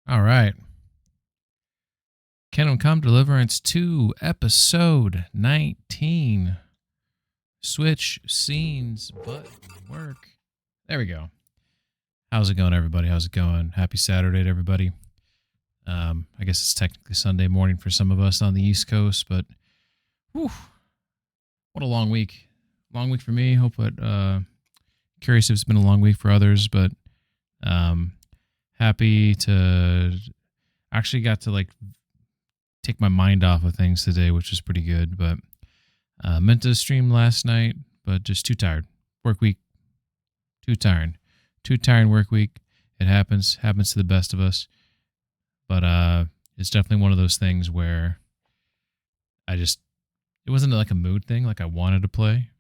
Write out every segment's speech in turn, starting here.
All right. Kingdom Come Deliverance 2, Episode 19. Switch scenes, button work. There we go. How's it going, everybody? How's it going? Happy Saturday to everybody. I guess it's technically Sunday morning for some of us on the East Coast, but whew, what a long week. Long week for me. Hope it, curious if it's been a long week for others, but happy to actually got to take my mind off of things today, which was pretty good. But meant to stream last night, but just too tired. Work week, too tired. Too tired work week. It happens to the best of us. But it's definitely one of those things where it wasn't like a mood thing. Like I wanted to play.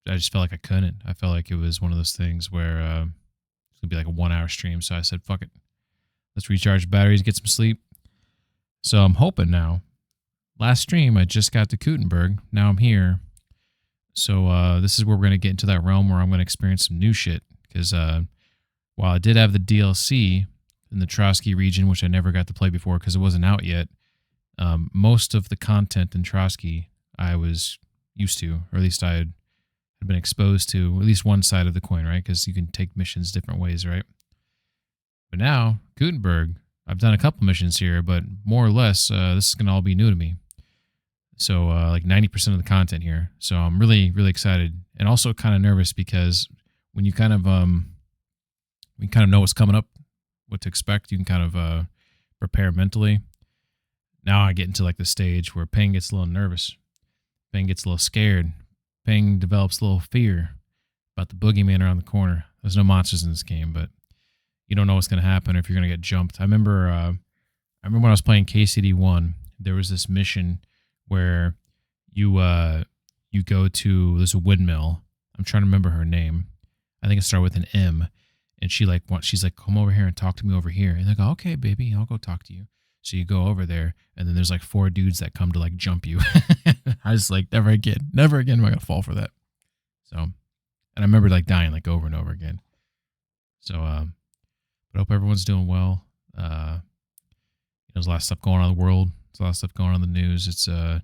I just felt like I couldn't. I felt like it was one of those things where it's going to be like a 1 hour stream. So I said, fuck it. Let's recharge batteries, get some sleep. So I'm hoping now. Last stream, I just got to Gutenberg. Now I'm here. So this is where we're going to get into that realm where I'm going to experience some new shit. Because while I did have the DLC in the Trotsky region, which I never got to play before because it wasn't out yet, most of the content in Trotsky I was used to, or at least I had been exposed to, at least one side of the coin, right? Because you can take missions different ways, right? But now, Gutenberg, I've done a couple missions here, but more or less, this is going to all be new to me. So like 90% of the content here. So I'm really, really excited and also kind of nervous because when you kind of know what's coming up, what to expect, you can kind of prepare mentally. Now I get into like the stage where Ping gets a little nervous. Ping gets a little scared. Ping develops a little fear about the boogeyman around the corner. There's no monsters in this game, but you don't know what's going to happen or if you're going to get jumped. I remember when I was playing KCD1, there was this mission where you go to, there's a windmill. I'm trying to remember her name. I think it started with an M. And she's like, come over here and talk to me over here. And I go, okay, baby, I'll go talk to you. So you go over there, and then there's like 4 dudes that come to like jump you. I was like, never again am I going to fall for that. So, and I remember like dying like over and over again. So, but I hope everyone's doing well. There's a lot of stuff going on in the world. There's a lot of stuff going on in the news. It's the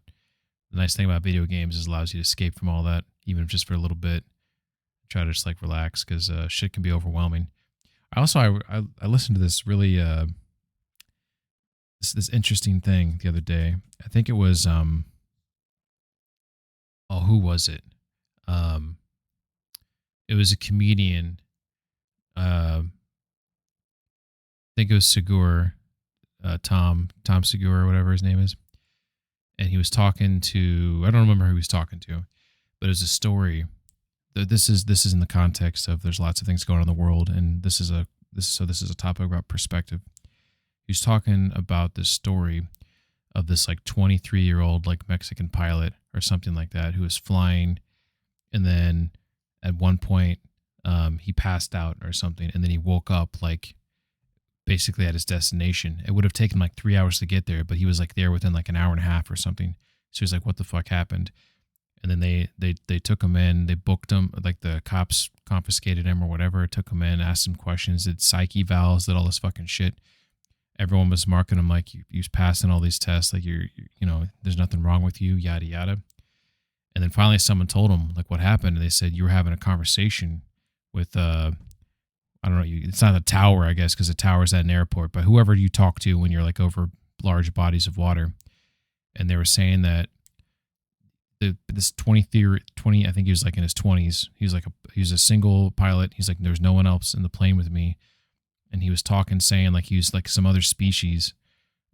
nice thing about video games is it allows you to escape from all that, even if just for a little bit. Try to just like relax because shit can be overwhelming. I listened to this really this interesting thing the other day. I think it was who was it? It was a comedian. I think it was Segura, Tom Segura, or whatever his name is. And he was talking to, I don't remember who he was talking to, but it was a story. This is in the context of there's lots of things going on in the world, and this is a topic about perspective. He's talking about this story of this like 23-year-old like Mexican pilot or something like that who was flying, and then at one point he passed out or something, and then he woke up like basically at his destination. It would have taken like 3 hours to get there, but he was like there within like an hour and a half or something. So he's like, what the fuck happened? And then they took him in, they booked him, like the cops confiscated him or whatever, took him in, asked him questions, did psych evals, did all this fucking shit. Everyone was marking him like, you're passing all these tests, like you're there's nothing wrong with you, yada, yada. And then finally someone told him like what happened, and they said you were having a conversation with, I don't know, it's not a tower, I guess, because a tower is at an airport, but whoever you talk to when you're like over large bodies of water. And they were saying that this 20, I think he was like in his 20s. He was a single pilot. He's like, there's no one else in the plane with me. And he was talking, saying like he was like some other species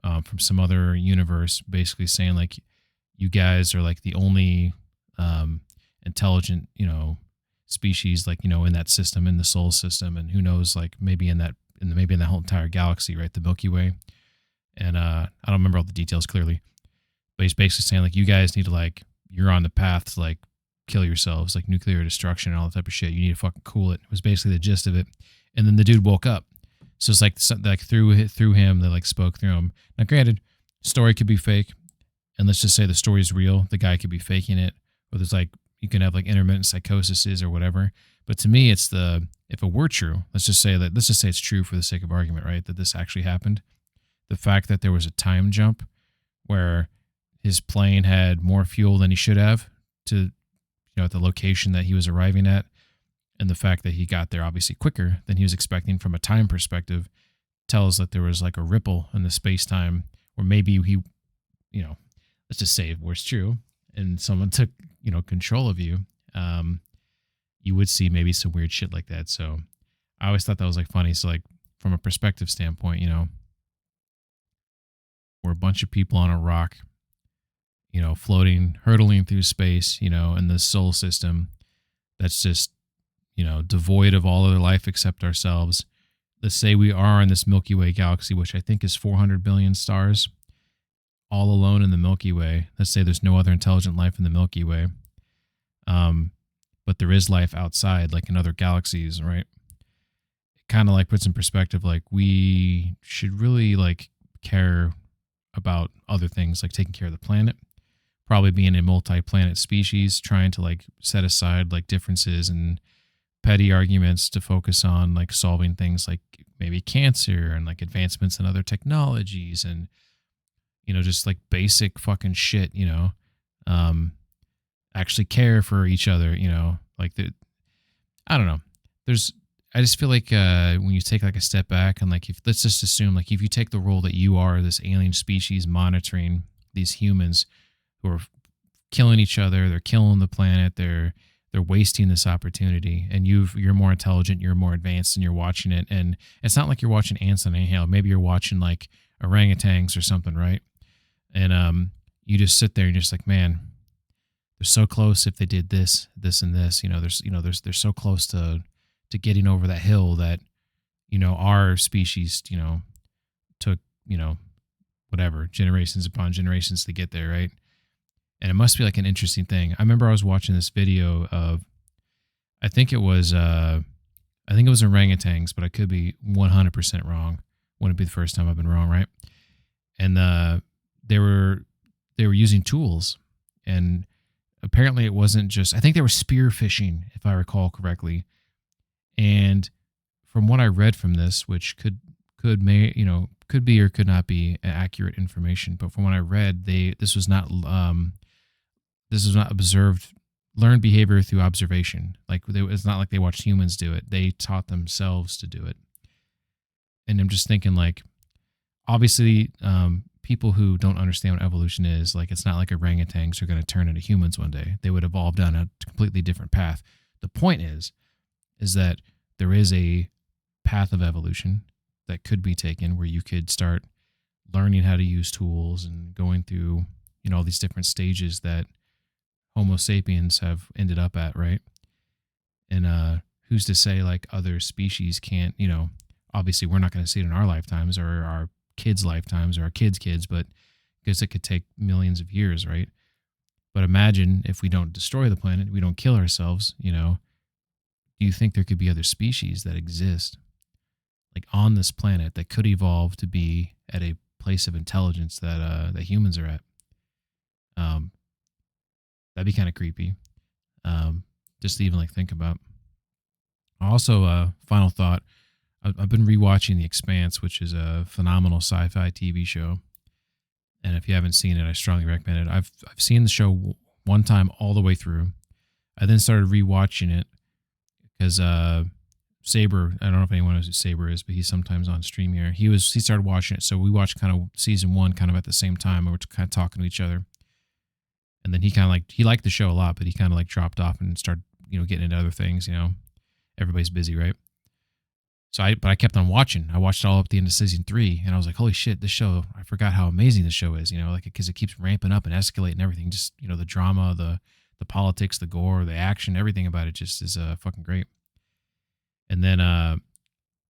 from some other universe, basically saying like, you guys are like the only intelligent, species, like, in that system, in the solar system. And who knows, like maybe in that whole entire galaxy, right? The Milky Way. And I don't remember all the details clearly, but he's basically saying like, you guys need to like, you're on the path to like kill yourselves, like nuclear destruction and all that type of shit. You need to fucking cool it. It was basically the gist of it. And then the dude woke up. So it's like through him, they like spoke through him. Now, granted, story could be fake, and let's just say the story is real. The guy could be faking it, or there's like you can have like intermittent psychoses or whatever. But to me, it's if it were true, let's just say it's true for the sake of argument, right? That this actually happened. The fact that there was a time jump where his plane had more fuel than he should have to, at the location that he was arriving at, and the fact that he got there obviously quicker than he was expecting from a time perspective tells that there was like a ripple in the space time where maybe he, let's just say it was true and someone took, control of you. You would see maybe some weird shit like that. So I always thought that was like funny. So like from a perspective standpoint, we're a bunch of people on a rock, floating, hurtling through space, in the solar system that's just, devoid of all other life except ourselves. Let's say we are in this Milky Way galaxy, which I think is 400 billion stars, all alone in the Milky Way. Let's say there's no other intelligent life in the Milky Way. But there is life outside, like in other galaxies, right? It kind of like puts in perspective, like we should really like care about other things, like taking care of the planet, probably being a multi-planet species, trying to like set aside like differences and petty arguments to focus on like solving things like maybe cancer and like advancements in other technologies and, just like basic fucking shit, actually care for each other, like I don't know. I just feel like when you take like a step back and like, let's just assume like if you take the role that you are this alien species monitoring these humans who are killing each other, they're killing the planet, they're wasting this opportunity, and you're more intelligent, you're more advanced, and you're watching it, and it's not like you're watching ants on a hill. Maybe you're watching like orangutans or something, right? And you just sit there and you're just like, man, they're so close. If they did this, this, and this, they're so close to getting over that hill that, our species, took, whatever, generations upon generations to get there, right? And it must be like an interesting thing. I remember I was watching this video of, I think it was orangutans, but I could be 100% wrong. Wouldn't be the first time I've been wrong, right? And they were using tools, and apparently it wasn't just, I think they were spear fishing, if I recall correctly. And from what I read from this, which could be or could not be accurate information, but from what I read, this was not observed, learned behavior through observation. Like it's not like they watched humans do it; they taught themselves to do it. And I'm just thinking, like, obviously, people who don't understand what evolution is, like, it's not like orangutans are going to turn into humans one day. They would evolve down a completely different path. The point is that there is a path of evolution that could be taken where you could start learning how to use tools and going through, all these different stages that Homo sapiens have ended up at, right? And who's to say like other species can't, obviously we're not going to see it in our lifetimes or our kids' lifetimes or our kids' kids, but I guess it could take millions of years, right? But imagine if we don't destroy the planet, we don't kill ourselves, do you think there could be other species that exist like on this planet that could evolve to be at a place of intelligence that humans are at? That'd be kind of creepy. Just to even like think about. Also, final thought. I've been rewatching The Expanse, which is a phenomenal sci-fi TV show. And if you haven't seen it, I strongly recommend it. I've seen the show one time all the way through. I then started rewatching it because Saber, I don't know if anyone knows who Saber is, but he's sometimes on stream here. He started watching it, so we watched kind of season one kind of at the same time. We were kind of talking to each other. And then he liked the show a lot, but he kind of like dropped off and started, getting into other things, Everybody's busy, right? But I kept on watching. I watched it all up at the end of season 3, and I was like, holy shit, this show, I forgot how amazing this show is, because it keeps ramping up and escalating and everything. Just, the drama, the politics, the gore, the action, everything about it just is fucking great. And then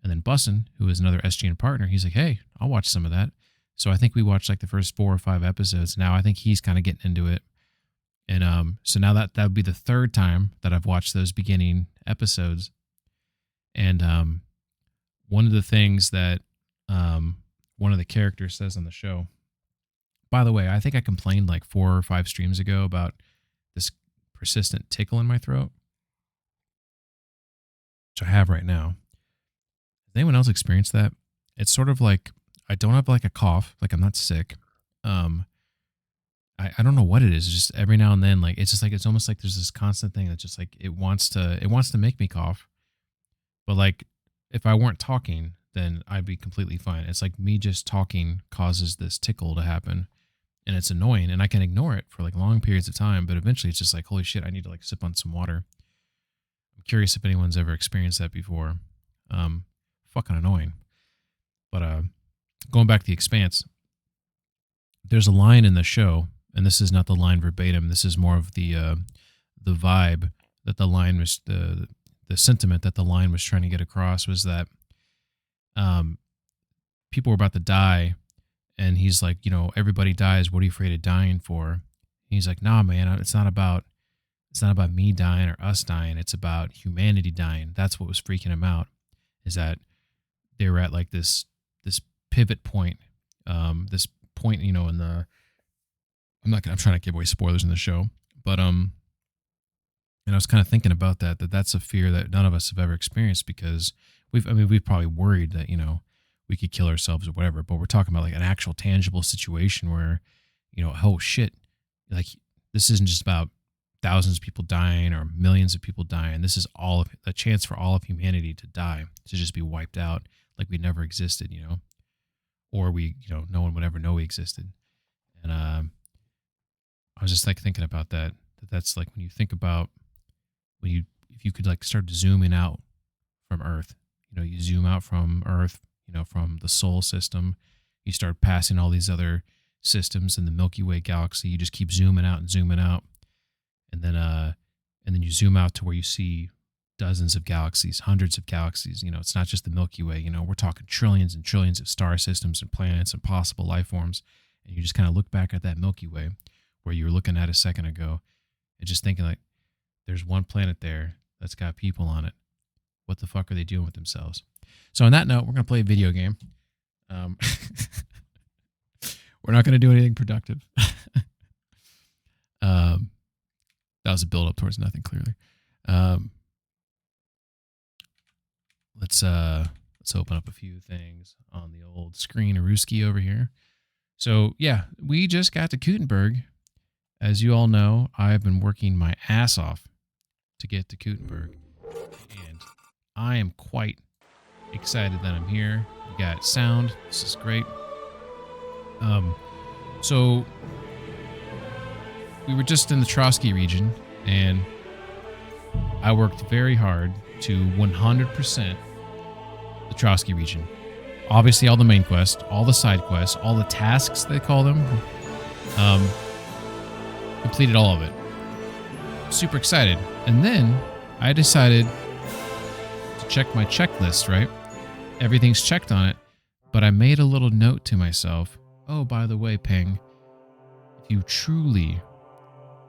Bussin, who is another SGN partner, he's like, hey, I'll watch some of that. So I think we watched like the first 4 or 5 episodes. Now I think he's kind of getting into it. And so now that would be the 3rd time that I've watched those beginning episodes. And one of the things that one of the characters says on the show, by the way, I think I complained like 4 or 5 streams ago about this persistent tickle in my throat. which I have right now. Has anyone else experienced that? It's sort of like I don't have like a cough, like I'm not sick. I don't know what it is. It's just every now and then, like it's just like it's almost like there's this constant thing that just like it wants to make me cough. But like if I weren't talking, then I'd be completely fine. It's like me just talking causes this tickle to happen, and it's annoying, and I can ignore it for like long periods of time. But eventually, it's just like holy shit, I need to like sip on some water. I'm curious if anyone's ever experienced that before. Fucking annoying. But going back to The Expanse, there's a line in the show, and this is not the line verbatim. This is more of the vibe that the line was the sentiment that the line was trying to get across was that people were about to die, and he's like, you know, everybody dies. What are you afraid of dying for? And he's like, nah, man, it's not about me dying or us dying. It's about humanity dying. That's what was freaking him out. Is that they were at like this pivot point, this point, you know, in the. I'm trying to give away spoilers in the show, but and I was kind of thinking about that's a fear that none of us have ever experienced because we've probably worried that, you know, we could kill ourselves or whatever, but we're talking about like an actual tangible situation where, you know, oh shit, like this isn't just about thousands of people dying or millions of people dying. This is a chance for all of humanity to die, to just be wiped out like we never existed, you know, or we, you know, no one would ever know we existed. And I was just like thinking about that's like when you think about if you could like start zooming out from Earth, you know, you zoom out from Earth, you know, from the solar system, you start passing all these other systems in the Milky Way galaxy. You just keep zooming out, and then you zoom out to where you see dozens of galaxies, hundreds of galaxies. You know, it's not just the Milky Way. You know, we're talking trillions and trillions of star systems and planets and possible life forms. And you just kind of look back at that Milky Way where you were looking at a second ago and just thinking like, there's one planet there that's got people on it. What the fuck are they doing with themselves? So on that note, we're going to play a video game. We're not going to do anything productive. That was a build up towards nothing, clearly. Let's open up a few things on the old screen Aruski over here. So yeah, we just got to Gutenberg. As you all know, I've been working my ass off to get to Gutenberg, and I am quite excited that I'm here. We got sound. This is great. So we were just in the Trotsky region, and I worked very hard to 100% the Trotsky region. Obviously, all the main quests, all the side quests, all the tasks, they call them. Completed all of it. Super excited. And then I decided to check my checklist, right? Everything's checked on it, but I made a little note to myself. Oh, by the way, Peng, if you truly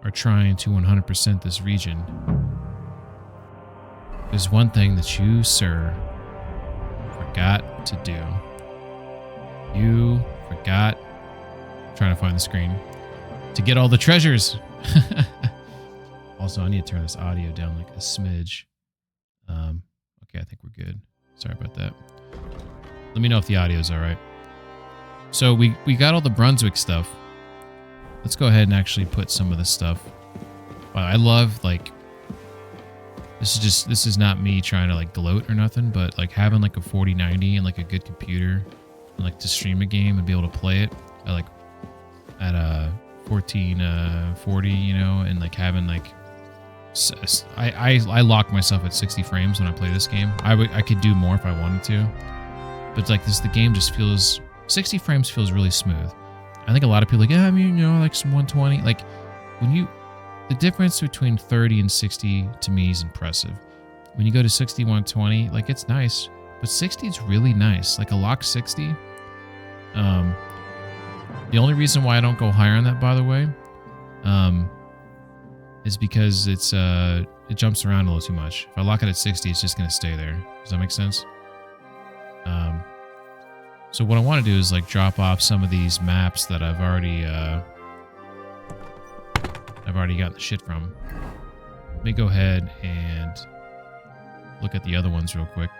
are trying to 100% this region, there's one thing that you, sir, forgot to do. You forgot, I'm trying to find the screen, to get all the treasures. Also, I need to turn this audio down like a smidge. Okay, I think we're good. Sorry about that. Let me know if the audio is all right. So we got all the Brunswick stuff. Let's go ahead and actually put some of this stuff. I love, like, this is not me trying to like gloat or nothing, but like having like a 4090 and like a good computer and like to stream a game and be able to play it at a 1440, you know, and like having like I lock myself at 60 frames when I play this game. I could do more if I wanted to, but like the game just feels 60 frames feels really smooth. I think a lot of people are like, yeah, I mean, you know, like some 120. Like the difference between 30 and 60 to me is impressive. When you go to 60, 120, like it's nice, but 60 is really nice. Like a lock 60. The only reason why I don't go higher on that, by the way, is because it jumps around a little too much. If I lock it at 60, it's just gonna stay there. Does that make sense? So what I want to do is like drop off some of these maps that I've already gotten the shit from. Let me go ahead and look at the other ones real quick.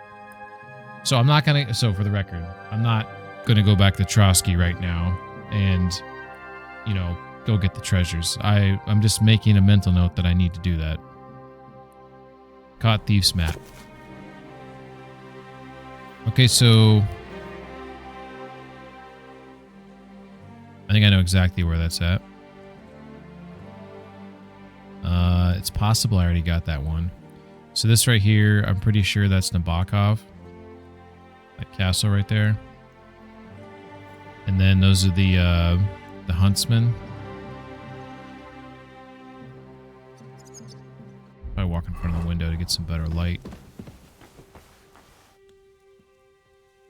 So I'm not going to... So for the record, I'm not going to go back to Trotsky right now and, you know, go get the treasures. I'm just making a mental note that I need to do that. Caught Thief's Map. Okay, so... I think I know exactly where that's at. It's possible I already got that one. So this right here, I'm pretty sure that's Nabokov. That castle right there. And then those are the huntsmen. Probably walk in front of the window to get some better light.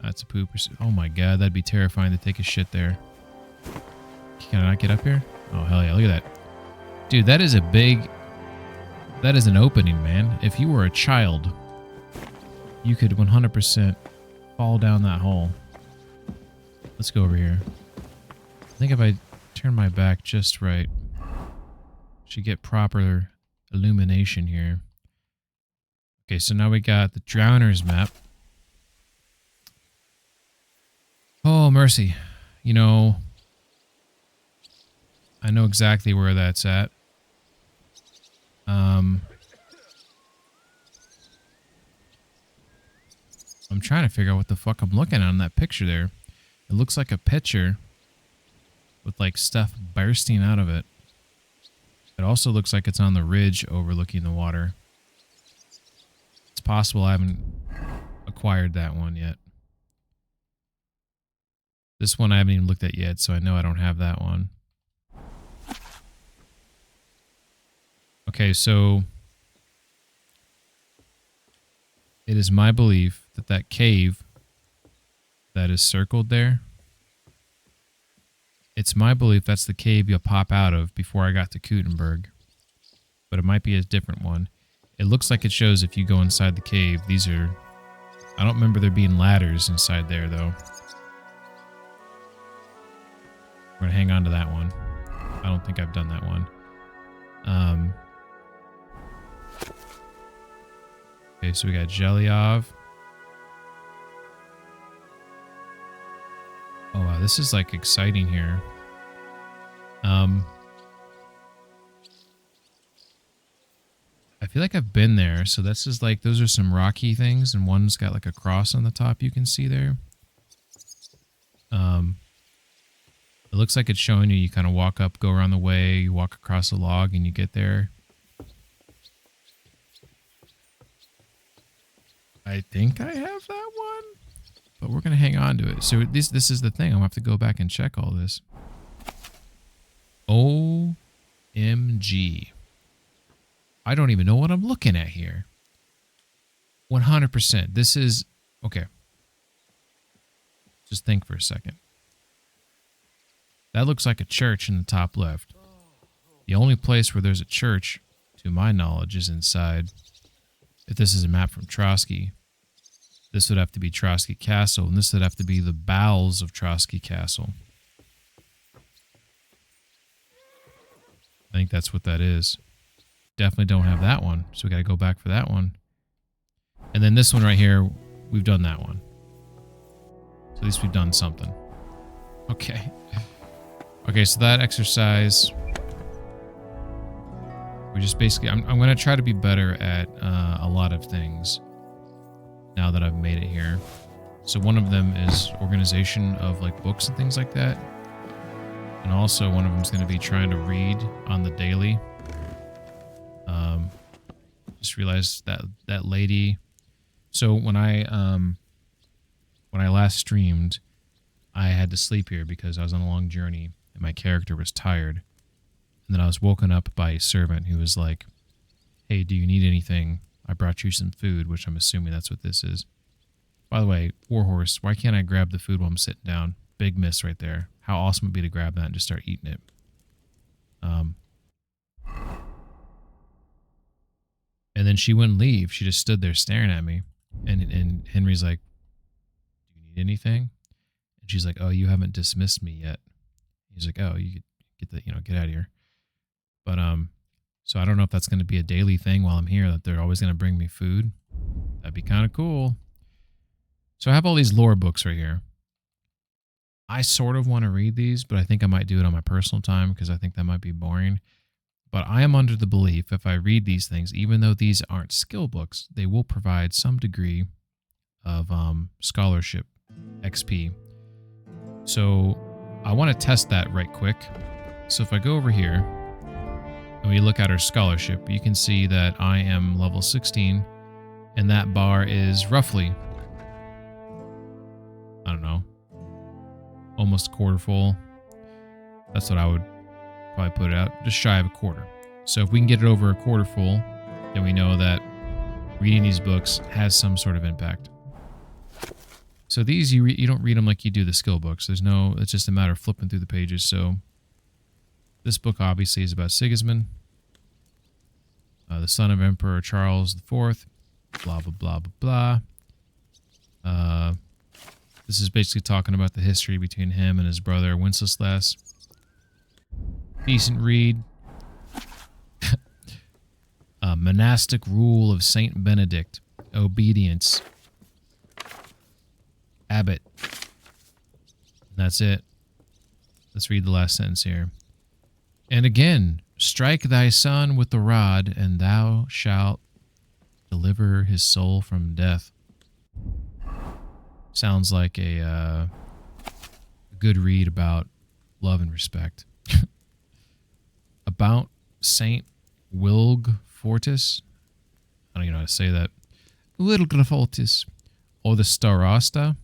That's a pooper. Oh my god, that'd be terrifying to take a shit there. Can I not get up here? Oh hell yeah, look at that. Dude, that is a big... That is an opening, man. If you were a child, you could 100% fall down that hole. Let's go over here. I think if I turn my back just right, should get proper illumination here. Okay, so now we got the Drowner's map. Oh, mercy. You know, I know exactly where that's at. I'm trying to figure out what the fuck I'm looking at on that picture there. It looks like a picture with like stuff bursting out of it. It also looks like it's on the ridge overlooking the water. It's possible I haven't acquired that one yet. This one I haven't even looked at yet, so I know I don't have that one. Okay, so it is my belief that that cave that is circled there, it's my belief that's the cave you'll pop out of before I got to Kutenberg. But it might be a different one. It looks like it shows if you go inside the cave. These are... I don't remember there being ladders inside there, though. We're going to hang on to that one. I don't think I've done that one. Okay, so we got Zhelyov. Oh, wow, this is, like, exciting here. I feel like I've been there. So this is, like, those are some rocky things, and one's got, like, a cross on the top you can see there. It looks like it's showing you kind of walk up, go around the way, you walk across a log, and you get there. I think I have that one, but we're going to hang on to it. So this is the thing. I'm going to have to go back and check all this. OMG. I don't even know what I'm looking at here. 100%. This is... Okay. Just think for a second. That looks like a church in the top left. The only place where there's a church, to my knowledge, is inside. If this is a map from Trotsky, this would have to be Trotsky Castle, and this would have to be the bowels of Trotsky Castle. I think that's what that is. Definitely don't have that one, so we got to go back for that one. And then this one right here, we've done that one. So at least we've done something. Okay. Okay, so that exercise... We just basically... I'm going to try to be better at a lot of things now that I've made it here. So one of them is organization of like books and things like that. And also one of them is going to be trying to read on the daily. Just realized that lady... So when I last streamed, I had to sleep here because I was on a long journey and my character was tired. And then I was woken up by a servant who was like, "Hey, do you need anything? I brought you some food," which I'm assuming that's what this is. By the way, Warhorse, why can't I grab the food while I'm sitting down? Big miss right there. How awesome it would be to grab that and just start eating it. And then she wouldn't leave. She just stood there staring at me. And Henry's like, "Do you need anything?" And she's like, "Oh, you haven't dismissed me yet." He's like, "Oh, you could get out of here." But so I don't know if that's going to be a daily thing while I'm here, that they're always going to bring me food. That'd be kind of cool. So I have all these lore books right here. I sort of want to read these, but I think I might do it on my personal time because I think that might be boring. But I am under the belief if I read these things, even though these aren't skill books, they will provide some degree of scholarship XP. So I want to test that right quick. So if I go over here and we look at our scholarship, you can see that I am level 16 and that bar is roughly, I don't know, almost a quarter full. That's what I would probably put it out, just shy of a quarter. So if we can get it over a quarter full, then we know that reading these books has some sort of impact. So these, you don't read them like you do the skill books. It's just a matter of flipping through the pages. So this book obviously is about Sigismund, the son of Emperor Charles IV, blah, blah, blah, blah, blah. This is basically talking about the history between him and his brother Wenceslas. Decent read. Monastic rule of Saint Benedict. Obedience. Abbot. That's it. Let's read the last sentence here. And again, strike thy son with the rod, and thou shalt deliver his soul from death. Sounds like a good read about love and respect. About Saint Wilgefortis. I don't even know how to say that. Wilgefortis. Or the Starosta.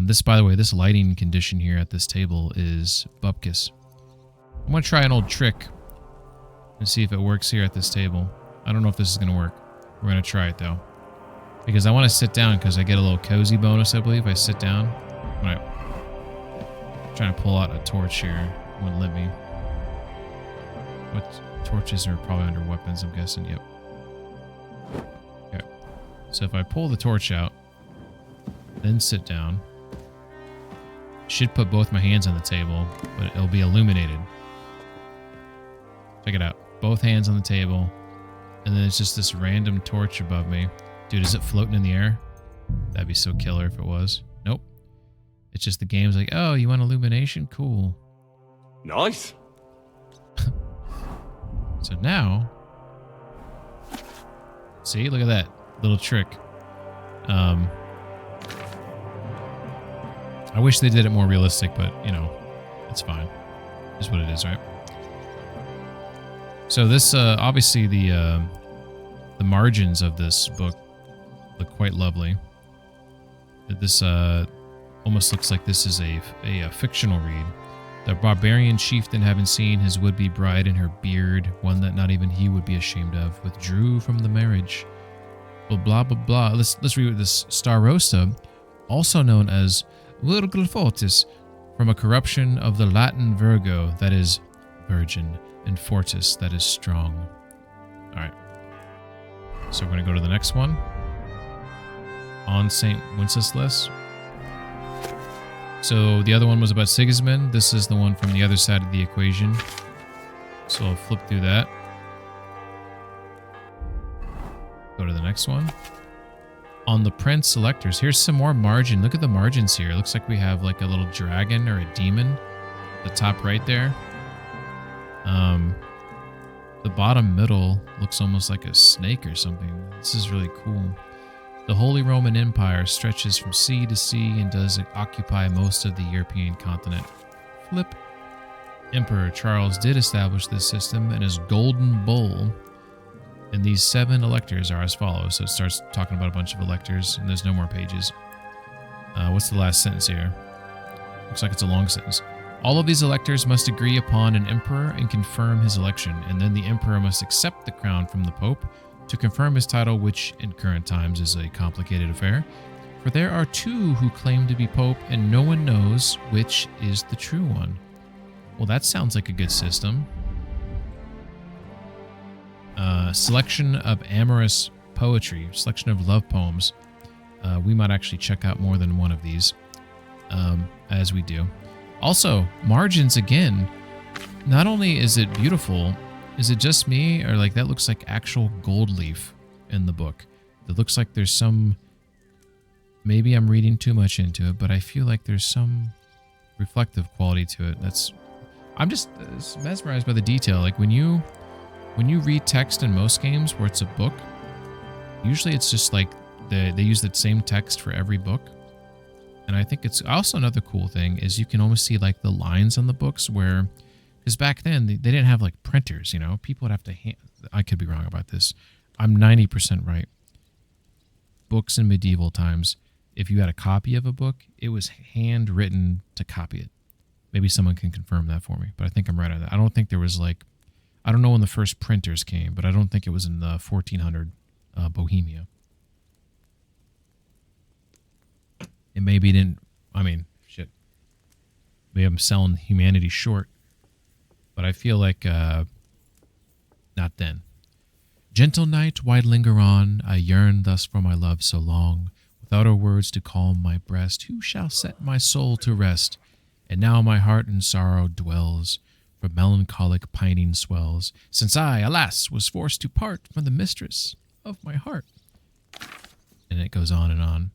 This, by the way, this lighting condition here at this table is bupkis. I'm going to try an old trick and see if it works here at this table. I don't know if this is going to work. We're going to try it, though. Because I want to sit down because I get a little cozy bonus, I believe, if I sit down. I'm trying to pull out a torch here. It wouldn't let me. What torches are probably under weapons, I'm guessing. Yep. Okay. So if I pull the torch out, then sit down, should put both my hands on the table, but it'll be illuminated. Check it out. Both hands on the table, and then it's just this random torch above me. Dude, is it floating in the air? That'd be so killer if it was. Nope. It's just the game's like, oh, you want illumination? Cool. Nice. So now, see, look at that little trick. I wish they did it more realistic, but you know, it's fine. It's what it is, right? So this, obviously, the margins of this book look quite lovely. This almost looks like this is a fictional read. The barbarian chieftain, having seen his would-be bride in her beard, one that not even he would be ashamed of, withdrew from the marriage. Well, blah, blah, blah. Let's read this. Starosta, also known as Wilgefortis, from a corruption of the Latin virgo, that is virgin, and fortis, that is strong. All right. So we're going to go to the next one. On St. Wenceslas. So the other one was about Sigismund. This is the one from the other side of the equation. So I'll flip through that. Go to the next one. On the Prince selectors, here's some more margin. Look at the margins here. It looks like we have like a little dragon or a demon. The top right there. The bottom middle looks almost like a snake or something. This is really cool. The Holy Roman Empire stretches from sea to sea and does occupy most of the European continent. Flip. Emperor Charles did establish this system in his golden bull, and these 7 electors are as follows. So it starts talking about a bunch of electors, and there's no more pages. What's the last sentence here? Looks like it's a long sentence. All of these electors must agree upon an emperor and confirm his election, and then the emperor must accept the crown from the pope to confirm his title, which in current times is a complicated affair. For there are 2 who claim to be pope, and no one knows which is the true one. Well, that sounds like a good system. Selection of amorous poetry, selection of love poems. We might actually check out more than one of these, as we do. Also, margins again. Not only is it beautiful, is it just me, or like that looks like actual gold leaf in the book? It looks like there's some... Maybe I'm reading too much into it, but I feel like there's some reflective quality to it. I'm just mesmerized by the detail. Like when you read text in most games where it's a book, usually it's just like they use the same text for every book. And I think it's also another cool thing is you can almost see like the lines on the books where, because back then they didn't have like printers, you know, people would have to I could be wrong about this. I'm 90% right. Books in medieval times, if you had a copy of a book, it was handwritten to copy it. Maybe someone can confirm that for me, but I think I'm right on that. I don't think there was like, I don't know when the first printers came, but I don't think it was in the 1400 Bohemia. It maybe didn't, I mean, shit. Maybe I'm selling humanity short, but I feel like not then. Gentle night, why linger on? I yearn thus for my love so long. Without her words to calm my breast, who shall set my soul to rest? And now my heart in sorrow dwells, for melancholic pining swells, since I, alas, was forced to part from the mistress of my heart. And it goes on and on.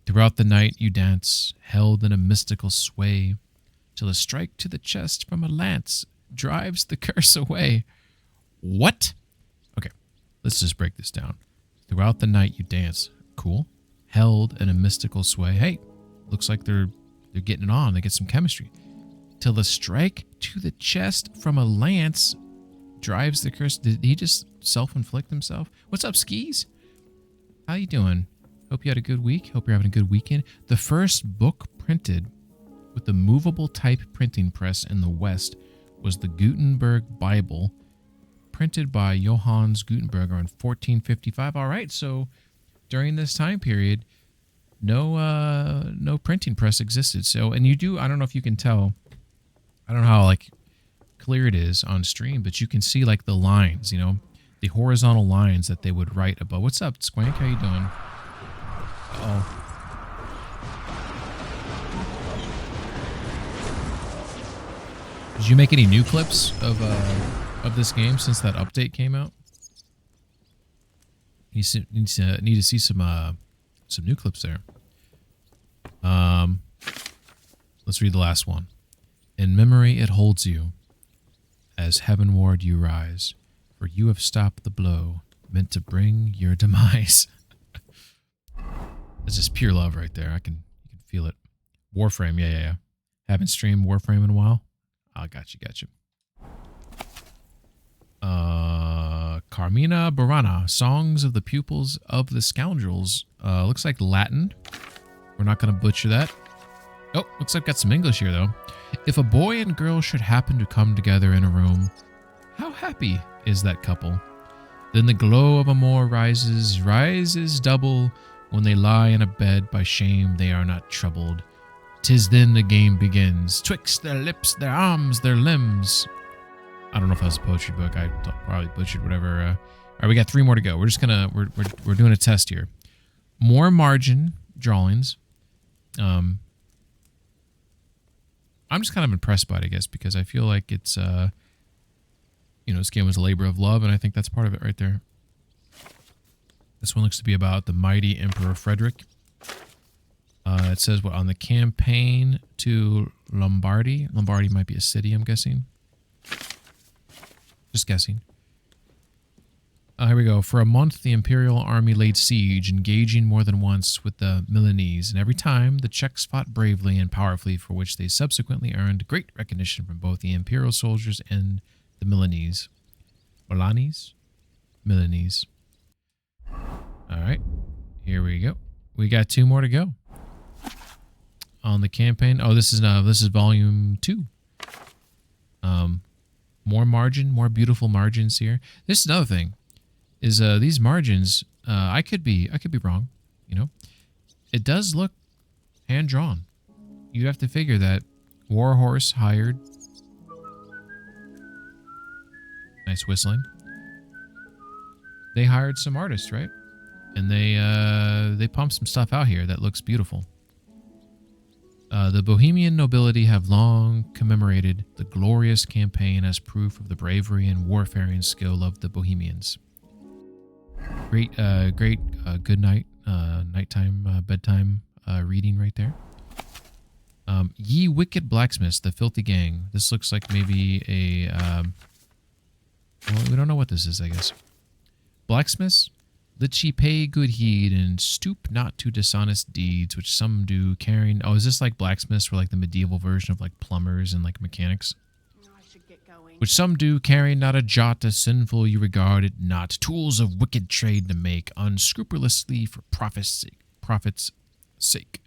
Throughout the night you dance, held in a mystical sway, till a strike to the chest from a lance drives the curse away. What? Okay, let's just break this down. Throughout the night you dance. Cool. Held in a mystical sway. Hey, looks like they're getting it on. They get some chemistry. Till the strike to the chest from a lance drives the curse. Did he just self-inflict himself? What's up, Skis? How you doing? Hope you had a good week. Hope you're having a good weekend. The first book printed with the movable type printing press in the West was the Gutenberg Bible, printed by Johannes Gutenberg in 1455. All right, so during this time period, no printing press existed. So, and you do, I don't know if you can tell, I don't know how like clear it is on stream, but you can see like the lines, you know, the horizontal lines that they would write above. What's up, Squank? How you doing? Uh-oh. Did you make any new clips of this game since that update came out? Need to see some new clips there. Let's read the last one. In memory it holds you, as heavenward you rise, for you have stopped the blow meant to bring your demise. That's just pure love right there. You can feel it. Warframe, yeah. Haven't streamed Warframe in a while. I got you. Carmina Burana, Songs of the Pupils of the Scoundrels. Looks like Latin. We're not going to butcher that. Oh, looks like got some English here, though. If a boy and girl should happen to come together in a room, how happy is that couple? Then the glow of amour rises double. When they lie in a bed by shame, they are not troubled. 'Tis then the game begins, twixt their lips, their arms, their limbs. I don't know if that was a poetry book. I probably butchered whatever. All right, we got 3 more to go. We're just gonna we're doing a test here. More margin drawings. I'm just kind of impressed by it, I guess, because I feel like it's this game was a labor of love, and I think that's part of it right there. This one looks to be about the mighty Emperor Frederick. It says what on the campaign to Lombardy. Lombardy might be a city, I'm guessing. Just guessing. Here we go. For a month, the imperial army laid siege, engaging more than once with the Milanese, and every time the Czechs fought bravely and powerfully, for which they subsequently earned great recognition from both the imperial soldiers and the Milanese. Milanese. All right, here we go. We got 2 more to go on the campaign. Oh, this is volume 2. More margin, more beautiful margins here. This is another thing. Is these margins? I could be wrong. You know, it does look hand drawn. You have to figure that Warhorse hired. Nice whistling. They hired some artists, right? And they pumped some stuff out here that looks beautiful. The Bohemian nobility have long commemorated the glorious campaign as proof of the bravery and warfaring skill of the Bohemians. Great, good night, nighttime, bedtime reading right there. Ye wicked blacksmiths, the filthy gang. This looks like maybe a, well, we don't know what this is, I guess. Blacksmiths, let ye pay good heed and stoop not to dishonest deeds, which some do carrying. Oh, is this like blacksmiths or like the medieval version of like plumbers and like mechanics? Which some do, carry not a jot as sinful, you regard it not. Tools of wicked trade to make, unscrupulously for profit's sake.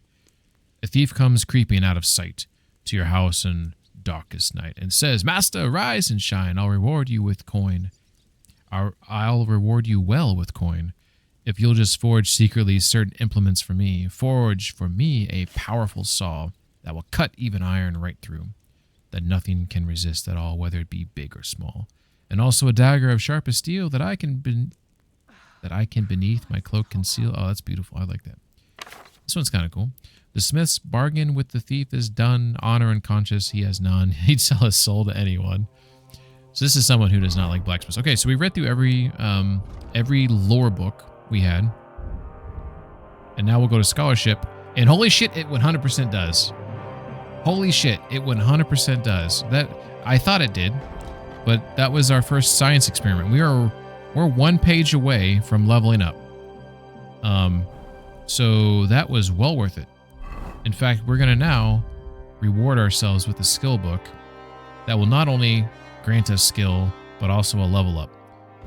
A thief comes creeping out of sight to your house in darkest night, and says, Master, rise and shine, I'll reward you with coin. I'll reward you well with coin. If you'll just forge secretly certain implements for me, forge for me a powerful saw that will cut even iron right through, that nothing can resist at all, whether it be big or small. And also a dagger of sharpest steel that I can beneath my cloak conceal. Oh, that's beautiful. I like that. This one's kind of cool. The smith's bargain with the thief is done. Honor and conscience he has none. He'd sell his soul to anyone. So this is someone who does not like blacksmiths. Okay, so we read through every lore book we had. And now we'll go to scholarship. And holy shit, it 100% does. Holy shit, it 100% does. That I thought it did, but that was our first science experiment. We're 1 page away from leveling up. So that was well worth it. In fact, we're gonna now reward ourselves with a skill book that will not only grant us skill, but also a level up.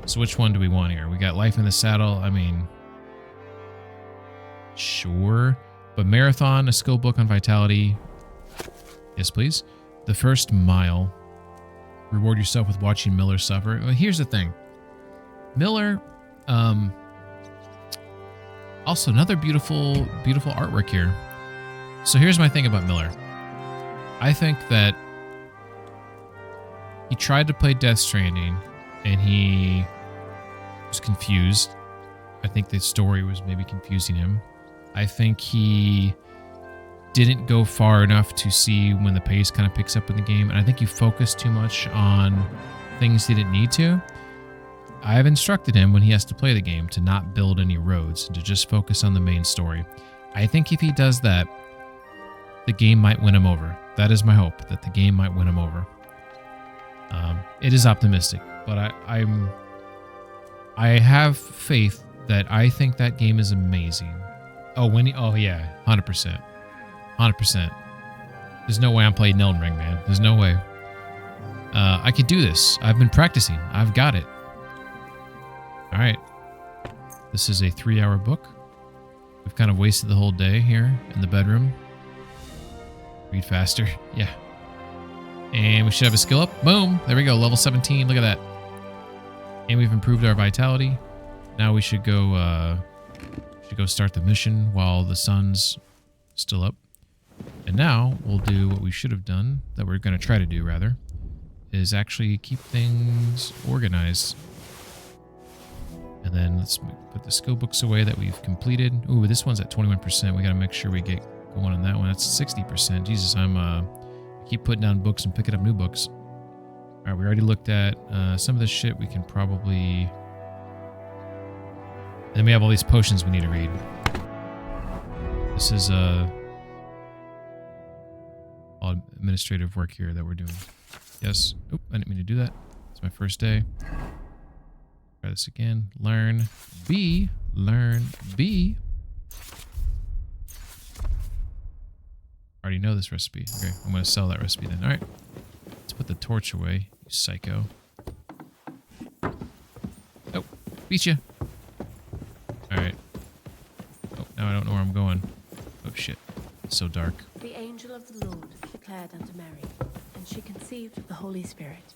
So which one do we want here? We got Life in the Saddle. I mean, sure. But Marathon, a skill book on Vitality. Yes, please. The First Mile. Reward yourself with watching Miller suffer. Well, here's the thing. Miller, also another beautiful artwork here. So here's my thing about Miller. I think that he tried to play Death Stranding and he was confused. I think the story was maybe confusing him. I think he didn't go far enough to see when the pace kind of picks up in the game. And I think he focused too much on things he didn't need to. I have instructed him when he has to play the game to not build any roads, to just focus on the main story. I think if he does that, the game might win him over. That is my hope, that the game might win him over. It is optimistic, but I have faith that I think that game is amazing. Oh yeah, 100%. 100%. There's no way I'm playing Elden Ring, man. There's no way. I can do this. I've been practicing. I've got it. All right. This is a 3-hour book. We've kind of wasted the whole day here in the bedroom. Read faster. Yeah. And we should have a skill up. Boom. There we go. Level 17. Look at that. And we've improved our vitality. Now we should go start the mission while the sun's still up. And now we'll do what we should have done, that we're going to try to do rather, is actually keep things organized. And then let's put the skill books away that we've completed. Ooh, this one's at 21%. We got to make sure we get going on that one. That's 60%. Jesus, I keep putting down books and picking up new books. All right, we already looked at some of this shit. We can probably... And then we have all these potions we need to read. This is all administrative work here that we're doing. Yes. Oop, I didn't mean to do that. It's my first day. Try this again. Learn B. Learn B. Already know this recipe. Okay, I'm going to sell that recipe then. All right. Let's put the torch away, you psycho. Oh, beat you. All right. Oh, now I don't know where I'm going. Oh, shit. It's so dark. The angel of the Lord declared unto Mary, and she conceived of the Holy Spirit.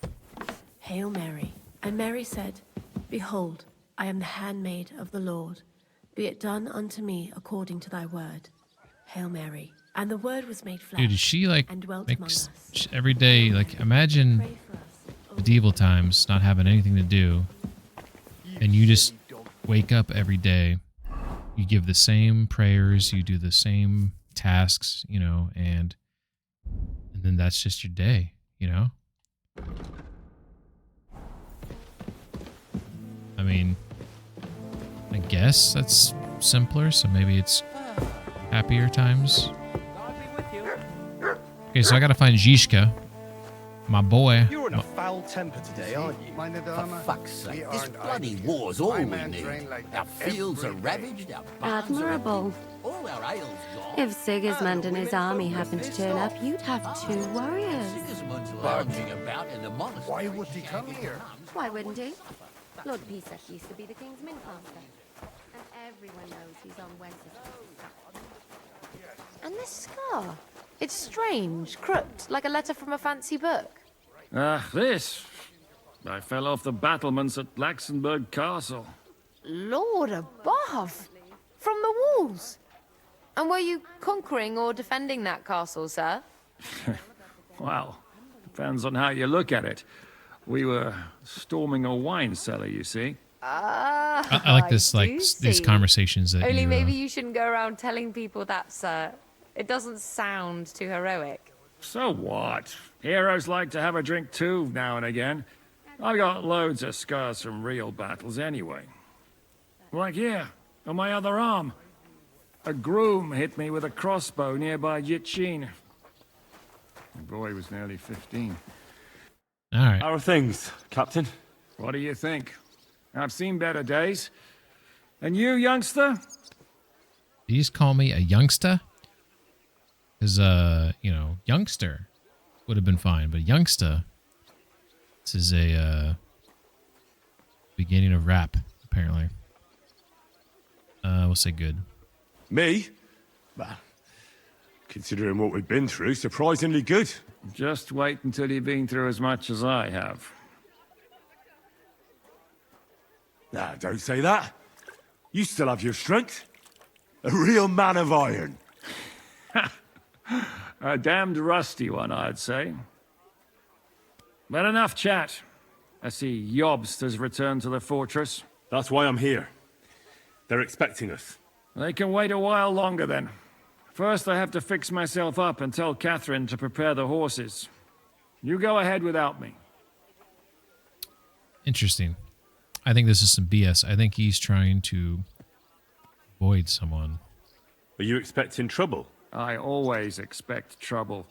Hail Mary. And Mary said, Behold, I am the handmaid of the Lord. Be it done unto me according to thy word. Hail Mary. And the word was made flesh. Dude, is she like and dwelt among us. Every day? Like, imagine medieval times not having anything to do, and you just wake up every day. You give the same prayers, you do the same tasks, you know, and then that's just your day, you know? I mean, guess that's simpler, so maybe it's happier times. Okay, so I gotta find Zizka, my boy. You're in a foul temper today, aren't you? For fuck's sake, this bloody war's all we need. Our fields are ravaged, our barns are Admirable. empty, all our ales gone. If Sigismund and his army happened to turn up, you'd have 2 warriors. Sigismund's lounging about in the monastery. Why would he come here? Why wouldn't he? Lord Pisak used to be the king's mint master. And everyone knows he's on Wenceslas. And this scar. It's strange, crooked, like a letter from a fancy book. This. I fell off the battlements at Laxenburg Castle. Lord above! From the walls! And were you conquering or defending that castle, sir? Well, depends on how you look at it. We were storming a wine cellar, you see. I like this, like these conversations that Only you, maybe you shouldn't go around telling people that, sir. It doesn't sound too heroic. So what? Heroes like to have a drink too, now and again. I've got loads of scars from real battles anyway. Like here, on my other arm. A groom hit me with a crossbow nearby Yitchin. The boy was nearly 15. All right. How are things, Captain? What do you think? I've seen better days. And you, youngster? You just call me a youngster? Because, youngster would have been fine, but youngster, this is a beginning of rap, apparently. We'll say good. Me? Well, considering what we've been through, surprisingly good. Just wait until you've been through as much as I have. Nah, don't say that. You still have your strength. A real man of iron. A damned rusty one, I'd say. But enough chat. I see Jobst has returned to the fortress. That's why I'm here. They're expecting us. They can wait a while longer then. First, I have to fix myself up and tell Catherine to prepare the horses. You go ahead without me. Interesting. I think this is some BS. I think he's trying to avoid someone. Are you expecting trouble? I always expect trouble.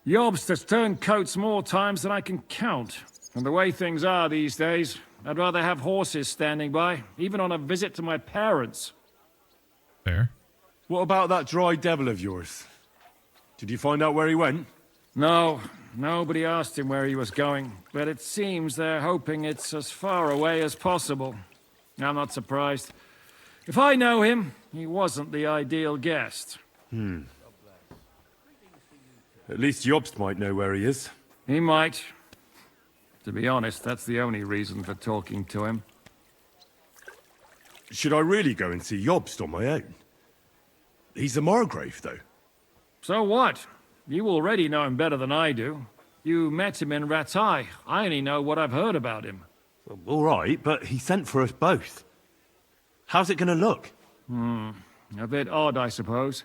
Jobst has turned coats more times than I can count. And the way things are these days, I'd rather have horses standing by, even on a visit to my parents. Fair. What about that dry devil of yours? Did you find out where he went? No, nobody asked him where he was going, but it seems they're hoping it's as far away as possible. I'm not surprised. If I know him, he wasn't the ideal guest. At least Jobst might know where he is. He might. To be honest, that's the only reason for talking to him. Should I really go and see Jobst on my own? He's a Margrave, though. So what? You already know him better than I do. You met him in Ratai. I only know what I've heard about him. Well, all right, but he sent for us both. How's it going to look? A bit odd, I suppose.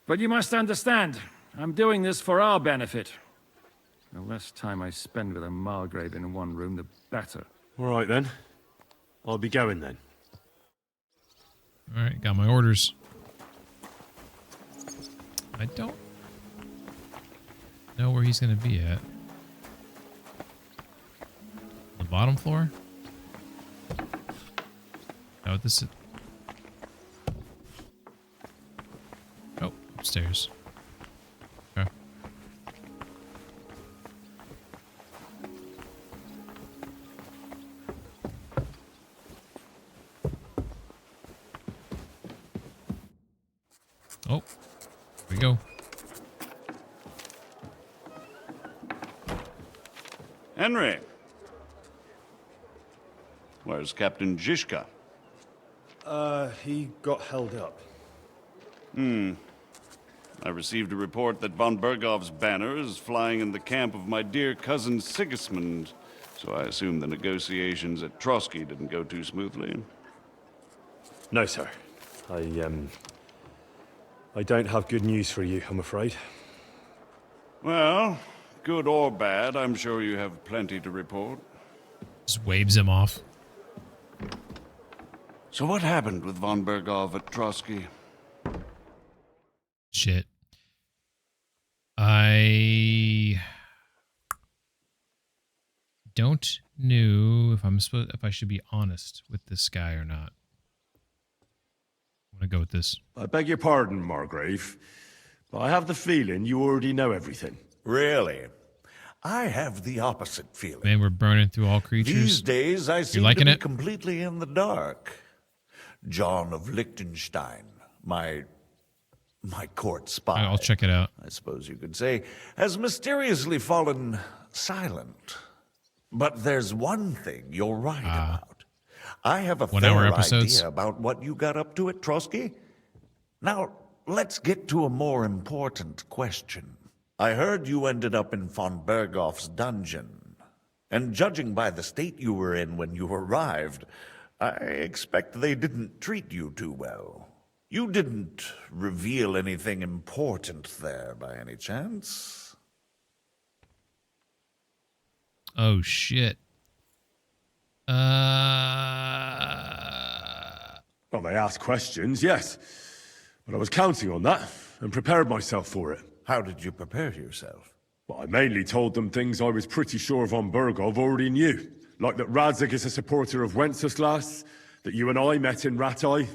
But you must understand, I'm doing this for our benefit. The less time I spend with a Margrave in one room, the better. All right, then. I'll be going, then. All right, got my orders. I don't know where he's going to be at. The bottom floor? Oh, this is... Oh, upstairs. Okay. Oh, here we go. Henry. Where's Captain Zizka? He got held up. I received a report that von Bergov's banner is flying in the camp of my dear cousin Sigismund, so I assume the negotiations at Trotsky didn't go too smoothly. No, sir. I don't have good news for you, I'm afraid. Well, good or bad, I'm sure you have plenty to report. Just waves him off. So what happened with von Berghoff at Trotsky? Shit. I don't know if I should be honest with this guy or not. I'm gonna go with this. I beg your pardon, Margrave, but I have the feeling you already know everything. Really? I have the opposite feeling. Man, we're burning through all creatures. These days, I seem liking to be it? completely in the dark. John of Liechtenstein, my court spy, I'll check it out. I suppose you could say, has mysteriously fallen silent. But there's one thing you're right about. I have a 1 hour fair episodes. idea about what you got up to at Trotsky. Now, let's get to a more important question. I heard you ended up in von Berghoff's dungeon. And judging by the state you were in when you arrived, I expect they didn't treat you too well. You didn't reveal anything important there by any chance? Oh shit. Well, they asked questions, yes. But I was counting on that and prepared myself for it. How did you prepare yourself? Well, I mainly told them things I was pretty sure von Berghoff already knew. Like that Radzig is a supporter of Wenceslas, that you and I met in Rattay.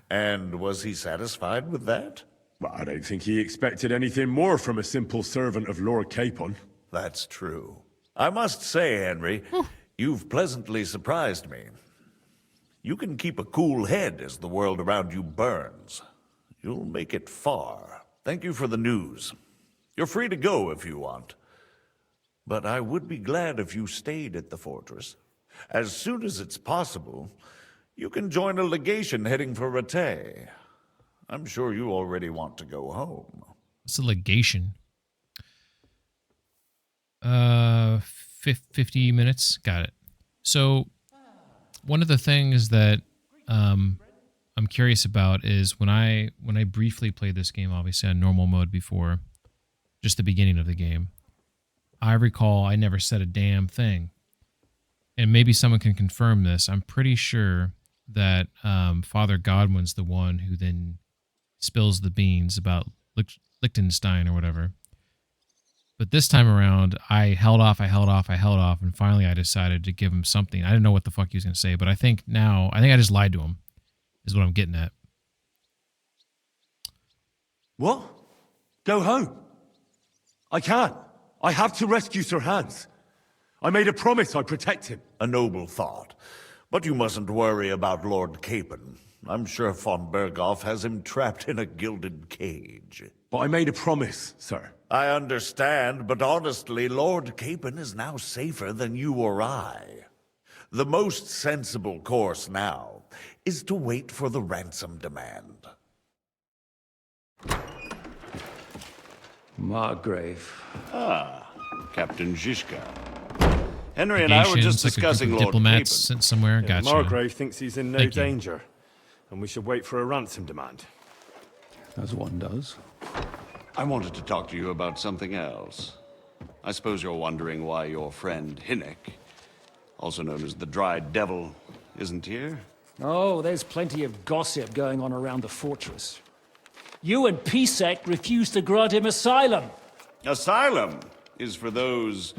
And was he satisfied with that? Well, I don't think he expected anything more from a simple servant of Lord Capon. That's true. I must say, Henry, you've pleasantly surprised me. You can keep a cool head as the world around you burns. You'll make it far. Thank you for the news. You're free to go if you want. But I would be glad if you stayed at the fortress. As soon as it's possible, you can join a legation heading for Rattay. I'm sure you already want to go home. What's a legation? 50 minutes. Got it. So one of the things that I'm curious about is when I briefly played this game, obviously on normal mode before, just the beginning of the game, I recall I never said a damn thing. And maybe someone can confirm this. I'm pretty sure that Father Godwin's the one who then spills the beans about Liechtenstein or whatever. But this time around, I held off, and finally I decided to give him something. I didn't know what the fuck he was going to say, but I think I just lied to him, is what I'm getting at. What? Go home? I can't. I have to rescue Sir Hans. I made a promise I'd protect him. A noble thought. But you mustn't worry about Lord Capon. I'm sure von Berghoff has him trapped in a gilded cage. But I made a promise, sir. I understand, but honestly, Lord Capon is now safer than you or I. The most sensible course now is to wait for the ransom demand. Margrave. Captain Zizka. Henry and I were just Legations, like a discussing group of Lord diplomats Capon. sent somewhere. Gotcha. Margrave thinks he's in no Thank you. danger, and we should wait for a ransom demand. As one does. I wanted to talk to you about something else. I suppose you're wondering why your friend Hinnek, also known as the Dried Devil, isn't here? Oh, there's plenty of gossip going on around the fortress. You and Pisek refused to grant him asylum. Asylum is for those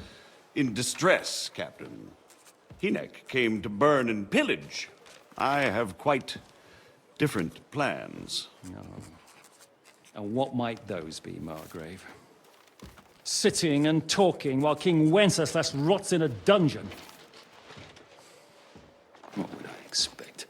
in distress, Captain. Hinnek came to burn and pillage. I have quite different plans. And what might those be, Margrave? Sitting and talking while King Wenceslas rots in a dungeon. What would I expect?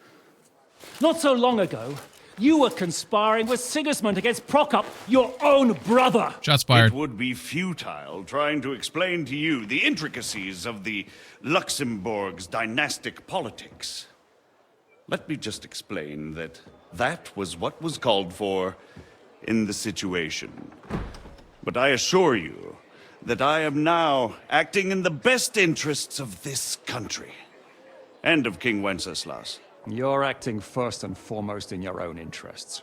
Not so long ago, you were conspiring with Sigismund against Prokop, your own brother. Shots fired. It would be futile trying to explain to you the intricacies of the Luxembourg's dynastic politics. Let me just explain that that was what was called for in the situation. But I assure you that I am now acting in the best interests of this country and of King Wenceslas. You're acting first and foremost in your own interests.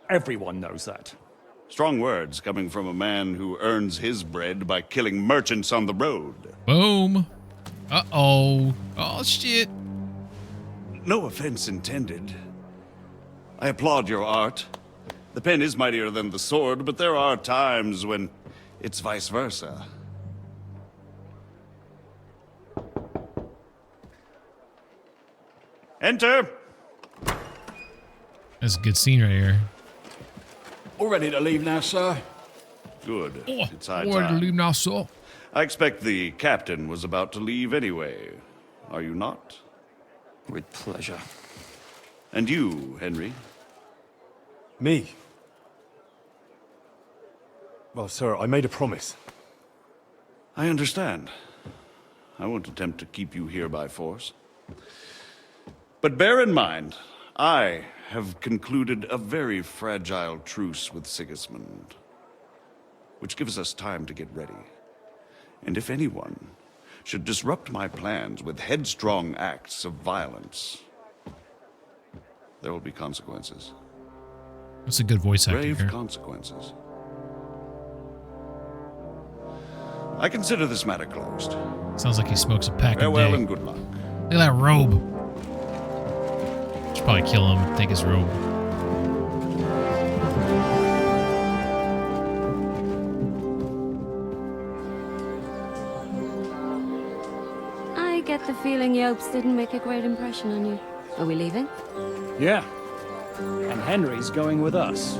Everyone knows that. Strong words coming from a man who earns his bread by killing merchants on the road. Boom. Uh-oh. Oh, shit. No offense intended. I applaud your art. The pen is mightier than the sword, but there are times when it's vice versa. Enter! That's a good scene right here. All ready to leave now, sir? Good. It's high Ready to time. leave now, sir. I expect the captain was about to leave anyway. Are you not? With pleasure. And you, Henry? Me? Well, sir, I made a promise. I understand. I won't attempt to keep you here by force. But bear in mind, I have concluded a very fragile truce with Sigismund, which gives us time to get ready. And if anyone should disrupt my plans with headstrong acts of violence, there will be consequences. That's a good voice actor Grave here. consequences. I consider this matter closed. Sounds like he smokes a pack a Farewell day. and good luck. Look at that robe. Should probably kill him, take his robe. I get the feeling Yopes didn't make a great impression on you. Are we leaving? Yeah. And Henry's going with us.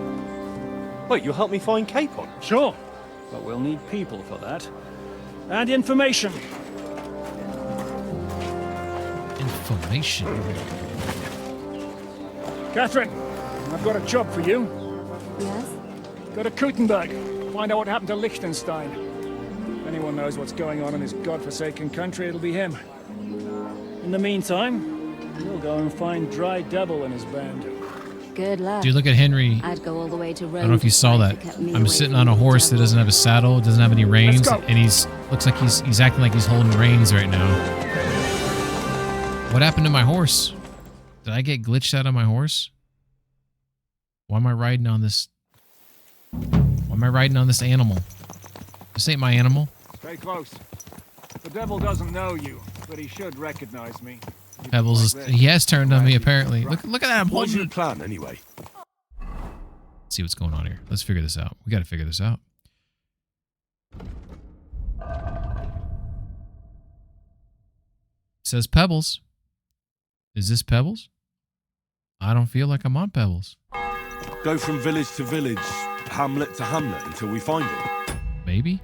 Wait, you'll help me find Capon? Sure. But we'll need people for that. And information. Information. Catherine, I've got a job for you. Yes? Go to Kuttenberg. Find out what happened to Liechtenstein. If anyone knows what's going on in this godforsaken country, it'll be him. In the meantime, we'll go and find Dry Devil and his band. Good luck. Dude, look at Henry. I'd go all the way to Rome. I don't know if you saw that. I'm sitting on a horse that doesn't have a saddle, doesn't have any reins, and looks like he's acting like he's holding reins right now. What happened to my horse? Did I get glitched out on my horse? Why am I riding on this? Why am I riding on this animal? This ain't my animal. Stay close. The devil doesn't know you, but he should recognize me. Pebbles, he has turned on me apparently. Look at that. I'm What's holding your plan, anyway? Let's see what's going on here. Let's figure this out. We got to figure this out. It says Pebbles. Is this Pebbles? I don't feel like I'm on Pebbles. Go from village to village, hamlet to hamlet until we find it. Maybe.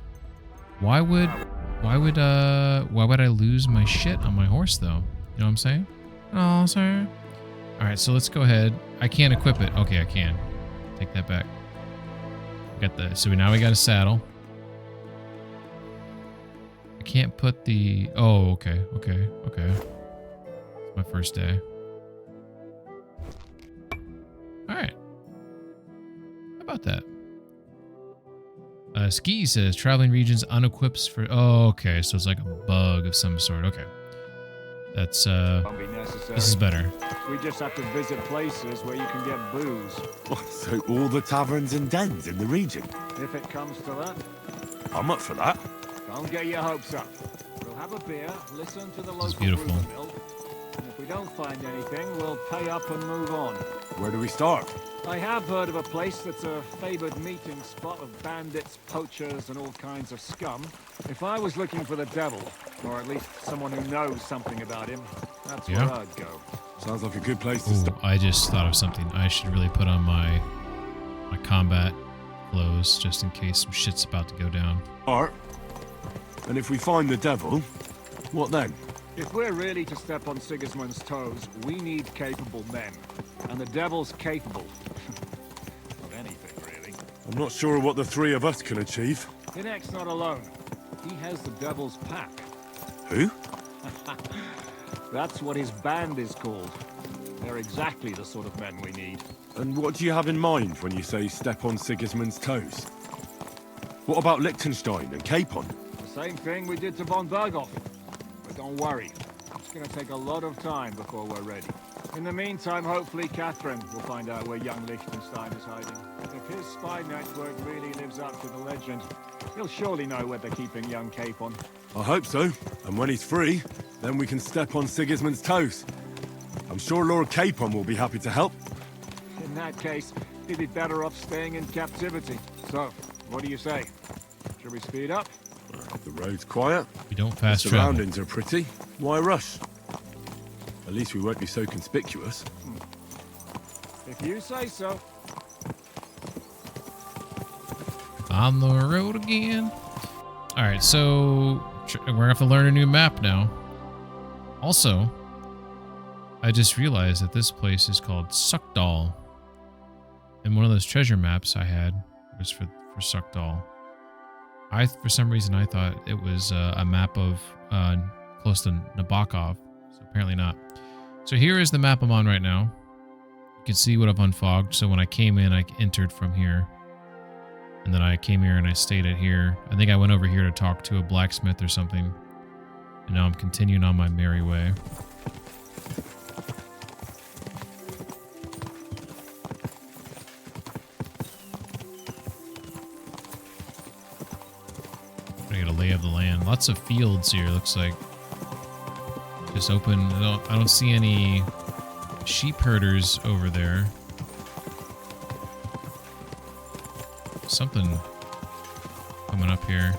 Why would I lose my shit on my horse though? You know what I'm saying? Oh, sorry. All right, so let's go ahead. I can't equip it. Okay, I can. Take that back. Got the. So now we got a saddle. I can't put the. Oh, okay. It's my first day. All right. How about that? Ski says traveling regions unequips for. Oh, okay. So it's like a bug of some sort. Okay. That's Won't be necessary. this is better. We just have to visit places where you can get booze. So all the taverns and dens in the region? If it comes to that, I'm up for that. don't get your hopes up. We'll have a beer, listen to the local beautiful. rumor mill, and if we don't find anything, we'll pay up and move on. Where do we start? I have heard of a place that's a favored meeting spot of bandits, poachers, and all kinds of scum. If I was looking for the devil, or at least someone who knows something about him, that's where I'd go. Sounds like a good place to Ooh, start. I just thought of something. I should really put on my combat clothes just in case some shit's about to go down. Art. And if we find the devil, what then? If we're really to step on Sigismund's toes, we need capable men. And the devil's capable. Of anything, really. I'm not sure what the three of us can achieve. Hinek's not alone. He has the devil's pack. Who? That's what his band is called. They're exactly the sort of men we need. And what do you have in mind when you say step on Sigismund's toes? What about Liechtenstein and Capon? The same thing we did to von Berghoff. But don't worry. It's gonna take a lot of time before we're ready. In the meantime, hopefully Catherine will find out where young Liechtenstein is hiding. If his spy network really lives up to the legend, he'll surely know where they're keeping young Capon. I hope so. And when he's free, then we can step on Sigismund's toes. I'm sure Lord Capon will be happy to help. In that case, he'd be better off staying in captivity. So, what do you say? Should we speed up? The road's quiet. We don't The fast travel. surroundings are pretty. Why rush? At least we won't be so conspicuous. If you say so. On the road again. All right, so we're gonna have to learn a new map now. Also, I just realized that this place is called Suckdal. And one of those treasure maps I had was for Suckdal. For some reason, I thought it was a map of close to Nabokov. So apparently not. So here is the map I'm on right now. You can see what I've unfogged. So when I came in, I entered from here. And then I came here and I stayed at here. I think I went over here to talk to a blacksmith or something. And now I'm continuing on my merry way. I get a lay of the land. Lots of fields here, looks like. Just open. I don't see any sheep herders over there. Something coming up here.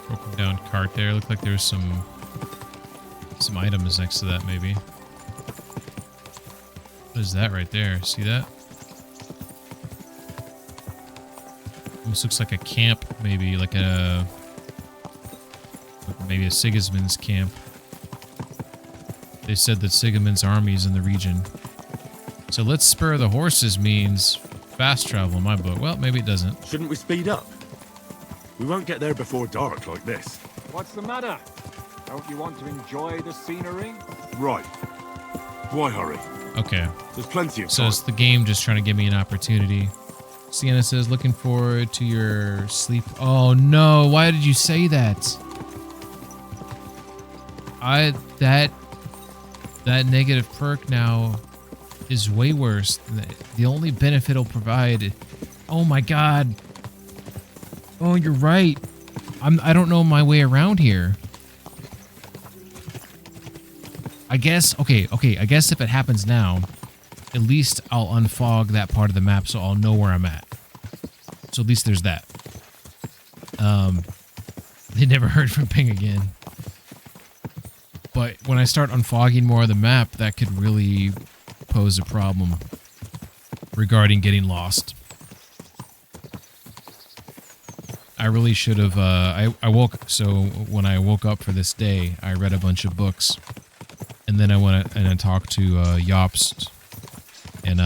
Broken down cart there. Looked like there's some items next to that maybe. What is that right there? See that? Almost looks like a camp, maybe like maybe a Sigismund's camp. They said that Sigismund's army is in the region. So let's spur the horses means fast travel in my book. Well, maybe it doesn't. Shouldn't we speed up? We won't get there before dark like this. What's the matter? Don't you want to enjoy the scenery? Right. Why hurry? Okay. There's plenty of time. So it's the game just trying to give me an opportunity. Sienna says, looking forward to your sleep. Oh no, why did you say that? That negative perk now is way worse. The only benefit it'll provide. Oh my god. Oh, you're right. I don't know my way around here. I guess, okay, I guess if it happens now, at least I'll unfog that part of the map so I'll know where I'm at. So at least there's that. They never heard from Ping again. But when I start unfogging more of the map, that could really pose a problem regarding getting lost. I really should have, so when I woke up for this day, I read a bunch of books. And then I went and I talked to Jobst. And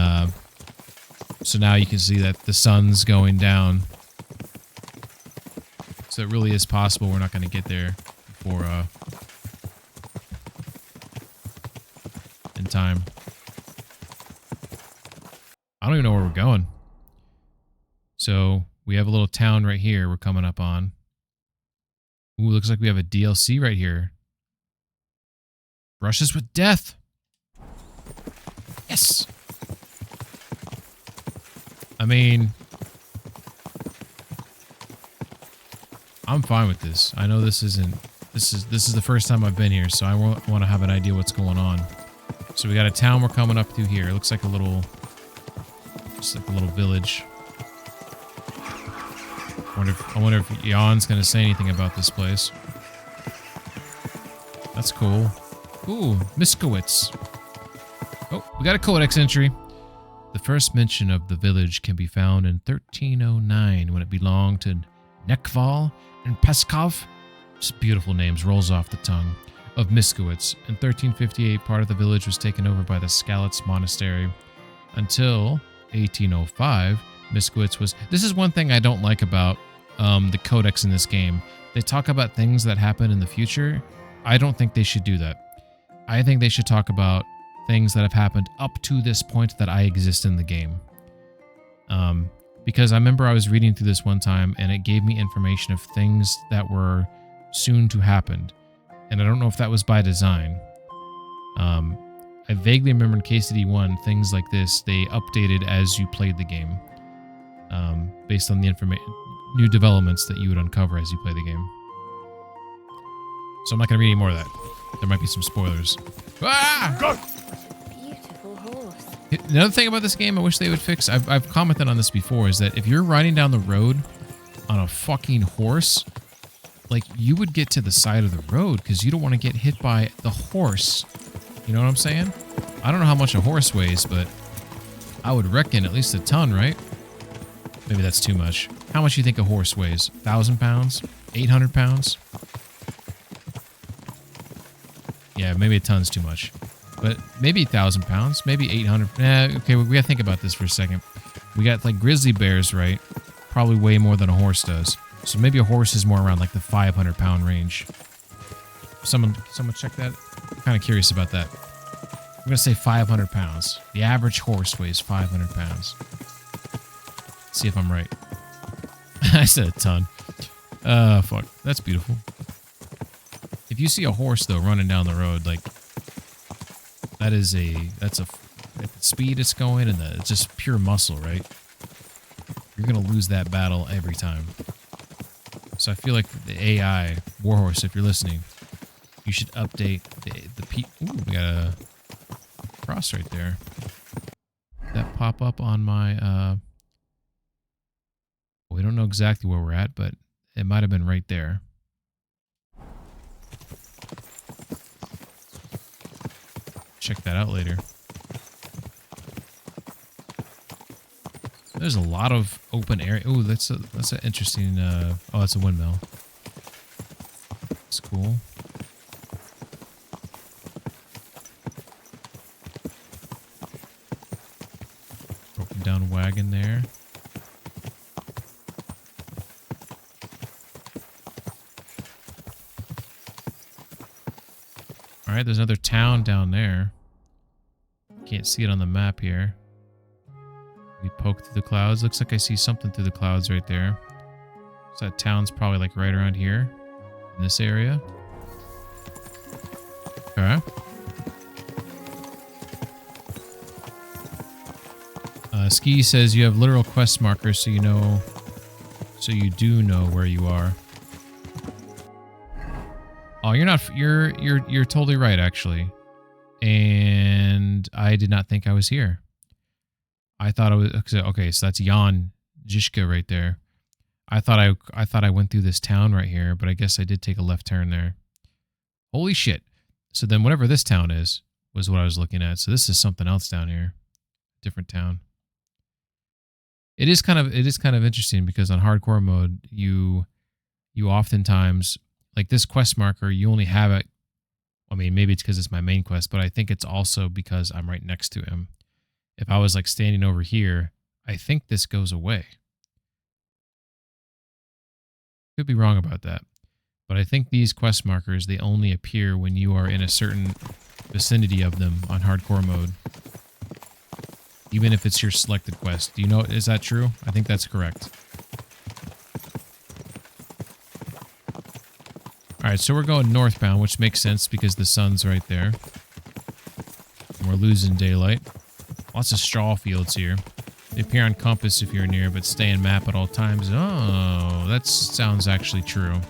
so now you can see that the sun's going down. So it really is possible we're not going to get there before in time. I don't even know where we're going. So we have a little town right here we're coming up on. Ooh, looks like we have a DLC right here. Brushes with death. Yes. I mean, I'm fine with this. I know this is the first time I've been here, so I want to have an idea what's going on. So we got a town we're coming up through here. It looks like a little, just like a little village. I wonder if Jan's gonna say anything about this place. That's cool. Ooh, Miskowitz. Oh, we got a codex entry. The first mention of the village can be found in 1309 when it belonged to Nekval and Peskov. Just beautiful names, rolls off the tongue. Of Miskowitz. In 1358, part of the village was taken over by the Skalitz Monastery. Until 1805, Miskowitz was... This is one thing I don't like about the codex in this game. They talk about things that happen in the future. I don't think they should do that. I think they should talk about things that have happened up to this point that I exist in the game. Because I remember I was reading through this one time and it gave me information of things that were soon to happen. And I don't know if that was by design. I vaguely remember in KCD1, things like this, they updated as you played the game. Based on the information, new developments that you would uncover as you play the game. So I'm not going to read any more of that. There might be some spoilers. Ah! What a beautiful horse. Another thing about this game I wish they would fix, I've commented on this before, is that if you're riding down the road on a fucking horse, like, you would get to the side of the road because you don't want to get hit by the horse. You know what I'm saying? I don't know how much a horse weighs, but I would reckon at least a ton, right? Maybe that's too much. How much do you think a horse weighs? 1,000 pounds? 800 pounds? Yeah, maybe a ton's too much. But maybe 1,000 pounds, maybe 800. Okay, we gotta think about this for a second. We got like grizzly bears, right? Probably way more than a horse does. So maybe a horse is more around like the 500 pound range. Someone check that? I'm kind of curious about that. I'm gonna say 500 pounds. The average horse weighs 500 pounds. Let's see if I'm right. I said a ton. Fuck. That's beautiful. If you see a horse though running down the road, like that's a at the speed it's going and it's just pure muscle, right? You're gonna lose that battle every time. So I feel like the AI Warhorse, if you're listening, you should update the Ooh, we got a cross right there. That pop up on my we don't know exactly where we're at, but it might have been right there. Check that out later. There's a lot of open area. Oh, that's an interesting. Oh, that's a windmill. That's cool. Broken down wagon there. All right, there's another town down there. Can't see it on the map here. We poke through the clouds. Looks like I see something through the clouds right there. So that town's probably like right around here in this area. Okay. Ski says you have literal quest markers, so you do know where you are. Oh, you're not. You're totally right, actually. And I did not think I was here. I thought it was okay. So that's Jan Zizka right there. I thought I went through this town right here, but I guess I did take a left turn there. Holy shit! So then, whatever this town is, was what I was looking at. So this is something else down here, different town. It is kind of interesting because on hardcore mode, you oftentimes, like this quest marker, you only have it. I mean, maybe it's because it's my main quest, but I think it's also because I'm right next to him. If I was like standing over here, I think this goes away. Could be wrong about that. But I think these quest markers, they only appear when you are in a certain vicinity of them on hardcore mode. Even if it's your selected quest. Do you know, is that true? I think that's correct. Alright, so we're going northbound, which makes sense because the sun's right there. And we're losing daylight. Lots of straw fields here. They appear on compass if you're near, but stay in map at all times. Oh, that sounds actually true.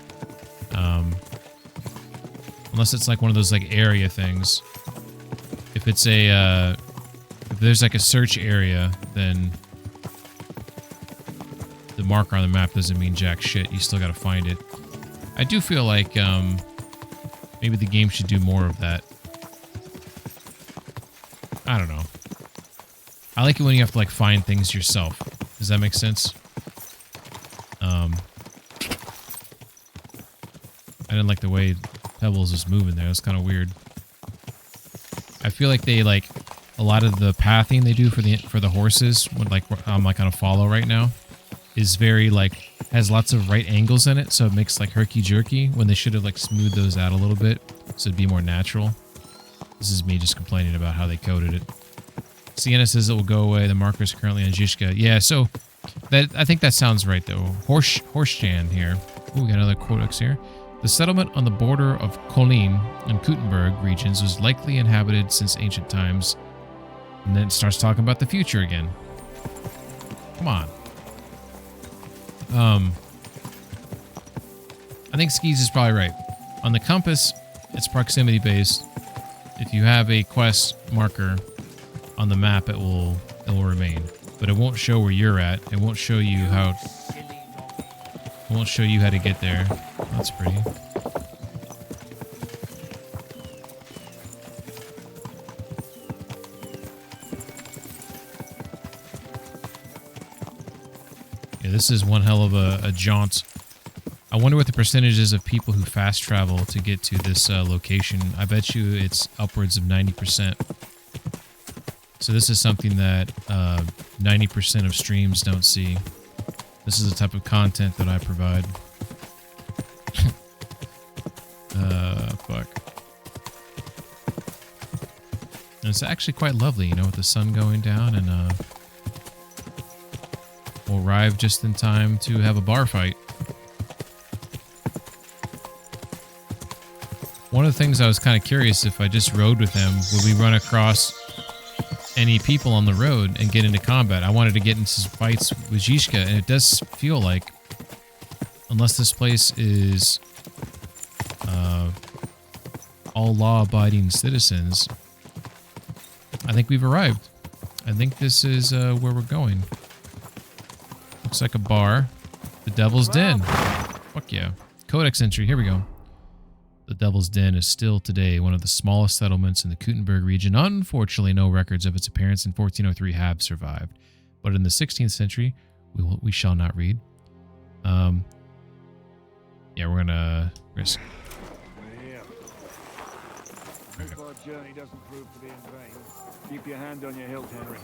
Unless it's like one of those like area things. If it's a, if there's like a search area, then the marker on the map doesn't mean jack shit. You still gotta find it. I do feel like maybe the game should do more of that. I don't know. I like it when you have to like find things yourself. Does that make sense? I didn't like the way Pebbles was moving there. That's kind of weird. I feel like they like a lot of the pathing they do for the horses, when like I'm like on a follow right now, is very like has lots of right angles in it, so it makes like herky jerky when they should have like smoothed those out a little bit so it'd be more natural. This is me just complaining about how they coded it. Sienna says it will go away. The marker is currently on Zizka. Yeah, so that I think that sounds right though. Horsejan here. Ooh, we got another codex here. The settlement on the border of Kolin and Kuttenberg regions was likely inhabited since ancient times. And then it starts talking about the future again. Come on. I think Skeez is probably right. On the compass, it's proximity based. If you have a quest marker on the map, it will remain, but it won't show where you're at. It won't show you how. It won't show you how to get there. That's pretty. Yeah, this is one hell of a jaunt. I wonder what the percentage is of people who fast travel to get to this location. I bet you it's upwards of 90%. So this is something that 90% of streams don't see. This is the type of content that I provide. Fuck. And it's actually quite lovely, you know, with the sun going down, and we'll arrive just in time to have a bar fight. One of the things I was kind of curious, if I just rode with him, would we run across any people on the road and get into combat? I wanted to get into some fights with Zizka, and it does feel like, unless this place is all law-abiding citizens, I think we've arrived. I think this is where we're going. Looks like a bar. The Devil's Den. Fuck yeah. Codex entry. Here we go. The Devil's Den is still today one of the smallest settlements in the Kuttenberg region. Unfortunately, no records of its appearance in 1403 have survived. But in the 16th century, we shall not read. Yeah, we're gonna risk. Hope our journey doesn't prove to be in vain. Keep your hand on your hilt, Henry.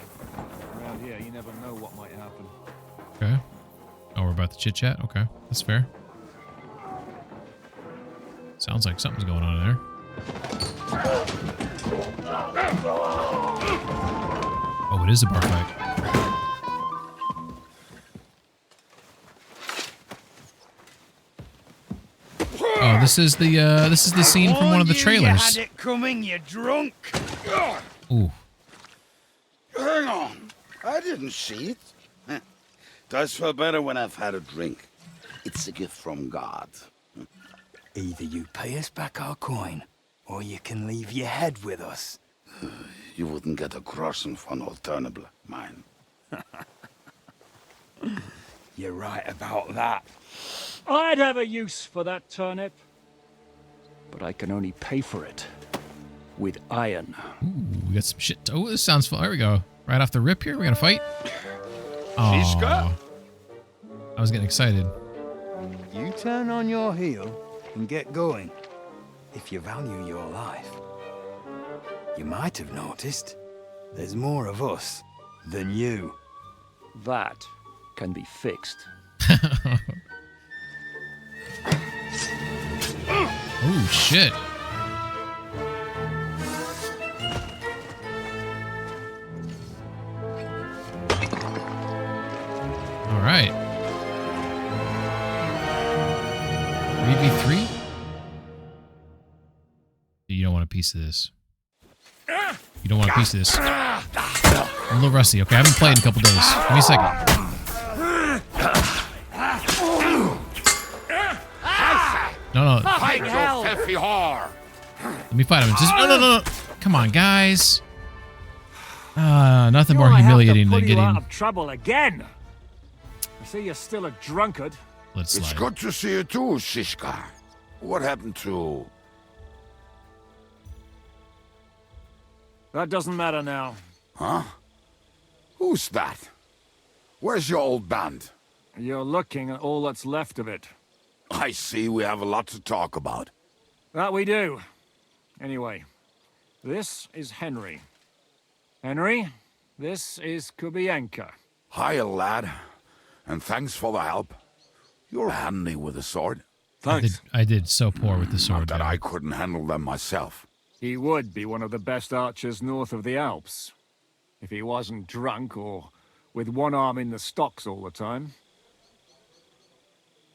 Around here, you never know what might happen. Okay. Oh, we're about to chit chat. Okay, that's fair. Sounds like something's going on in there. Oh, it is a bar fight. Oh, this is the scene from one of the trailers. You had it coming, you drunk. Ooh. Hang on, I didn't see it. Does feel better when I've had a drink. It's a gift from God. Either you pay us back our coin, or you can leave your head with us. You wouldn't get a groschen for an alternative, mine. You're right about that. I'd have a use for that turnip. But I can only pay for it with iron. Ooh, we got some shit. Oh, this sounds fun. There we go. Right off the rip here, we're gonna fight. Oh, I was getting excited. You turn on your heel and get going. If you value your life. You might have noticed there's more of us than you. That can be fixed. Oh, shit. All right. 3v3? You don't want a piece of this. You don't want a piece of this. I'm a little rusty, okay? I haven't played in a couple days. Give me a second. No. Let me fight him. Just no. Come on, guys. Nothing more humiliating than getting out of trouble again. I see you're still a drunkard. Let's slide. It's good to see you too, Shishka. What happened to... That doesn't matter now. Huh? Who's that? Where's your old band? You're looking at all that's left of it. I see we have a lot to talk about. That we do. Anyway, this is Henry. Henry, this is Kubienka. Hiya, lad. And thanks for the help. You're handy with a sword. Thanks. I did so poor with the sword. Not that I couldn't handle them myself. He would be one of the best archers north of the Alps. If he wasn't drunk or with one arm in the stocks all the time.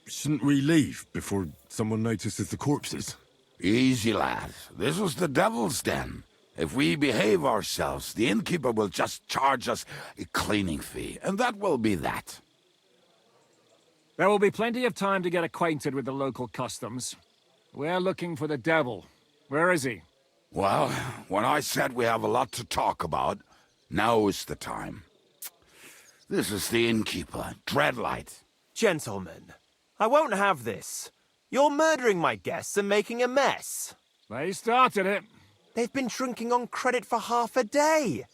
Shouldn't we leave before someone notices the corpses? Easy, lad. This was the Devil's Den. If we behave ourselves, the innkeeper will just charge us a cleaning fee, and that will be that. There will be plenty of time to get acquainted with the local customs. We're looking for the devil. Where is he? Well, when I said we have a lot to talk about, now is the time. This is the innkeeper, Dreadlight. Gentlemen, I won't have this. You're murdering my guests and making a mess. They started it. They've been drinking on credit for half a day.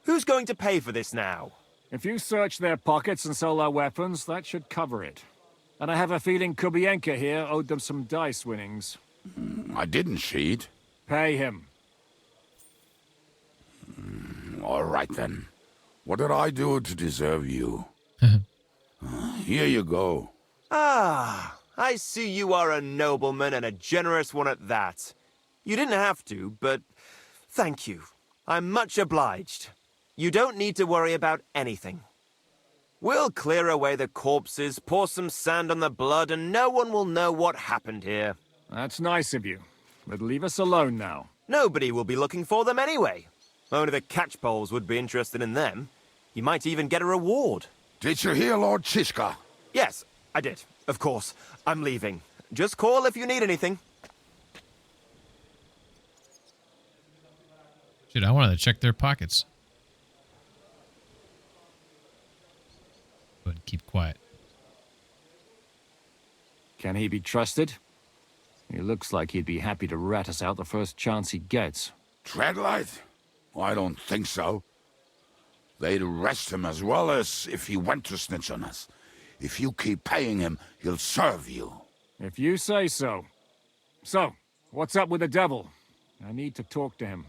Who's going to pay for this now? If you search their pockets and sell their weapons, that should cover it. And I have a feeling Kubienka here owed them some dice winnings. I didn't cheat. Pay him. All right, then. What did I do to deserve you? Here you go. Ah, I see you are a nobleman and a generous one at that. You didn't have to, but thank you. I'm much obliged. You don't need to worry about anything. We'll clear away the corpses, pour some sand on the blood, and no one will know what happened here. That's nice of you. But leave us alone now. Nobody will be looking for them anyway. Only the catchpoles would be interested in them. You might even get a reward. Did you hear Lord Chishka? Yes, I did. Of course. I'm leaving. Just call if you need anything. Shit, I wanted to check their pockets. But keep quiet. Can he be trusted? He looks like he'd be happy to rat us out the first chance he gets. Dreadlight? I don't think so. They'd arrest him as well as if he went to snitch on us. If you keep paying him, he'll serve you. If you say so. So, what's up with the devil? I need to talk to him.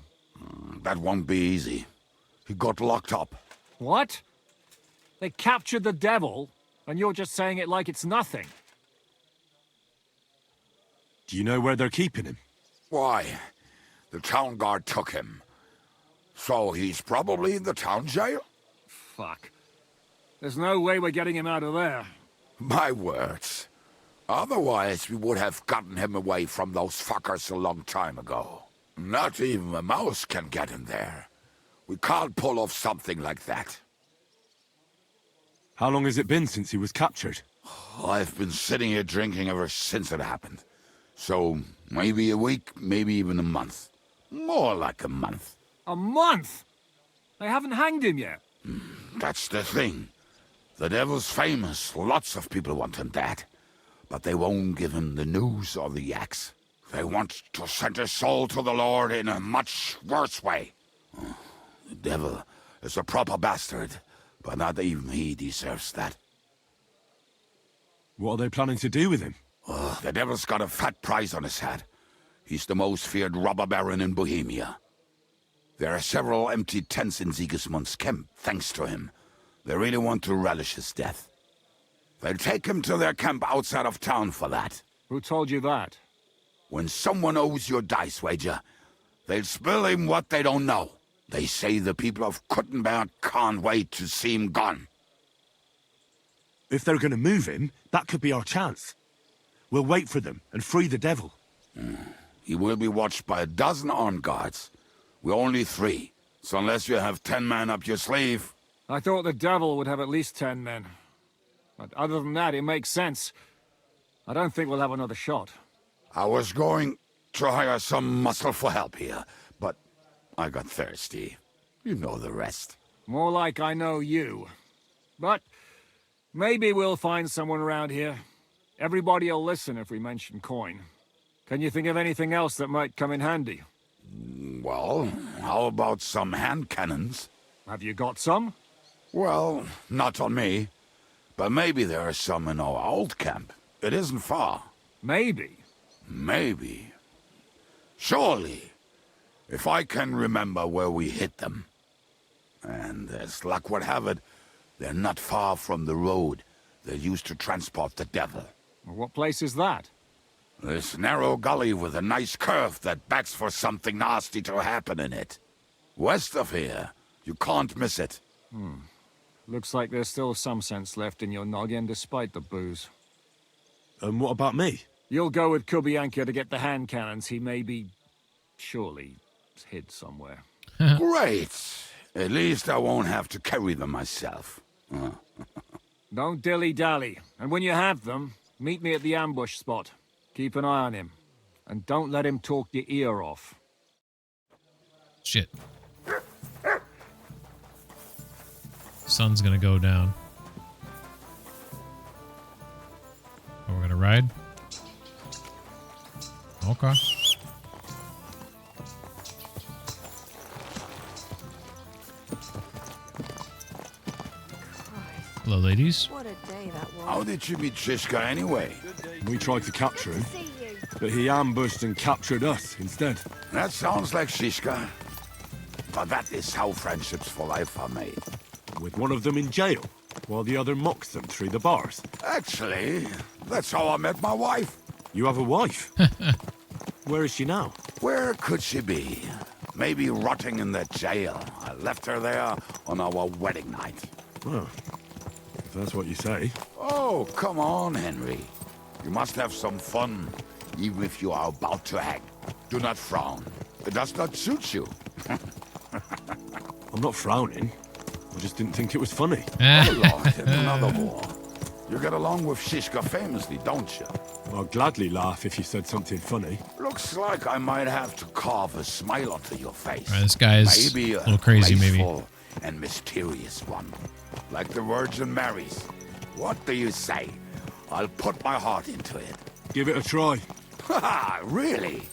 That won't be easy. He got locked up. What? They captured the devil, and you're just saying it like it's nothing. Do you know where they're keeping him? Why? The town guard took him. So he's probably in the town jail? Fuck. There's no way we're getting him out of there. My words. Otherwise, we would have gotten him away from those fuckers a long time ago. Not even a mouse can get in there. We can't pull off something like that. How long has it been since he was captured? I've been sitting here drinking ever since it happened. So, maybe a week, maybe even a month. More like a month. A month? They haven't hanged him yet. That's the thing. The devil's famous. Lots of people want him dead. But they won't give him the news or the axe. They want to send his soul to the Lord in a much worse way. The devil is a proper bastard, but not even he deserves that. What are they planning to do with him? The devil's got a fat price on his head. He's the most feared robber baron in Bohemia. There are several empty tents in Sigismund's camp, thanks to him. They really want to relish his death. They'll take him to their camp outside of town for that. Who told you that? When someone owes you a dice wager, they'll spill him what they don't know. They say the people of Kuttenberg can't wait to see him gone. If they're going to move him, that could be our chance. We'll wait for them and free the devil. He will be watched by a dozen armed guards. We're only 3, so unless you have 10 men up your sleeve... I thought the devil would have at least 10 men. But other than that, it makes sense. I don't think we'll have another shot. I was going to hire some muscle for help here, but I got thirsty. You know the rest. More like I know you. But maybe we'll find someone around here. Everybody'll listen if we mention coin. Can you think of anything else that might come in handy? Well, how about some hand cannons? Have you got some? Well, not on me. But maybe there are some in our old camp. It isn't far. Maybe? Maybe. Surely. If I can remember where we hid them. And as luck would have it, they're not far from the road they used to transport the devil. What place is that? This narrow gully with a nice curve that begs for something nasty to happen in it. West of here. You can't miss it. Looks like there's still some sense left in your noggin despite the booze. And what about me? You'll go with Kubianka to get the hand cannons he may be... surely hid somewhere. Great! At least I won't have to carry them myself. Don't dilly-dally. And when you have them, meet me at the ambush spot. Keep an eye on him. And don't let him talk your ear off. Shit. Sun's gonna go down. Oh, we're gonna ride? Okay. Hello, ladies. What a day that was. How did you meet Shishka anyway? We tried to capture him, but he ambushed and captured us instead. That sounds like Shishka. But that is how friendships for life are made. With one of them in jail, while the other mocks them through the bars. Actually, that's how I met my wife. You have a wife? Where is she now? Where could she be? Maybe rotting in that jail. I left her there on our wedding night. Well, if that's what you say. Oh, come on, Henry. You must have some fun, even if you are about to hang. Do not frown. It does not suit you. I'm not frowning. I just didn't think it was funny. Oh, Lord, another war. You get along with Shishka famously, don't you? I'd gladly laugh if you said something funny. Looks like I might have to carve a smile onto your face. Right, this guy is maybe a little crazy, maybe. Graceful and mysterious one. Like the Virgin Mary's. What do you say? I'll put my heart into it. Give it a try. Haha, really?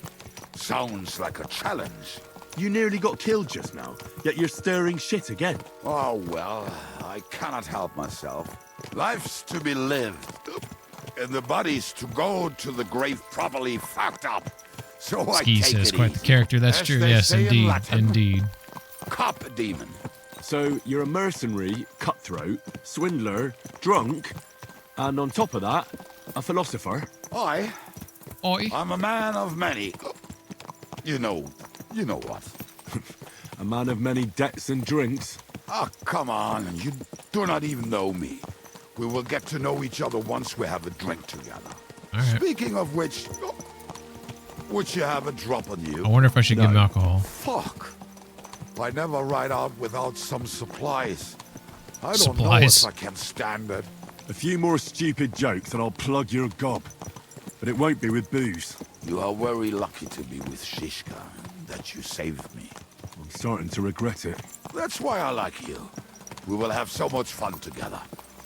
Sounds like a challenge. You nearly got killed just now, yet you're stirring shit again. Oh, well, I cannot help myself. Life's to be lived, and the body's to go to the grave properly fucked up. So I Ski take says it quite the easy. character. That's As true. they Yes, say in indeed. Latin. Indeed. Cop demon. So you're a mercenary, cutthroat, swindler, drunk, and on top of that, a philosopher. Oi. Oi. I'm a man of many. You know what. A man of many debts and drinks. Oh, come on. You do not even know me. We will get to know each other once we have a drink together. All right. Speaking of which, would you have a drop on you? I wonder if I should give him alcohol. Fuck. I never ride out without some supplies. I don't Supplies. know if I can stand it. A few more stupid jokes and I'll plug your gob. But it won't be with booze. You are very lucky to be with Shishka, that you saved me. I'm starting to regret it. That's why I like you. We will have so much fun together.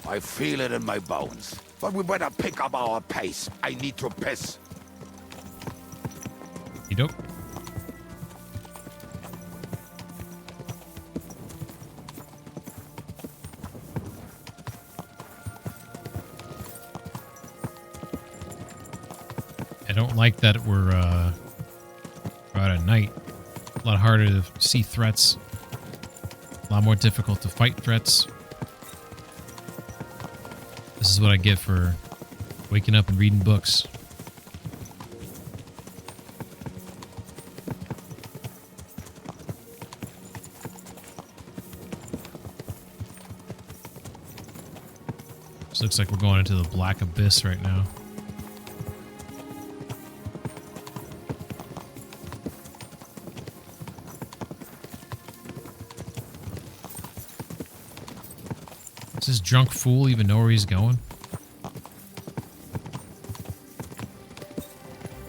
I feel it in my bones. But we better pick up our pace. I need to piss. You dope. I don't like that we're out at night. A lot harder to see threats. A lot more difficult to fight threats. This is what I get for waking up and reading books. This looks like we're going into the black abyss right now. Does this drunk fool even know where he's going?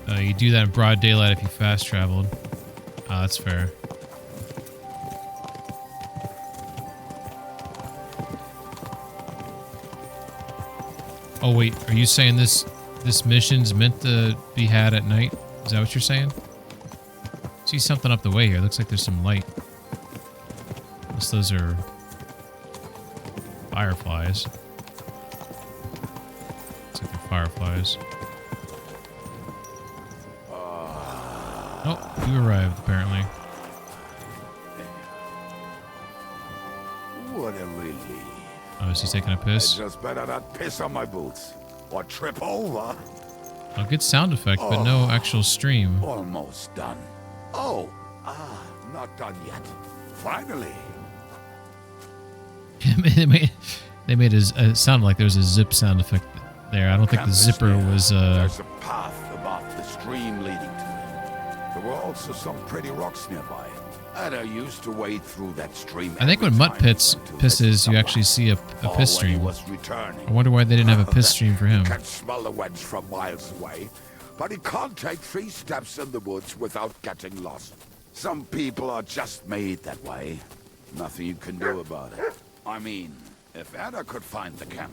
You do that in broad daylight if you fast traveled. That's fair. Oh wait, are you saying this mission's meant to be had at night? Is that what you're saying? See something up the way here. Looks like there's some light. Unless those are fireflies. Looks like they're fireflies. Oh, you arrived, apparently. What a relief. Oh, is he taking a piss? I just better not piss on my boots. Or trip over. A good sound effect, but no actual stream. Almost done. Oh, not done yet. Finally. They made it sound like there was a zip sound effect there. I don't think the zipper was. There's a path above the stream leading to it. There were also some pretty rocks nearby. Edda used to wade through that stream. I think when Mutt pisses, you actually see a piss stream. I wonder why they didn't have a piss stream for him. He can smell the wench from miles away, but he can't take 3 steps in the woods without getting lost. Some people are just made that way. Nothing you can do about it. I mean, if Edda could find the camp,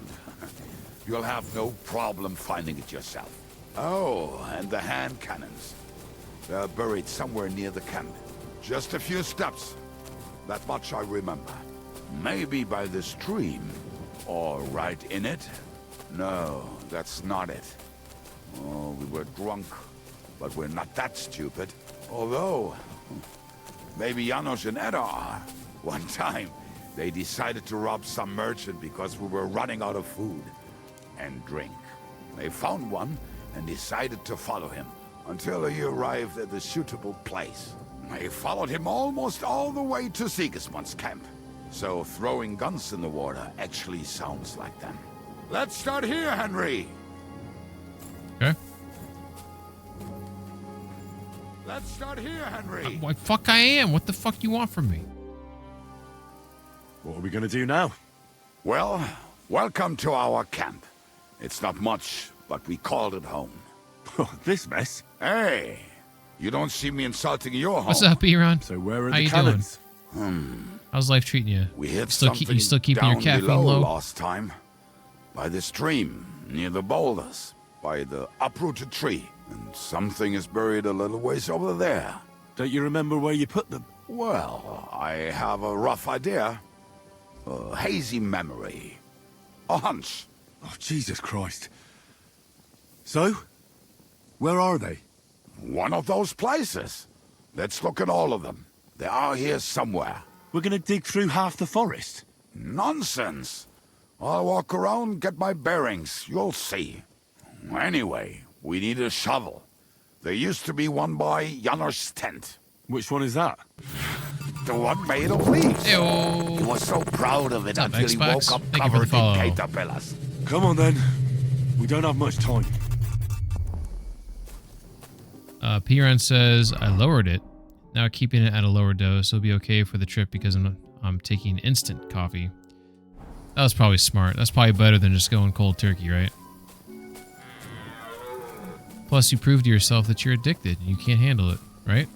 you'll have no problem finding it yourself. Oh, and the hand cannons. They're buried somewhere near the camp. Just a few steps. That much I remember. Maybe by the stream. Or right in it. No, that's not it. Oh, we were drunk. But we're not that stupid. Although, maybe Janos and Edda are. One time, they decided to rob some merchant because we were running out of food and drink. They found one and decided to follow him until he arrived at a suitable place. They followed him almost all the way to Sigismund's camp. So throwing guns in the water actually sounds like them. Let's start here, Henry. Okay. Let's start here, Henry. Why, fuck I am. What the fuck you want from me? What are we gonna do now? Well, welcome to our camp. It's not much, but we called it home. This mess? Hey, you don't see me insulting your home. What's up, Eron? So where are How the you cannons? How's life treating you? We hit You still keeping your down caffeine below low? last time. By the stream, near the boulders, by the uprooted tree. And something is buried a little ways over there. Don't you remember where you put them? Well, I have a rough idea. A hazy memory. A hunch. Oh, Jesus Christ. So? Where are they? One of those places. Let's look at all of them. They are here somewhere. We're gonna dig through half the forest. Nonsense. I'll walk around, get my bearings. You'll see. Anyway, we need a shovel. There used to be one by Janos' tent. Which one is that? The one made of leaves. Ew. He was so proud of it What's up, until he Xbox? woke up Thank you for the covered follow. in caterpillars. Come on then. We don't have much time. Piran says, I lowered it. Now keeping it at a lower dose will be okay for the trip because I'm taking instant coffee. That was probably smart. That's probably better than just going cold turkey, right? Plus, you proved to yourself that you're addicted and you can't handle it, right?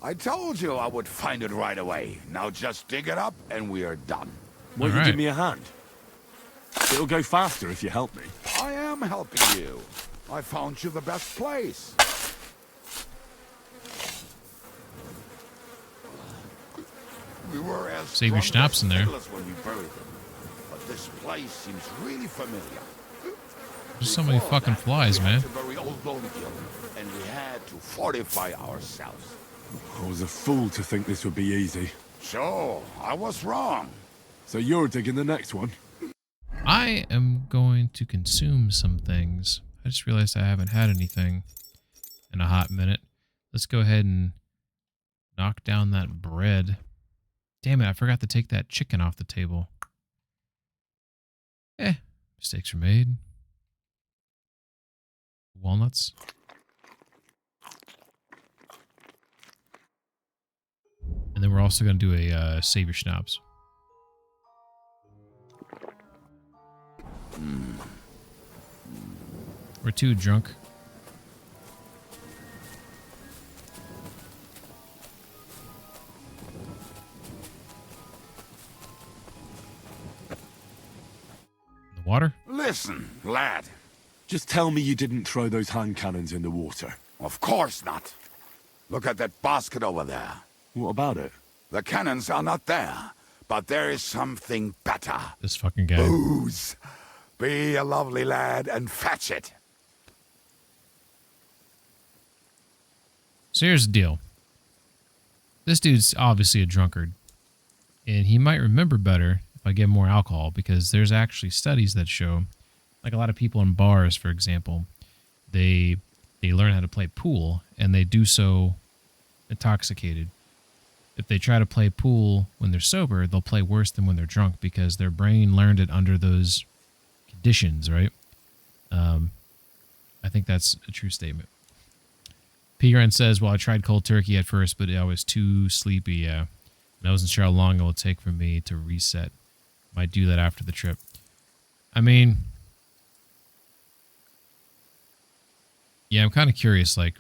I told you I would find it right away. Now just dig it up and we are done. Won't you give me a hand? It'll go faster if you help me. I am helping you. I found you the best place. We were as Save your drunk schnapps as in there. fiddlers when we buried them. But this place seems really familiar. There's so many fucking flies, man. To bury old Longhill, and we had to fortify ourselves. I was a fool to think this would be easy. So, I was wrong. So you're digging the next one? I am going to consume some things. I just realized I haven't had anything in a hot minute. Let's go ahead and knock down that bread. Damn it, I forgot to take that chicken off the table. Mistakes were made. Walnuts. And then we're also going to do a Savior Schnapps. We're too drunk. The water? Listen, lad. Just tell me you didn't throw those hand cannons in the water. Of course not. Look at that basket over there. What about it? The cannons are not there, but there is something better. This fucking guy. Booze. Be a lovely lad and fetch it. So here's the deal. This dude's obviously a drunkard. And he might remember better if I give more alcohol, because there's actually studies that show, like a lot of people in bars, for example, they learn how to play pool, and they do so intoxicated. if they try to play pool when they're sober, they'll play worse than when they're drunk because their brain learned it under those conditions, right? I think that's a true statement. Pigran says, well, I tried cold turkey at first, but I was too sleepy, yeah. And I wasn't sure how long it would take for me to reset. Might do that after the trip. I mean, yeah, I'm kind of curious. Like,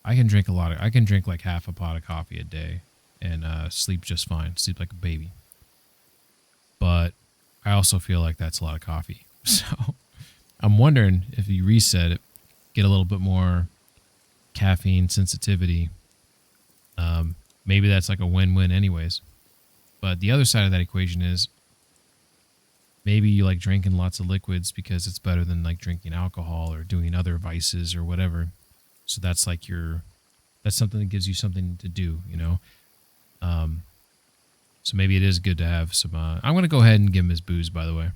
I can drink like half a pot of coffee a day and sleep just fine. Sleep like a baby. But I also feel like that's a lot of coffee. So I'm wondering if you reset it, get a little bit more caffeine sensitivity. Maybe that's like a win-win anyways. But the other side of that equation is maybe you like drinking lots of liquids because it's better than like drinking alcohol or doing other vices or whatever. So that's like that's something that gives you something to do, you know? So maybe it is good to have some, I'm going to go ahead and give him his booze, by the way.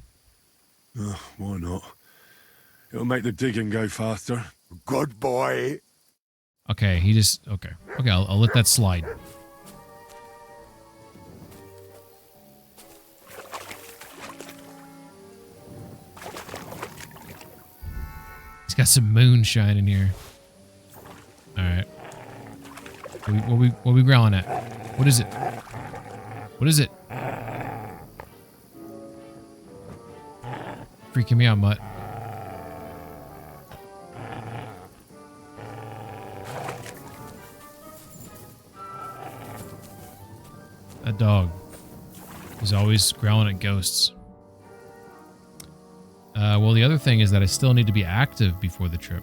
Why not? It'll make the digging go faster. Good boy. Okay, okay, I'll let that slide. He's got some moonshine in here. All right. What we growling at? What is it? What is it? Freaking me out, mutt. That dog is always growling at ghosts. Well, the other thing is that I still need to be active before the trip.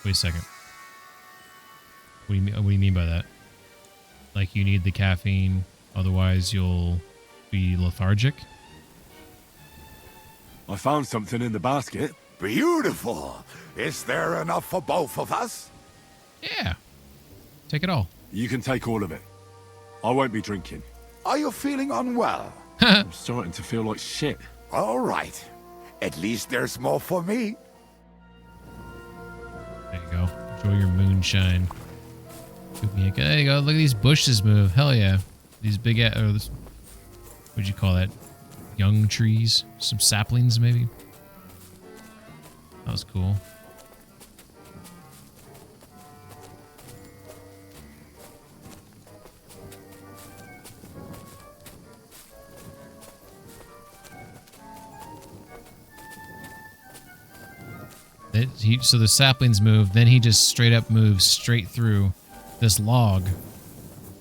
Wait a second. What do you mean by that? Like you need the caffeine, otherwise you'll be lethargic? I found something in the basket. Beautiful. Is there enough for both of us? Yeah. Take it all. You can take all of it. I won't be drinking. Are you feeling unwell? I'm starting to feel like shit. All right. At least there's more for me. There you go. Enjoy your moonshine. There you go. Look at these bushes move. Hell yeah. These big, what'd you call that? Young trees? Some saplings, maybe? That was cool. So the saplings move, then he just straight up moves straight through this log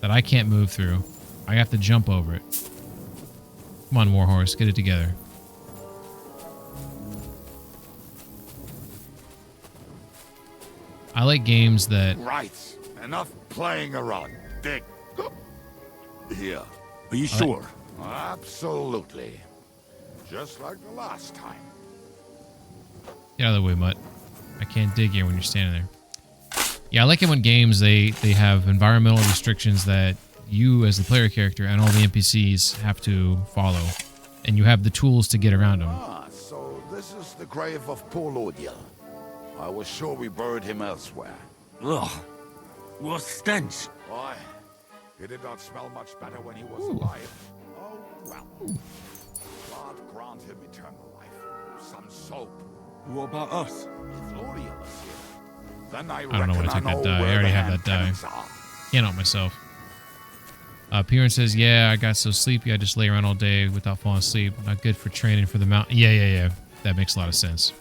that I can't move through. I have to jump over it. Come on, Warhorse, get it together. I like games that... Right. Enough playing around. Dick. Here. Are you sure? Absolutely. Just like the last time. Get out of the way, mutt. I can't dig here when you're standing there. Yeah, I like it when games, they have environmental restrictions that you, as the player character, and all the NPCs have to follow. And you have the tools to get around them. So this is the grave of poor Lodiel. I was sure we buried him elsewhere. Ugh. What stench. Why? He did not smell much better when he was alive. Oh, well. God grant him eternal life. Some soap. What about us? If Lodiel is here, then I don't know why I took that die. I already have that die. Can't help myself. Piran says, yeah, I got so sleepy I just lay around all day without falling asleep. Not good for training for the mountain. Yeah. That makes a lot of sense.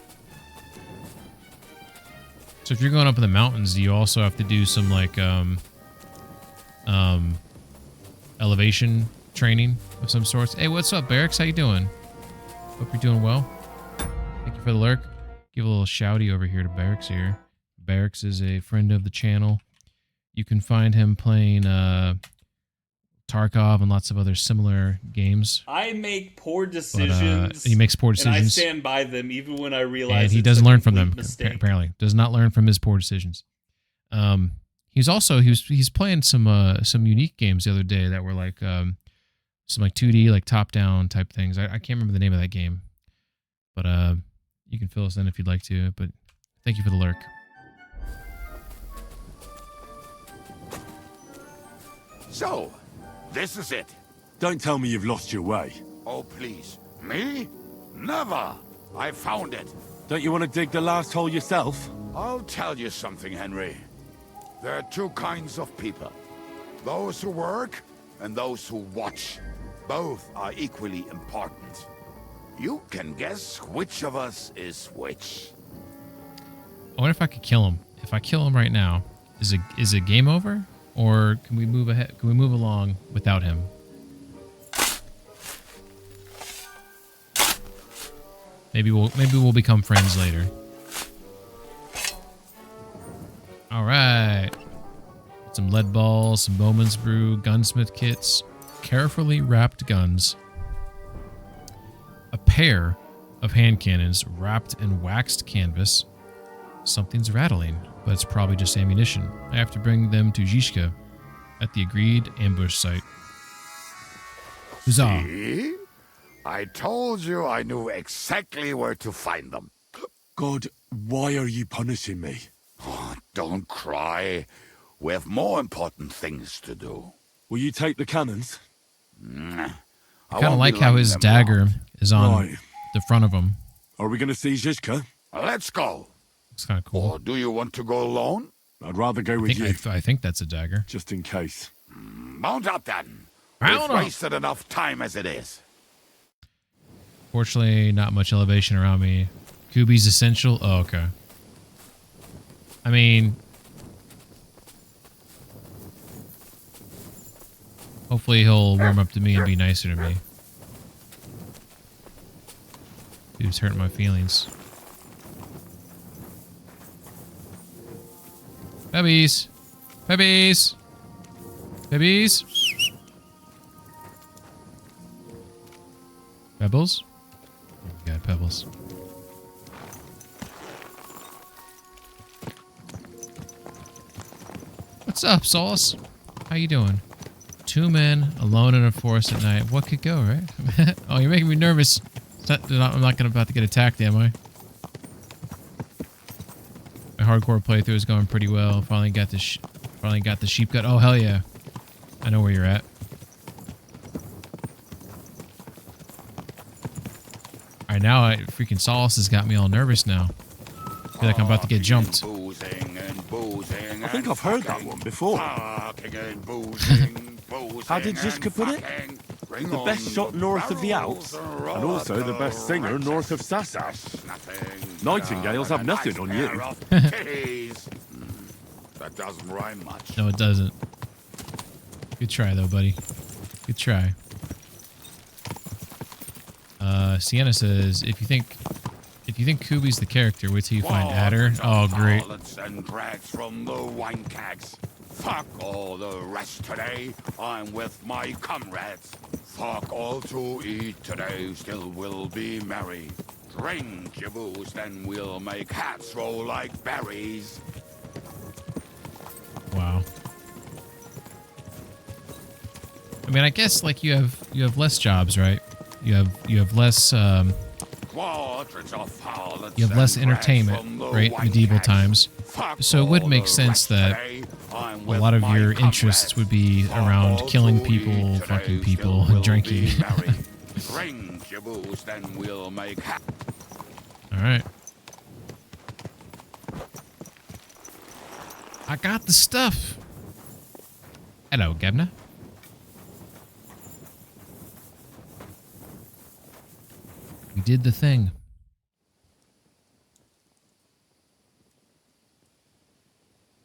So if you're going up in the mountains, you also have to do some like elevation training of some sorts. Hey, what's up, Barracks? How you doing? Hope you're doing well. Thank you for the lurk. Give a little shouty over here to Barracks here. Barracks is a friend of the channel. You can find him playing Tarkov and lots of other similar games. I make poor decisions. He makes poor decisions. And I stand by them even when I realize and he doesn't learn from them. Apparently, does not learn from his poor decisions. He's also he's playing some unique games the other day that were like some like 2D like top down type things. I can't remember the name of that game, but you can fill us in if you'd like to. But thank you for the lurk. So, this is it. Don't tell me you've lost your way. Oh, please. Me? Never. I found it. Don't you want to dig the last hole yourself? I'll tell you something, Henry. There are two kinds of people. Those who work and those who watch. Both are equally important. You can guess which of us is which. I wonder if I could kill him. If I kill him right now, is it game over? Or can we move ahead? Can we move along without him? Maybe we'll become friends later. All right. Some lead balls, some Bowman's brew, gunsmith kits, carefully wrapped guns, a pair of hand cannons wrapped in waxed canvas. Something's rattling, but it's probably just ammunition. I have to bring them to Zizka at the agreed ambush site. Huzzah. See? I told you I knew exactly where to find them. God, why are you punishing me? Oh, don't cry. We have more important things to do. Will you take the cannons? I I kind of like how his dagger is on Right. the front of him. Are we going to see Zizka? Let's go. It's kind of cool. Or do you want to go alone? I'd rather go with you. I think that's a dagger. Just in case. Mount up then. Mount We've up. wasted enough time as it is. Fortunately, not much elevation around me. Kubi's essential. Oh, okay. I mean, hopefully he'll warm up to me and be nicer to me. Dude's hurting my feelings. Pebbies! Pebbies! Pebbies! Pebbles? Oh my god, pebbles. What's up, Sauce? How you doing? 2 men alone in a forest at night. What could go, right? Oh, you're making me nervous. I'm not about to get attacked, am I? My hardcore playthrough is going pretty well. Finally got the sheep gut. Oh hell yeah! I know where you're at. All right, now freaking Sauce has got me all nervous now. I feel like I'm about to get jumped. I think I've heard that one before. How did Zizka put it? The best shot north of the Alps? And also the best singer north of Sassa. Nightingales have nothing on you. That doesn't rhyme much. No, it doesn't. Good try, though, buddy. Good try. Sienna says, if you think Kubi's the character, wait till you find Adder. Oh, great. And drags from the wine kegs. Fuck all the rest today. I'm with my comrades. Fuck all to eat today. Still we'll be merry. Drink your booze, then we'll make hats roll like berries. Wow. I mean, I guess like you have less jobs, right? You have less you have less entertainment, right? Medieval times. So it would make sense that a lot of your interests would be around killing people, fucking people, and drinking. Drink your booze, then we'll make hats. All right. I got the stuff. Hello, Gebna. We did the thing.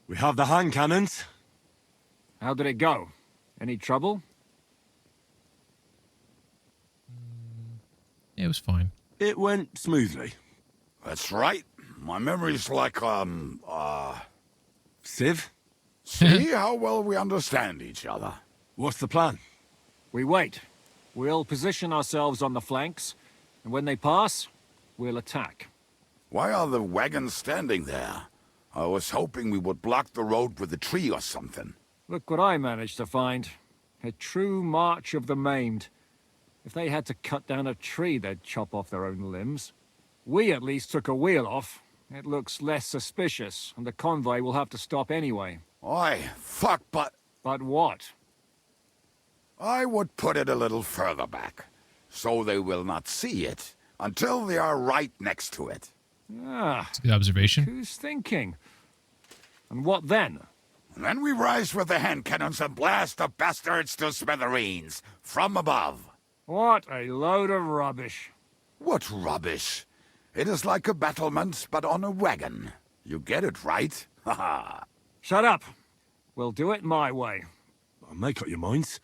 We have the hand cannons. How did it go? Any trouble? It was fine. It went smoothly. That's right. My memory's like, Civ? See how well we understand each other. What's the plan? We wait. We'll position ourselves on the flanks, and when they pass, we'll attack. Why are the wagons standing there? I was hoping we would block the road with a tree or something. Look what I managed to find. A true march of the maimed. If they had to cut down a tree, they'd chop off their own limbs. We at least took a wheel off. It looks less suspicious, and the convoy will have to stop anyway. Oi, fuck, but... But what? I would put it a little further back, so they will not see it until they are right next to it. Ah, That's a good observation. who's thinking? And what then? Then we rise with the hand cannons and blast the bastards to smithereens from above. What a load of rubbish. What rubbish? It is like a battlement, but on a wagon. You get it, right? Ha ha. Shut up. We'll do it my way. Make up your minds.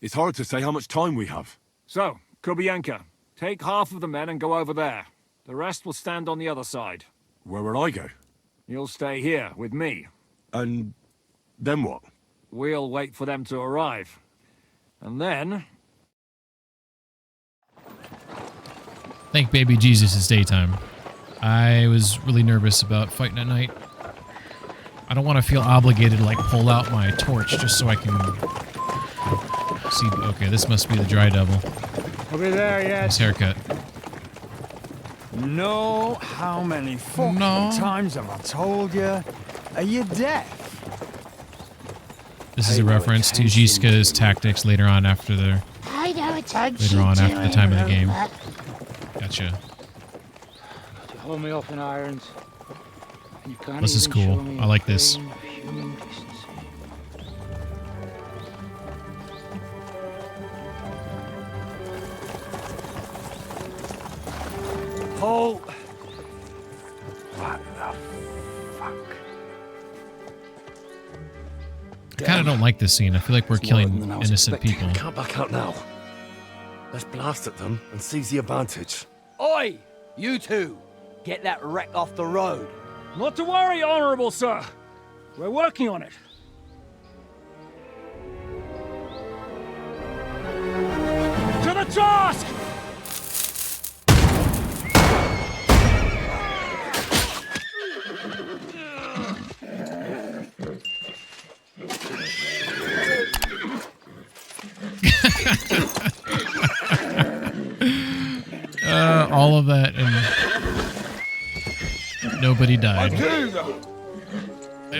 It's hard to say how much time we have. So, Kubienka, take half of the men and go over there. The rest will stand on the other side. Where will I go? You'll stay here with me. And then what? We'll wait for them to arrive. And then... Thank baby Jesus it's daytime. I was really nervous about fighting at night. I don't want to feel obligated to like pull out my torch just so I can see. Okay, this must be the dry devil. Over there yet? His haircut. No, how many fucking times have I told you? Are you deaf? This is a reference to Jiska's tactics later on after the time of the game. Gotcha. To hold me up in irons. You can't This is even show cool. me I like this. human decency. Paul. What the fuck? I kind of don't like this scene. I feel like we're killing innocent people. Can't back out now. Let's blast at them and seize the advantage. Oi! You two! Get that wreck off the road. Not to worry, Honorable Sir. We're working on it. To the task! All of that and nobody died.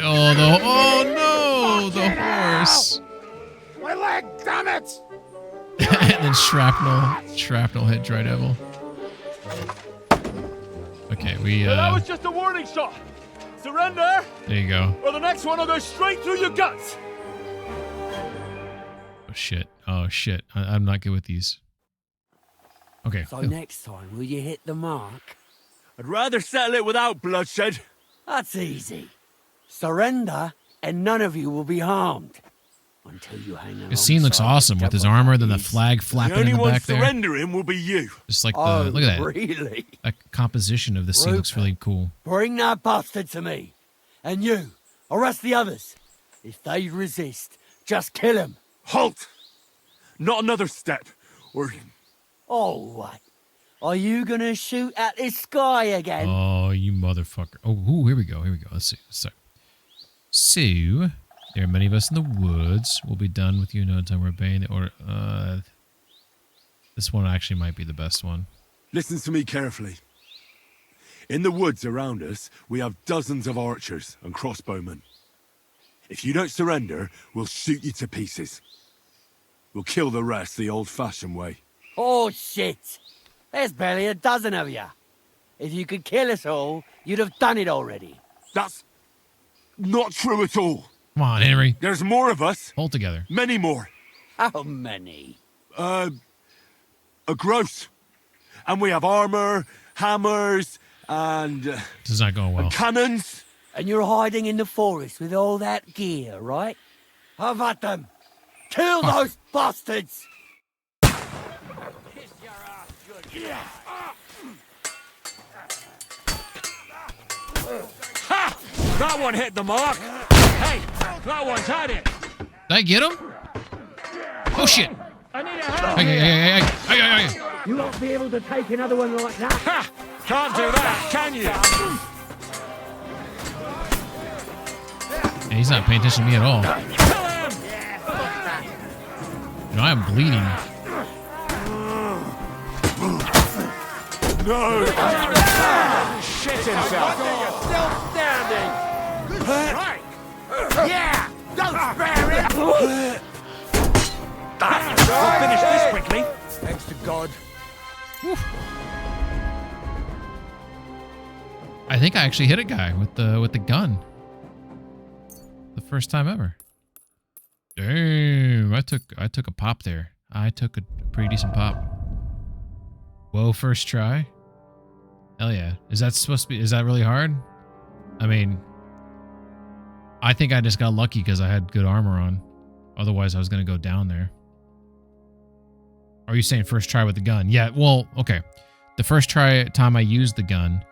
Oh no, the horse. My leg, damn it! And then shrapnel hit Dry Devil. Okay, That was just a warning shot. Surrender. There you go. Or the next one will go straight through your guts. Oh shit. I'm not good with these. Okay. So next time, will you hit the mark? I'd rather settle it without bloodshed. That's easy. Surrender, and none of you will be harmed. Until you hang on. This scene looks awesome with his armor, then the flag flapping in the back there. The only one surrendering will be you. Just like the look at that. Really? That composition of the scene looks really cool. Bring that bastard to me. And you, arrest the others. If they resist, just kill them. Halt! Not another step, or... Oh, what? Are you gonna shoot at the sky again? Oh, you motherfucker. Oh, ooh, here we go. Let's see. So, there are many of us in the woods. We'll be done with you in no time. We're obeying the order. This one actually might be the best one. Listen to me carefully. In the woods around us, we have dozens of archers and crossbowmen. If you don't surrender, we'll shoot you to pieces. We'll kill the rest the old-fashioned way. Oh, shit. There's barely a dozen of you. If you could kill us all, you'd have done it already. That's not true at all. Come on, Henry. There's more of us. Hold together. Many more. How many? A gross. And we have armor, hammers, and... this is not going well. Cannons. And you're hiding in the forest with all that gear, right? Have at them. Kill those bastards! Ha! That one hit the mark. Hey, that one's had it. Did I get him? Oh shit! I need a hand. Hey. You won't be able to take another one like that. Ha! Can't do that, can you? Yeah, he's not paying attention to me at all. You know, I am bleeding. No! Shit himself. Still standing. Good strike. Yeah! Don't spare it! We'll finish this quickly. Thanks to God. I think I actually hit a guy with the gun. The first time ever. Damn, I took a pop there. I took a pretty decent pop. Whoa, first try. Hell yeah. Is that really hard? I mean, I think I just got lucky because I had good armor on. Otherwise, I was going to go down there. Are you saying first try with the gun? Yeah, well, okay. The first time I used the gun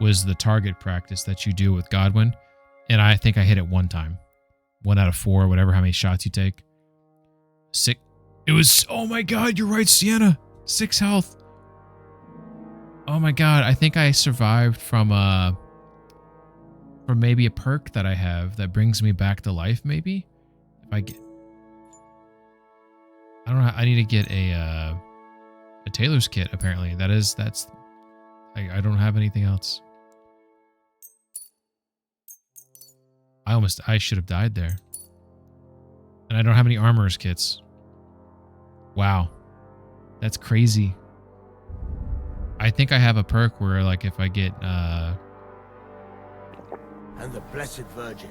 was the target practice that you do with Godwin. And I think I hit it one time. 1 out of 4, whatever, how many shots you take. 6. It was, oh my God, you're right, Sienna. 6 health. Oh my God, I think I survived from maybe a perk that I have that brings me back to life, maybe? If I get... I don't know, I need to get a Tailor's kit, apparently. I don't have anything else. I should have died there. And I don't have any armorer's kits. Wow. That's crazy. I think I have a perk where, like, if I get, And the Blessed Virgin.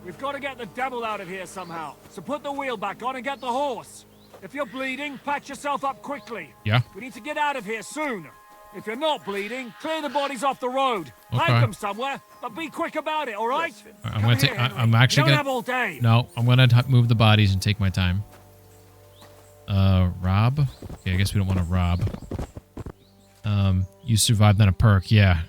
We've got to get the devil out of here somehow. So put the wheel back on and get the horse. If you're bleeding, patch yourself up quickly. Yeah. We need to get out of here soon. If you're not bleeding, clear the bodies off the road. Okay. Hide them somewhere, but be quick about it, all right? I'm going to take... I'm actually going to... have all day. No, I'm going to move the bodies and take my time. Rob? Okay, I guess we don't want to rob. You survived on a perk, yeah.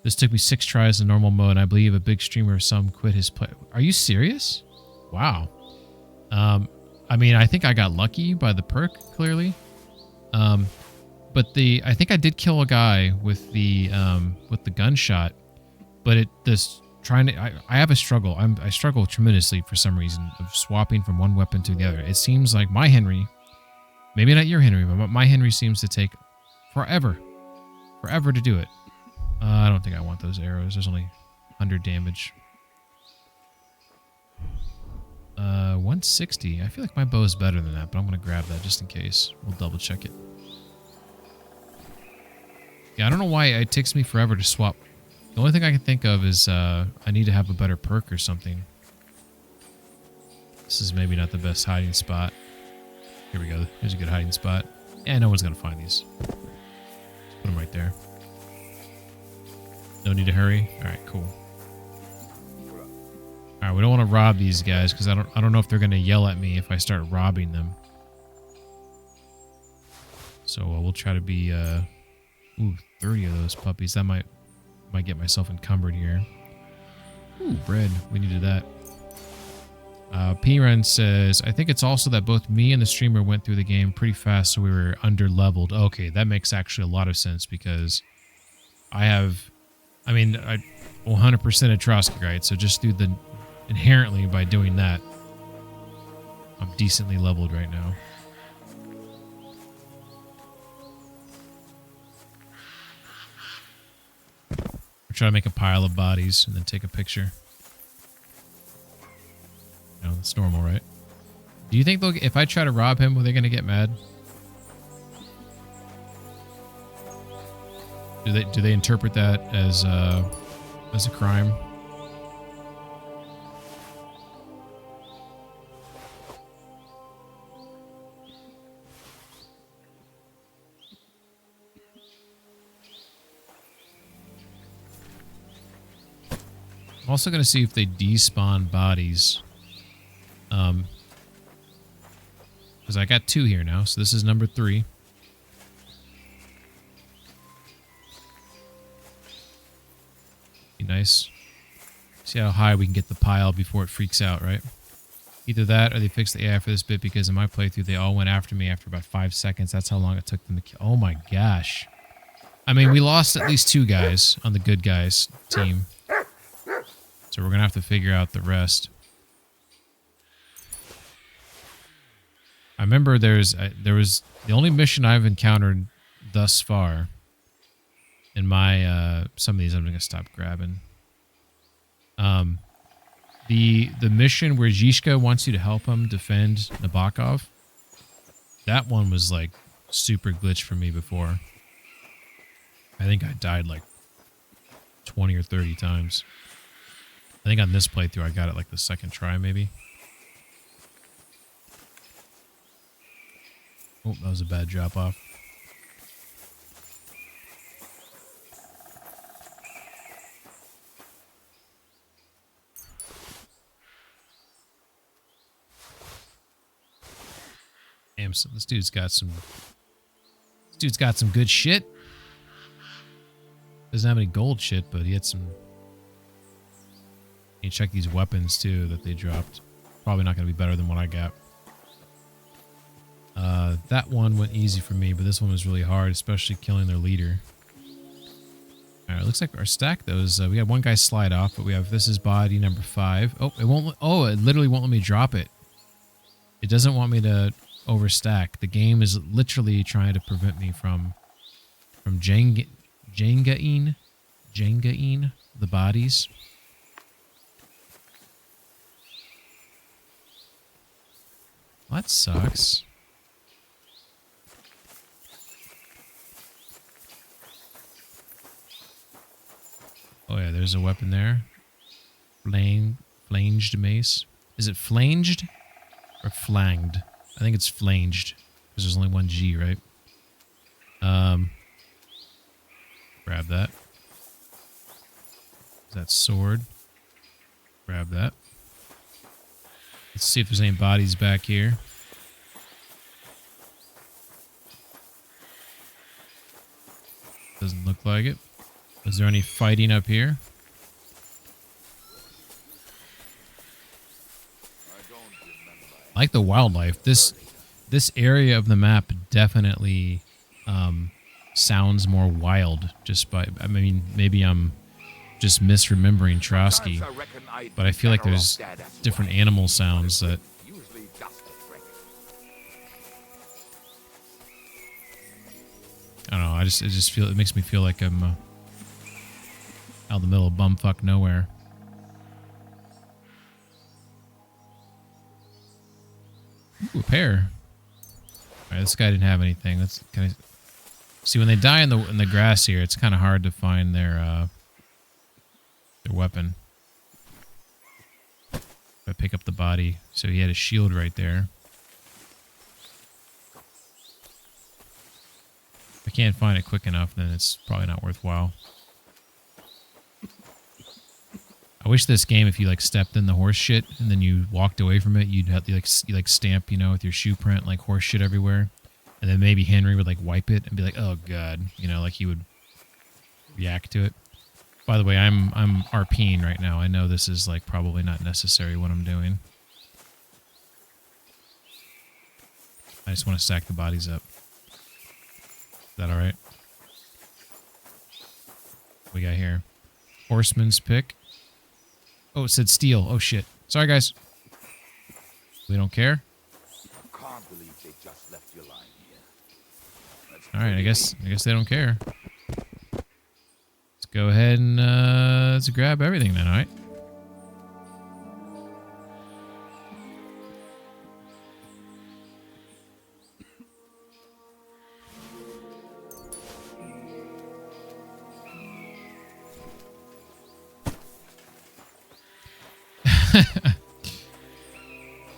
This took me 6 tries in normal mode, and I believe a big streamer or some quit his play. Are you serious? Wow. I mean, I think I got lucky by the perk, clearly. But I think I did kill a guy with the gunshot, but I have a struggle. I struggle tremendously for some reason of swapping from one weapon to the other. It seems like my Henry, maybe not your Henry, but my Henry seems to take forever to do it. I don't think I want those arrows. There's only 100 damage. 160. I feel like my bow is better than that, but I'm going to grab that just in case. We'll double check it. Yeah, I don't know why it takes me forever to swap. The only thing I can think of is I need to have a better perk or something. This is maybe not the best hiding spot. Here we go. Here's a good hiding spot. Yeah, no one's going to find these. Just put them right there. No need to hurry. All right, cool. All right, we don't want to rob these guys because I don't know if they're going to yell at me if I start robbing them. So we'll try to be 30 of those puppies. That might get myself encumbered here. Ooh, bread. We needed that. P-Ren says, I think it's also that both me and the streamer went through the game pretty fast, so we were under-leveled. Okay, that makes actually a lot of sense because I 100% a Trotsky, right? So just through inherently by doing that, I'm decently leveled right now. We're trying to make a pile of bodies and then take a picture. No, that's normal, right? Do you think if I try to rob him, are they going to get mad? Do they interpret that as a crime? I'm also going to see if they despawn bodies. Because I got 2 here now, so this is number 3. Be nice. See how high we can get the pile before it freaks out, right? Either that or they fixed the AI for this bit because in my playthrough they all went after me after about 5 seconds. That's how long it took them to kill. Oh my gosh. I mean, we lost at least 2 guys on the good guys team. So we're going to have to figure out the rest. I remember there was the only mission I've encountered thus far in my some of these I'm going to stop grabbing. The mission where Zhishka wants you to help him defend Nabokov, That one was like super glitched for me before. I think I died like 20 or 30 times. I think on this playthrough I got it like the second try maybe. Oh, that was a bad drop off. Damn, so this dude's got some good shit. Doesn't have any gold shit, but he had some. You check these weapons too that they dropped. Probably not going to be better than what I got. That one went easy for me, but this one was really hard, especially killing their leader. Alright, looks like our stack those. We had one guy slide off, but we have this is body number 5. Oh, it won't. Oh, it literally won't let me drop it. It doesn't want me to overstack. The game is literally trying to prevent me from Jengaing the bodies. Well, that sucks. Oh yeah, there's a weapon there. Flanged mace. Is it flanged or flanged? I think it's flanged because there's only one G, right? Grab that. That sword. Grab that. Let's see if there's any bodies back here. Doesn't look like it. Is there any fighting up here? I like the wildlife. This area of the map definitely sounds more wild. Just by, I mean, maybe I'm just misremembering Trotsky, but I feel like there's different animal sounds that. I don't know. I just feel it makes me feel like I'm out in the middle of bumfuck nowhere. Ooh, a pear. Alright, this guy didn't have anything. Let's kind of see when they die in the grass here. It's kind of hard to find their weapon. If I pick up the body, so he had a shield right there. If I can't find it quick enough, then it's probably not worthwhile. I wish this game, if you like stepped in the horse shit and then you walked away from it, you'd have to like stamp, you know, with your shoe print like horse shit everywhere, and then maybe Henry would like wipe it and be like, "Oh god," you know, like he would react to it. By the way, I'm RPing right now. I know this is like probably not necessary what I'm doing. I just want to stack the bodies up. Is that all right? What we got here? Horseman's pick. Oh, it said steel. Oh, shit. Sorry, guys. We don't care. Can't believe they just left you lying here. All right, I guess they don't care. Let's go ahead and let's grab everything then, all right?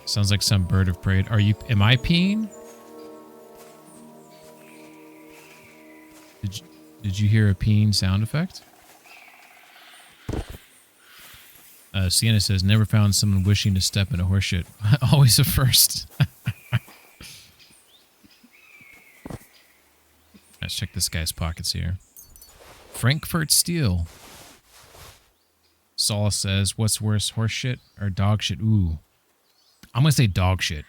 Sounds like some bird of prey. Am I peeing? Did you hear a peeing sound effect? Sienna says, never found someone wishing to step in a horseshit. Always a first. Let's check this guy's pockets here. Frankfurt steel. Saul says, what's worse, horse shit or dog shit? Ooh. I'm going to say dog shit,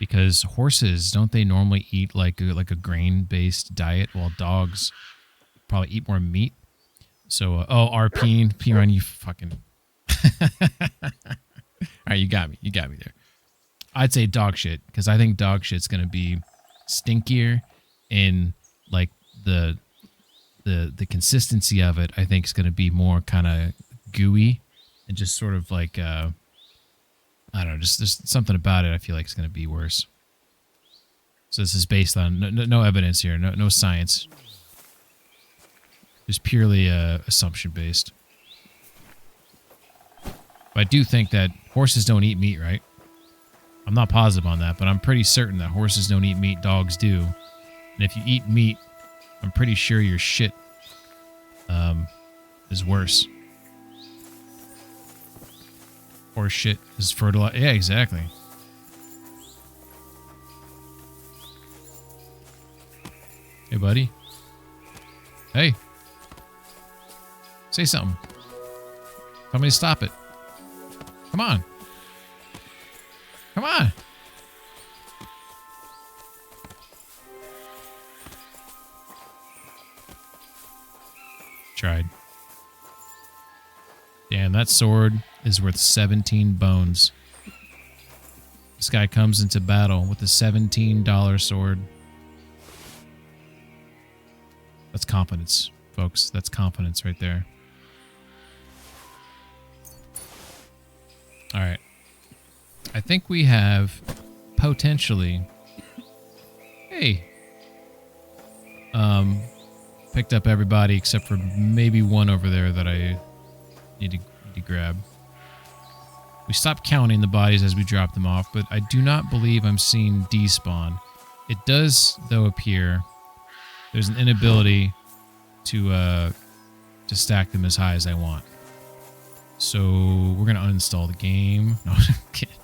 because horses, don't they normally eat like a grain-based diet, while dogs probably eat more meat? So, RPing, P-Run, you fucking... All right, you got me there. I'd say dog shit, because I think dog shit's going to be stinkier, and like the consistency of it, I think is going to be more kind of gooey, and just sort of like... I don't know, just something about it I feel like it's going to be worse. So this is based on no evidence here, no science. Just purely assumption based. But I do think that horses don't eat meat, right? I'm not positive on that, but I'm pretty certain that horses don't eat meat, dogs do. And if you eat meat, I'm pretty sure your shit is worse. Horse shit is fertilizer. Yeah, exactly. Hey, buddy. Hey. Say something. Tell me to stop it. Come on. Come on. Tried. Damn, that sword is worth 17 bones. This guy comes into battle with a $17 sword. That's confidence, folks. That's confidence right there. All right. I think we have potentially... Hey. Picked up everybody except for maybe one over there that I need to grab. We stopped counting the bodies as we dropped them off, but I do not believe I'm seeing despawn. It does, though, appear there's an inability to stack them as high as I want. So we're gonna uninstall the game. No, I'm kidding.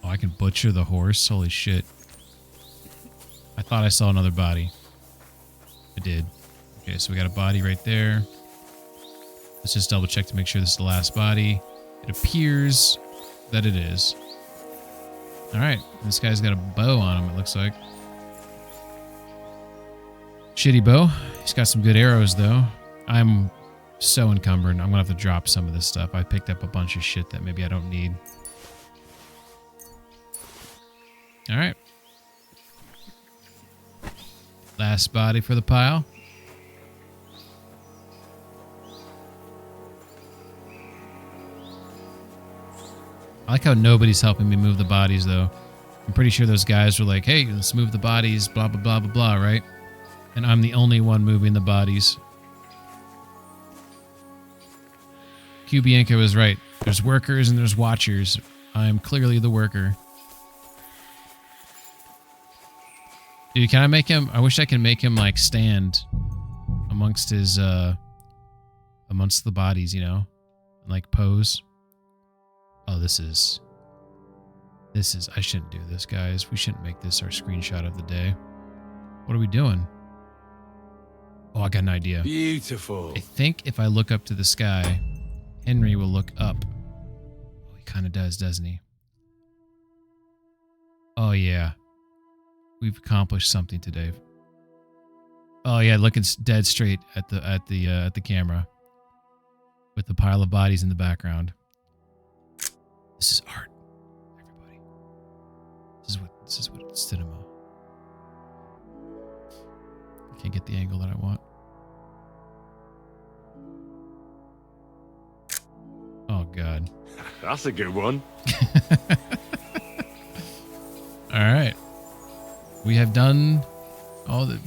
Oh, I can butcher the horse. Holy shit! I thought I saw another body. I did. Okay, so we got a body right there. Let's just double check to make sure this is the last body. It appears that it is. All right, this guy's got a bow on him. It looks like. Shitty bow. He's got some good arrows though. I'm so encumbered. I'm gonna have to drop some of this stuff. I picked up a bunch of shit that maybe I don't need. All right. Last body for the pile. I like how nobody's helping me move the bodies though. I'm pretty sure those guys were like, hey, let's move the bodies, blah, blah, blah, blah, blah, right? And I'm the only one moving the bodies. Q Bianca was right. There's workers and there's watchers. I am clearly the worker. Dude, can I make him... I wish I could make him, like, stand amongst his, amongst the bodies, you know? And, like, pose. Oh, this is... I shouldn't do this, guys. We shouldn't make this our screenshot of the day. What are we doing? Oh, I got an idea. Beautiful. I think if I look up to the sky, Henry will look up. Oh, he kind of does, doesn't he? Oh, yeah. We've accomplished something today. Oh yeah, looking dead straight at the camera, with the pile of bodies in the background. This is art, everybody. This is what it's cinema. I can't get the angle that I want. Oh god. That's a good one. All right. We have done all the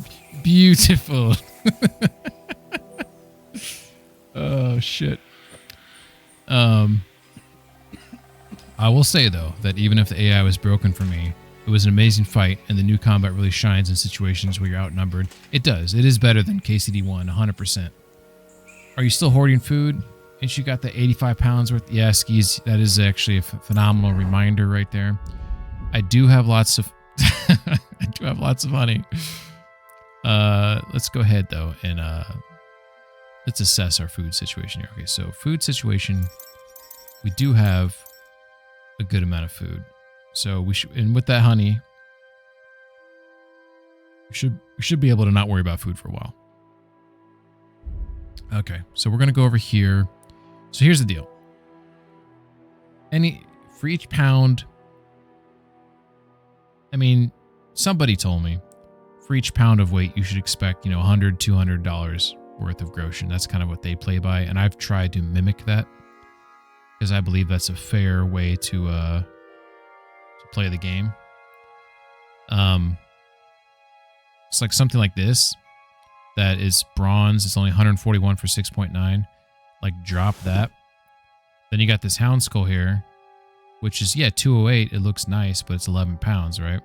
beautiful. Oh shit. I will say though that even if the AI was broken for me, it was an amazing fight, and the new combat really shines in situations where you're outnumbered. It does. It is better than KCD1, 100%. Are you still hoarding food? And you got the 85 pounds worth? Yeah, skis. That is actually a phenomenal reminder right there. I do have lots of. I do have lots of money. Let's go ahead though and let's assess our food situation here. Okay, so food situation, we do have a good amount of food. So we should, and with that honey, we should be able to not worry about food for a while. Okay, so we're gonna go over here. So here's the deal. For each pound, I mean, somebody told me for each pound of weight, you should expect, $100, $200 worth of groschen. That's kind of what they play by. And I've tried to mimic that because I believe that's a fair way to play the game. It's like something like this that is bronze. It's only 141 for 6.9. Like, drop that. Then you got this hound skull here, which is, yeah, 208. It looks nice, but it's 11 pounds, right?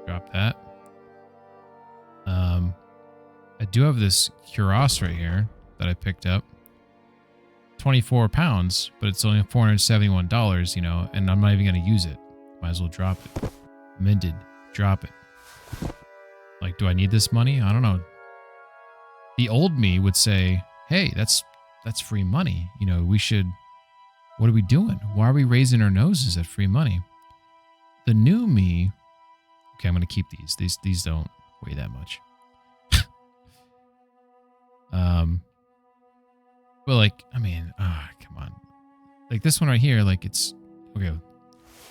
Drop that. I do have this cuirass right here that I picked up. 24 pounds, but it's only $471, you know, and I'm not even going to use it. Might as well drop it. Minted. Drop it. Like, do I need this money? I don't know. The old me would say, hey, that's free money. You know, we should... What are we doing? Why are we raising our noses at free money? The new me... Okay, I'm going to keep these. These don't weigh that much. But like, I mean, come on. Like this one right here, like it's... Okay,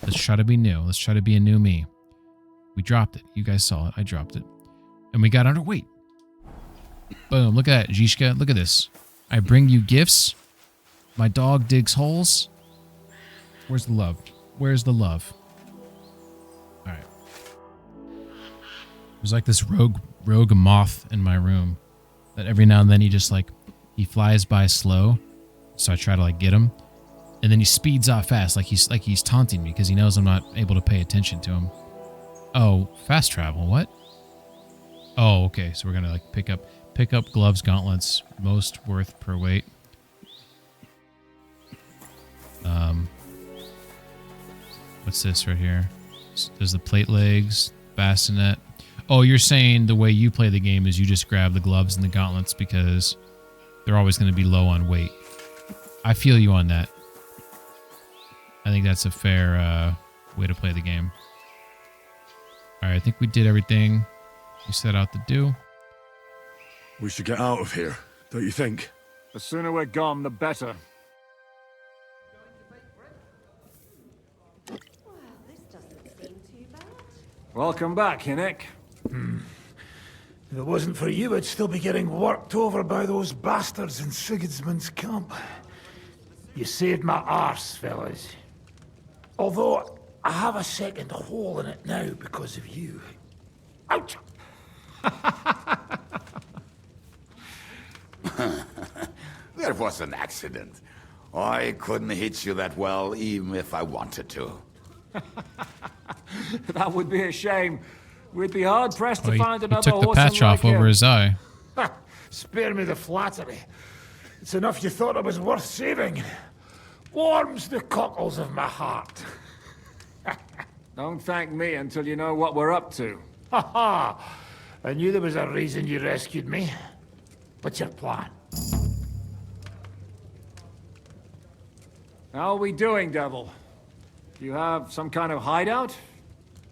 let's try to be new. Let's try to be a new me. We dropped it. You guys saw it. I dropped it. And we got underweight. Boom, look at that, Zizka. Look at this. I bring you gifts. My dog digs holes. Where's the love? Where's the love? Alright. There's like this rogue moth in my room that every now and then he flies by slow. So I try to like get him. And then he speeds off fast like he's taunting me because he knows I'm not able to pay attention to him. Oh, fast travel, what? Oh, okay. So we're gonna like pick up gloves, gauntlets, most worth per weight. What's this right here? There's the plate legs, bassinet. Oh, you're saying the way you play the game is you just grab the gloves and the gauntlets because they're always going to be low on weight. I feel you on that. I think that's a fair way to play the game. All right, I think we did everything we set out to do. We should get out of here, don't you think? The sooner we're gone, the better. Welcome back, Hinnick. If it wasn't for you, I'd still be getting worked over by those bastards in Sigismund's camp. You saved my arse, fellas. Although, I have a second hole in it now because of you. Ouch! There was an accident. I couldn't hit you that well, even if I wanted to. That would be a shame. We'd be hard-pressed to find another horse. He took the patch like off over his eye. Spare me the flattery. It's enough you thought it was worth saving. Warms the cockles of my heart. Don't thank me until you know what we're up to. Ha ha! I knew there was a reason you rescued me. What's your plan? How are we doing, Devil? Do you have some kind of hideout?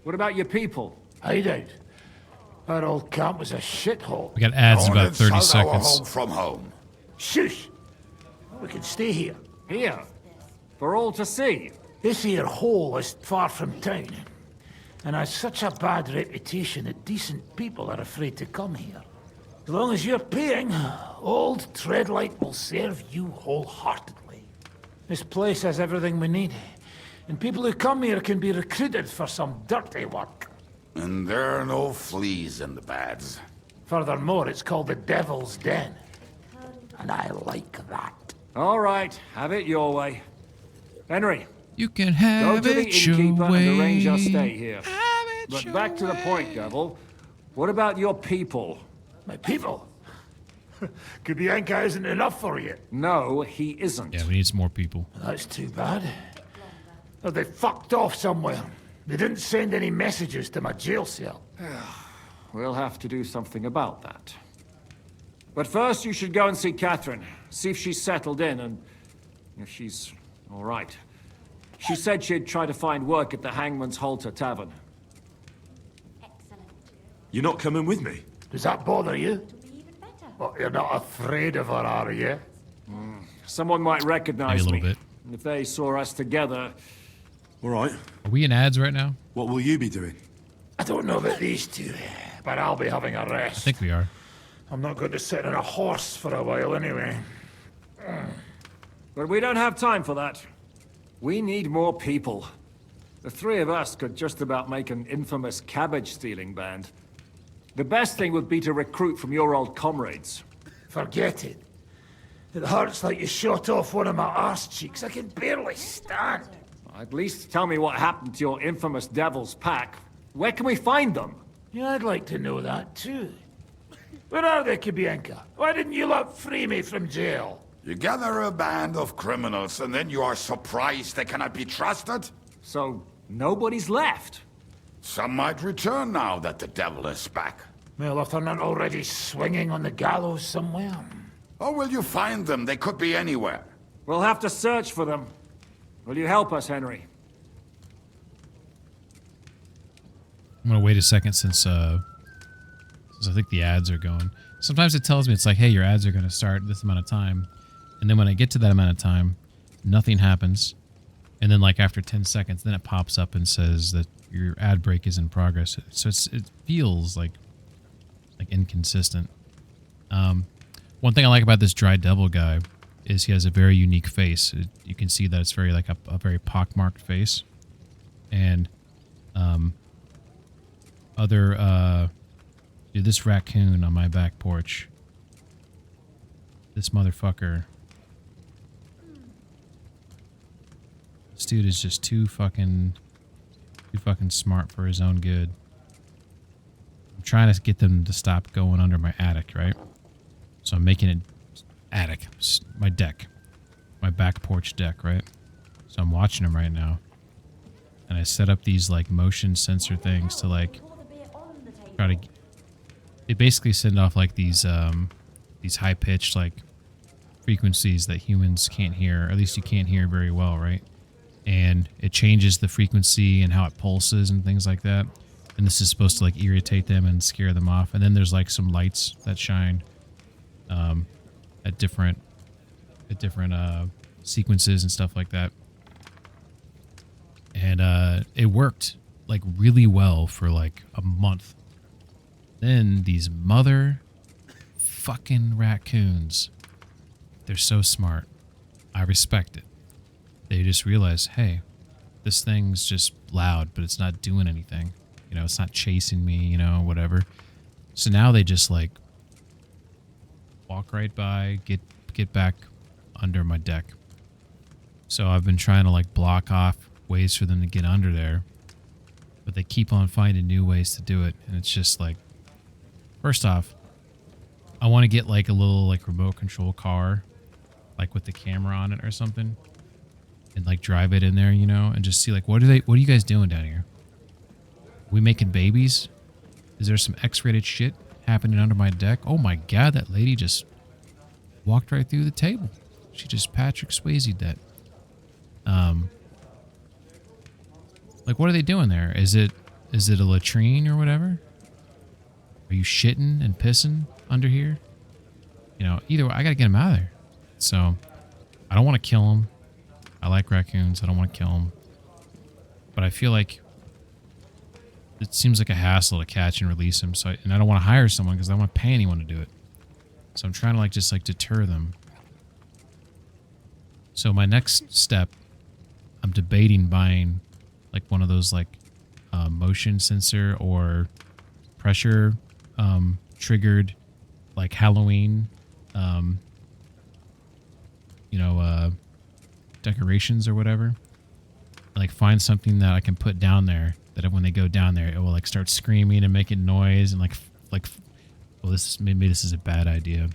What about your people? Hideout? Our old camp was a shithole. We got ads in about 30 Our seconds. home from home. Shush! We can stay here. Here? For all to see? This here hole is far from town, and has such a bad reputation that decent people are afraid to come here. As long as you're paying, old Treadlight will serve you wholeheartedly. This place has everything we need, and people who come here can be recruited for some dirty work. And there are no fleas in the beds. Furthermore, it's called the Devil's Den, and I like that. All right, have it your way. Henry, you can have go to the it your innkeeper way. and arrange our stay here. But back to the point, Devil. What about your people? My people? Kubianka isn't enough for you. No, he isn't. Yeah, we need some more people. That's too bad. Oh, they fucked off somewhere. They didn't send any messages to my jail cell. We'll have to do something about that. But first, you should go and see Catherine. See if she's settled in and if she's all right. She said she'd try to find work at the Hangman's Halter Tavern. You're not coming with me? Does that bother you? Well, you're not afraid of her, are you? Someone might recognize Maybe a little me. bit. If they saw us together... All right. Are we in ads right now? What will you be doing? I don't know about these two, but I'll be having a rest. I think we are. I'm not going to sit on a horse for a while anyway. But we don't have time for that. We need more people. The three of us could just about make an infamous cabbage-stealing band. The best thing would be to recruit from your old comrades. Forget it. It hurts like you shot off one of my arse cheeks. I can barely stand. At least tell me what happened to your infamous Devil's Pack. Where can we find them? Yeah, I'd like to know that too. Where are they, Kibienka? Why didn't you lot free me from jail? You gather a band of criminals and then you are surprised they cannot be trusted? So, nobody's left? Some might return now that the devil is back. Well, if they're not already swinging on the gallows somewhere. Or will you find them? They could be anywhere. We'll have to search for them. Will you help us, Henry? I'm gonna wait a second since I think the ads are going. Sometimes it tells me, it's like, hey, your ads are gonna start this amount of time. And then when I get to that amount of time, nothing happens. And then like after 10 seconds, then it pops up and says that your ad break is in progress. So it feels like inconsistent. One thing I like about this Dry Devil guy is he has a very unique face. You can see that it's very like a very pockmarked face. And dude, this raccoon on my back porch. This motherfucker. This dude is just too fucking smart for his own good. I'm trying to get them to stop going under my attic, right? So I'm making it attic, my deck, my back porch deck, right? So I'm watching them right now. And I set up these like motion sensor things to like try to, they basically send off like these high pitched like frequencies that humans can't hear, or at least you can't hear very well, right? And it changes the frequency and how it pulses and things like that. And this is supposed to like irritate them and scare them off. And then there's like some lights that shine at different sequences and stuff like that. And it worked like really well for like a month. Then these mother fucking raccoons, they're so smart. I respect it. They just realize, hey, this thing's just loud, but it's not doing anything. You know, it's not chasing me, you know, whatever. So now they just like walk right by, get back under my deck. So I've been trying to like block off ways for them to get under there, but they keep on finding new ways to do it. And it's just like, first off, I want to get like a little like remote control car, like with the camera on it or something, and like drive it in there, you know, and just see like, what are you guys doing down here? We making babies? Is there some X-rated shit happening under my deck? Oh my god, that lady just walked right through the table. She just Patrick Swayze'd that. Like, what are they doing there? Is it a latrine or whatever? Are you shitting and pissing under here? You know, either way, I gotta get them out of there. So, I don't want to kill them. I like raccoons. I don't want to kill them. But I feel like it seems like a hassle to catch and release them. So, and I don't want to hire someone because I don't want to pay anyone to do it. So I'm trying to like just like deter them. So my next step, I'm debating buying like one of those like motion sensor or pressure triggered like Halloween decorations or whatever. Like find something that I can put down there that when they go down there, it will like start screaming and making noise and like well, maybe this is a bad idea.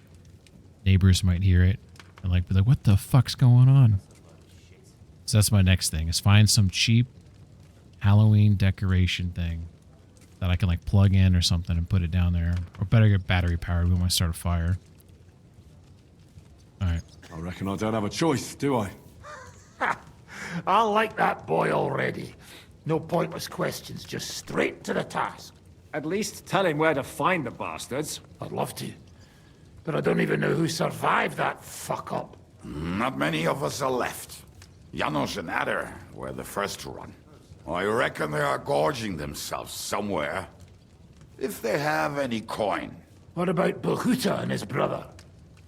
Neighbors might hear it and like be like, what the fuck's going on? So that's my next thing, is find some cheap Halloween decoration thing that I can like plug in or something and put it down there. Or better get battery powered. We want to start a fire. All right. I reckon I don't have a choice, do I? I like that boy already. No pointless questions, just straight to the task. At least tell him where to find the bastards. I'd love to. But I don't even know who survived that fuck-up. Not many of us are left. Janos and Adder were the first to run. I reckon they are gorging themselves somewhere. If they have any coin. What about Bohuta and his brother?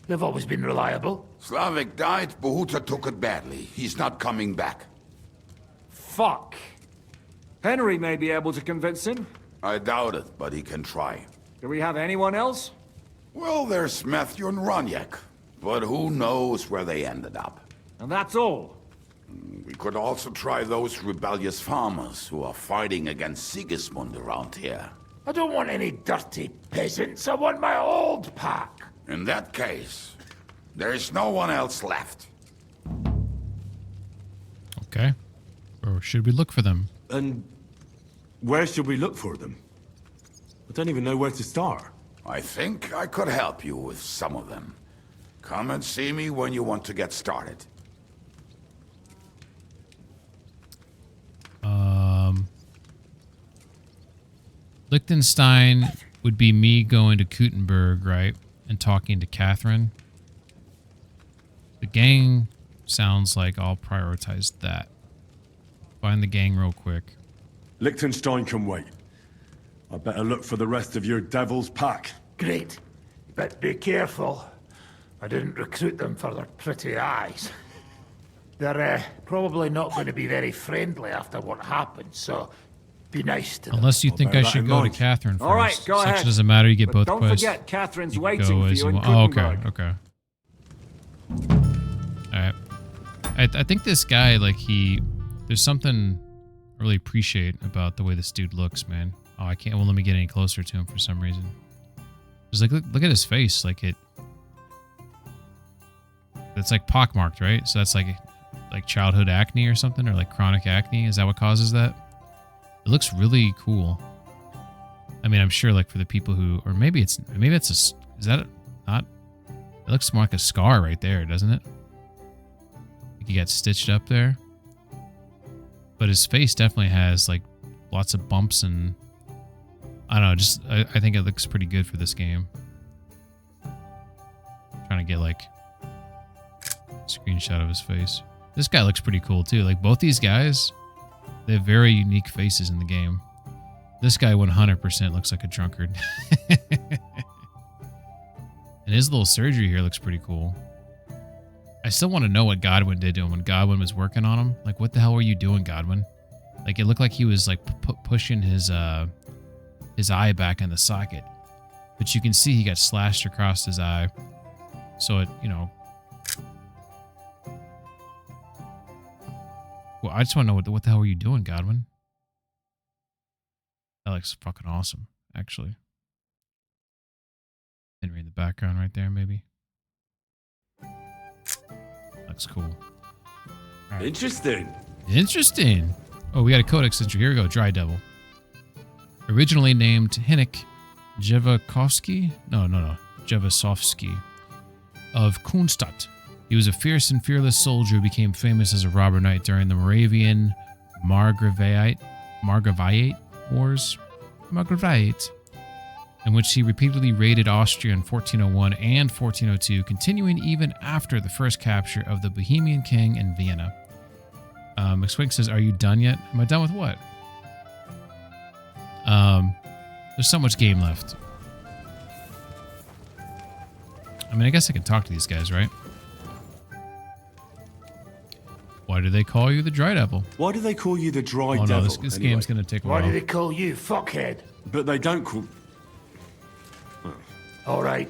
They've always been reliable. Slavik died, Bohuta took it badly. He's not coming back. fuck. Henry may be able to convince him. I doubt it, but he can try. Do we have anyone else? Well, there's Matthew and Roniak, but who knows where they ended up. And that's all. We could also try those rebellious farmers who are fighting against Sigismund around here. I don't want any dirty peasants. I want my old pack. In that case, there is no one else left. Okay. Or should we look for them? And where should we look for them? I don't even know where to start. I think I could help you with some of them. Come and see me when you want to get started. Liechtenstein would be me going to Kuttenberg, right? And talking to Catherine. The gang sounds like I'll prioritize that. Find the gang real quick. Liechtenstein can wait. I better look for the rest of your devil's pack. Great. But be careful. I didn't recruit them for their pretty eyes. They're probably not going to be very friendly after what happened, so be nice to them. Unless you think I should go to Catherine first. All right, go ahead. Such doesn't matter. You get But both don't quests. forget, Catherine's You waiting go for as you in want. Oh, okay, Kuttenberg. okay. All right. I think this guy, like, there's something I really appreciate about the way this dude looks, man. Oh, I can't. Won't let me get any closer to him for some reason. Just like look at his face, like it's like pockmarked, right? So that's like childhood acne or something, or like chronic acne. Is that what causes that? It looks really cool. I mean, I'm sure like for the people who, or maybe it's is that not? It looks more like a scar right there, doesn't it? Like he got stitched up there. But his face definitely has like lots of bumps and I don't know, just I think it looks pretty good for this game. Trying to get like a screenshot of his face. This guy looks pretty cool too. Like both these guys, they have very unique faces in the game. This guy 100% looks like a drunkard. And his little surgery here looks pretty cool. I still want to know what Godwin did to him when Godwin was working on him. Like, what the hell were you doing, Godwin? Like, it looked like he was like pushing his eye back in the socket, but you can see he got slashed across his eye. So it, you know. Well, I just want to know what the hell were you doing, Godwin? That looks fucking awesome, actually. Henry in the background right there, maybe. Looks cool. Right. Interesting. Interesting. Oh, we got a codex entry. Here we go. Dry Devil. Originally named Hinnik Jevakovsky. No. Jevasovsky of Kunstadt. He was a fierce and fearless soldier who became famous as a robber knight during the Moravian Margravate Wars. Margravate. In which he repeatedly raided Austria in 1401 and 1402, continuing even after the first capture of the Bohemian king in Vienna. McSwink says, "Are you done yet?" Am I done with what? There's so much game left. I mean, I guess I can talk to these guys, right? Why do they call you the Dry Devil? Why do they call you the Dry Devil? Devil? No, this game's going to take a while. Why do they call you fuckhead? But they don't call... All right,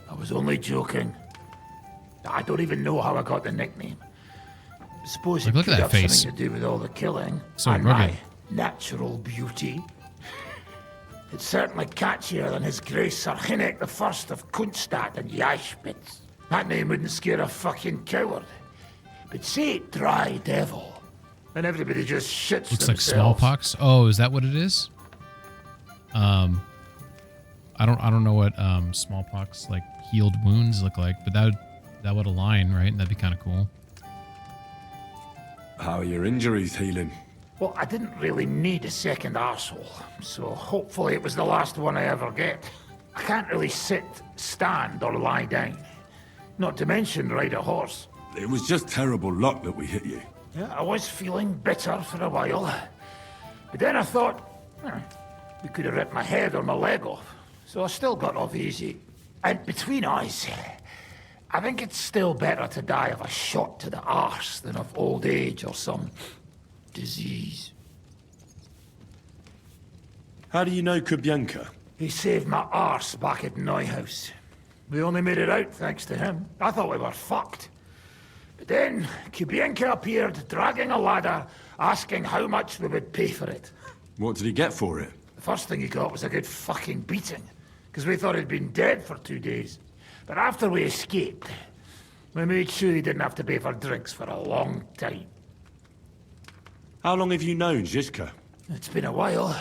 I was only joking. I don't even know how I got the nickname. I suppose it Look could at that have face. something to do with all the killing So and rugged. my natural beauty. It's certainly catchier than His Grace Sir Hinnik the First of Kunstadt and Yashpitz. That name wouldn't scare a fucking coward. But say Dry Devil, and everybody just shits Looks like themselves. smallpox. Oh, is that what it is? I don't know what smallpox like healed wounds look like, but that would align, right? And that'd be kind of cool. How are your injuries healing? Well, I didn't really need a second arsehole, so hopefully it was the last one I ever get. I can't really sit, stand, or lie down. Not to mention ride a horse. It was just terrible luck that we hit you. Yeah, I was feeling bitter for a while. But then I thought, we could have ripped my head or my leg off. So I still got off easy. And between us, I think it's still better to die of a shot to the arse than of old age or some disease. How do you know Kubienka? He saved my arse back at Neuhaus. We only made it out thanks to him. I thought we were fucked. But then, Kubienka appeared, dragging a ladder, asking how much we would pay for it. What did he get for it? The first thing he got was a good fucking beating, because we thought he'd been dead for 2 days. But after we escaped, we made sure he didn't have to pay for drinks for a long time. How long have you known Zizka? It's been a while.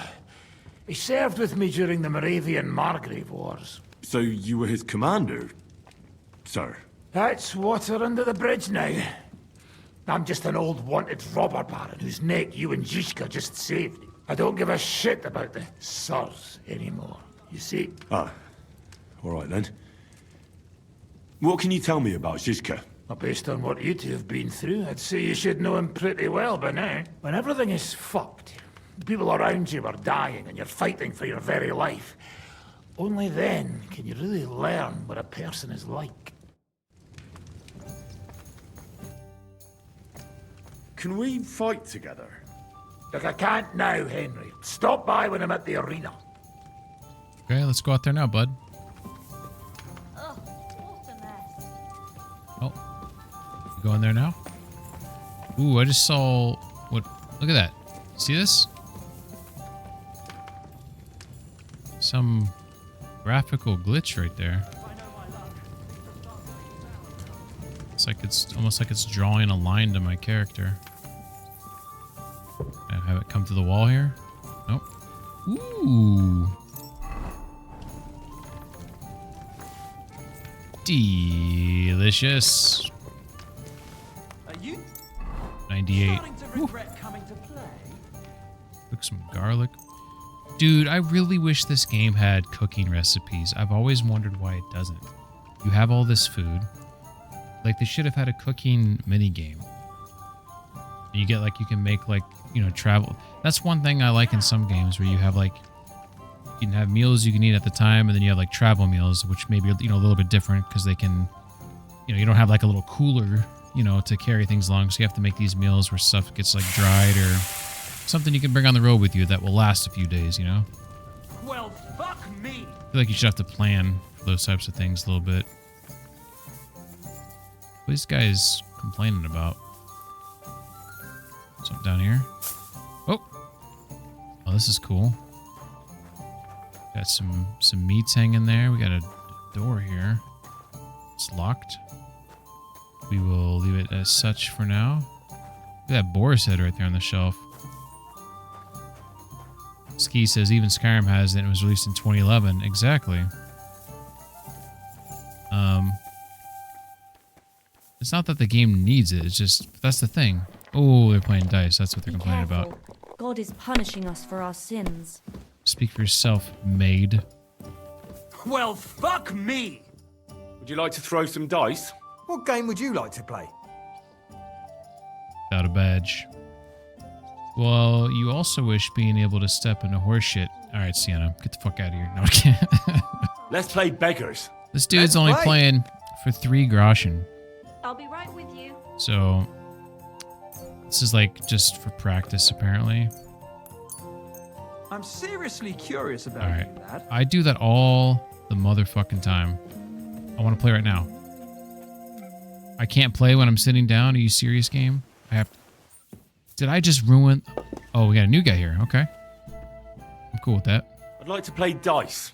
He served with me during the Moravian-Margrave Wars. So you were his commander, sir? That's water under the bridge now. I'm just an old wanted robber baron whose neck you and Zizka just saved. I don't give a shit about the sirs anymore, you see? Ah, all right then. What can you tell me about Zizka? Well, based on what you two have been through, I'd say you should know him pretty well by now. When everything is fucked, the people around you are dying and you're fighting for your very life, only then can you really learn what a person is like. Can we fight together? Look, I can't now, Henry. Stop by when I'm at the arena. Okay, let's go out there now, bud. Oh, you going there now? Ooh, I just saw what? Look at that. See this? Some graphical glitch right there. It's like it's almost like it's drawing a line to my character. I have it come to the wall here. Nope. Ooh. Delicious. Are you 98. starting to regret coming to play? Cook some garlic. Dude, I really wish this game had cooking recipes. I've always wondered why it doesn't. You have all this food. Like, they should have had a cooking mini game. You get, like, you can make, like, you know, travel. That's one thing I like in some games where you have, like, you can have meals you can eat at the time, and then you have, like, travel meals, which may be, you know, a little bit different because they can, you know, you don't have, like, a little cooler, you know, to carry things along. So you have to make these meals where stuff gets, like, dried or something you can bring on the road with you that will last a few days, you know? Well, fuck me. I feel like you should have to plan for those types of things a little bit. What are these guys complaining about? Something down here. Oh, this is cool. Got some meats hanging there. We got a door here. It's locked. We will leave it as such for now. Look at that boar's head right there on the shelf. Ski says even Skyrim has it and it was released in 2011. Exactly. It's not that the game needs it. It's just, that's the thing. Oh, they're playing dice. That's what they're complaining about. God is punishing us for our sins. Speak for yourself, maid. Well, fuck me. Would you like to throw some dice? What game would you like to play? Without a badge. Well, you also wish being able to step into horse shit. Alright, Sienna, get the fuck out of here. No, I can't. Let's play beggars. This dude's only playing for 3 groschen. I'll be right with you. So, this is like just for practice, apparently. I'm seriously curious about Alright. that. I do that all the motherfucking time. I want to play right now. I can't play when I'm sitting down. Are you serious, game? I have to... Did I just ruin... Oh, we got a new guy here. Okay. I'm cool with that. I'd like to play dice.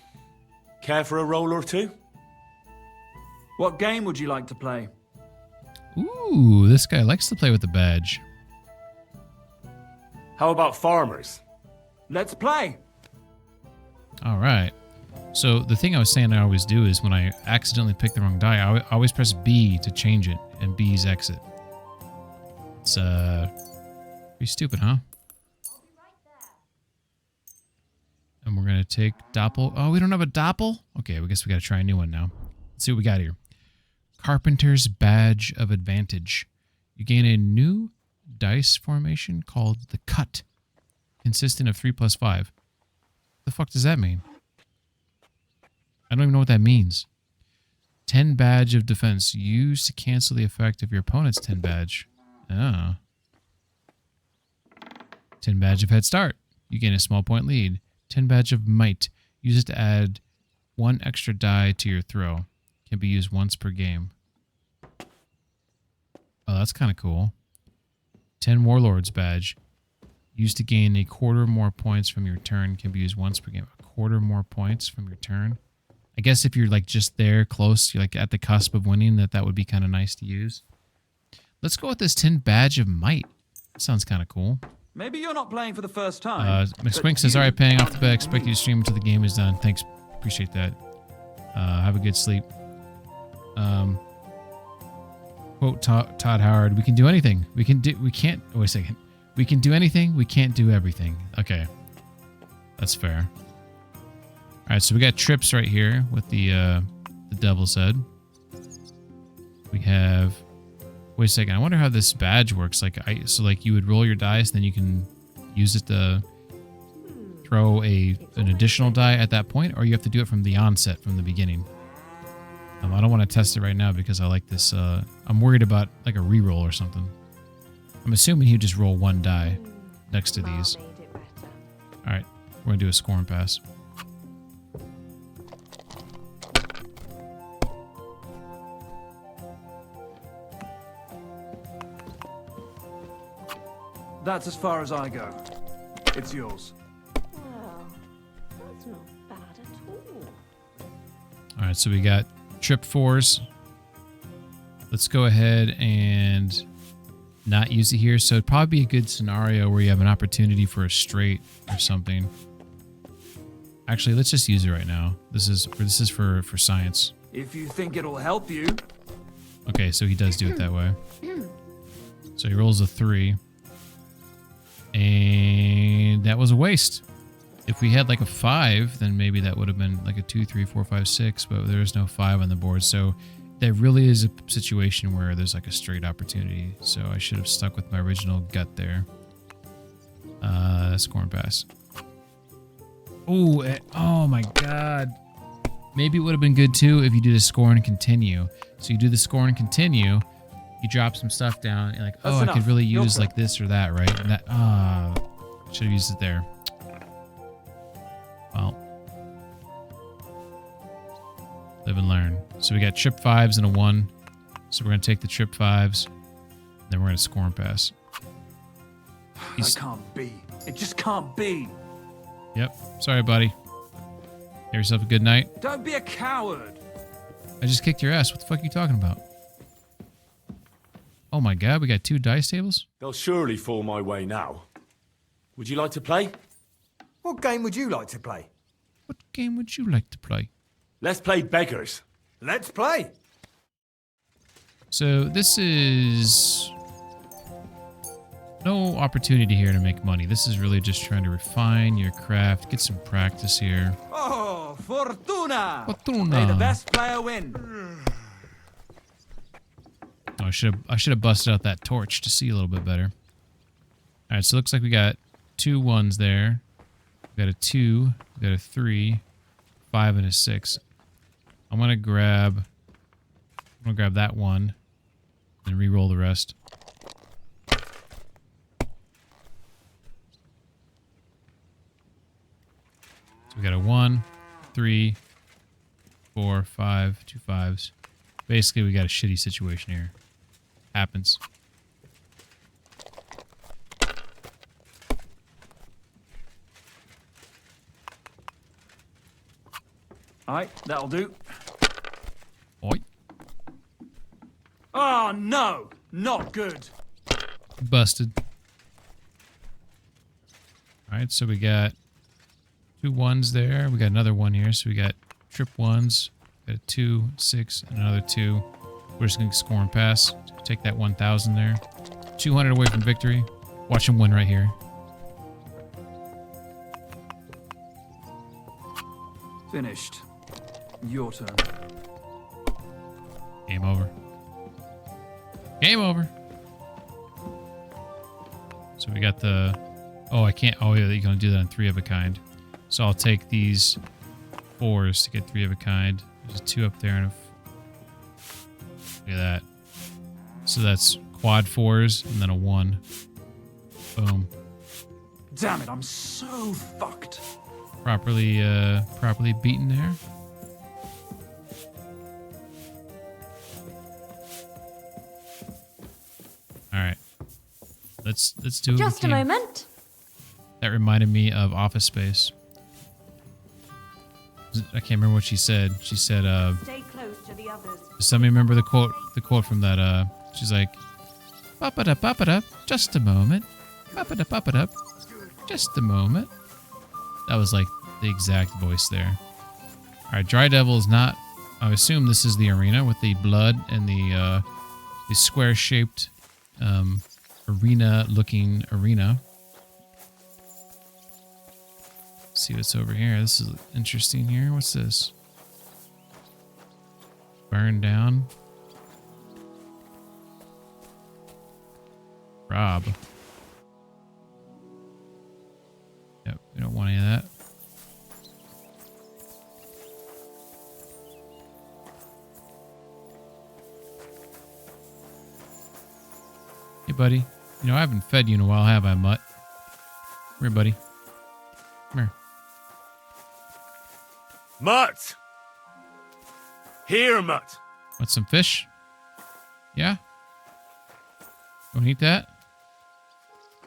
Care for a roll or two? What game would you like to play? Ooh, this guy likes to play with the badge. How about farmers? Let's play. All right. So the thing I was saying I always do is when I accidentally pick the wrong die, I always press B to change it, and B is exit. It's pretty stupid, huh? And we're gonna take Doppel. Oh, we don't have a Doppel? Okay, I guess we gotta try a new one now. Let's see what we got here. Carpenter's Badge of Advantage. You gain a new dice formation called the Cut, consisting of 3 + 5. What the fuck does that mean? I don't even know what that means. 10 Badge of Defense. Used to cancel the effect of your opponent's 10 badge. Oh. 10 badge of head start. You gain a small point lead. 10 badge of might. Use it to add 1 extra die to your throw. Can be used once per game. Oh, that's kind of cool. 10 warlords badge. Used to gain a quarter more points from your turn. Can be used once per game. A quarter more points from your turn. I guess if you're like just there close, you're like at the cusp of winning, that would be kind of nice to use. Let's go with this 10 badge of might. Sounds kind of cool. Maybe you're not playing for the first time. McSwink says, alright, paying off the bet. Expect you to stream until the game is done. Thanks. Appreciate that. Have a good sleep. Quote Todd Howard, we can do anything. We can't, oh, wait a second. We can do anything. We can't do everything. Okay. That's fair. Alright, so we got trips right here with the devil's head. We have, wait a second. I wonder how this badge works. So you would roll your dice, then you can use it to throw an additional die at that point, or you have to do it from the onset, from the beginning. I don't want to test it right now because I like this. I'm worried about like a reroll or something. I'm assuming he'd just roll 1 die next to these. All right, we're gonna do a score and pass. That's as far as I go. It's yours. Well, that's not bad at all. All right, so we got trip 4s. Let's go ahead and not use it here. So it'd probably be a good scenario where you have an opportunity for a straight or something. Actually, let's just use it right now. This is for science. If you think it'll help you. Okay, so he does do it that way. So he rolls a 3. And that was a waste. If we had like a 5, then maybe that would have been like a 2, 3, 4, 5, 6, but there's no 5 on the board. So there really is a situation where there's like a straight opportunity. So I should have stuck with my original gut there. Score and pass. Ooh, oh my god. Maybe it would have been good too if you did a score and continue. So you do the score and continue, you drop some stuff down, and like, oh, I could really use like this or that, right? And that, should have used it there. Well, live and learn. So we got trip 5s and a 1. So we're going to take the trip 5s, and then we're going to score and pass. That can't be. It just can't be. Yep. Sorry, buddy. Have yourself a good night. Don't be a coward. I just kicked your ass. What the fuck are you talking about? Oh my god, we got 2 dice tables? They'll surely fall my way now. Would you like to play? What game would you like to play? What game would you like to play? Let's play beggars. Let's play. So this is no opportunity here to make money. This is really just trying to refine your craft, get some practice here. Oh, Fortuna! Fortuna. May the best player win. Oh, I should have busted out that torch to see a little bit better. All right, so it looks like we got 2 1s there. We got a 2, we got a 3, 5, and a 6. I'm gonna grab that one and re-roll the rest. So we got a 1, 3, 4, 5, 2 5s. Basically, we got a shitty situation here. Happens. Alright, that'll do. Oi. Oh no! Not good. Busted. Alright, so we got 2 1s there. We got another 1 here, so we got trip 1s. Got a 2, 6, and another 2. We're just going to score and pass. Take that 1,000 there. 200 away from victory. Watch him win right here. Finished. Your turn. Game over. Game over. So we got the... Oh, I can't... Oh, yeah, you're going to do that on 3 of a kind. So I'll take these 4s to get 3 of a kind. There's a 2 up there and a... Look at that. So that's quad 4s and then a 1. Boom. Damn it, I'm so fucked. Properly beaten there. All right. Let's do it. Just a moment. That reminded me of Office Space. I can't remember what she said. She said, Stay close to the others. does somebody remember the quote from that, she's like, "Ba-ba-da, just a moment. Ba-ba-da, just a moment." That was like the exact voice there. All right, Dry Devil is not, I assume this is the arena with the blood and the square-shaped arena-looking arena. Let's see what's over here. This is interesting here. What's this? Burn down. Rob. Yep, we don't want any of that. Hey, buddy. You know, I haven't fed you in a while, have I, Mutt? Come here, buddy. Come here. Mutt! Here, Mutt! Want some fish? Yeah? Want to eat that?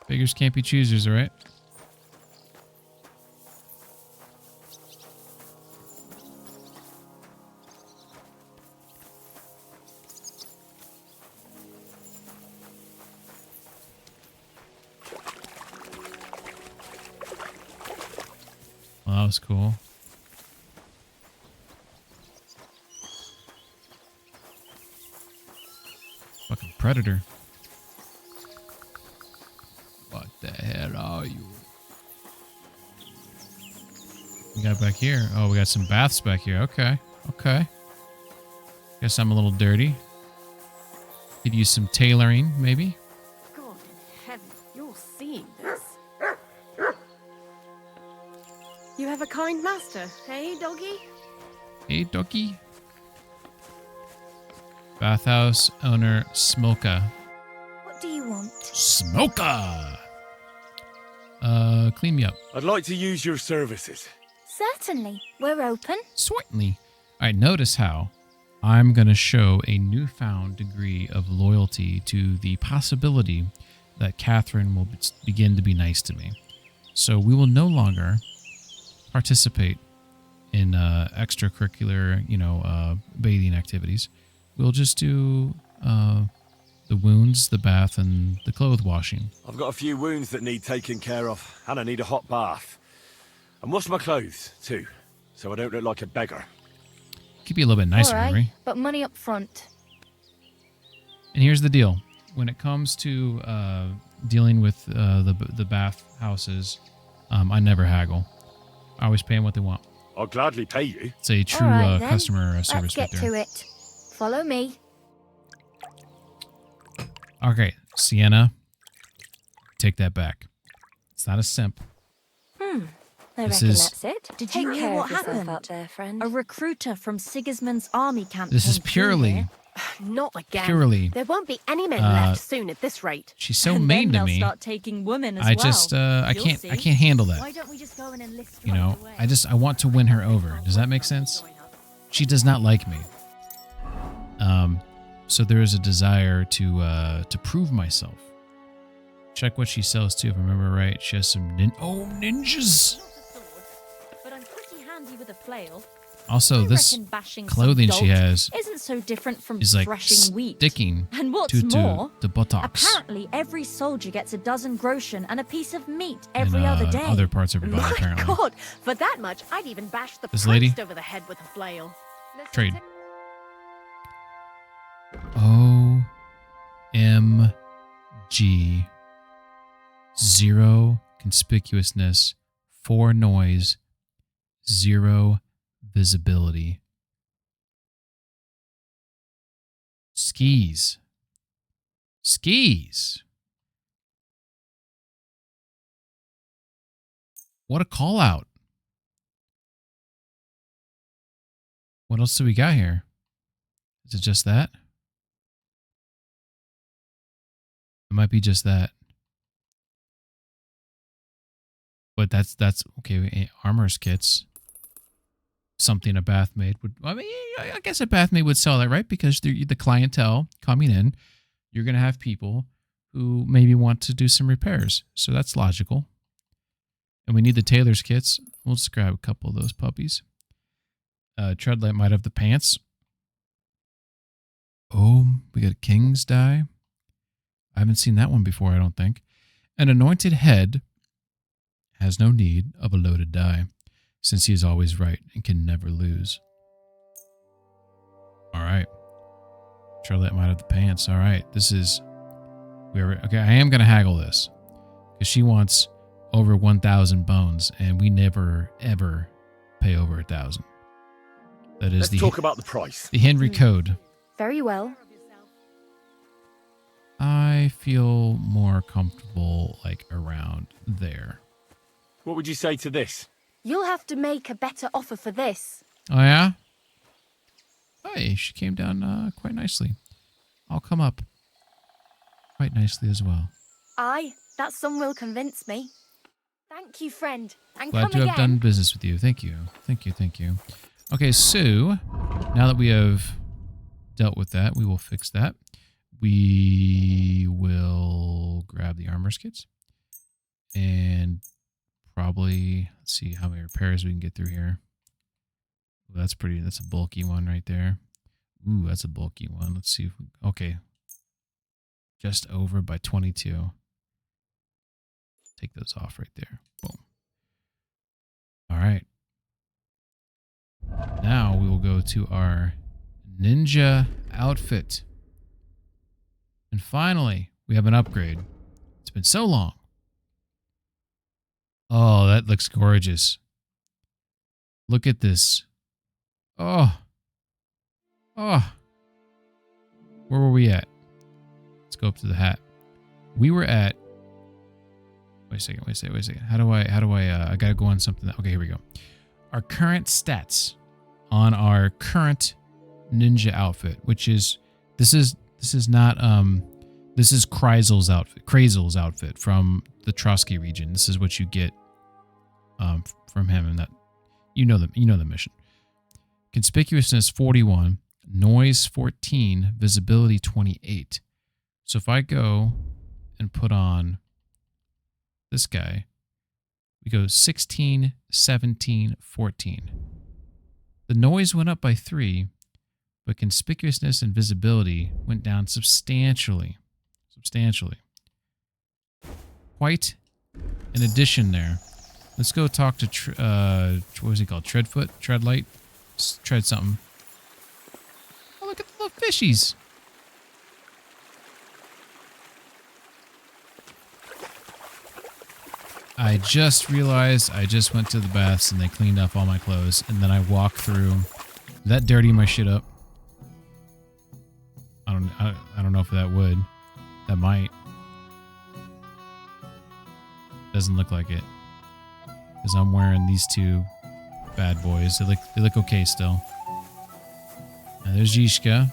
Beggars can't be choosers, alright? Well, that was cool. Fucking predator. What the hell are you? We got back here. Oh, we got some baths back here. Okay. Okay. Guess I'm a little dirty. Could use some tailoring, maybe. God in heaven, you're seeing this. You have a kind master, hey, doggy? Hey, doggy. Bathhouse owner Smolka. What do you want? Smolka! Clean me up. I'd like to use your services. Certainly. We're open. Certainly. All right, notice how I'm going to show a newfound degree of loyalty to the possibility that Catherine will begin to be nice to me. So we will no longer participate in extracurricular, bathing activities. We'll just do the wounds, the bath, and the clothes washing. I've got a few wounds that need taking care of, and I need a hot bath. And wash my clothes, too, so I don't look like a beggar. Could be a little bit nicer, All right, Henry. but money up front. And here's the deal. When it comes to dealing with the bath houses, I never haggle. I always pay them what they want. I'll gladly pay you. It's a true All right, customer service right Let's get there. to it. Follow me. Okay, Sienna, take that back. It's not a simp. I This reckon is- that's it. Did Take you hear care what of yourself happened out there, friend? A recruiter from Sigismund's army camp. This is came through purely, here. Not again. Purely, There won't be any men uh, left soon at this rate. she's so And mean then to they'll me. start taking women as I well. just, I You'll can't see. handle that. Why don't we just go and enlist You right know, away? I want to win her over. Does that make sense? She does not like me. So there is a desire to prove myself. Check what she sells too, if I remember right. She has some ninjas. But I'm pretty handy with a flail. Also, I this reckon bashing clothing some she dolt has isn't so different from is like threshing wheat. sticking And what's to more, the buttocks apparently every soldier gets a dozen groschen and a piece of meat and every other day. other parts of her body. My Apparently, God, for that much, I'd even bash the This priest lady? over the head with a flail. trade. OMG. 0 conspicuousness, 4 noise, 0 visibility. Skis. Skis. What a call out. What else do we got here? Is it just that? It might be just that. But that's okay. Armor's kits. Something a bathmaid would. I mean, I guess a bathmaid would sell that, right? Because the clientele coming in, you're gonna have people who maybe want to do some repairs. So that's logical. And we need the tailor's kits. We'll just grab a couple of those puppies. Treadlight might have the pants. Oh, we got a king's die. I haven't seen that one before, I don't think. An anointed head has no need of a loaded die, since he is always right and can never lose. All right. Charlotte might have the pants. All right. This is... Okay, I am going to haggle this. Because she wants over 1,000 bones, and we never, ever pay over 1,000. That is Let's talk about the price. The Henry Code. Very well. I feel more comfortable, like, around there. What would you say to this? You'll have to make a better offer for this. Oh, yeah? Hey, she came down quite nicely. I'll come up quite nicely as well. Aye, that sum will convince me. Thank you, friend. And Glad come to again. have done business with you. Thank you. Thank you, thank you. Okay, so now that we have dealt with that, we will fix that. We will grab the armor's kits and probably, let's see how many repairs we can get through here. Ooh, that's a bulky one right there. Ooh, that's a bulky one. Let's see if we, okay. Just over by 22. Take those off right there. Boom. All right. Now we will go to our ninja outfit. And finally, we have an upgrade. It's been so long. Oh, that looks gorgeous. Look at this. Oh. Oh. Where were we at? Let's go up to the hat. We were at... Wait a second. How do I, I gotta go on something. Okay, here we go. Our current stats on our current ninja outfit, which is, this is not, this is Kreisel's outfit from the Trotsky region. This is what you get, from him, and that, you know the mission. Conspicuousness 41, noise 14, visibility 28. So if I go and put on this guy, we go 16, 17, 14. The noise went up by 3, but conspicuousness and visibility went down substantially. Quite an addition there. Let's go talk to, what was he called? Treadfoot? Treadlight? Tread something. Oh, look at the little fishies. I just realized I just went to the baths and they cleaned up all my clothes, and then I walked through. Did that dirty my shit up? I don't know if that would. That might. Doesn't look like it. Because I'm wearing these two bad boys. They look okay still. Now there's Yishka.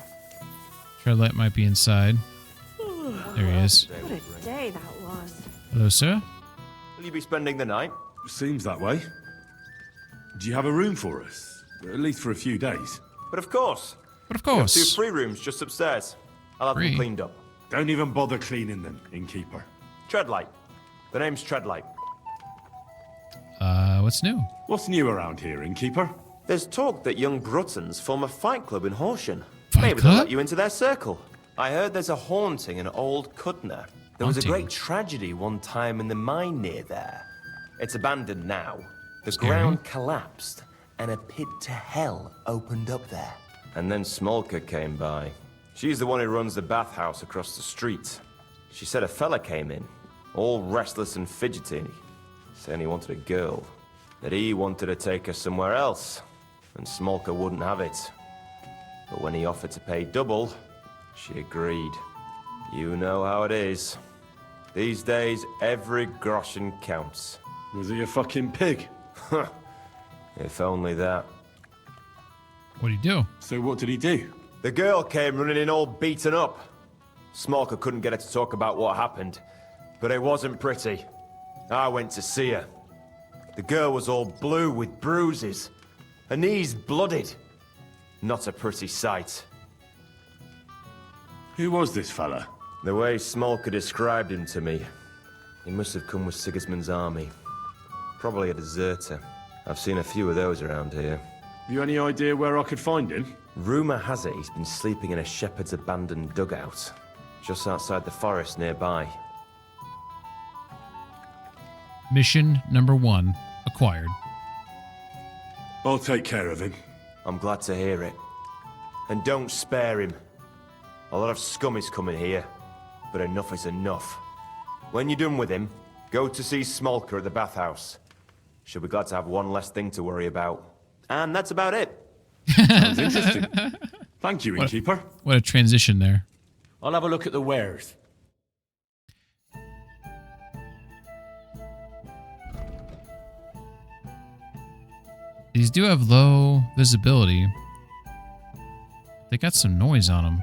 Treadlight might be inside. There he is. What a day that was. Hello, sir. Will you be spending the night? Seems that way. Do you have a room for us? At least for a few days. But of course. But of We have course. 2 free rooms just upstairs. I'll have them cleaned up. Don't even bother cleaning them, innkeeper. Treadlight. The name's Treadlight. What's new? What's new around here, innkeeper? There's talk that young Bruttons form a fight club in Horsham. Fight Maybe club? they'll let you into their circle. I heard there's a haunting in Old Cudner. There was a Haunting? great tragedy one time in the mine near there. It's abandoned now. The Scary. ground collapsed, and a pit to hell opened up there. And then Smolka came by. She's the one who runs the bathhouse across the street. She said a fella came in, all restless and fidgety, saying he wanted a girl. That he wanted to take her somewhere else, and Smolka wouldn't have it. But when he offered to pay double, she agreed. You know how it is. These days, every groschen counts. Was he a fucking pig? If only that. What'd he do? So what did he do? The girl came running in all beaten up. Smolka couldn't get her to talk about what happened, but it wasn't pretty. I went to see her. The girl was all blue with bruises. Her knees blooded. Not a pretty sight. Who was this fella? The way Smolka described him to me, he must have come with Sigismund's army. Probably a deserter. I've seen a few of those around here. Have you any idea where I could find him? Rumour has it he's been sleeping in a shepherd's abandoned dugout, just outside the forest nearby. Mission number 1 acquired. I'll take care of him. I'm glad to hear it. And don't spare him. A lot of scum is coming here, but enough is enough. When you're done with him, go to see Smolka at the bathhouse. She'll be glad to have one less thing to worry about. And that's about it. Sounds interesting. Thank you, innkeeper. What a transition there. I'll have a look at the wares. These do have low visibility. They got some noise on them.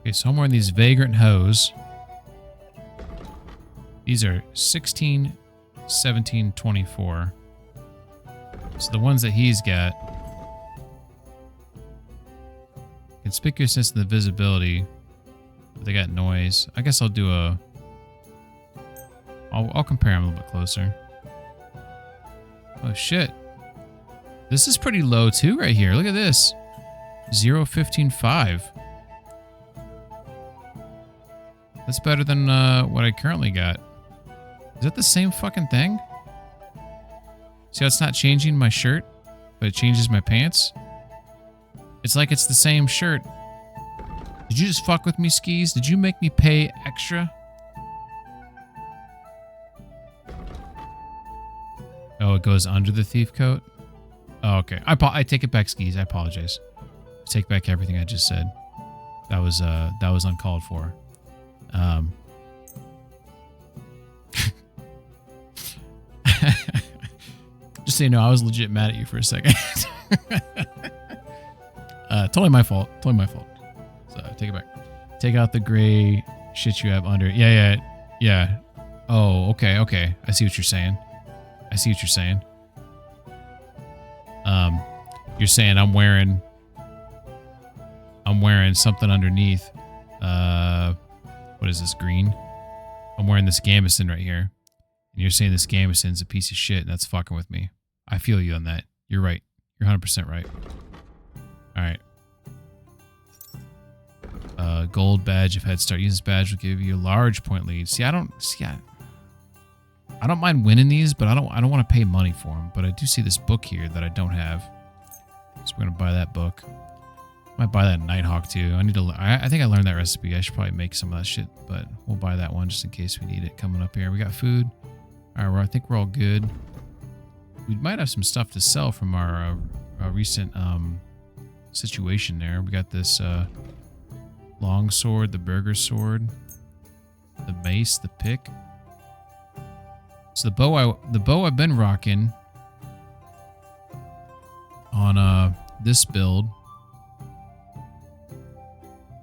Okay, so I'm wearing these Vagrant Hose. These are 16, 17, 24. So the ones that he's got. Conspicuousness and the visibility. But they got noise. I guess I'll do a... I'll compare them a little bit closer. Oh shit. This is pretty low too right here. Look at this. 0, 15, 5. That's better than what I currently got. Is that the same fucking thing? See how it's not changing my shirt, but it changes my pants? It's like it's the same shirt. Did you just fuck with me, Skis? Did you make me pay extra? Oh, it goes under the thief coat? Oh, okay. I take it back, Skis. I apologize. I take back everything I just said. That was uncalled for. Just so you know, I was legit mad at you for a second. Totally my fault. Totally my fault. So take it back. Take out the gray shit you have under. Yeah. Oh, okay. I see what you're saying. You're saying I'm wearing something underneath. What is this, green? I'm wearing this gambeson right here. And you're saying this gambeson's a piece of shit and that's fucking with me. I feel you on that. You're right. You're 100% right. Alright. Gold badge of Head Start. Use this badge will give you a large point lead. I don't mind winning these, but I don't want to pay money for them. But I do see this book here that I don't have. So we're gonna buy that book. Might buy that Nighthawk too. I think I learned that recipe. I should probably make some of that shit, but we'll buy that one just in case we need it coming up here. We got food. All right, I think we're all good. We might have some stuff to sell from our recent situation there. We got this long sword, the burger sword, the mace, the pick. So the bow I've been rocking on this build.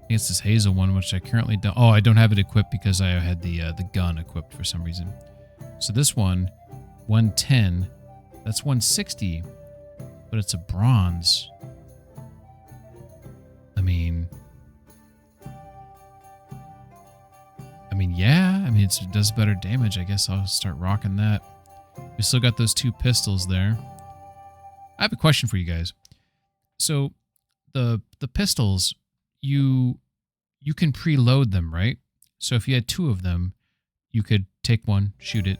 It's this hazel one, which I currently don't. Oh, I don't have it equipped because I had the gun equipped for some reason. So this one, 110. That's 160, but it's a bronze. I mean, yeah. I mean, it does better damage. I guess I'll start rocking that. We still got those 2 pistols there. I have a question for you guys. So the pistols, you can preload them, right? So if you had 2 of them, you could take one, shoot it,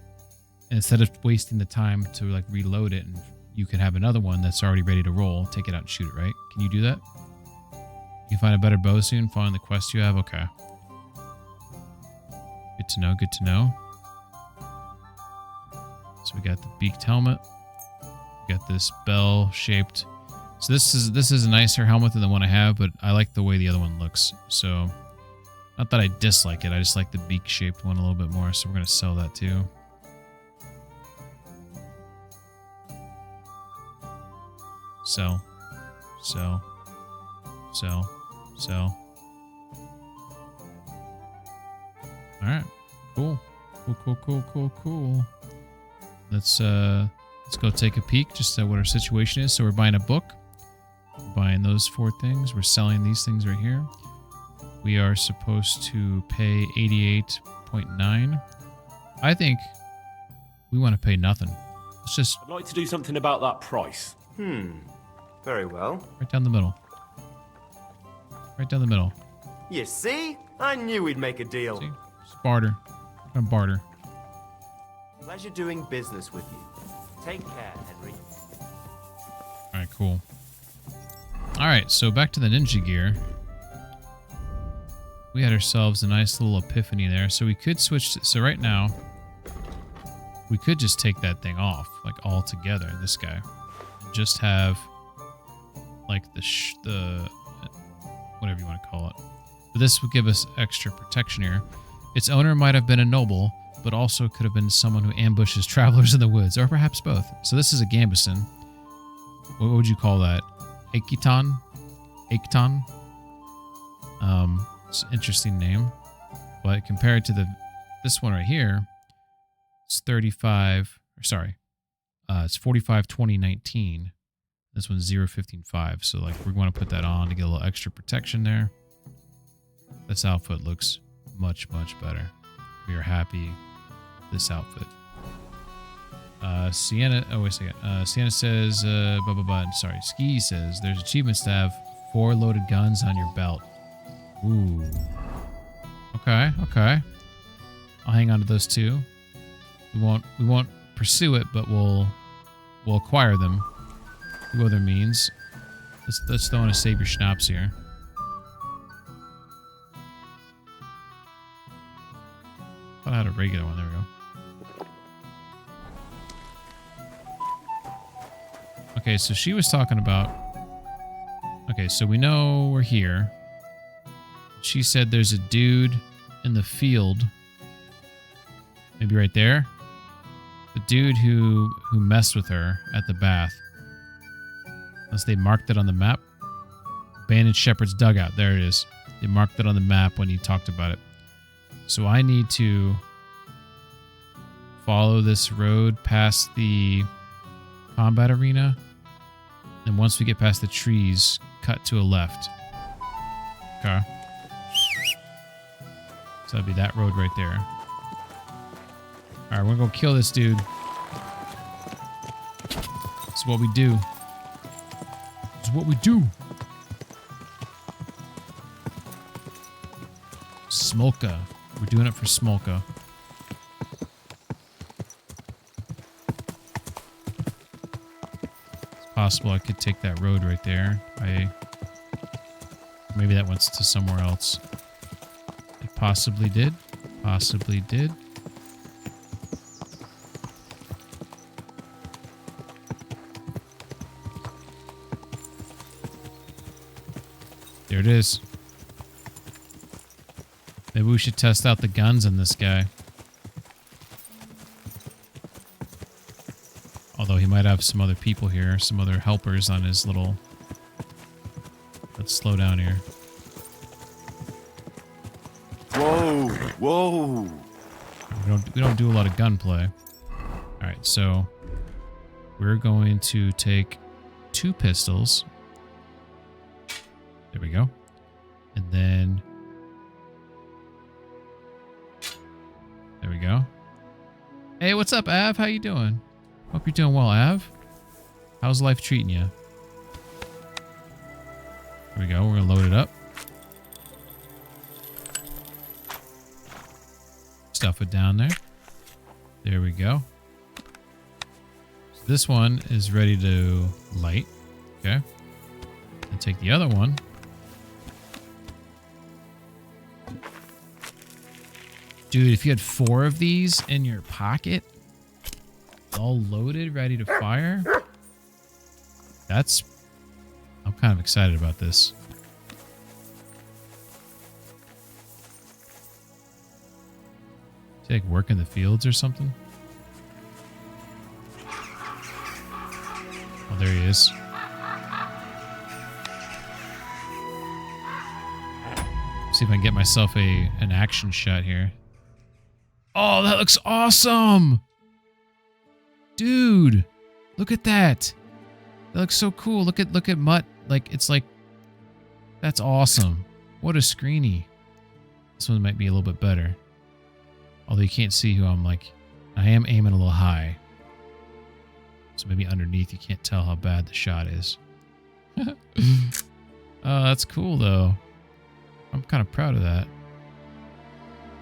and instead of wasting the time to like reload it, and you can have another one that's already ready to roll, take it out and shoot it, right? Can you do that? You can find a better bow soon, following the quest you have? Okay. Good to know, good to know. So we got the beaked helmet. We got this bell-shaped. So this is a nicer helmet than the one I have, but I like the way the other one looks. So, not that I dislike it, I just like the beak-shaped one a little bit more, so we're going to sell that too. Sell. Sell. Alright. Cool. Cool. Let's go take a peek just at what our situation is. So we're buying a book. We're buying those 4 things. We're selling these things right here. We are supposed to pay 88.9. I think we want to pay nothing. Let's just... I'd like to do something about that price. Very well. Right down the middle. You see? I knew we'd make a deal. See? Just barter. I'm gonna barter. Pleasure doing business with you. Take care, Henry. Alright, cool. Alright, so back to the ninja gear. We had ourselves a nice little epiphany there. So we could switch to, so right now we could just take that thing off, like all together, this guy. Just have like the whatever you want to call it. But this would give us extra protection here. Its owner might have been a noble, but also could have been someone who ambushes travelers in the woods, or perhaps both. So this is a gambeson. What would you call that? Akiton? It's an interesting name. But compared to this one right here, it's 35, or sorry, it's 45, 20, 19. This one's 0, 15, 5. So like we're going to put that on to get a little extra protection there. This outfit looks much better. We are happy with this outfit. Sienna, oh wait a second. Sienna says, sorry, Ski says, there's achievements to have 4 loaded guns on your belt. Ooh. Okay. I'll hang on to those 2. We won't pursue it, but we'll acquire them through other means. Let's throw in a save your schnapps here. I had a regular one. There we go. Okay, so she was talking about... Okay, so we know we're here. She said there's a dude in the field. Maybe right there. The dude who messed with her at the bath. Unless they marked it on the map. Abandoned Shepherd's Dugout. There it is. They marked it on the map when he talked about it. So I need to follow this road past the combat arena. And once we get past the trees, cut to a left. Okay. So that'd be that road right there. Alright, we're gonna go kill this dude. This is what we do. This is what we do. Smolka. We're doing it for Smolka. It's possible I could take that road right there. Maybe that went to somewhere else. It possibly did. Possibly did. There it is. Maybe we should test out the guns on this guy. Although he might have some other people here, some other helpers on his little... Let's slow down here. Whoa! We don't do a lot of gunplay. Alright, so we're going to take 2 pistols. There we go. And then... There we go. Hey, what's up, Av? How you doing? Hope you're doing well, Av. How's life treating you? There we go. We're going to load it up. Stuff it down there. There we go. So this one is ready to light. Okay. And take the other one. Dude, if you had 4 of these in your pocket, all loaded, ready to fire, I'm kind of excited about this. Like work in the fields or something? Oh, there he is. See if I can get myself an action shot here. Oh, that looks awesome! Dude, look at that. That looks so cool. Look at Mutt. Like, it's like, that's awesome. What a screeny. This one might be a little bit better. Although you can't see who I'm like. I am aiming a little high. So maybe underneath you can't tell how bad the shot is. Oh, that's cool though. I'm kind of proud of that.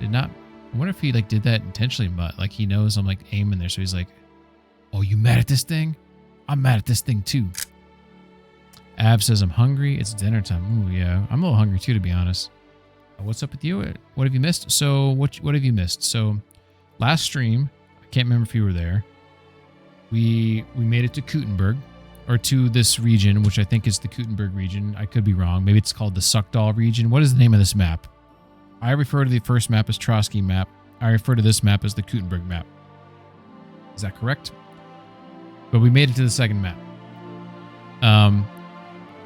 I wonder if he like did that intentionally, but like he knows I'm like aiming there, so he's like, "Oh, you mad at this thing? I'm mad at this thing too." Ab says I'm hungry. It's dinner time. Ooh, yeah, I'm a little hungry too, to be honest. What's up with you? What have you missed? So what have you missed? So last stream, I can't remember if you were there. We made it to Kuttenberg, or to this region, which I think is the Kuttenberg region. I could be wrong. Maybe it's called the Suckdoll region. What is the name of this map? I refer to the first map as Trotsky map. I refer to this map as the Kuttenberg map. Is that correct? But we made it to the second map.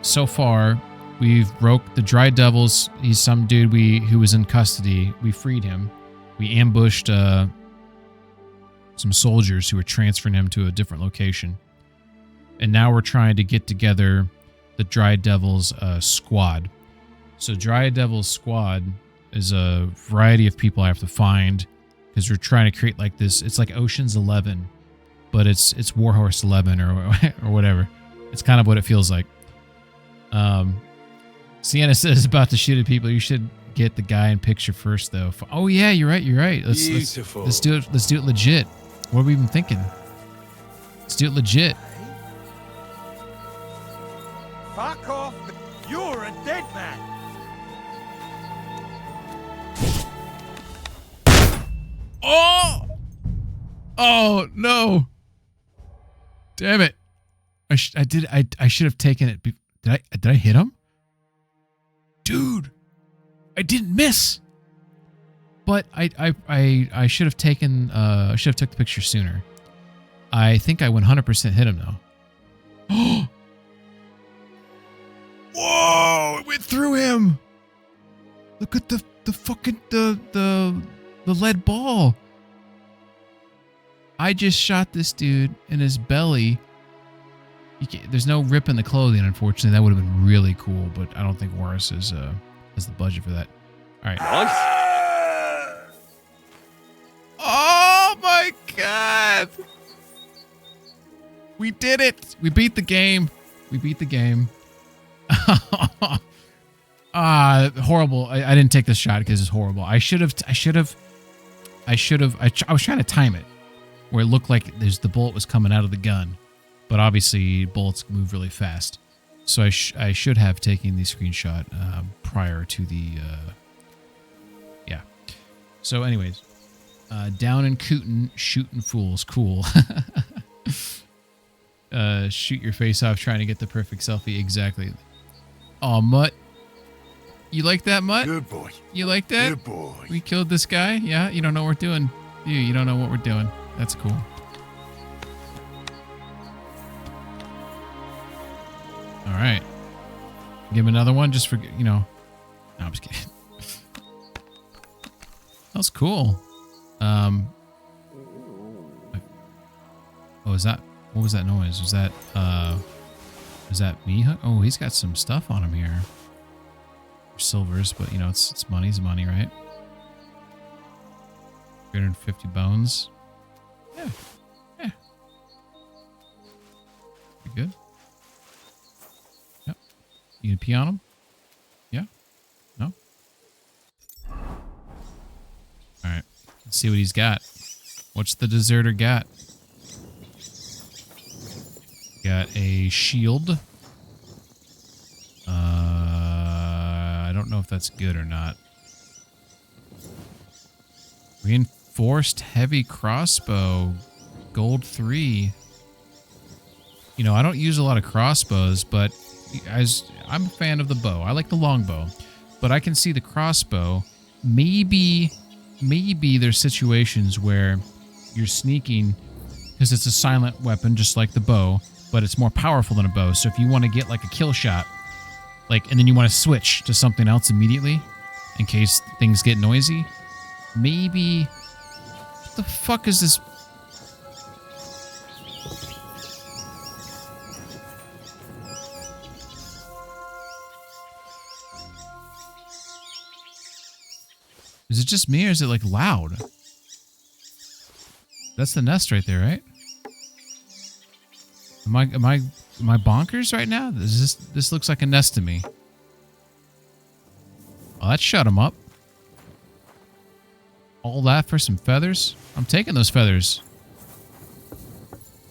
So far, we've broke the Dry Devils. He's some dude who was in custody. We freed him. We ambushed some soldiers who were transferring him to a different location. And now we're trying to get together the Dry Devils squad. So Dry Devils squad is a variety of people I have to find, because we're trying to create like this. It's like Ocean's 11, but it's Warhorse 11 or whatever. It's kind of what it feels like. Sienna says about to shoot at people. You should get the guy in picture first, though. Oh yeah, you're right. Beautiful. Let's do it. Let's do it legit. What are we even thinking? Let's do it legit. Fuck off! You're a dead man! Oh! Oh, no. Damn it. I should have taken it. Did I hit him? Dude, I didn't miss. But I should have taken I should have took the picture sooner. I think I 100% hit him though. Whoa, it went through him. Look at the fucking the lead ball. I just shot this dude in his belly. There's no rip in the clothing, unfortunately. That would have been really cool, but I don't think Warris has the budget for that. All right. Nice. Oh my god! We did it! We beat the game. We beat the game. Horrible. I didn't take this shot because it's horrible. I was trying to time it where it looked like the bullet was coming out of the gun, but obviously bullets move really fast. So I should have taken the screenshot prior to the yeah. So anyways, down in Kooten, shooting fools, cool. Shoot your face off trying to get the perfect selfie. Exactly. Oh, Mutt. You like that, Mutt? Good boy. You like that? Good boy. We killed this guy? Yeah? You don't know what we're doing. You don't know what we're doing. That's cool. All right. Give him another one just for, No, I'm just kidding. That was cool. Oh, is that... What was that noise? Was that me? Oh, he's got some stuff on him here. Silvers, but it's money's money, right? 350 bones. Yeah. Yeah. Pretty good. Yep. You gonna pee on him? Yeah? No? Alright. Let's see what he's got. What's the deserter got? Got a shield. I don't know if that's good or not. Reinforced heavy crossbow. Gold 3. I don't use a lot of crossbows, but I'm a fan of the bow. I like the longbow. But I can see the crossbow. Maybe there's situations where you're sneaking because it's a silent weapon just like the bow, but it's more powerful than a bow. So if you want to get like a kill shot, and then you want to switch to something else immediately, in case things get noisy. Maybe... What the fuck is this? Is it just me or is it like loud? That's the nest right there, right? Am I bonkers right now? This looks like a nest to me. Oh, that shut him up. All that for some feathers? I'm taking those feathers.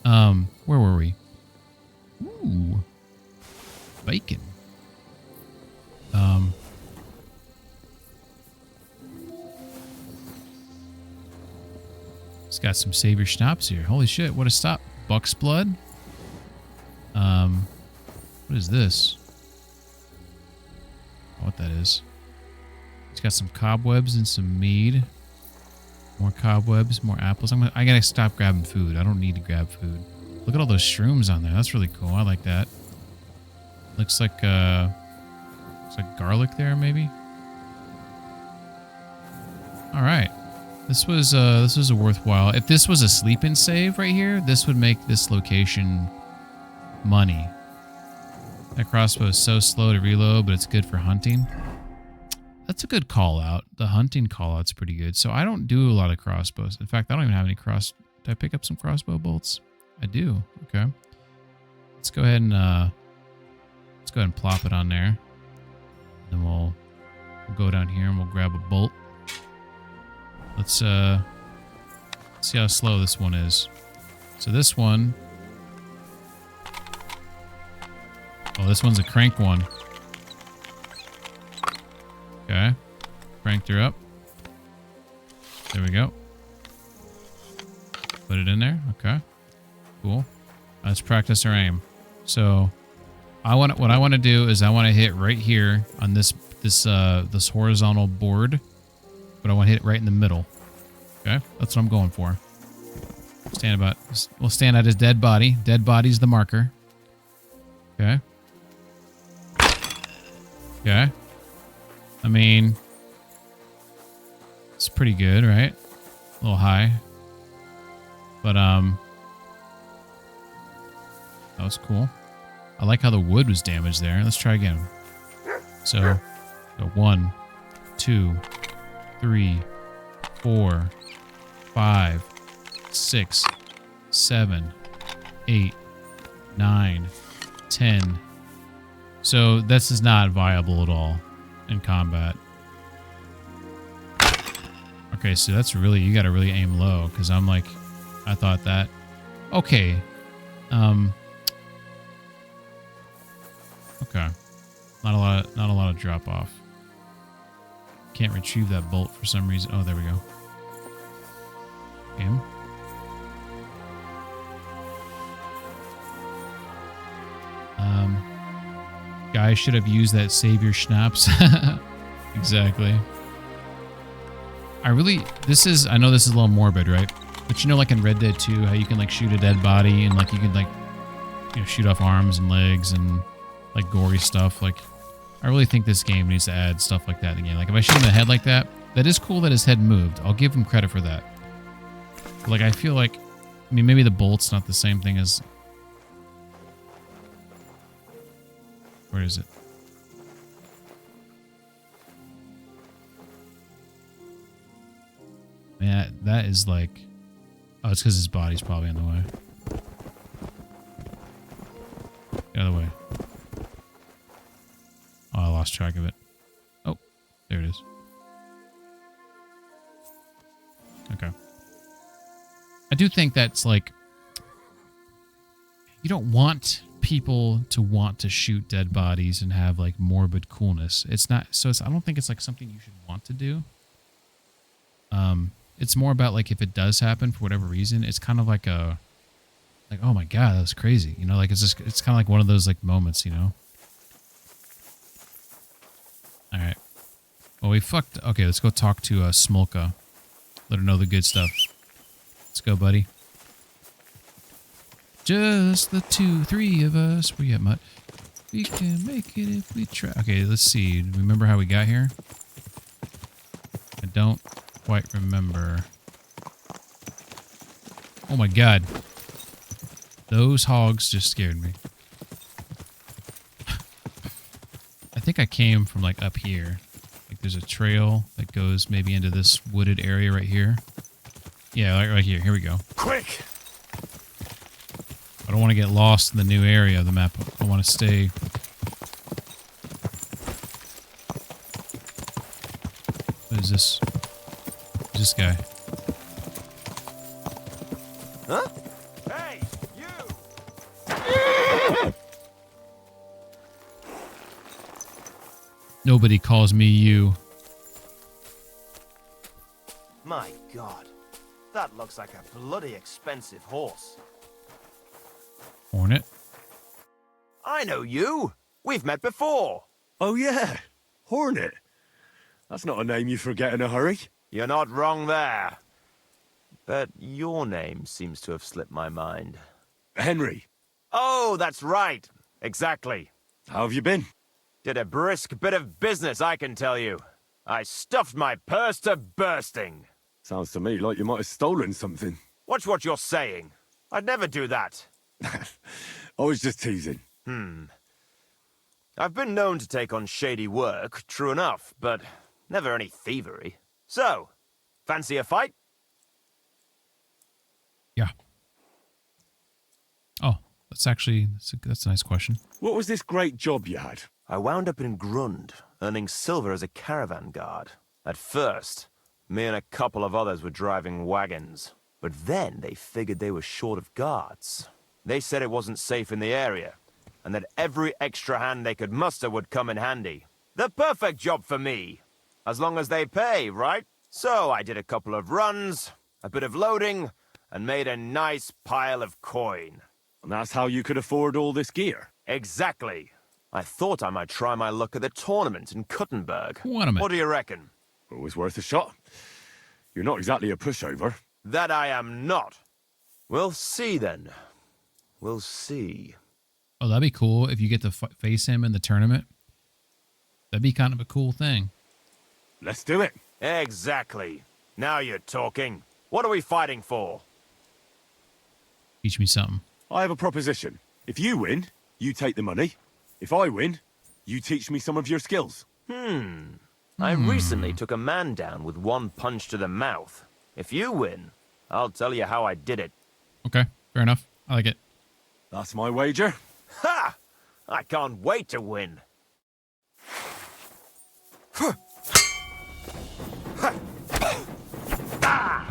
Where were we? Ooh. Bacon. It's got some Savior schnapps here. Holy shit, what a stop. Buck's blood? What is this? Oh, what that is. It's got some cobwebs and some mead. More cobwebs, more apples. I gotta stop grabbing food. I don't need to grab food. Look at all those shrooms on there. That's really cool. I like that. Looks like garlic there, maybe. All right. This was a worthwhile. If this was a sleep and save right here, this would make this location money. That crossbow is so slow to reload, but it's good for hunting. That's a good call out. The hunting call out's pretty good. So I don't do a lot of crossbows. In fact, I don't even have any Did I pick up some crossbow bolts? I do. Okay. Let's go ahead and plop it on there. Then we'll go down here and we'll grab a bolt. Let's see how slow this one is. So this one... Oh, this one's a crank one. Okay. Cranked her up. There we go. Put it in there. Okay. Cool. Let's practice our aim. So what I want to do is I want to hit right here on this horizontal board, but I want to hit it right in the middle. Okay? That's what I'm going for. We'll stand at his dead body. Dead body's the marker. Okay. Okay. I mean, it's pretty good, right? A little high. But, that was cool. I like how the wood was damaged there. Let's try again. So, go 1, 2, 3, 4, 5, 6, 7, 8, 9, 10. So this is not viable at all in combat. Okay, so that's really, you gotta really aim low, because I'm like, I thought that. Okay. Okay. Not a lot of drop off. Can't retrieve that bolt for some reason. Oh, there we go. Aim. Guy should have used that Savior schnapps. Exactly. I know this is a little morbid, right? But you know, like in Red Dead 2, how you can like shoot a dead body and like you can like, you know, shoot off arms and legs and like gory stuff. Like, I really think this game needs to add stuff like that in the game. Like if I shoot him in the head like that, that is cool that his head moved. I'll give him credit for that. But like, I feel like, I mean, maybe the bolt's not the same thing as... Where is it? Man, that is like... Oh, it's because his body's probably in the way. Get out of the way. Oh, I lost track of it. Oh, there it is. Okay. I do think that's like... You don't want people to want to shoot dead bodies and have like morbid coolness. It's not... So I don't think it's like something you should want to do. It's more about like if it does happen for whatever reason, it's kind of like a... Like, oh my god, that was crazy. You know, like it's kind of like one of those like moments, you know? Alright. Well, we fucked... Okay, let's go talk to Smolka. Let her know the good stuff. Let's go, buddy. Just the 2-3 of us. Where you at, Mutt? We can make it if we try. Okay, let's see. Do you remember how we got here? don't quite remember. Oh my god. Those hogs just scared me. I think I came from like up here. Like there's a trail that goes maybe into this wooded area right here. Yeah, right here. Here we go. Quick! I don't want to get lost in the new area of the map. I want to stay. What is this? Who's this guy? Huh? Hey, you! Nobody calls me you. My God, that looks like a bloody expensive horse. Hornet? I know you. We've met before. Oh yeah, Hornet. That's not a name you forget in a hurry. You're not wrong there. But your name seems to have slipped my mind. Henry. Oh, that's right. Exactly. How have you been? Did a brisk bit of business, I can tell you. I stuffed my purse to bursting. Sounds to me like you might have stolen something. Watch what you're saying. I'd never do that. I was just teasing. I've been known to take on shady work, true enough, but never any thievery. So, fancy a fight? Yeah. Oh, that's a nice question. What was this great job you had? I wound up in Grund, earning silver as a caravan guard. At first, me and a couple of others were driving wagons. But then they figured they were short of guards. They said it wasn't safe in the area, and that every extra hand they could muster would come in handy. The perfect job for me, as long as they pay, right? So I did a couple of runs, a bit of loading, and made a nice pile of coin. And that's how you could afford all this gear? Exactly. I thought I might try my luck at the tournament in Kuttenberg. What do you reckon? Always worth a shot. You're not exactly a pushover. That I am not. We'll see then. We'll see. Oh, that'd be cool if you get to face him in the tournament. That'd be kind of a cool thing. Let's do it. Exactly. Now you're talking. What are we fighting for? Teach me something. I have a proposition. If you win, you take the money. If I win, you teach me some of your skills. I recently took a man down with one punch to the mouth. If you win, I'll tell you how I did it. Okay, fair enough. I like it. That's my wager. Ha! I can't wait to win.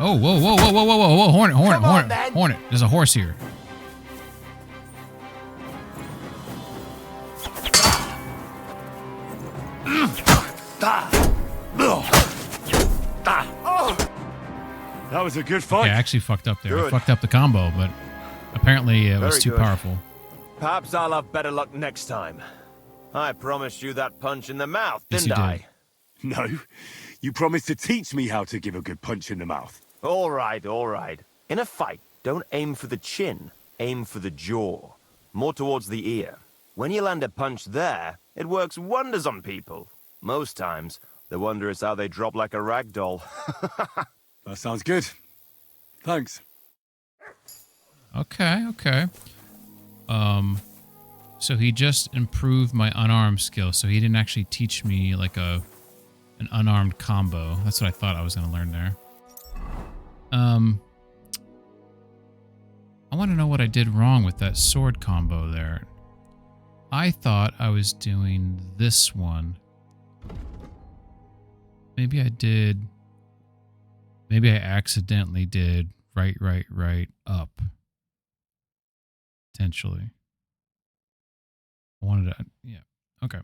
Oh, whoa, Hornet. There's a horse here. That was a good fight. Yeah, I actually fucked up there. I fucked up the combo, but apparently it was too powerful. Perhaps I'll have better luck next time. I promised you that punch in the mouth, Yes, didn't you I? did. No, you promised to teach me how to give a good punch in the mouth. All right, all right. In a fight, don't aim for the chin, aim for the jaw. More towards the ear. When you land a punch there, it works wonders on people. Most times, the wonder is how they drop like a rag doll. That sounds good. Thanks. Okay. So he just improved my unarmed skill. So he didn't actually teach me like an unarmed combo. That's what I thought I was going to learn there. I want to know what I did wrong with that sword combo there. I thought I was doing this one. Maybe I did. Maybe I accidentally did right, up. Potentially. I wanted to, yeah. Okay.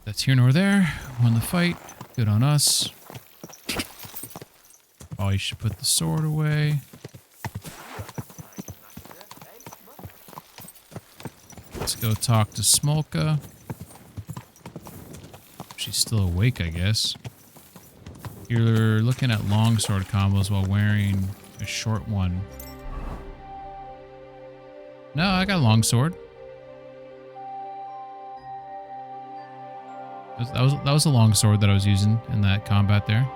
That's here nor there. Won the fight. Good on us. Probably should put the sword away. Let's go talk to Smolka. She's still awake, I guess. You're looking at longsword combos while wearing a short one. No, I got a longsword. That was a longsword that I was using in that combat there.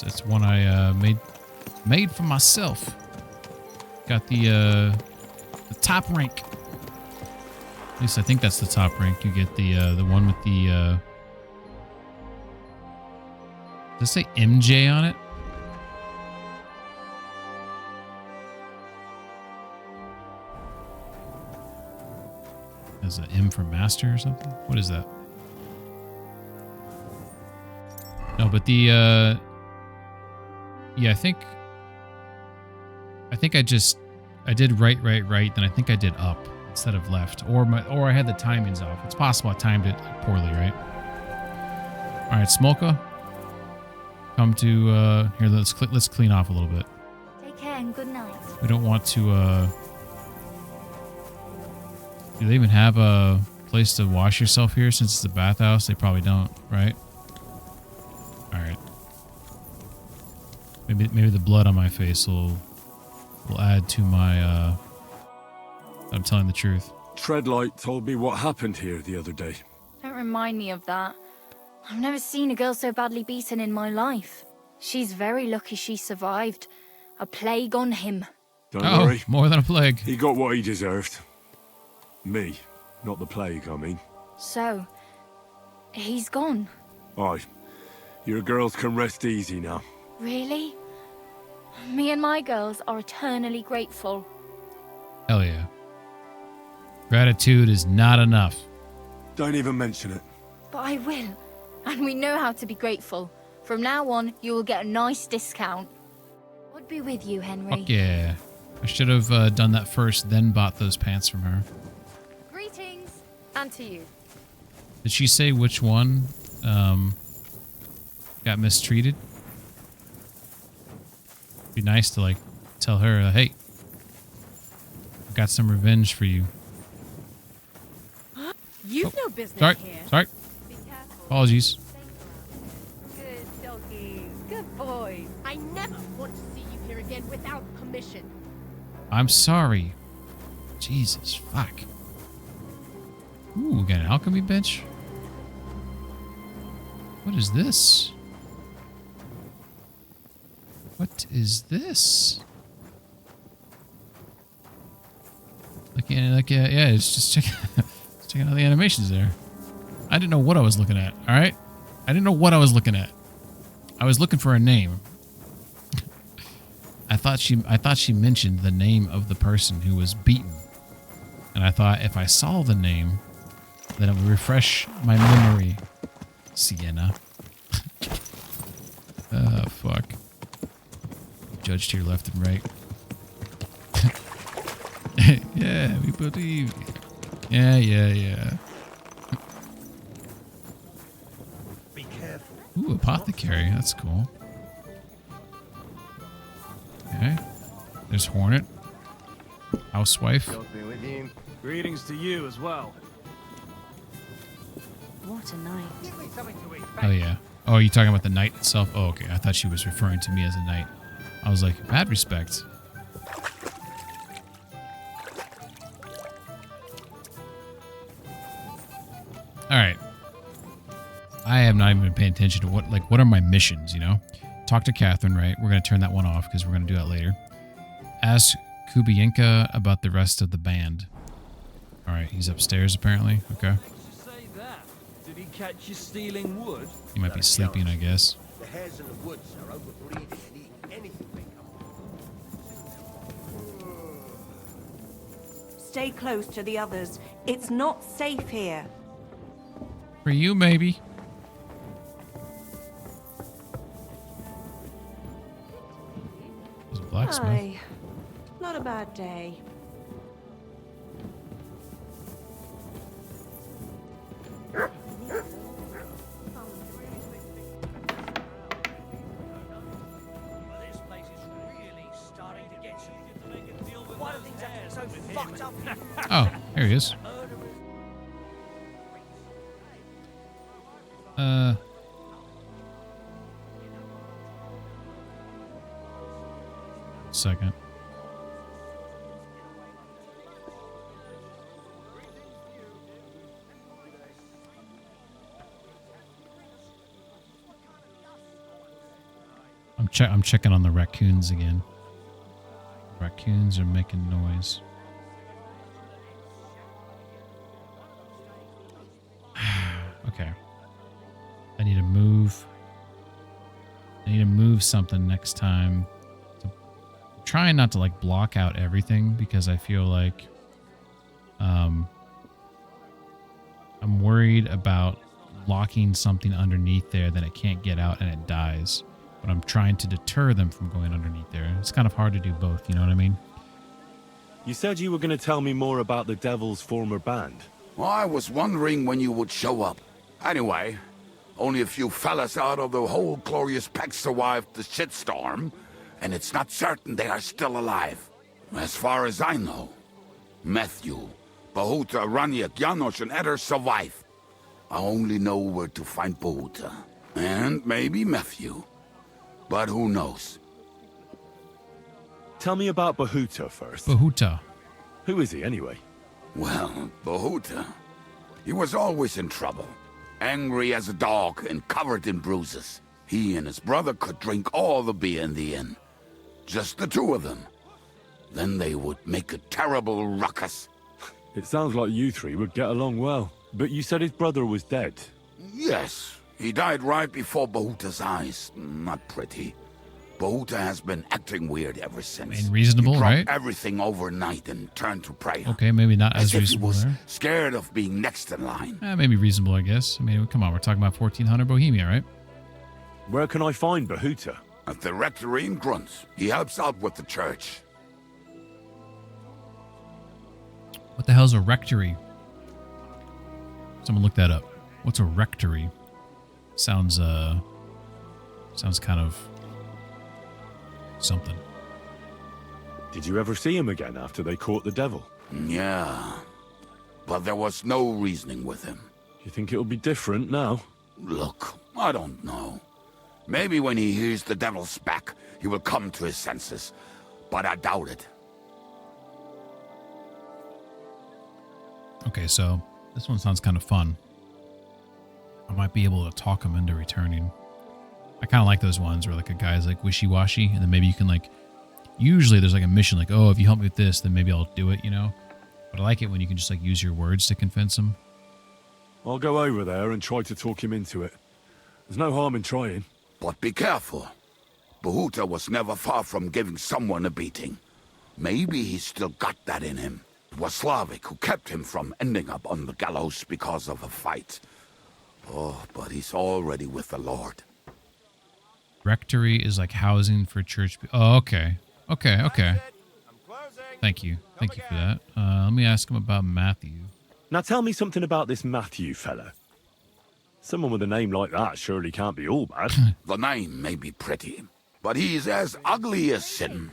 It's one I made for myself. Got the top rank. At least I think that's the top rank. You get the one with the does it say MJ on it? Is it M for master or something? What is that? No, but the yeah, I think I did right, then I think I did up instead of left, or I had the timings off. It's possible I timed it poorly, right? All right, Smolka, come to here. Let's clean off a little bit. Take care and good night. We don't want to. Do they even have a place to wash yourself here? Since it's a bathhouse, they probably don't, right? All right. Maybe the blood on my face will add to my. I'm telling the truth. Treadlight told me what happened here the other day. Don't remind me of that. I've never seen a girl so badly beaten in my life. She's very lucky she survived. A plague on him. Don't worry. More than a plague. He got what he deserved. Me, not the plague, I mean. So, he's gone. Aye. Your girls can rest easy now. Really? Me and my girls are eternally grateful. Hell yeah. Gratitude is not enough. Don't even mention it. But I will. And we know how to be grateful. From now on, you will get a nice discount. God be with you, Henry. Fuck yeah. I should have done that first, then bought those pants from her. Greetings. And to you. Did she say which one got mistreated? Be nice to, like, tell her, hey, I've got some revenge for you. You've no business here. Sorry. Apologies. Good doggies. Good boys. I never want to see you here again without permission. I'm sorry. Jesus, fuck. Ooh, we got an alchemy bench. What is this? What is this? Yeah, it's just checking out the animations there. I didn't know what I was looking at, all right? I didn't know what I was looking at. I was looking for a name. I thought she mentioned the name of the person who was beaten. And I thought if I saw the name, then it would refresh my memory. Sienna. Oh, fuck. Judged here left and right. Yeah, we believe you. Yeah. Be careful. Ooh, apothecary. That's cool. Okay. There's Hornet. Housewife. Greetings to you as well. What a night. Oh, yeah. Oh, are you talking about the knight itself? Oh, okay. I thought she was referring to me as a knight. I was like, mad respect. All right. I have not even been paying attention to what are my missions, you know? Talk to Catherine, right? We're going to turn that one off because we're going to do that later. Ask Kubienka about the rest of the band. All right, he's upstairs apparently. Okay. Did he catch you stealing wood? He might be sleeping, I guess. The hares in the woods are overbreeding and eat anything they come. Stay close to the others. It's not safe here. For you, maybe. There's a blacksmith. Aye. Not a bad day. Oh, here he is. Second. I'm checking on the raccoons again. Raccoons are making noise. Okay. I need to move. I need to move something next time. I'm trying not to like block out everything because I feel like I'm worried about locking something underneath there that it can't get out and it dies. But I'm trying to deter them from going underneath there. It's kind of hard to do both, you know what I mean? You said you were going to tell me more about the Devil's former band. Well, I was wondering when you would show up. Anyway, only a few fellas out of the whole glorious pack survived the shitstorm, and it's not certain they are still alive. As far as I know, Matthew, Bahuta, Raniak, Janosch, and Eder survive. I only know where to find Bahuta. And maybe Matthew. But who knows? Tell me about Bahuta first. Bahuta. Who is he, anyway? Well, Bahuta, he was always in trouble. Angry as a dog and covered in bruises. He and his brother could drink all the beer in the inn. Just the two of them. Then they would make a terrible ruckus. It sounds like you three would get along well. But you said his brother was dead. Yes, he died right before Bahuta's eyes. Not pretty. Bahuta has been acting weird ever since. I mean, reasonable, he dropped right? everything overnight and turned to prayer. Okay, maybe not as if reasonable he was there. scared of being next in line. Maybe reasonable, I guess. I mean, come on, we're talking about 1400 Bohemia, right? Where can I find Bahuta? At the rectory in Grunt. He helps out with the church. What the hell's a rectory? Someone look that up. What's a rectory? Sounds kind of something. Did you ever see him again after they caught the devil? Yeah, but there was no reasoning with him. You think it'll be different now? Look, I don't know. Maybe when he hears the devil's back, he will come to his senses. But I doubt it. Okay, so this one sounds kind of fun. I might be able to talk him into returning. I kind of like those ones where like a guy's like wishy-washy, and then maybe you can like, usually there's like a mission like, oh, if you help me with this, then maybe I'll do it, you know? But I like it when you can just like use your words to convince him. I'll go over there and try to talk him into it. There's no harm in trying. But be careful. Bahuta was never far from giving someone a beating. Maybe he's still got that in him. It was Slavik who kept him from ending up on the gallows because of a fight. Oh, but he's already with the Lord. Rectory is like housing for church. Oh, okay. Okay. Thank you. Thank you for that. Let me ask him about Matthew. Now tell me something about this Matthew fella. Someone with a name like that surely can't be all bad. The name may be pretty, but he's as ugly as sin.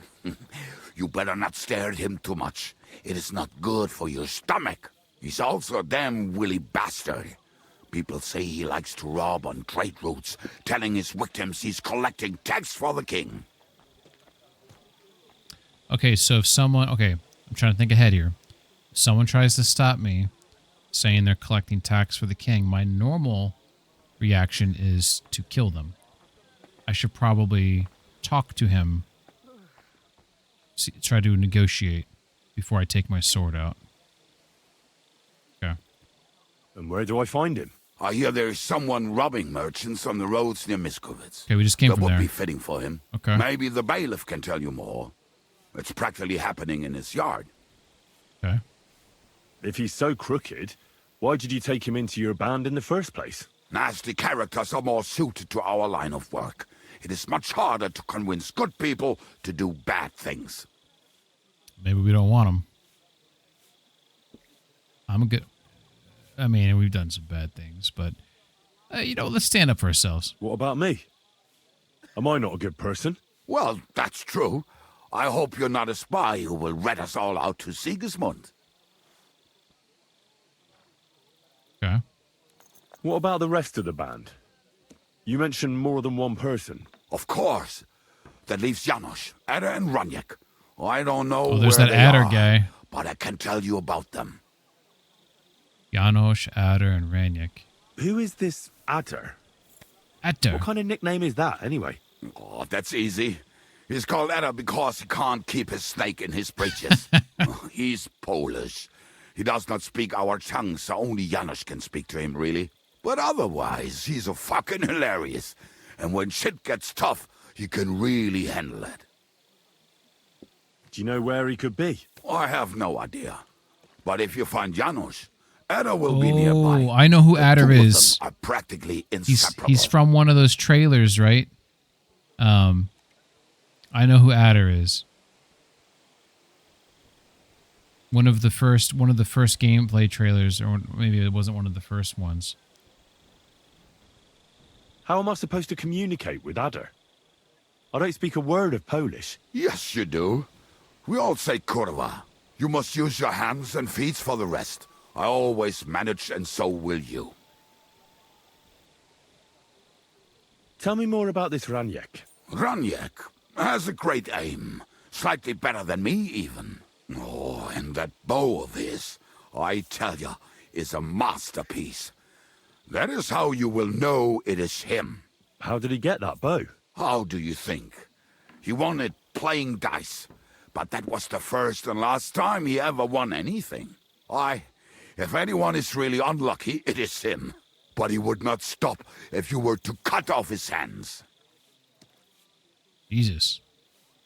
You better not stare at him too much. It is not good for your stomach. He's also a damn willy bastard. People say he likes to rob on trade routes, telling his victims he's collecting tax for the king. Okay, so if someone... Okay, I'm trying to think ahead here. If someone tries to stop me saying they're collecting tax for the king, my normal reaction is to kill them. I should probably talk to him, try to negotiate before I take my sword out. Okay. And where do I find him? I hear there's someone robbing merchants on the roads near Miskovitz. Okay, we just came from there. That would be fitting for him. Okay. Maybe the bailiff can tell you more. It's practically happening in his yard. Okay. If he's so crooked, why did you take him into your band in the first place? Nasty characters are more suited to our line of work. It is much harder to convince good people to do bad things. Maybe we don't want them. I mean, we've done some bad things, but, let's stand up for ourselves. What about me? Am I not a good person? Well, that's true. I hope you're not a spy who will rat us all out to Sigismund. Okay. What about the rest of the band? You mentioned more than one person. Of course. That leaves Janosch, Eder, and Raniak. I don't know Oh, there's where that they Eder are, guy. but I can tell you about them. Janosch, Eder, and Raniak. Who is this Eder? Eder? What kind of nickname is that, anyway? Oh, that's easy. He's called Edda because he can't keep his snake in his breeches. He's Polish. He does not speak our tongue, so only Janusz can speak to him, really. But otherwise, he's a fucking hilarious. And when shit gets tough, he can really handle it. Do you know where he could be? I have no idea. But if you find Janusz, Edda will be nearby. Oh, I know who The Adder two of is. them are practically inseparable. He's from one of those trailers, right? I know who Adder is. One of the first gameplay trailers, or maybe it wasn't one of the first ones. How am I supposed to communicate with Adder? I don't speak a word of Polish. Yes, you do. We all say kurwa. You must use your hands and feet for the rest. I always manage, and so will you. Tell me more about this Raniek. Raniek has a great aim. Slightly better than me, even. Oh, and that bow of his, I tell ya, is a masterpiece. That is how you will know it is him. How did he get that bow? How do you think? He won it playing dice. But that was the first and last time he ever won anything. If anyone is really unlucky, it is him. But he would not stop if you were to cut off his hands. Jesus.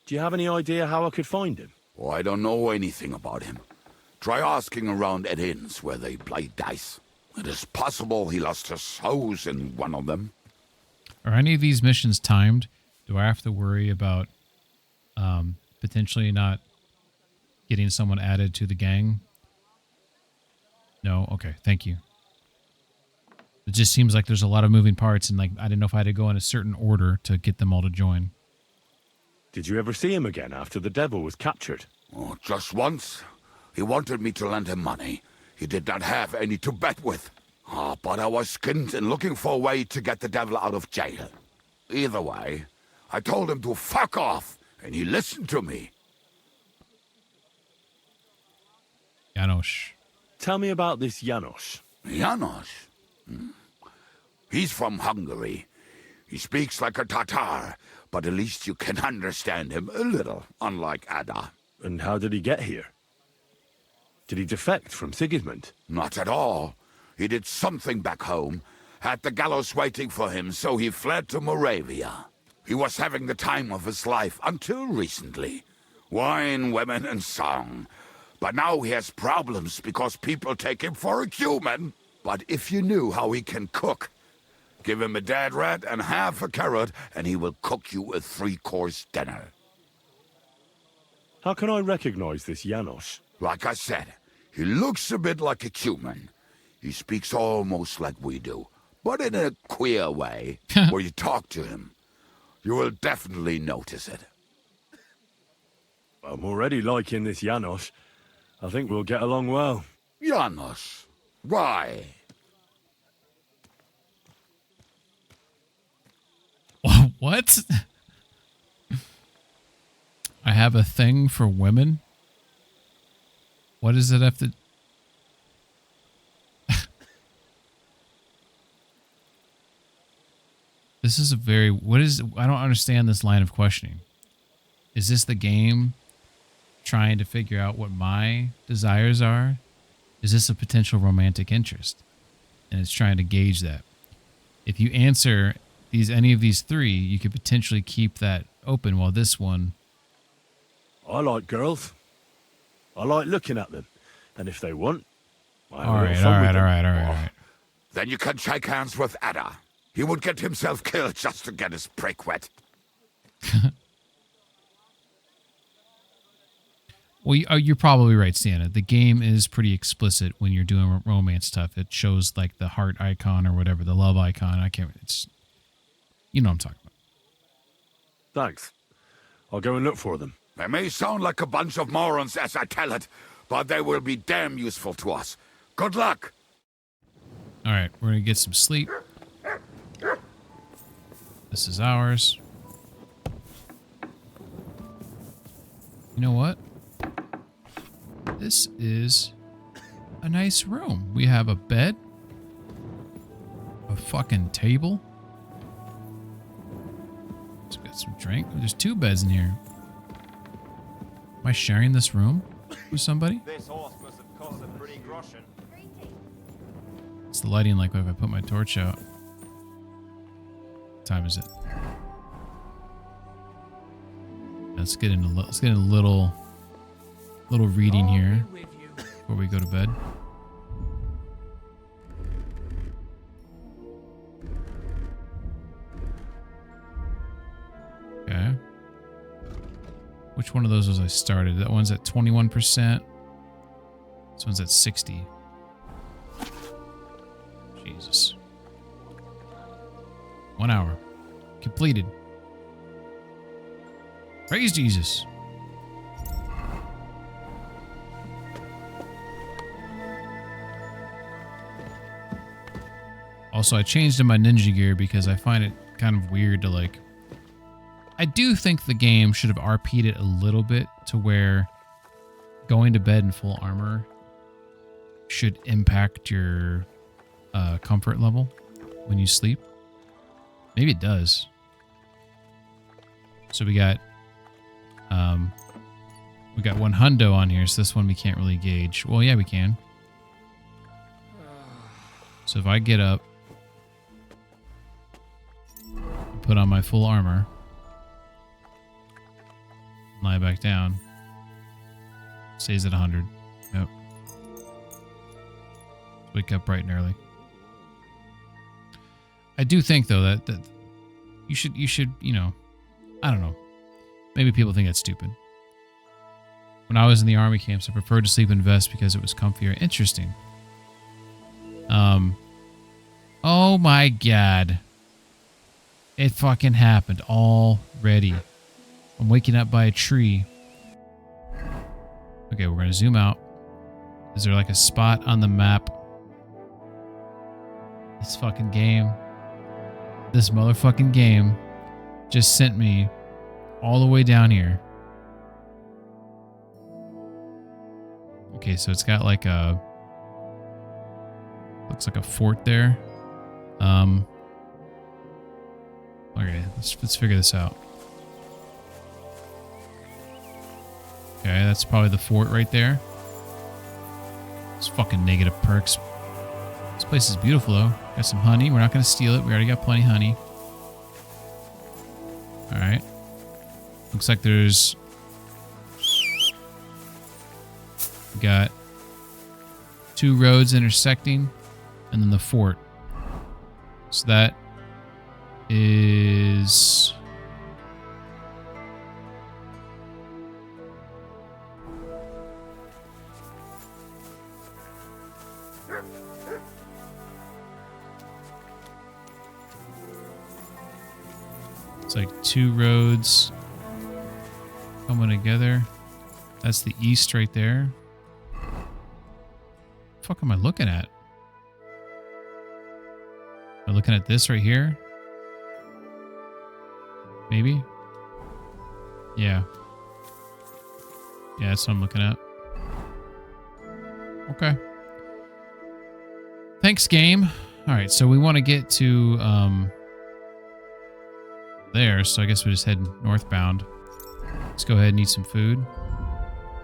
Do you have any idea how I could find him? Oh, I don't know anything about him. Try asking around at inns where they play dice. It is possible he lost his hose in one of them. Are any of these missions timed? Do I have to worry about potentially not getting someone added to the gang? No? Okay, thank you. It just seems like there's a lot of moving parts, and like I didn't know if I had to go in a certain order to get them all to join. Did you ever see him again after the devil was captured? Oh, just once. He wanted me to lend him money. He did not have any to bet with. But I was skinned and looking for a way to get the devil out of jail. Either way, I told him to fuck off, and he listened to me. Janusz. Tell me about this Janusz. Janusz? He's from Hungary. He speaks like a Tatar, but at least you can understand him a little, unlike Ada. And how did he get here? Did he defect from Sigismund? Not at all. He did something back home, had the gallows waiting for him, so he fled to Moravia. He was having the time of his life until recently. Wine, women, and song. But now he has problems because people take him for a human. But if you knew how he can cook, give him a dead rat and half a carrot, and he will cook you a 3-course dinner. How can I recognize this Janusz? Like I said, he looks a bit like a human. He speaks almost like we do, but in a queer way, where you talk to him. You will definitely notice it. I'm already liking this Janusz. I think we'll get along well. Janusz? Why? What? I have a thing for women? What does it have to... This is a very... I don't understand this line of questioning. Is this the game trying to figure out what my desires are? Is this a potential romantic interest? And it's trying to gauge that. If you answer any of these three, you could potentially keep that open, while this one... I like girls. I like looking at them. And if they want, I have All a right, little fun all with right, them. all right, all right, all right. Then you can shake hands with Ada. He would get himself killed just to get his prick wet. Well, you're probably right, Sienna. The game is pretty explicit when you're doing romance stuff. It shows like the heart icon or whatever, the love icon. It's, you know what I'm talking about. Thanks. I'll go and look for them. They may sound like a bunch of morons as I tell it, but they will be damn useful to us. Good luck. All right, we're going to get some sleep. This is ours. You know what? This is a nice room. We have a bed, a fucking table. Got some drink. There's 2 beds in here. Am I sharing this room with somebody? This horse must have cost a pretty groschen. What's the lighting like if I put my torch out? What time is it? Let's get into a little reading here before we go to bed. Okay. Which one of those was I started? That one's at 21%. This one's at 60. Jesus. 1 hour. Completed. Praise Jesus. Also, I changed in my ninja gear because I find it kind of weird to like... I do think the game should have RP'd it a little bit to where going to bed in full armor should impact your comfort level when you sleep. Maybe it does. So we got one hundo on here, so this one we can't really gauge. Well, yeah, we can. So if I get up, put on my full armor, lie back down, stays at 100. Yep. Wake up bright and early. I do think though that you should, you know, I don't know. Maybe people think that's stupid. When I was in the army camps, I preferred to sleep in vest because it was comfier. Interesting. Oh my god. It fucking happened already. I'm waking up by a tree. Okay, we're gonna zoom out. Is there like a spot on the map? This fucking game. This motherfucking game just sent me all the way down here. Okay, so it's got like a... looks like a fort there. Okay, let's figure this out. Okay, that's probably the fort right there. It's fucking negative perks. This place is beautiful though. Got some honey. We're not going to steal it. We already got plenty of honey. Alright. Looks like there's... we got 2 roads intersecting and then the fort. So that is... it's like 2 roads coming together. That's the east right there. What the fuck am I looking at? Am I looking at this right here? Maybe? Yeah. Yeah, that's what I'm looking at. Okay. Thanks, game. Alright, so we want to get to there, so I guess we just head northbound. Let's go ahead and eat some food.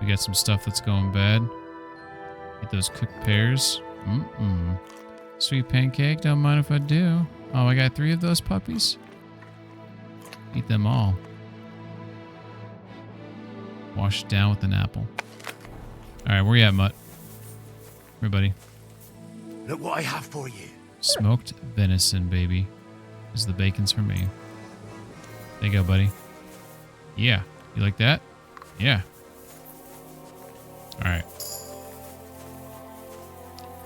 We got some stuff that's going bad. Eat those cooked pears. Sweet pancake, don't mind if I do. Oh, I got 3 of those puppies. Eat them all. Wash it down with an apple. Alright, where you at, Mutt? Here, buddy. Look what I have for you. Smoked venison, baby. This is the bacon's for me. There you go, buddy. Yeah. You like that? Yeah. Alright.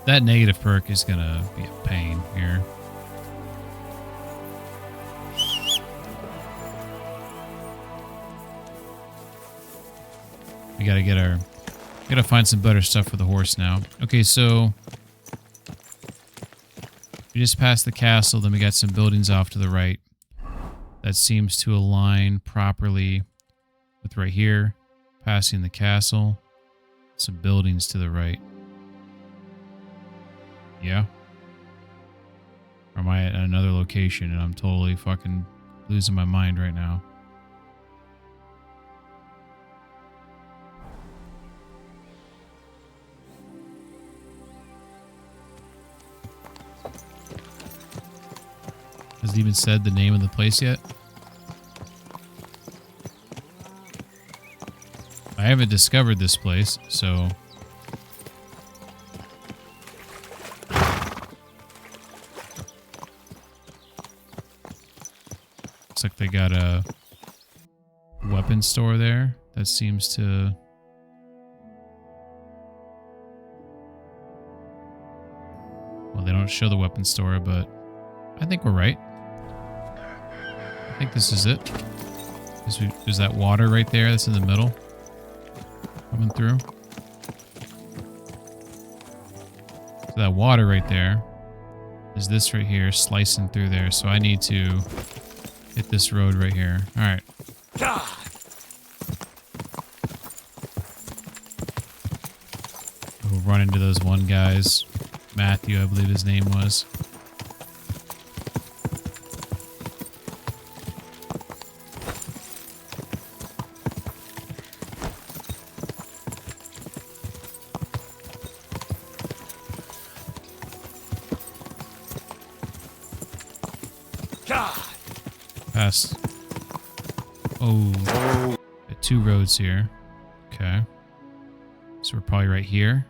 That negative perk is gonna be a pain here. We gotta get our... gotta find some better stuff for the horse now. Okay, so... we just passed the castle, then we got some buildings off to the right. That seems to align properly with right here. Passing the castle. Some buildings to the right. Yeah? Or am I at another location and I'm totally fucking losing my mind right now? Hasn't even said the name of the place yet. I haven't discovered this place, so... Looks like they got a weapon store there. That seems to... Well, they don't show the weapon store, but I think we're right. I think this is it. There's that water right there that's in the middle. Coming through. So that water right there is this right here slicing through there. So I need to hit this road right here. All right. We'll run into those one guys. Matthew, I believe his name was. Past. Oh. Got 2 roads here. Okay. So we're probably right here.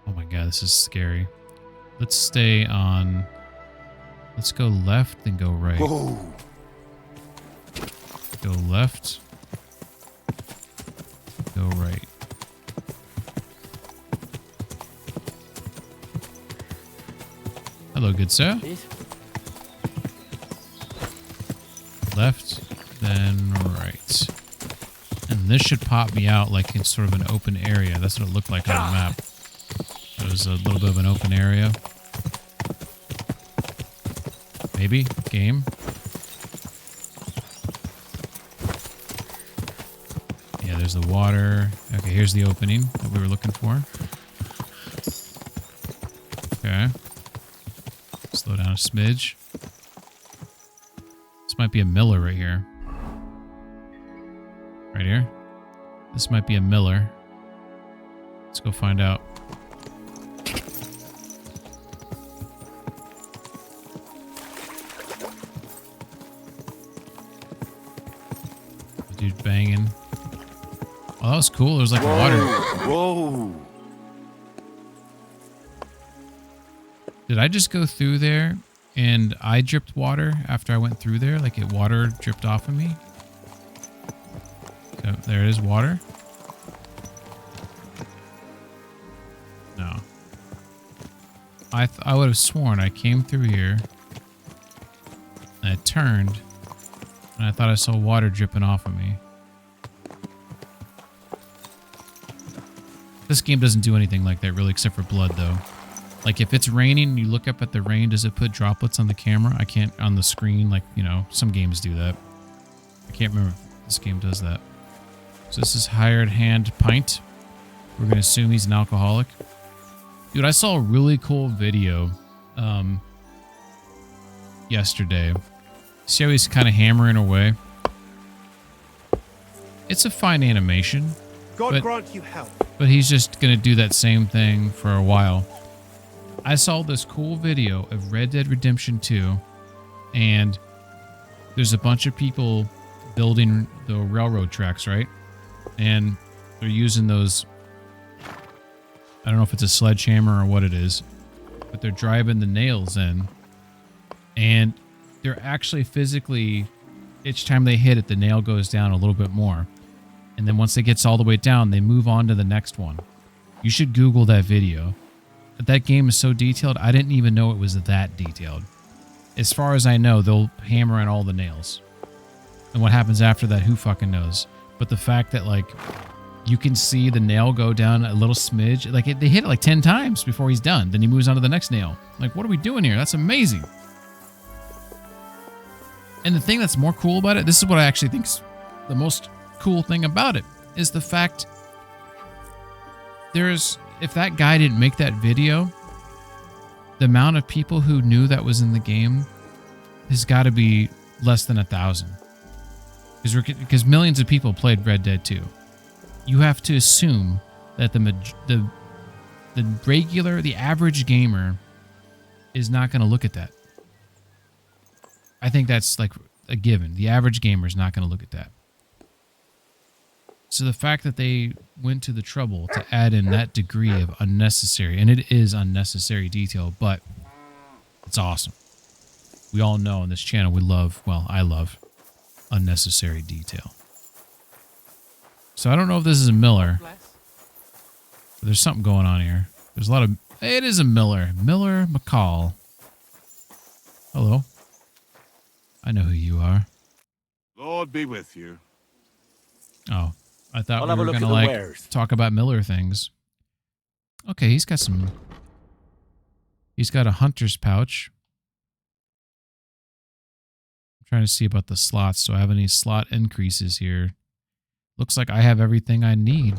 Oh my god, this is scary. Let's stay on... Let's go left, then go right. Whoa. Go left. Go right. Hello, good sir. Left, then right. And this should pop me out like in sort of an open area. That's what it looked like on the map. It was a little bit of an open area. Maybe? Game? Yeah, there's the water. Okay, here's the opening that we were looking for. Okay. Slow down a smidge. This might be a miller right here. Right here. This might be a miller. Let's go find out. Dude banging. Oh, that was cool. There was like water. Whoa. Did I just go through there and I dripped water after I went through there? Like water dripped off of me? So there is water. No. I would have sworn I came through here and I turned and I thought I saw water dripping off of me. This game doesn't do anything like that really except for blood though. Like if it's raining, you look up at the rain, does it put droplets on the camera? I can't on the screen, like, you know, some games do that. I can't remember if this game does that. So this is hired hand pint. We're going to assume he's an alcoholic. Dude, I saw a really cool video yesterday. See how he's kind of hammering away? It's a fine animation. God grant you help. But he's just going to do that same thing for a while. I saw this cool video of Red Dead Redemption 2, and there's a bunch of people building the railroad tracks, right? And they're using those, I don't know if it's a sledgehammer or what it is, but they're driving the nails in, and they're actually physically, each time they hit it, the nail goes down a little bit more. And then once it gets all the way down, they move on to the next one. You should Google that video. That game is so detailed, I didn't even know it was that detailed. As far as I know, they'll hammer in all the nails. And what happens after that, who fucking knows? But the fact that, like, you can see the nail go down a little smidge. Like, they hit it like 10 times before he's done. Then he moves on to the next nail. Like, what are we doing here? That's amazing. And the thing that's more cool about it, this is what I actually think is the most cool thing about it, is the fact if that guy didn't make that video, the amount of people who knew that was in the game has got to be less than 1,000. Because millions of people played Red Dead 2. You have to assume that the average gamer is not going to look at that. I think that's like a given. The average gamer is not going to look at that. So the fact that they went to the trouble to add in that degree of unnecessary, and it is unnecessary detail, but it's awesome. We all know on this channel we love, well, I love unnecessary detail. So I don't know if this is a Miller, but there's something going on here. There's a lot of, it is a Miller. Miller McCall. Hello. I know who you are. Lord be with you. Oh, I thought I'll we have a were look going to at the like wares. talk about Miller things. Okay, he's got some. He's got a hunter's pouch. I'm trying to see about the slots. Do I have any slot increases here? Looks like I have everything I need.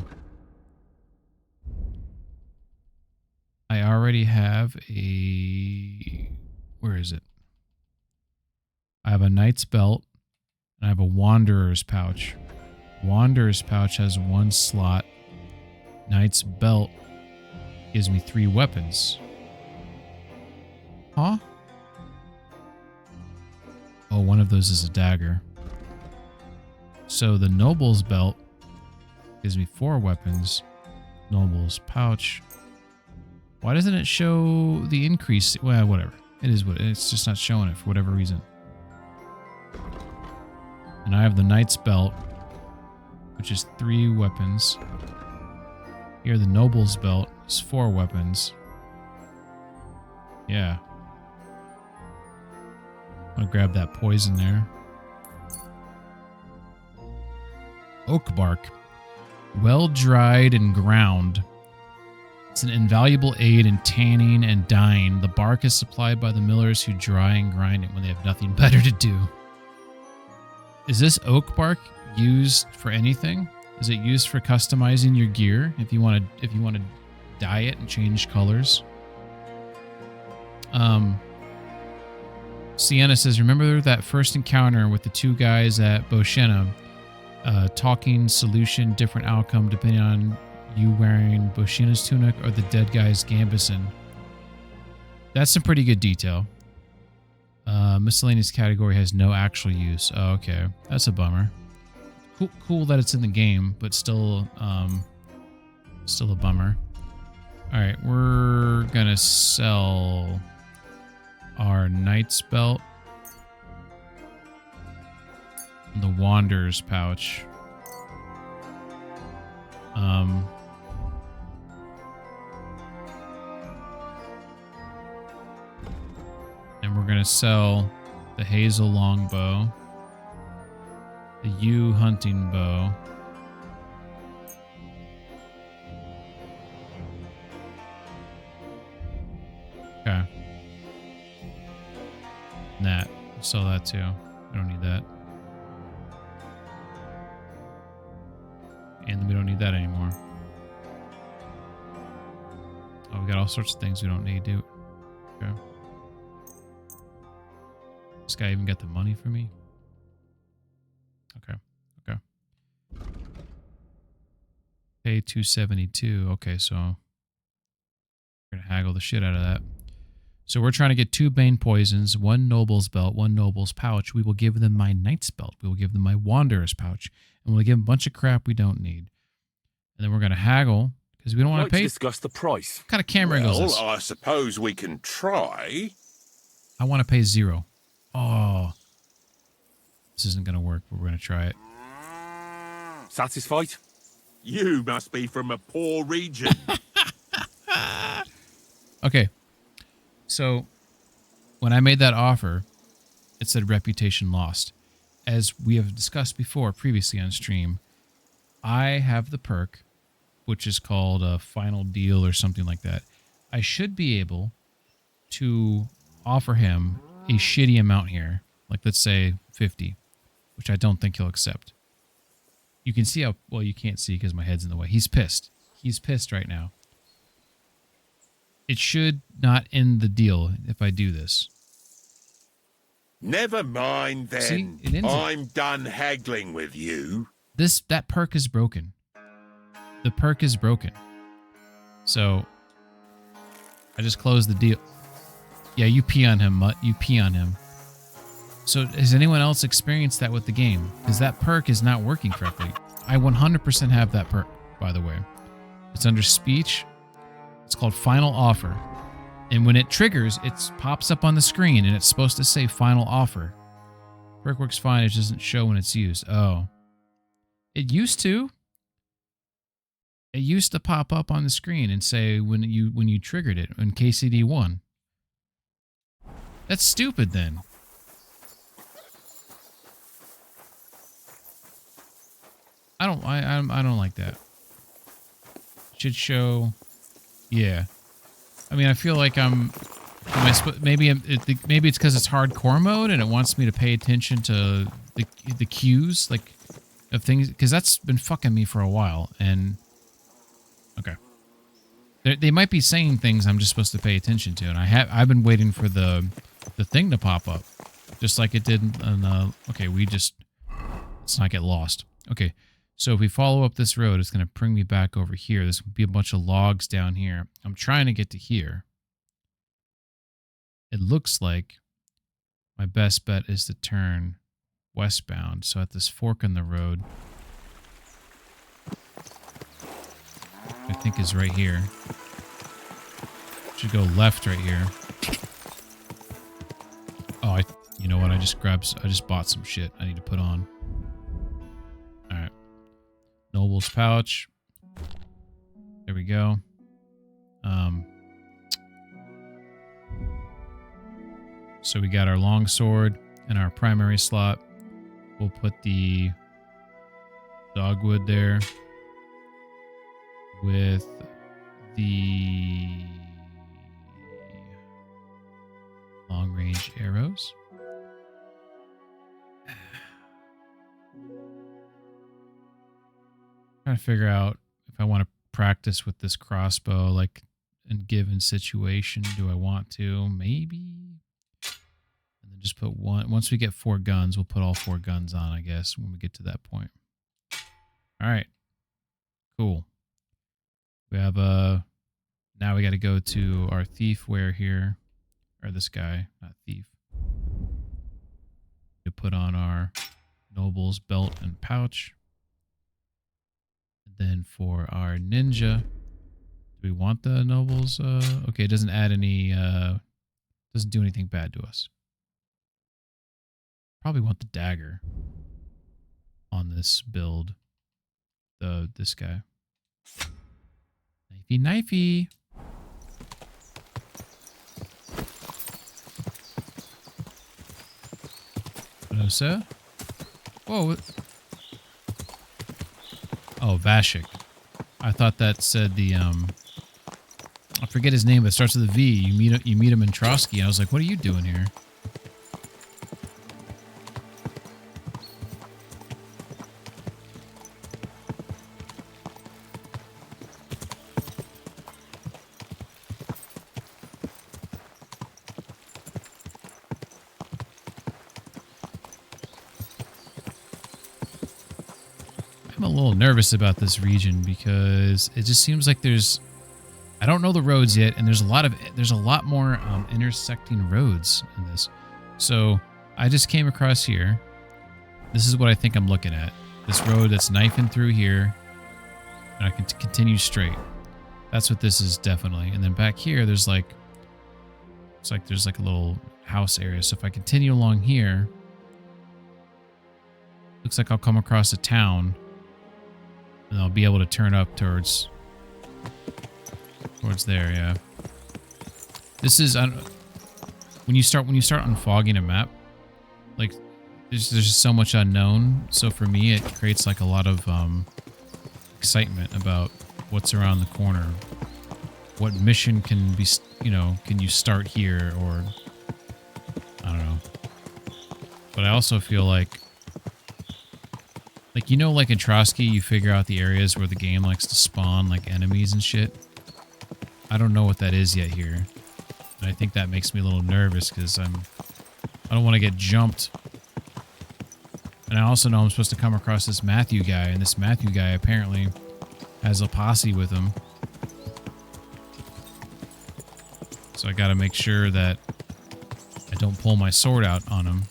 I already have a... Where is it? I have a knight's belt. And I have a wanderer's pouch. Wanderer's pouch has 1 slot. Knight's belt gives me 3 weapons. Huh? Oh, one of those is a dagger. So the noble's belt gives me 4 weapons. Noble's pouch. Why doesn't it show the increase? Well, whatever. It is what it's just not showing it for whatever reason. And I have the knight's belt, which is 3 weapons. Here, the noble's belt is 4 weapons. Yeah. I'll grab that poison there. Oak bark. Well dried and ground. It's an invaluable aid in tanning and dyeing. The bark is supplied by the millers who dry and grind it when they have nothing better to do. Is this oak bark used for anything? Is it used for customizing your gear if you want to dye it and change colors? Sienna says, remember that first encounter with the 2 guys at Boshena? Talking solution, different outcome depending on you wearing Boshena's tunic or the dead guy's gambeson. That's some pretty good detail. Miscellaneous category has no actual use. Oh, okay. That's a bummer. Cool that it's in the game, but still a bummer. Alright, we're gonna sell our knight's belt. And the wanderer's pouch. And we're gonna sell the hazel longbow, the yew hunting bow, okay, and that. We'll sell that too. We don't need that, and we don't need that anymore. Oh, we got all sorts of things we don't need, dude. Okay. This guy even got the money for me? Okay. Pay 272. Okay, so we're gonna haggle the shit out of that. So we're trying to get 2 bane poisons, 1 noble's belt, 1 noble's pouch. We will give them my knight's belt. We will give them my wanderer's pouch, and we'll give them a bunch of crap we don't need. And then we're gonna haggle because we don't want to pay. Discuss the price. What kind of camera angle is this? I suppose we can try. I want to pay 0. Oh, this isn't going to work, but we're going to try it. Satisfied? You must be from a poor region. Okay. So when I made that offer, it said reputation lost. As we have discussed before, previously on stream, I have the perk, which is called a final deal or something like that. I should be able to offer him a shitty amount here, like let's say 50, which I don't think he'll accept. You can see how, well, you can't see because my head's in the way. He's pissed. He's pissed right now. It should not end the deal if I do this. Never mind then. See, it ends I'm done haggling with you. That perk is broken. The perk is broken. So I just closed the deal. Yeah, you pee on him, Mutt. You pee on him. So has anyone else experienced that with the game? Because that perk is not working correctly. I 100% have that perk, by the way. It's under speech. It's called Final Offer. And when it triggers, it pops up on the screen and it's supposed to say Final Offer. Perk works fine, it just doesn't show when it's used. Oh. It used to. It used to pop up on the screen and say when you triggered it in KCD 1. That's stupid then. I don't like that. Should show. Yeah. I mean, I feel like maybe it's because it's hardcore mode and it wants me to pay attention to the cues like of things, because that's been fucking me for a while. And okay, they might be saying things I'm just supposed to pay attention to, and I've been waiting for the thing to pop up, just like it did. Okay, let's not get lost. Okay. So if we follow up this road, it's going to bring me back over here. There's going to be a bunch of logs down here. I'm trying to get to here. It looks like my best bet is to turn westbound. So at this fork in the road, I think is right here. Should go left right here. Oh, you know what? I just bought some shit I need to put on. All right. Noble's pouch. There we go. So we got our long sword in our primary slot. We'll put the dogwood there with the long range arrows. Trying to figure out if I want to practice with this crossbow, like in given situation. Do I want to? Maybe. And then just put one. Once we get 4 guns, we'll put all 4 guns on, I guess, when we get to that point. All right. Cool. We have now we got to go to our thief wear here, or this guy, not thief. To put on our noble's belt and pouch. Then for our ninja, do we want the nobles? Okay, it doesn't add any, doesn't do anything bad to us. Probably want the dagger on this build. This guy. Knifey, knifey. Hello, sir. Whoa. Oh, Vashik. I thought that said the I forget his name, but it starts with a V. You meet him in Trotsky, and I was like, what are you doing here? I'm a little nervous about this region because it just seems like I don't know the roads yet, and there's a lot more intersecting roads in this. So I just came across here. This is what I think I'm looking at. This road that's knifing through here, and I can continue straight. That's what this is definitely. And then back here, there's like, it's like there's like a little house area. So if I continue along here, looks like I'll come across a town. And I'll be able to turn up towards there, yeah. This is when you start unfogging a map, like there's just so much unknown. So for me, it creates like a lot of excitement about what's around the corner. What mission can be, can you start here, or I don't know. But I also feel like like in Trotsky, you figure out the areas where the game likes to spawn like enemies and shit. I don't know what that is yet here. And I think that makes me a little nervous because I don't want to get jumped. And I also know I'm supposed to come across this Matthew guy, and this Matthew guy apparently has a posse with him. So I got to make sure that I don't pull my sword out on him.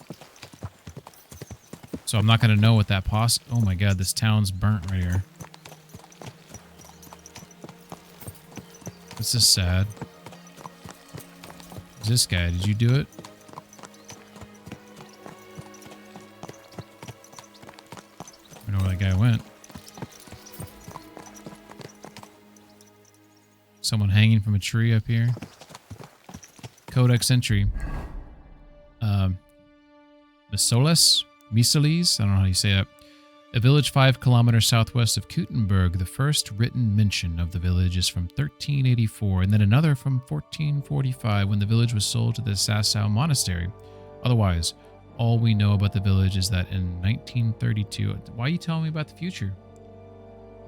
So I'm not going to know what that oh my god, this town's burnt right here. This is sad. Who's this guy? Did you do it? I don't know where that guy went. Someone hanging from a tree up here. Codex entry. Misoles? I don't know how you say it. A village 5 kilometers southwest of Kuttenberg. The first written mention of the village is from 1384, and then another from 1445 when the village was sold to the Sasau monastery. Otherwise, all we know about the village is that in 1932... Why are you telling me about the future?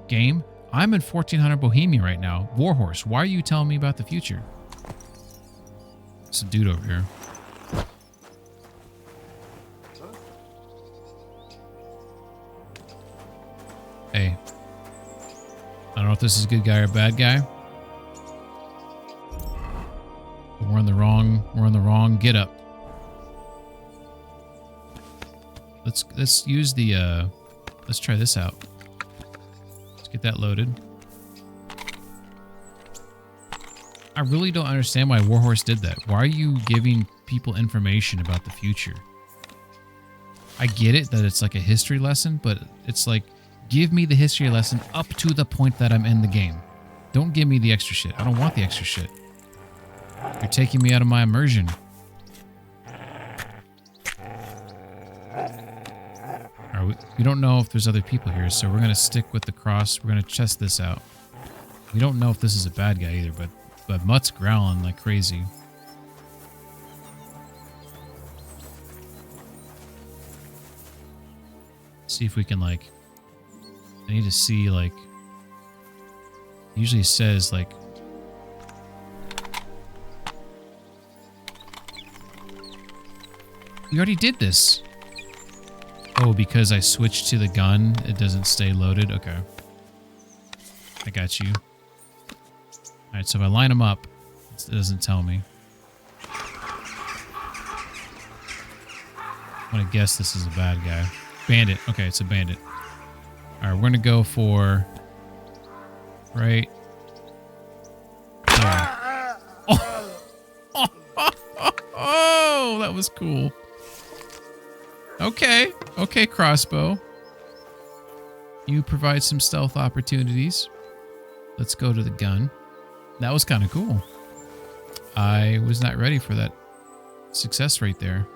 Game? I'm in 1400 Bohemia right now. Warhorse, why are you telling me about the future? There's a dude over here. Hey. I don't know if this is a good guy or a bad guy. But we're in the wrong get up. Let's use the let's try this out. Let's get that loaded. I really don't understand why Warhorse did that. Why are you giving people information about the future? I get it that it's like a history lesson, but it's like, give me the history lesson up to the point that I'm in the game. Don't give me the extra shit. I don't want the extra shit. You're taking me out of my immersion. Alright, we don't know if there's other people here, so we're going to stick with the cross. We're going to test this out. We don't know if this is a bad guy either, but Mutt's growling like crazy. See if we can, like... I need to see, like... Usually it says, like... We already did this. Oh, because I switched to the gun, it doesn't stay loaded? Okay. I got you. Alright, so if I line them up, it doesn't tell me. I'm gonna guess this is a bad guy. Bandit. Okay, it's a bandit. Alright, we're gonna go for... Right... there. Oh, that was cool. Okay. Okay, crossbow. You provide some stealth opportunities. Let's go to the gun. That was kind of cool. I was not ready for that success rate there.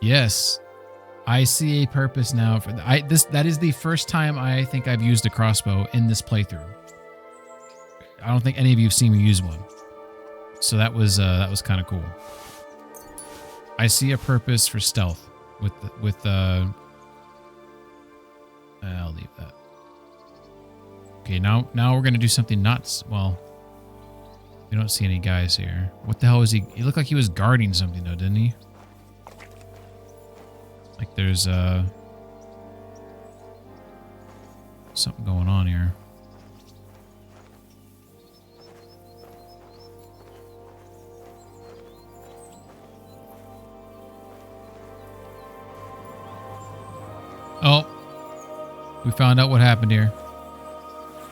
Yes. I see a purpose now for that is the first time I think I've used a crossbow in this playthrough. I don't think any of you have seen me use one. So that was kind of cool. I see a purpose for stealth with I'll leave that. Okay, now we're going to do something nuts. Well, we don't see any guys here. What the hell is he? He looked like he was guarding something though, didn't he? Like there's something going on here. Oh, we found out what happened here.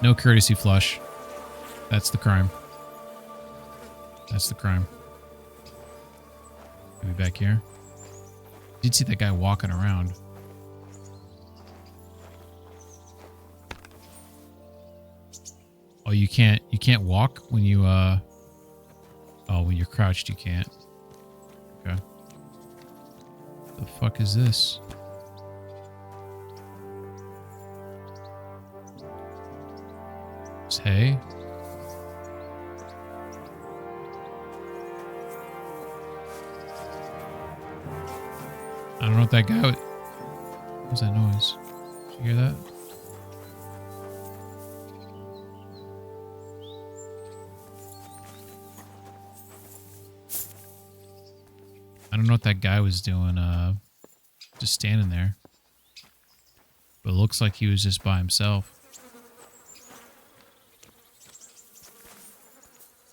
No courtesy flush. That's the crime. That's the crime. Maybe back here. Did see that guy walking around. Oh, you can't walk when you oh, when you're crouched you can't. Okay. The fuck is this? It's hay. I don't know what that guy was. What was that noise? Did you hear that? I don't know what that guy was doing, just standing there. But it looks like he was just by himself.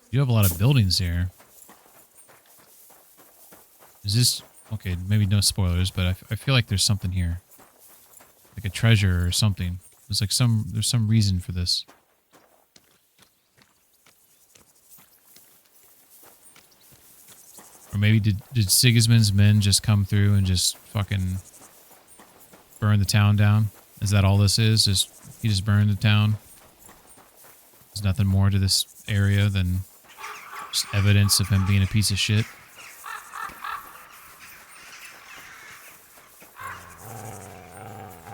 You have a lot of buildings here. Is this... Okay, maybe no spoilers, but I feel like there's something here. Like a treasure or something. There's like there's some reason for this. Or maybe did Sigismund's men just come through and just fucking burn the town down? Is that all this is? He just burned the town? There's nothing more to this area than just evidence of him being a piece of shit?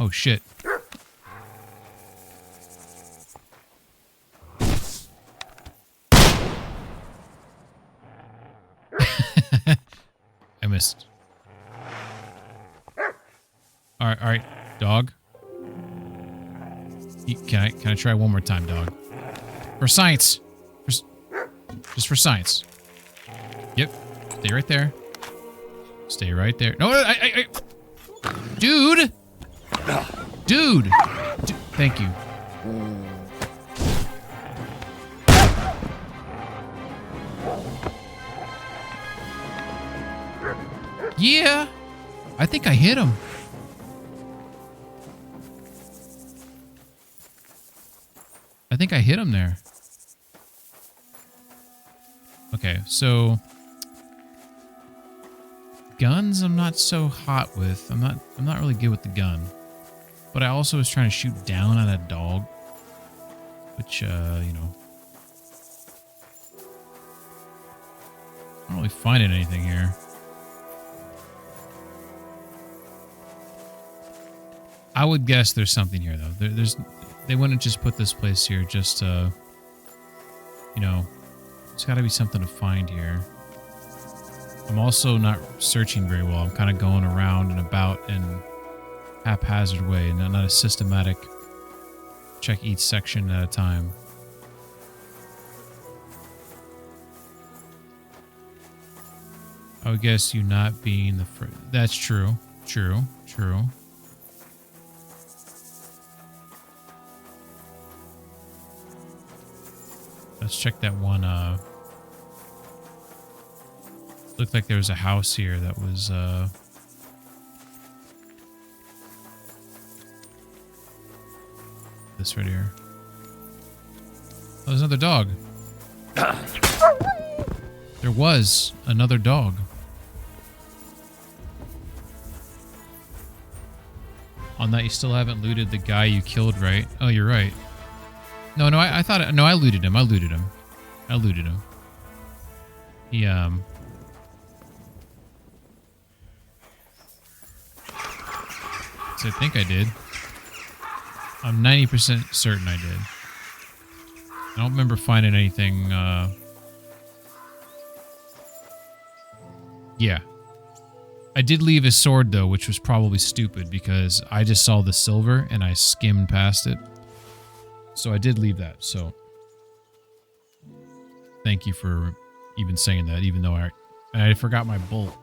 Oh shit. I missed. All right, dog. Can I try one more time, dog? For science. Just for science. Yep. Stay right there. Stay right there. No, dude. Dude. Thank you. Yeah. I think I hit him. I think I hit him there. Okay, so guns I'm not so hot with. I'm not really good with the gun. But I also was trying to shoot down at a dog, which you know, I'm not really finding anything here. I would guess there's something here though. They wouldn't just put this place here just you know, there's got to be something to find here. I'm also not searching very well. I'm kind of going around and about in haphazard way, and not a systematic check each section at a time. I would guess you not being the first. That's true. True. Let's check that one. Looked like there was a house here that was this right here. Oh, there's another dog. There was another dog. On that, you still haven't looted the guy you killed, right? Oh, you're right. No, I thought... No, I looted him. He, So I think I did. I'm 90% certain I did. I don't remember finding anything, Yeah. I did leave his sword, though, which was probably stupid, because I just saw the silver, and I skimmed past it. So I did leave that, so... Thank you for even saying that, even though I forgot my bolt.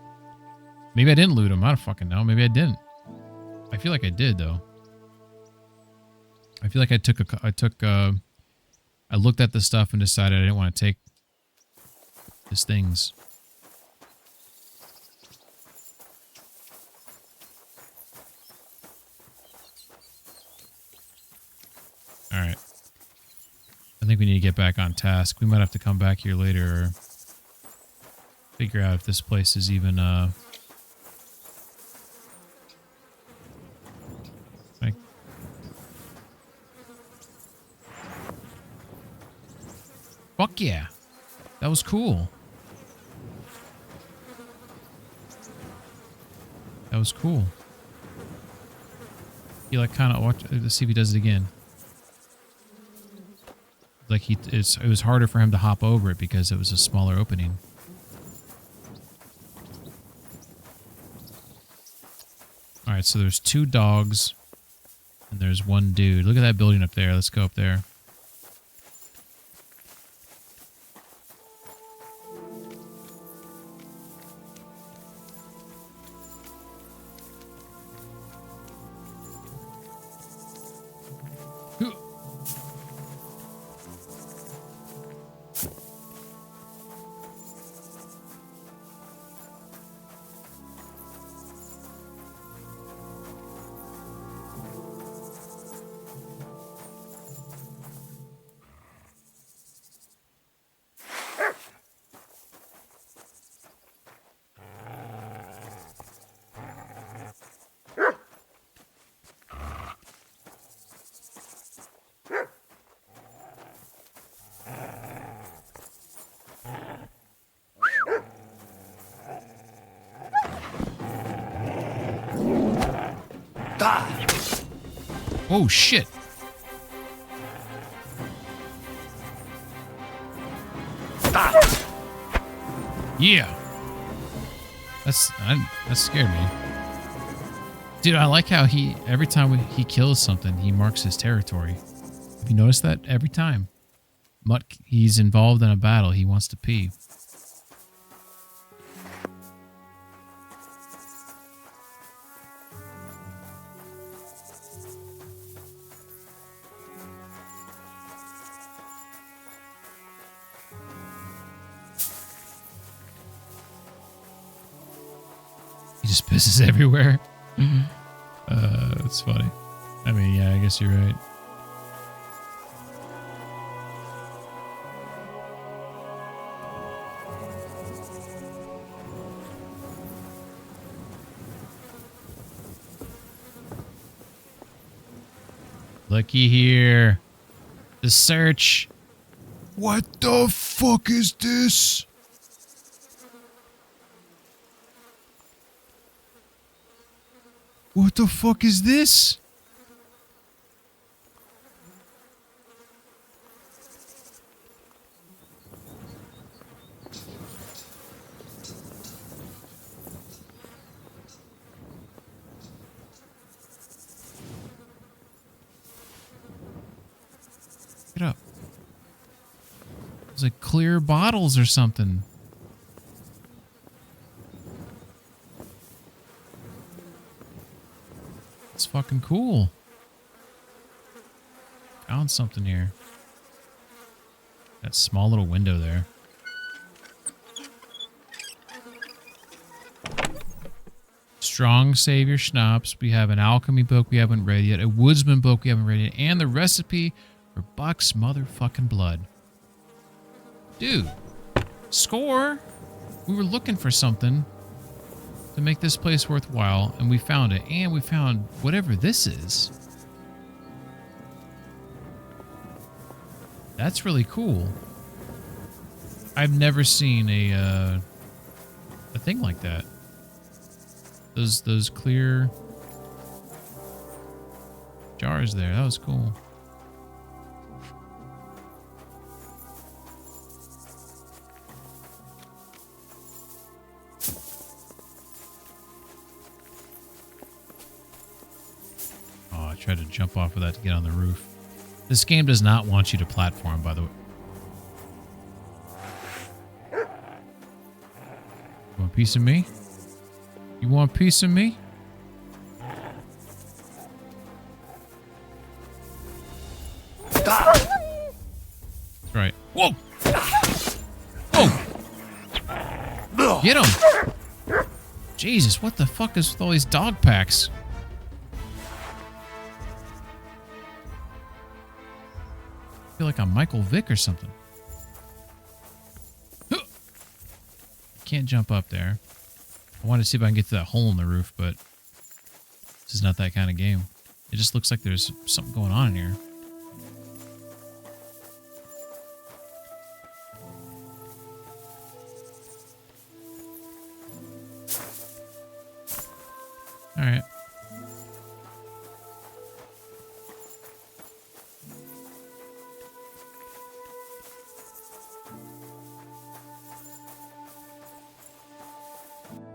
Maybe I didn't loot him. I don't fucking know. Maybe I didn't. I feel like I did, though. I feel like I looked at the stuff and decided I didn't want to take his things. Alright. I think we need to get back on task. We might have to come back here later or figure out if this place is even, like... Fuck yeah. That was cool. That was cool. He like kind of watch. Let's see if he does it again. Like it was harder for him to hop over it because it was a smaller opening. All right, so there's 2 dogs and there's 1 dude. Look at that building up there. Let's go up there. Oh, shit. Yeah. That scared me. Dude, I like how every time he kills something, he marks his territory. Have you noticed that? Every time. He's involved in a battle, he wants to pee. He just pisses everywhere. That's funny. I mean, yeah, I guess you're right. Looky here. The search. What the fuck is this? What the fuck is this? Get up. It's like clear bottles or something. It's fucking cool. Found something here. That small little window there. Strong Savior Schnapps. We have an alchemy book we haven't read yet. A woodsman book we haven't read yet. And the recipe for Buck's motherfucking blood. Dude. Score! We were looking for something to make this place worthwhile, and we found it. And we found whatever this is. That's really cool. I've never seen a thing like that. Those clear jars there. That was cool. Oh, I tried to jump off of that to get on the roof. This game does not want you to platform, by the way. You want a piece of me? You want a piece of me? That's right. Whoa! Whoa! Get him! Jesus, what the fuck is with all these dog packs? I feel like I'm Michael Vick or something. Can't jump up there. I wanted to see if I can get to that hole in the roof, but this is not that kind of game. It just looks like there's something going on in here. All right.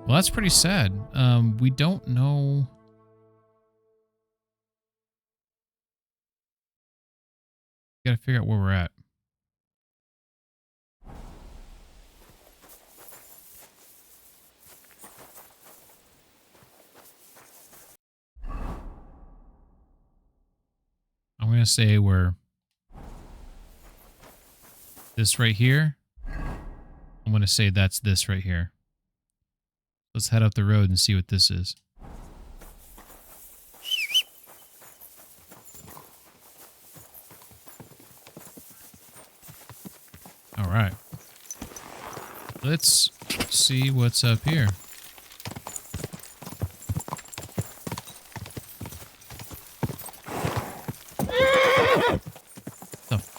Well, that's pretty sad. We don't know. Gotta figure out where we're at. I'm gonna say we're this right here. I'm gonna say that's this right here. Let's head up the road and see what this is. All right. Let's see what's up here.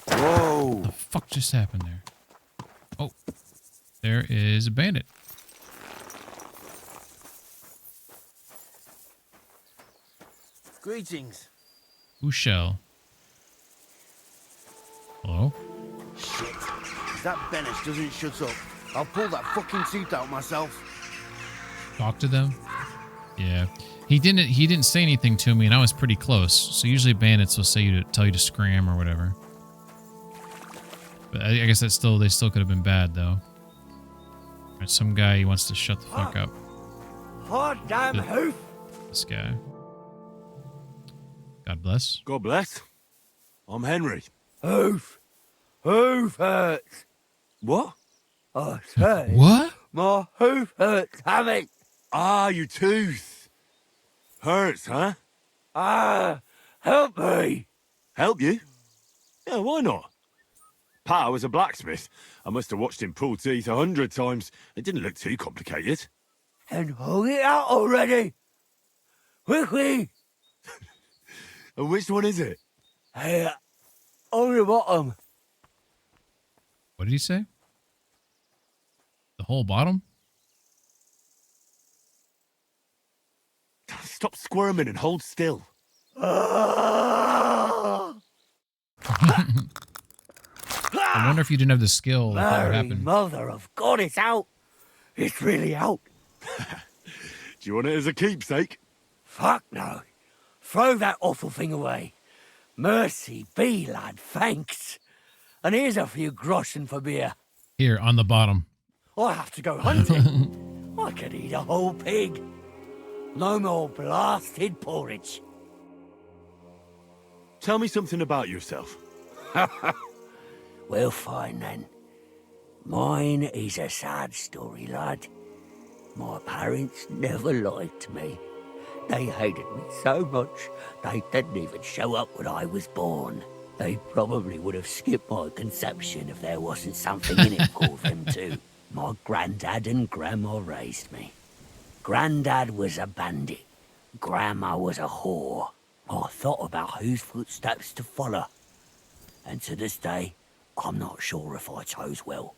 Whoa! What the fuck just happened there? Oh, there is a bandit. Greetings. Ushel. Hello? Shit. If that Benish doesn't shut up, I'll pull that fucking tooth out myself. Talk to them? Yeah. He didn't say anything to me, and I was pretty close. So usually bandits will tell you to scram or whatever. But I guess they still could have been bad though. Right, some guy, he wants to shut the fuck up. Hot damn hoof. This guy. God bless. God bless. I'm Henry. Hoof. Hoof hurts. What? I say. What? My hoof hurts, hammy. Ah, your tooth. Hurts, huh? Ah, help me. Help you? Yeah, why not? Pa was a blacksmith. I must have watched him pull teeth 100 times. It didn't look too complicated. And hold it out already. Quickly. And which one is it? Hey, on the bottom. What did he say? The whole bottom? Stop squirming and hold still. Ah! I wonder if you didn't have the skill, if that would Mary, happen. mother of God, it's out. It's really out. Do you want it as a keepsake? Fuck no. Throw that awful thing away. Mercy be, lad, thanks. And here's a few groschen for beer. Here, on the bottom. I have to go hunting. I could eat a whole pig. No more blasted porridge. Tell me something about yourself. Well, fine then. Mine is a sad story, lad. My parents never liked me. They hated me so much, they didn't even show up when I was born. They probably would have skipped my conception if there wasn't something in it for them too. My granddad and grandma raised me. Granddad was a bandit. Grandma was a whore. I thought about whose footsteps to follow. And to this day, I'm not sure if I chose well.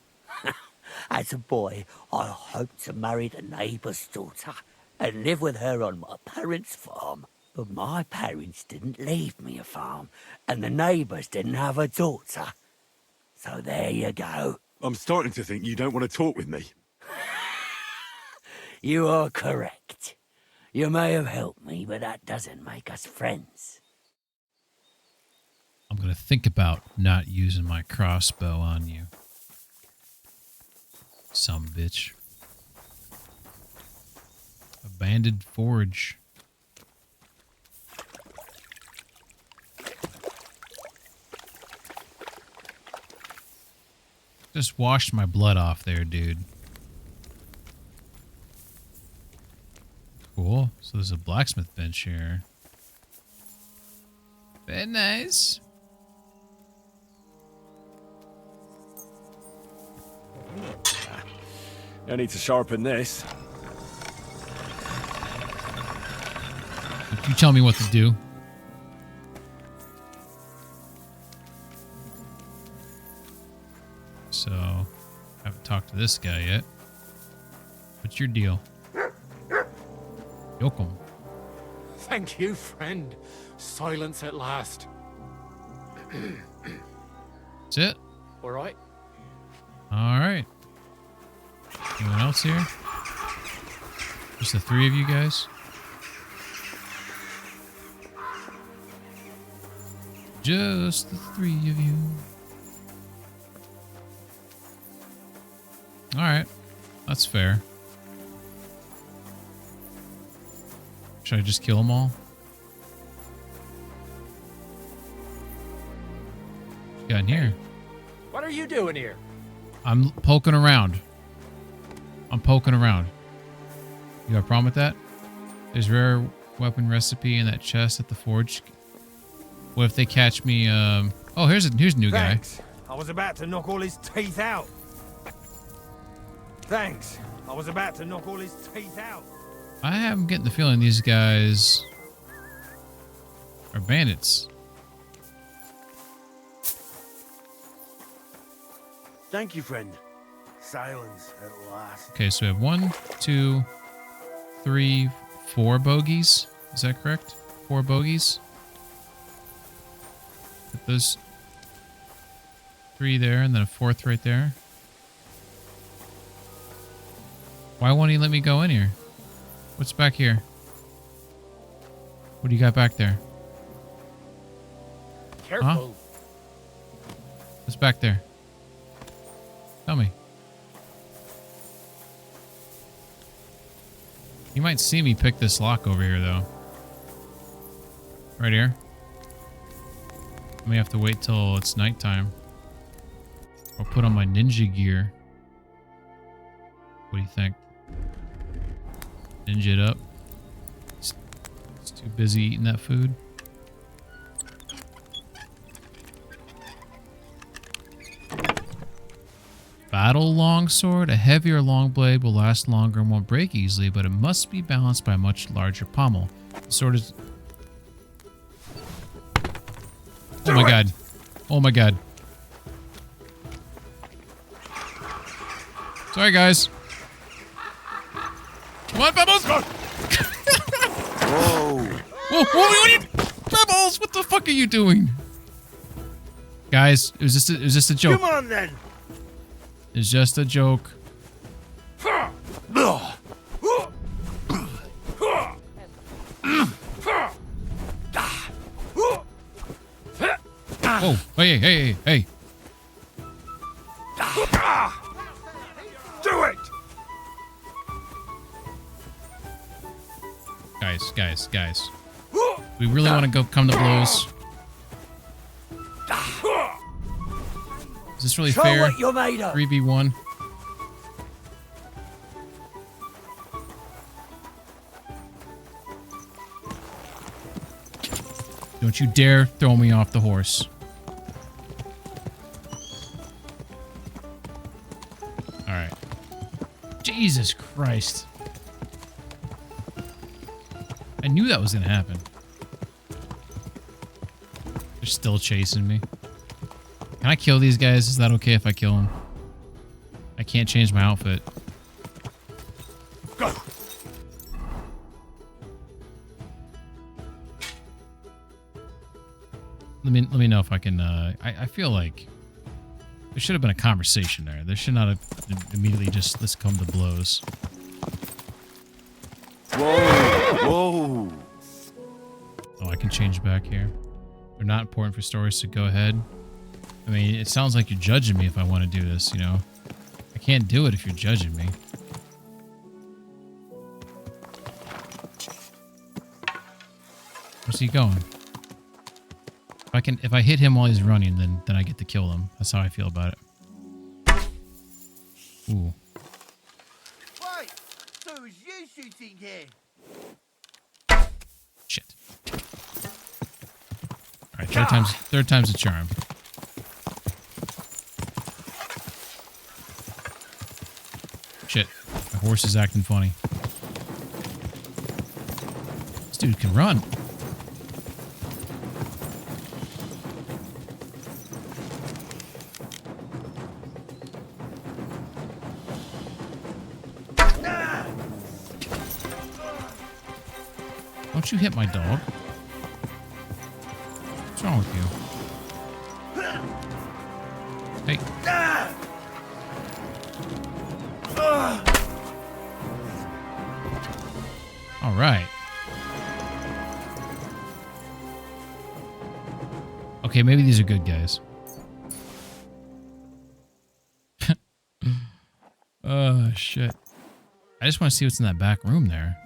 As a boy, I hoped to marry the neighbour's daughter and live with her on my parents' farm. But my parents didn't leave me a farm, and the neighbours didn't have a daughter. So there you go. I'm starting to think you don't want to talk with me. You are correct. You may have helped me, but that doesn't make us friends. I'm going to think about not using my crossbow on you. Some bitch. Abandoned forge. Just washed my blood off there, dude. Cool. So there's a blacksmith bench here. Very nice. No need to sharpen this. You tell me what to do. So, I haven't talked to this guy yet. What's your deal? Yokum. Thank you, friend. Silence at last. That's it? All right. All right. Anyone else here? Just the three of you guys? Just the three of you. All right. That's fair. Should I just kill them all? What you got in here? What are you doing here? I'm poking around. I'm poking around. You got a problem with that? There's rare weapon recipe in that chest at the forge. What if they catch me? Oh, here's a new Thanks. guy. I was about to knock all his teeth out. Thanks. I was about to knock all his teeth out. I am getting the feeling these guys are bandits. Thank you, friend. Silence at last. Okay, so we have 1, 2, 3, 4 bogeys. Is that correct? 4 bogeys. Put those 3 there, and then a 4th right there. Why won't he let me go in here? What's back here? What do you got back there? Careful. Huh? What's back there? Tell me. You might see me pick this lock over here, though. Right here. I may have to wait till it's nighttime. Or put on my ninja gear. What do you think? Ninja it up. It's too busy eating that food. Battle longsword. A heavier long blade will last longer and won't break easily, but it must be balanced by a much larger pommel. The sword is... Oh my god. Oh my god. Sorry, guys. Come on, Pebbles! Whoa! Whoa, what are you... Pebbles, what the fuck are you doing? Guys, it was just a joke. Come on, then. It's just a joke. Oh, hey, hey, hey. Do it! Guys. We really want to go come to blows. Is this really Show fair? what you're made of. 3v1. Don't you dare throw me off the horse. Alright. Jesus Christ. I knew that was gonna happen. They're still chasing me. Can I kill these guys? Is that okay if I kill them? I can't change my outfit. Go. Let me know if I can. I feel like there should have been a conversation there. There should not have immediately just let's come to blows. Whoa! Oh, I can change back here. They're not important for stories, so go ahead. I mean, it sounds like you're judging me if I want to do this, you know? I can't do it if you're judging me. Where's he going? If I hit him while he's running, then I get to kill him. That's how I feel about it. Ooh. Wait, so it was you shooting here? Shit. Alright, third time's a charm. Shit. My horse is acting funny. This dude can run. Don't you hit my dog. What's wrong with you? Hey. All right. Okay, maybe these are good guys. Oh, shit. I just want to see what's in that back room there.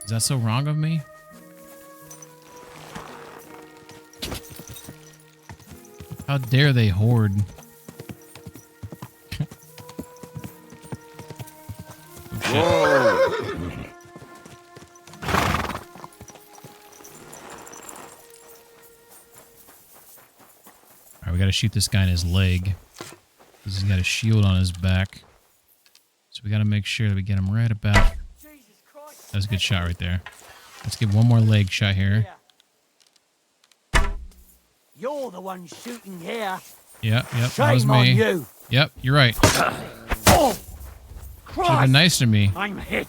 Is that so wrong of me? How dare they hoard? Whoa! Alright, we gotta shoot this guy in his leg. Because he's got a shield on his back. So we gotta make sure that we get him right about... That was a good shot right there. Let's get one more leg shot here. You're the one shooting here. Yep, that Shame was me. on you. Yep, you're right. Oh, Should have been nice to me. I'm hit.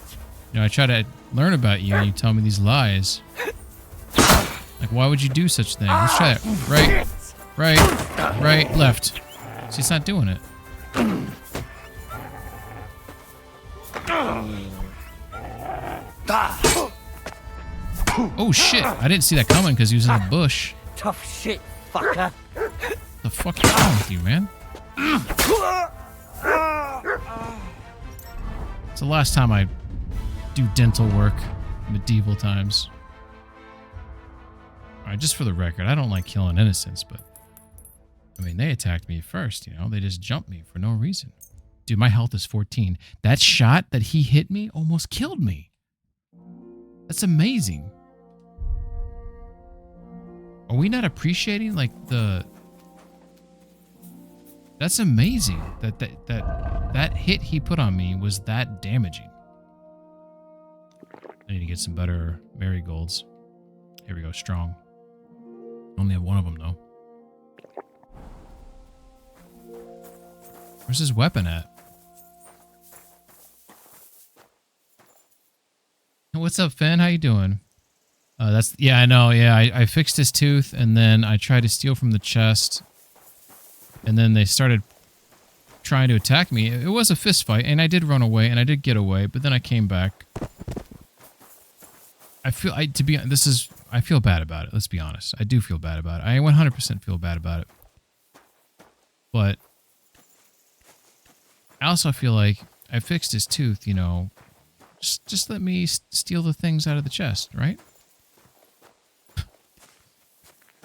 You know, I try to learn about you and you tell me these lies. Why would you do such a thing? Let's try it. Right, left. See, it's not doing it. Oh shit! I didn't see that coming because he was in the bush. Tough shit, fucker. The fuck is wrong with you, man? It's the last time I do dental work. Medieval times. Alright, just for the record, I don't like killing innocents, but I mean, they attacked me first, you know? They just jumped me for no reason. Dude, my health is 14. That shot that he hit me almost killed me. That's amazing. Are we not appreciating, like, That's amazing that hit he put on me was that damaging. I need to get some better marigolds. Here we go, strong. Only have one of them, though. Where's his weapon at? What's up, Finn? How you doing? Yeah, I know. Yeah, I fixed his tooth, and then I tried to steal from the chest. And then they started trying to attack me. It was a fist fight, and I did run away, and I did get away, but then I came back. I feel bad about it. Let's be honest. I do feel bad about it. I 100% feel bad about it. But I also feel like I fixed his tooth, you know. Just let me steal the things out of the chest, right?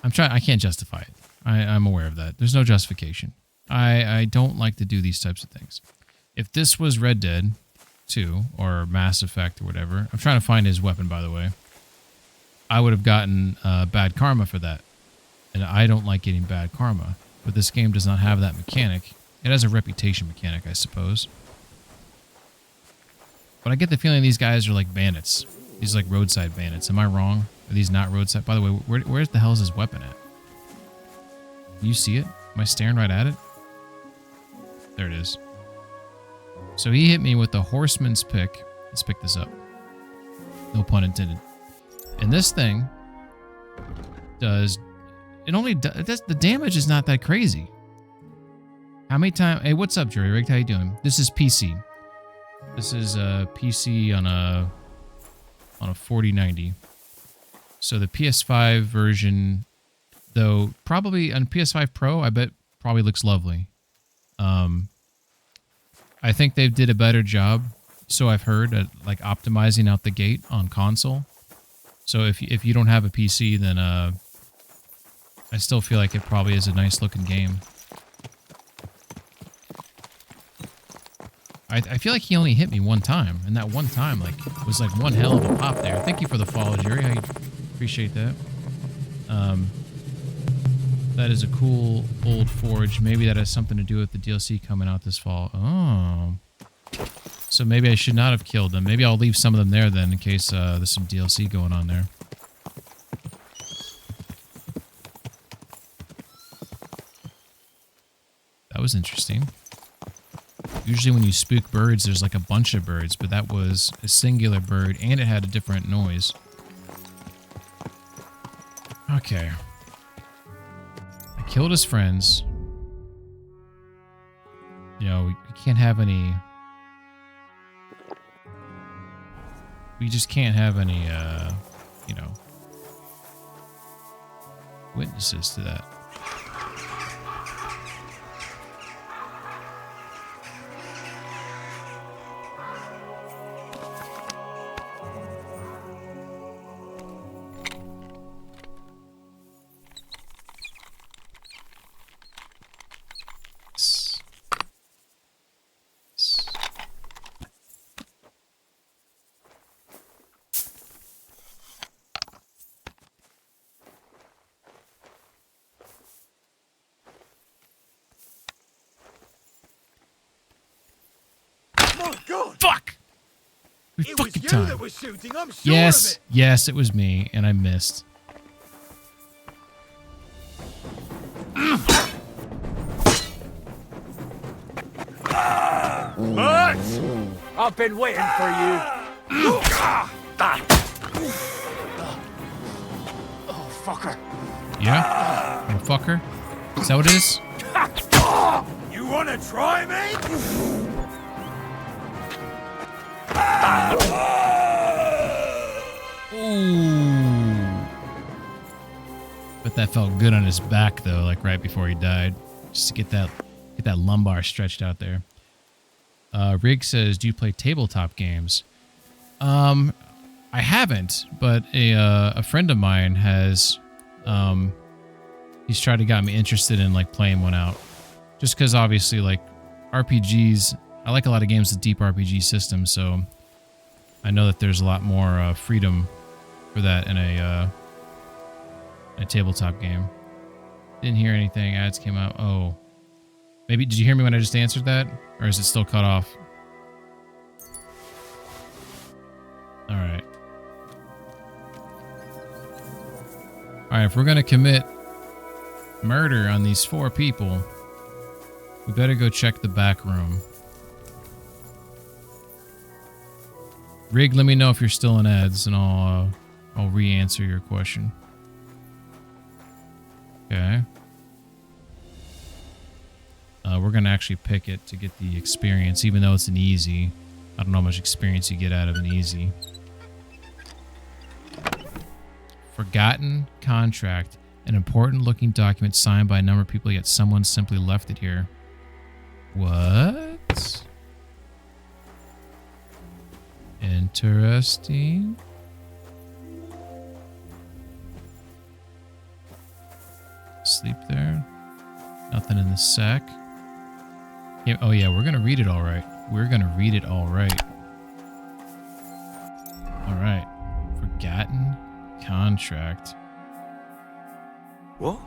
I can't justify it. I'm aware of that. There's no justification. I don't like to do these types of things. If this was Red Dead 2 or Mass Effect or whatever, I'm trying to find his weapon, by the way. I would have gotten bad karma for that. And I don't like getting bad karma. But this game does not have that mechanic. It has a reputation mechanic, I suppose. But I get the feeling these guys are like bandits. These are like roadside bandits. Am I wrong? Are these not roadside? By the way, where the hell is his weapon at? Can you see it? Am I staring right at it? There it is. So he hit me with the horseman's pick. Let's pick this up. No pun intended. And this thing does... It only does... The damage is not that crazy. How many times... Hey, what's up, Jury Rigged? How you doing? This is PC. This is a PC on a 4090. So the PS5 version, though, probably on PS5 Pro, I bet probably looks lovely. I think they did a better job, so I've heard, at like optimizing out the gate on console. So if you don't have a PC, then I still feel like it probably is a nice looking game. I feel like he only hit me one time, and that one time like was like one hell of a pop there. Thank you for the follow, Jerry. I appreciate that. That is a cool old forge. Maybe that has something to do with the DLC coming out this fall. Oh. So maybe I should not have killed them. Maybe I'll leave some of them there then in case there's some DLC going on there. That was interesting. Usually when you spook birds, there's like a bunch of birds, but that was a singular bird, and it had a different noise. Okay. I killed his friends. You know, we can't have any... We just can't have any, you know, witnesses to that. Fuck! It was you that was shooting, I'm sure of it. Yes, it was me, and I missed. Max! I've been waiting for you. Oh, motherfucker. Yeah? Wanna fuck her? Is that what it is? You wanna try me? Ooh. But that felt good on his back though, like right before he died. Just to get that lumbar stretched out there. Rig says, do you play tabletop games? I haven't, but a friend of mine has. He's tried to get me interested in like playing one out. Just because obviously like RPGs, I like a lot of games with deep RPG systems, so I know that there's a lot more freedom for that in a tabletop game. Didn't hear anything. Ads came out. Oh. Maybe, did you hear me when I just answered that? Or is it still cut off? Alright. Alright, if we're going to commit murder on these 4 people, we better go check the back room. Rig, let me know if you're still in ads, and I'll re-answer your question. Okay. We're going to actually pick it to get the experience, even though it's an easy. I don't know how much experience you get out of an easy. Forgotten contract. An important looking document signed by a number of people, yet someone simply left it here. What? Interesting. Sleep there. Nothing in the sack. Yeah, oh yeah, we're gonna read it all right. We're gonna read it all right. All right. Forgotten contract. What?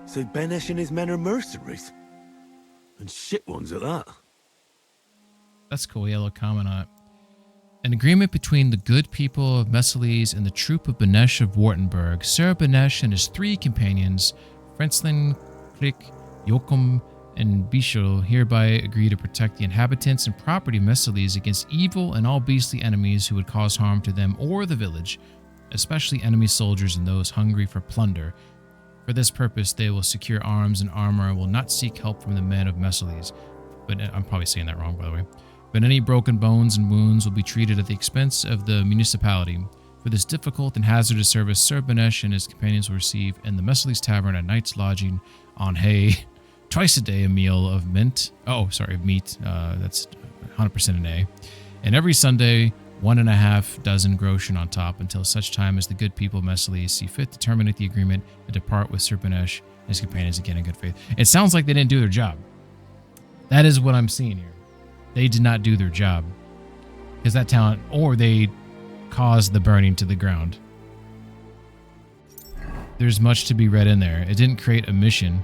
So Benesh and his men are mercenaries? And shit ones at that. That's cool. Yellow comment on it. An agreement between the good people of Messales and the troop of Benesh of Wartenberg. Sir Benesh and his 3 companions, Frenslin, Click, Joachim, and Bichel, hereby agree to protect the inhabitants and property of Messales against evil and all beastly enemies who would cause harm to them or the village, especially enemy soldiers and those hungry for plunder. For this purpose, they will secure arms and armor and will not seek help from the men of Messales. But I'm probably saying that wrong, by the way. But any broken bones and wounds will be treated at the expense of the municipality. For this difficult and hazardous service, Sir Benesh and his companions will receive in the Messales Tavern a night's lodging on hay, twice a day a meal of meat. That's 100% an A. And every Sunday, 1.5 dozen groschen on top, until such time as the good people of Messales see fit to terminate the agreement and depart with Sir Benesh and his companions again in good faith. It sounds like they didn't do their job. That is what I'm seeing here. They did not do their job. Because that talent, or they caused the burning to the ground. There's much to be read in there. It didn't create a mission.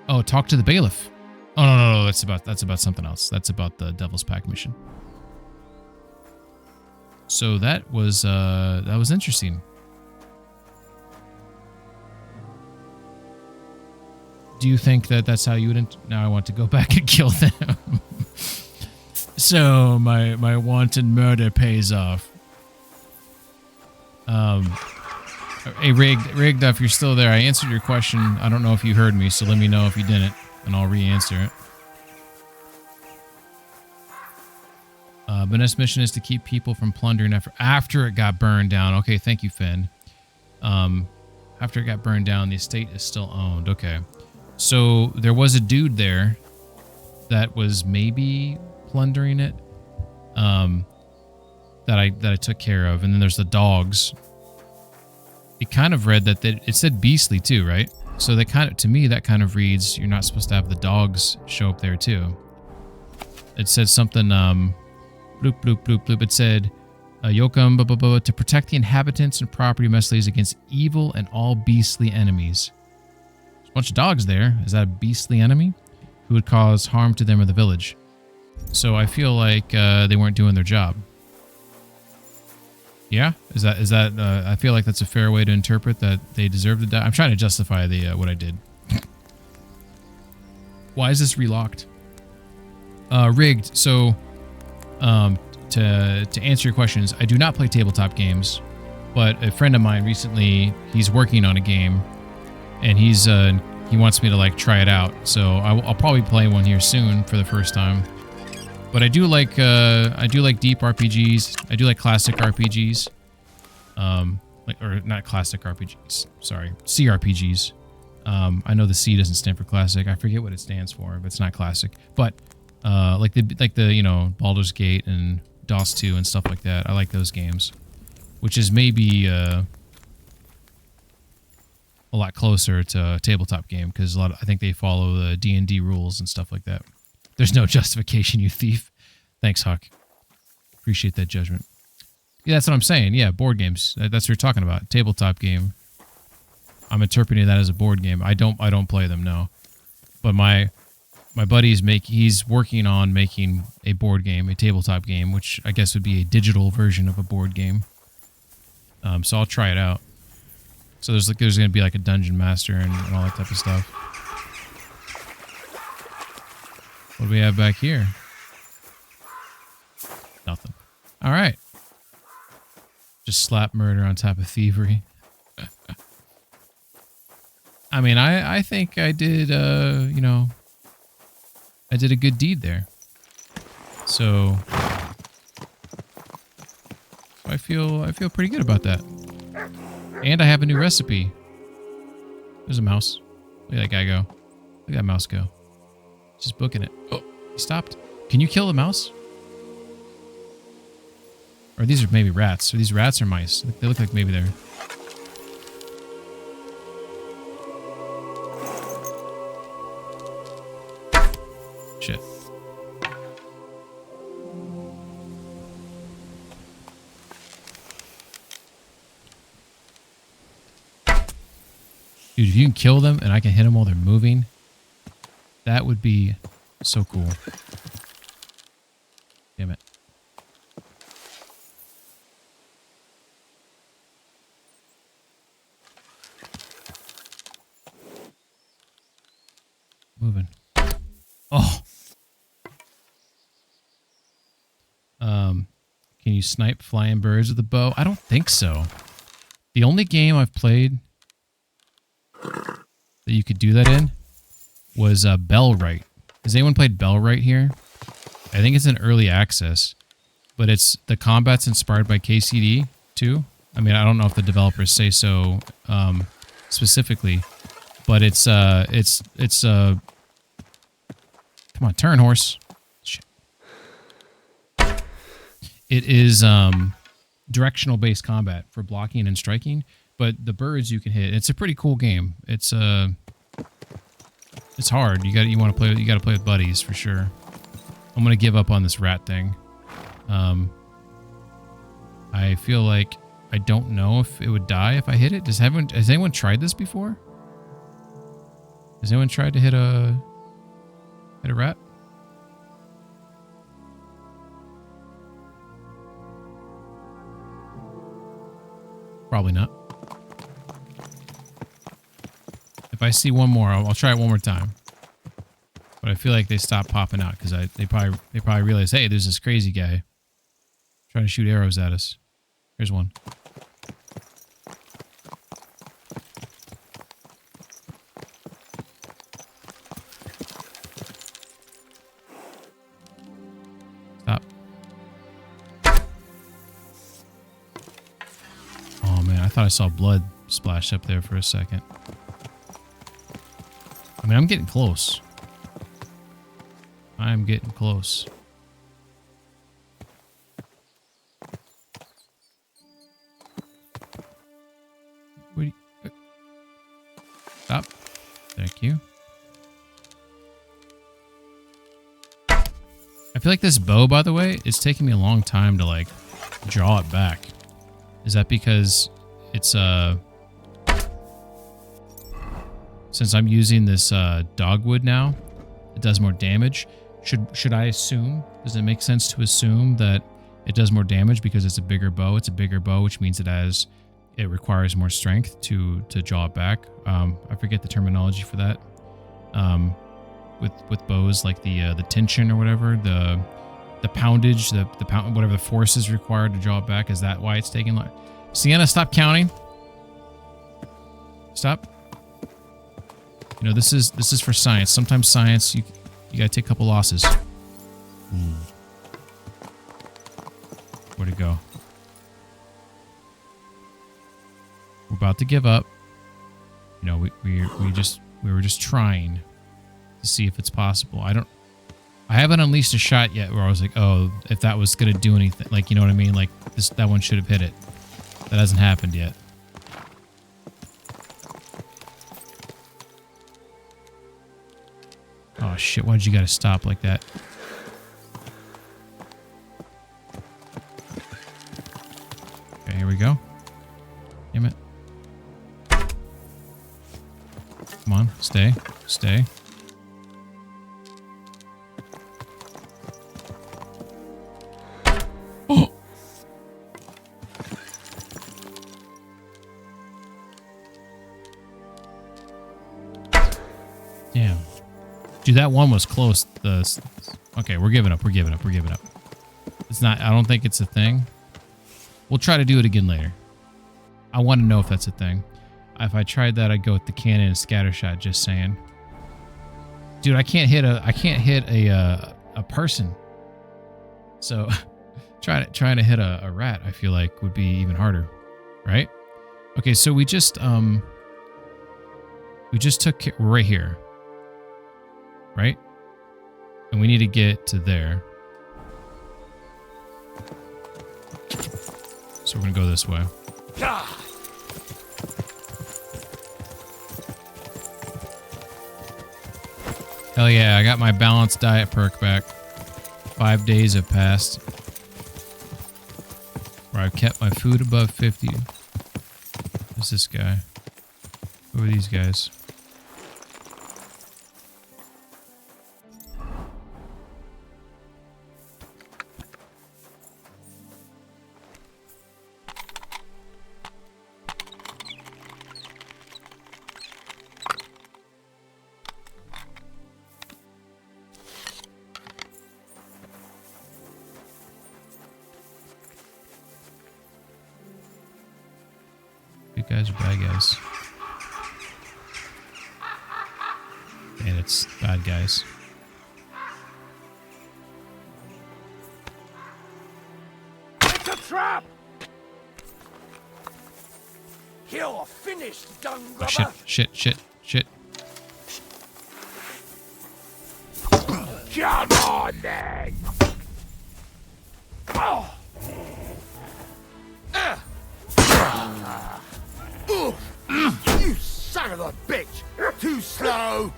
Oh, talk to the bailiff. Oh, no, that's about something else. That's about the Devil's Pack mission. So that was interesting. Do you think that that's how you would... Now I want to go back and kill them. So my wanted murder pays off. Hey, Rigged, if you're still there, I answered your question. I don't know if you heard me, so let me know if you didn't, and I'll re-answer it. Beness mission is to keep people from plundering after it got burned down. Okay, thank you, Finn. After it got burned down, the estate is still owned. Okay. So there was a dude there that was maybe plundering it, that I took care of, and then there's the dogs. It kind of read that it said beastly too, right? So that kind of, to me, that kind of reads you're not supposed to have the dogs show up there too. It said something bloop bloop bloop bloop. It said Joachim to protect the inhabitants and property of Messales against evil and all beastly enemies. There's a bunch of dogs there. Is that a beastly enemy who would cause harm to them or the village? So I feel like they weren't doing their job. Yeah, is that? I feel like that's a fair way to interpret that they deserve to die. I'm trying to justify the what I did. Why is this relocked? Rigged. So, to answer your questions, I do not play tabletop games. But a friend of mine recently, he's working on a game, and he wants me to like try it out. So I'll probably play one here soon for the first time. But I do like deep RPGs. I do like classic RPGs. Or not classic RPGs. Sorry, CRPGs. I know the C doesn't stand for classic. I forget what it stands for, but it's not classic. But like the you know, Baldur's Gate and DOS 2 and stuff like that. I like those games, which is maybe a lot closer to a tabletop game because I think they follow the D&D rules and stuff like that. There's no justification, you thief. Thanks, Huck. Appreciate that judgment. Yeah, that's what I'm saying. Yeah, board games. That's what you're talking about. Tabletop game. I'm interpreting that as a board game. I don't play them, no. But my buddy's he's working on making a board game, a tabletop game, which I guess would be a digital version of a board game. So I'll try it out. So there's going to be like a dungeon master and all that type of stuff. What do we have back here? Nothing. All right. Just slap murder on top of thievery. I mean, I think I did, you know, I did a good deed there. So I feel pretty good about that. And I have a new recipe. There's a mouse. Look at that guy go. Look at that mouse go. Just booking it. Oh, he stopped. Can you kill the mouse? Or these are maybe rats. Are these rats or mice? They look like maybe they're... Shit. Dude, if you can kill them and I can hit them while they're moving, that would be so cool. Damn it. Moving. Oh. Can you snipe flying birds with a bow? I don't think so. The only game I've played that you could do that in was Bellwright. Has anyone played Bellwright here? I think it's in early access, but the combat's inspired by KCD too. I mean, I don't know if the developers say so specifically, but it's come on, turn, horse. Shit. It is directional based combat for blocking and striking, but the birds you can hit. It's a pretty cool game. It's hard. You gotta play with buddies for sure. I'm gonna give up on this rat thing. I feel like I don't know if it would die if I hit it. Has anyone tried this before? Has anyone tried to hit a rat? Probably not. If I see one more, I'll try it one more time. But I feel like they stopped popping out because they probably realized, hey, there's this crazy guy trying to shoot arrows at us. Here's one. Stop. Oh man, I thought I saw blood splash up there for a second. I mean, I'm getting close. I'm getting close. Stop. Thank you. I feel like this bow, by the way, it's taking me a long time to like draw it back. Is that because it's since I'm using this dogwood now, it does more damage. Should I assume? Does it make sense to assume that it does more damage because it's a bigger bow? It's a bigger bow, which means it requires more strength to draw it back. I forget the terminology for that. With bows, like the tension or whatever, the poundage, the pound, whatever the force is required to draw it back. Is that why it's taking like? Sienna, stop counting. Stop. You know, this is for science. Sometimes science, you gotta take a couple losses. Where'd it go? We're about to give up. You know, we were just trying to see if it's possible. I haven't unleashed a shot yet where I was like, oh, if that was gonna do anything, like, you know what I mean? Like that one should have hit it. That hasn't happened yet. Oh shit, why'd you gotta stop like that? Okay, here we go. Damn it. Come on, stay. Stay. Oh! Damn. Dude, that one was close. Okay, we're giving up. We're giving up. We're giving up. It's not... I don't think it's a thing. We'll try to do it again later. I want to know if that's a thing. If I tried that, I'd go with the cannon and scatter shot, just saying. Dude, I can't hit a person. So trying to hit a rat, I feel like would be even harder, right? Okay, so we just took right here. Right? And we need to get to there. So we're going to go this way. Hell yeah, I got my balanced diet perk back. 5 days have passed. Where I've kept my food above 50. Who's this guy? Who are these guys? Good guys or bad guys? And it's bad guys. It's a trap! You're finished, dung Oh, shit, shit, shit, shit. Come on, then! Oh. You son of a bitch! Too slow!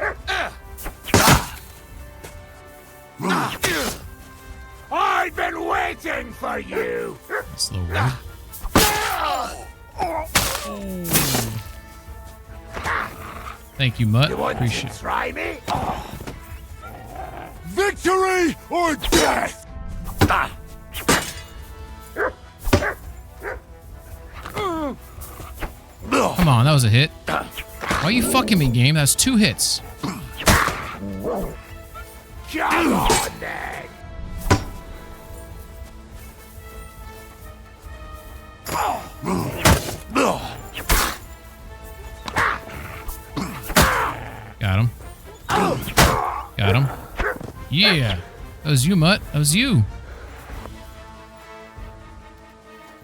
I've been waiting for you! Slow roll. Thank you, Mutt. You want Appreciate to try me? Victory or death! Come on, that was a hit. Why are you fucking me, game? That's 2 hits. Come on, then! Got him. Got him. Yeah. That was you, Mutt. That was you.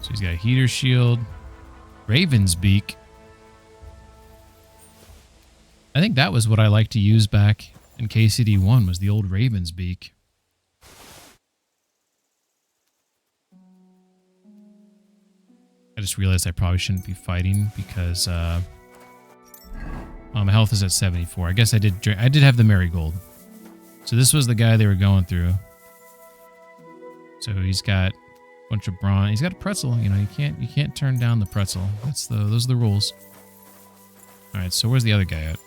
So he's got a heater shield. Raven's Beak. I think that was what I liked to use back in KCD1 was the old Raven's Beak. I just realized I probably shouldn't be fighting because my health is at 74. I guess I did have the Marigold. So this was the guy they were going through. So he's got a bunch of brawn. He's got a pretzel. You know, you can't turn down the pretzel. Those are the rules. All right, so where's the other guy at?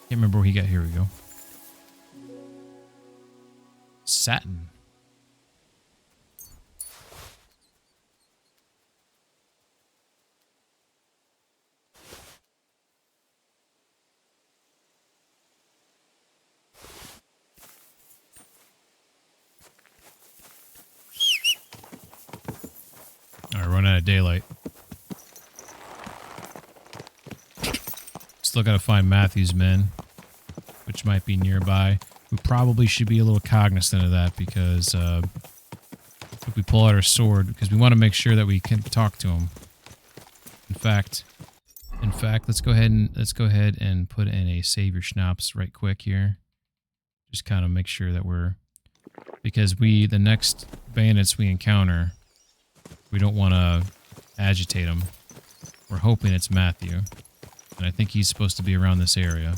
Can't remember where he got. Here we go. Satin. run out of daylight. Still gotta find Matthew's men, which might be nearby. We probably should be a little cognizant of that because if we pull out our sword, because we want to make sure that we can talk to him. In fact, let's go ahead and put in a save your schnapps right quick here. Just kind of make sure that we're, because the next bandits we encounter, we don't want to agitate them. We're hoping it's Matthew, and I think he's supposed to be around this area.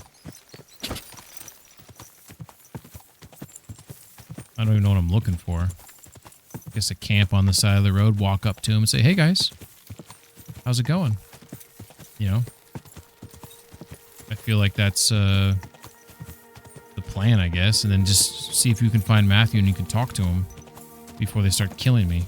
I don't even know what I'm looking for. I guess a camp on the side of the road, walk up to him and say, hey guys, how's it going? You know? I feel like that's the plan, I guess. And then just see if you can find Matthew and you can talk to him before they start killing me.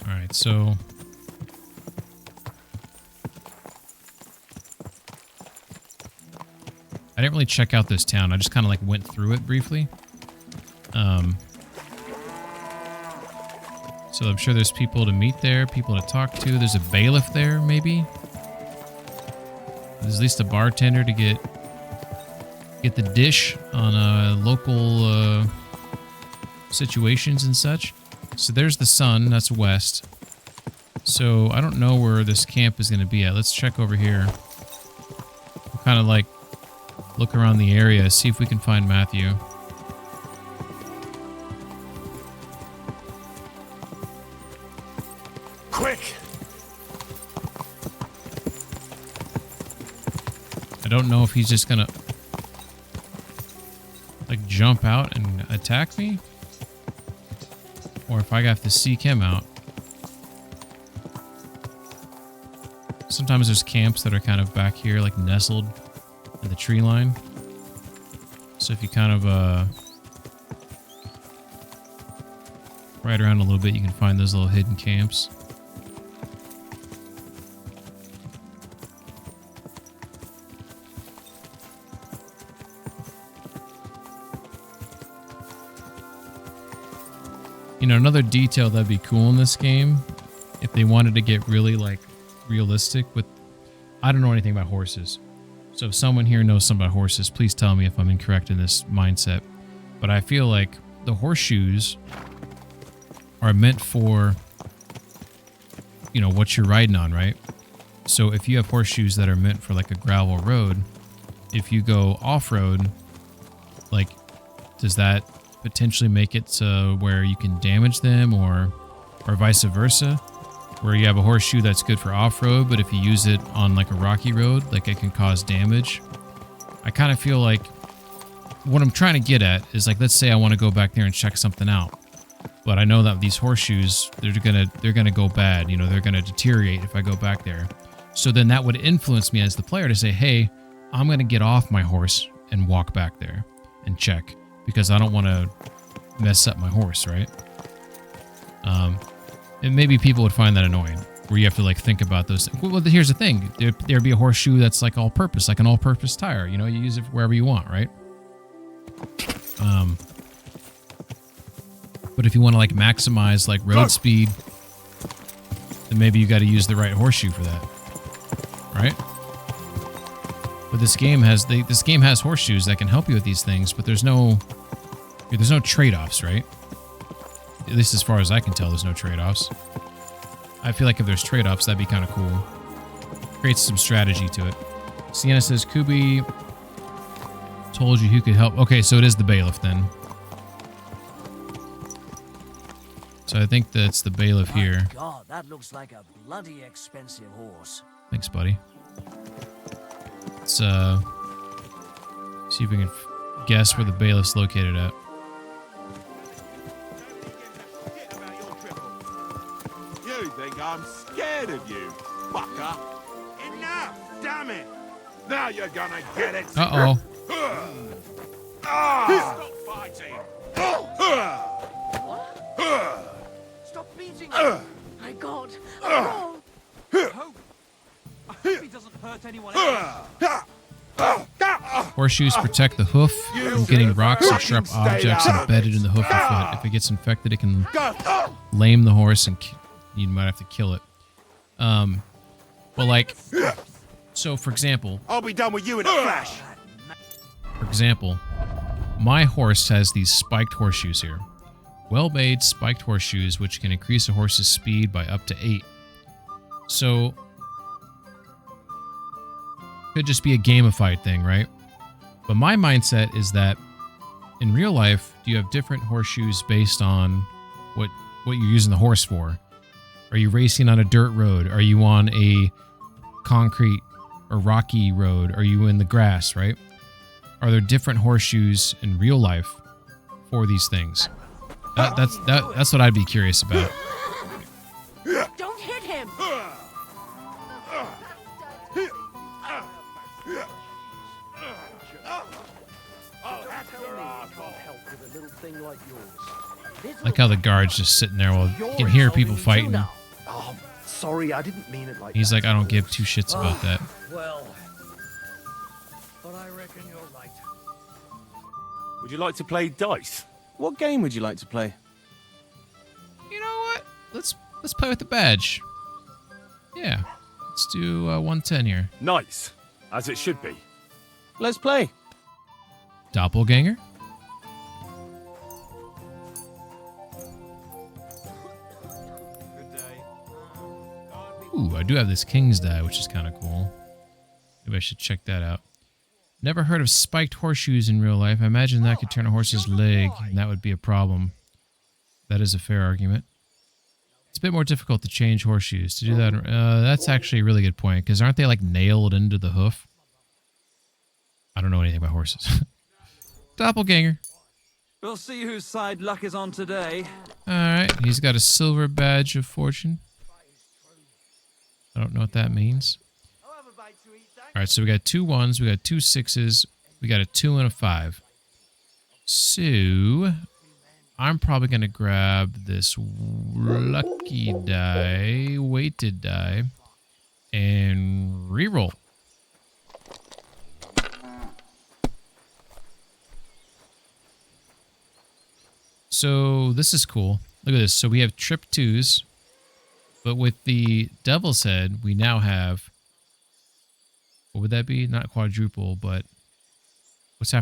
Alright, so I didn't really check out this town. I just kind of like went through it briefly. So I'm sure there's people to meet there, people to talk to. There's a bailiff there, maybe. There's at least a bartender to get the dish on local situations and such. So there's the sun. That's west. So I don't know where this camp is going to be at. Let's check over here. We'll kind of like look around the area, see if we can find Matthew. Quick! I don't know if he's just gonna like jump out and attack me, or if I have to seek him out. Sometimes there's camps that are kind of back here, like nestled in the tree line. So if you kind of ride around a little bit, you can find those little hidden camps. You know, another detail that'd be cool in this game, if they wanted to get really like realistic with, I don't know anything about horses. So if someone here knows something about horses, please tell me if I'm incorrect in this mindset. But I feel like the horseshoes are meant for, you know, what you're riding on, right? So if you have horseshoes that are meant for like a gravel road, if you go off-road, like, does that potentially make it to where you can damage them, or vice versa, where you have a horseshoe that's good for off-road, but if you use it on like a rocky road, like it can cause damage? I kind of feel like what I'm trying to get at is, like, let's say I want to go back there and check something out, but I know that these horseshoes, they're gonna go bad, you know, they're gonna deteriorate if I go back there. So then that would influence me as the player to say, hey, I'm gonna get off my horse and walk back there and check, because I don't want to mess up my horse, right? And maybe people would find that annoying, where you have to like think about those things. Well, here's the thing. There'd be a horseshoe that's like all-purpose, like an all-purpose tire. You know, you use it wherever you want, right? But if you want to like maximize like road speed, then maybe you got to use the right horseshoe for that, right? But this game has horseshoes that can help you with these things, but there's no trade-offs, right? At least as far as I can tell, there's no trade-offs. I feel like if there's trade-offs, that'd be kind of cool. Creates some strategy to it. Sienna says, Kubi told you who could help. Okay, so it is the bailiff then. So I think that's the bailiff here. God, that looks like a bloody expensive horse. Thanks, buddy. Let's see if we can guess where the bailiff's located at. You think I'm scared of you, fucker? Enough! Damn it! Now you're gonna get it! Uh-oh. Stop fighting! Stop beating him! God! I hope he doesn't hurt anyone else. Horseshoes protect the hoof from getting rocks or sharp objects embedded in the hoof or foot. If it gets infected, it can lame the horse and you might have to kill it. But like, so for example, I'll be done with you in a flash. For example, my horse has these spiked horseshoes here. Well-made spiked horseshoes, which can increase a horse's speed by up to 8. So, could just be a gamified thing, right? But my mindset is that in real life, do you have different horseshoes based on what you're using the horse for? Are you racing on a dirt road? Are you on a concrete or rocky road? Are you in the grass, right? Are there different horseshoes in real life for these things? That's what I'd be curious about. Don't hit him! Like how the guard's just sitting there while you can hear people fighting. Oh, sorry, I didn't mean it like He's that. like, I don't give two shits about that. Well, but I reckon you're right. Would you like to play dice? What game would you like to play? You know what? Let's play with the badge. Yeah, let's do 110 here. Nice, as it should be. Let's play. Doppelganger. Ooh, I do have this king's die, which is kind of cool. Maybe I should check that out. Never heard of spiked horseshoes in real life. I imagine that could turn a horse's leg, and that would be a problem. That is a fair argument. It's a bit more difficult to change horseshoes. To do that, that's actually a really good point, because aren't they like nailed into the hoof? I don't know anything about horses. Doppelganger. We'll see whose side luck is on today. Alright, he's got a silver badge of fortune. I don't know what that means. Alright, so we got 2 1s, we got 2 6s, we got a 2 and a 5. So, I'm probably going to grab this lucky die, weighted die, and reroll. So, this is cool. Look at this. So, we have trip 2s, but with the Devil's Head, we now have... What would that be? Not quadruple, but what's 5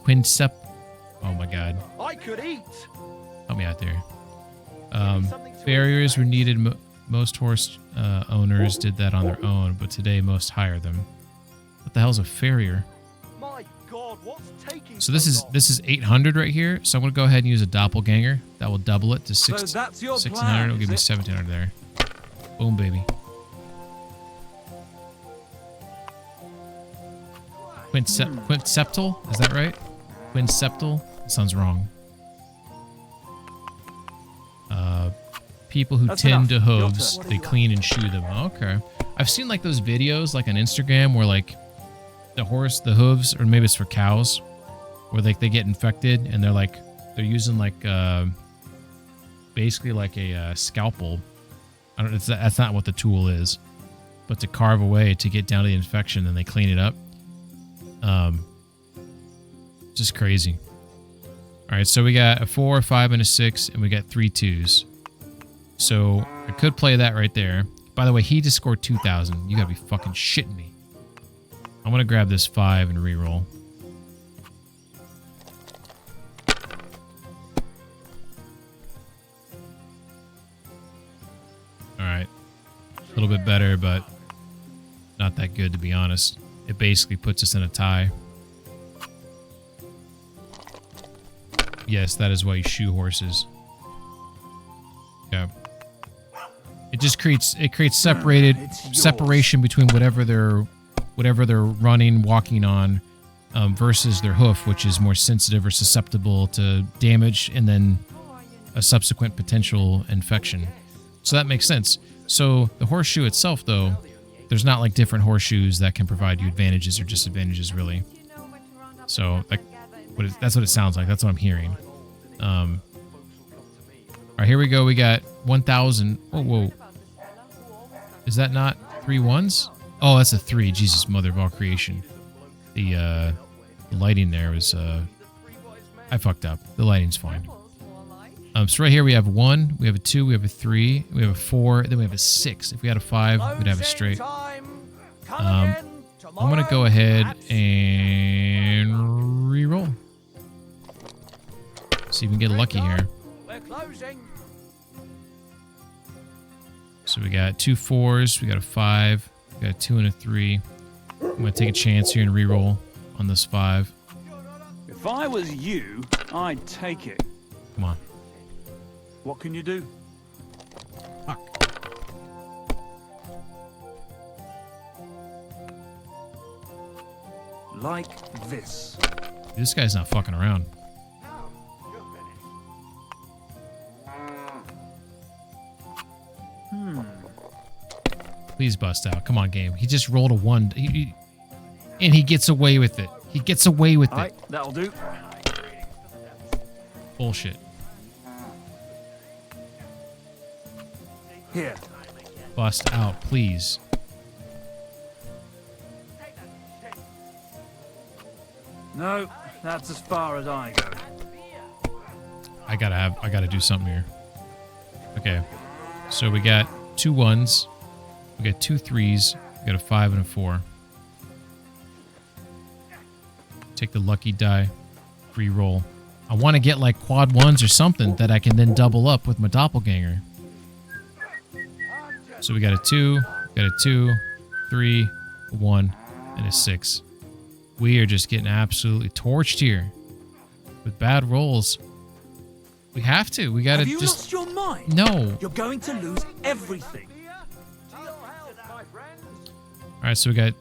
quincept? Oh my god! I could eat. Help me out there. Farriers were needed. Most horse owners did that on their own, but today most hire them. What the hell's a farrier? My God, what's taking So this is 800 right here. So I'm gonna go ahead and use a doppelganger. That will double it to 1600. It'll give me 1700 there. Boom, baby. Quinceptal? Is that right? Quinceptal? That sounds wrong. People who tend to hooves, they clean and shoe them. Okay. I've seen like those videos like on Instagram where like the hooves, or maybe it's for cows, where like they get infected and they're using like basically like a scalpel. I don't. That's not what the tool is, but to carve away to get down to the infection, and they clean it up. Just crazy. All right, so we got a 4, a 5, and a 6, and we got 3 2s. So I could play that right there. By the way, he just scored 2,000. You gotta be fucking shitting me. I'm gonna grab this 5 and reroll. All right, a little bit better, but not that good to be honest. It basically puts us in a tie. Yes, that is why you shoe horses. Yeah. It just creates separation between whatever they're running, walking on, versus their hoof, which is more sensitive or susceptible to damage and then a subsequent potential infection. So that makes sense. So the horseshoe itself, though, there's not like different horseshoes that can provide you advantages or disadvantages, really. So like, that's what it sounds like. That's what I'm hearing. right, here we go. We got 1,000. Oh, whoa. Is that not 3 ones? Oh, that's a 3. Jesus, mother of all creation. The lighting there was... I fucked up. The lighting's fine. So right here we have 1, we have a 2, we have a 3, we have a 4, then we have a 6. If we had a 5, we'd have a straight. I'm going to go ahead and re-roll. See if we can get lucky here. So we got 2 4s, we got a 5, we got a 2 and a 3. I'm going to take a chance here and re-roll on this 5. If I was you, I'd take it. Come on. What can you do? Like this. This guy's not fucking around. Please bust out. Come on, game. He just rolled a 1. And he gets away with it. He gets away with it. That'll do. Bullshit. Here. Bust out, please. No, that's as far as I go. I gotta do something here. Okay. So we got 2 1s. We got 2 3s. We got a 5 and a 4. Take the lucky die. Re-roll. I want to get like quad 1s or something that I can then double up with my doppelganger. So we got a 2, got a 2, 3, 1, and a 6. We are just getting absolutely torched here with bad rolls. We have to. We gotta Have you just. lost your mind? No. You're going to lose everything. All right, so we got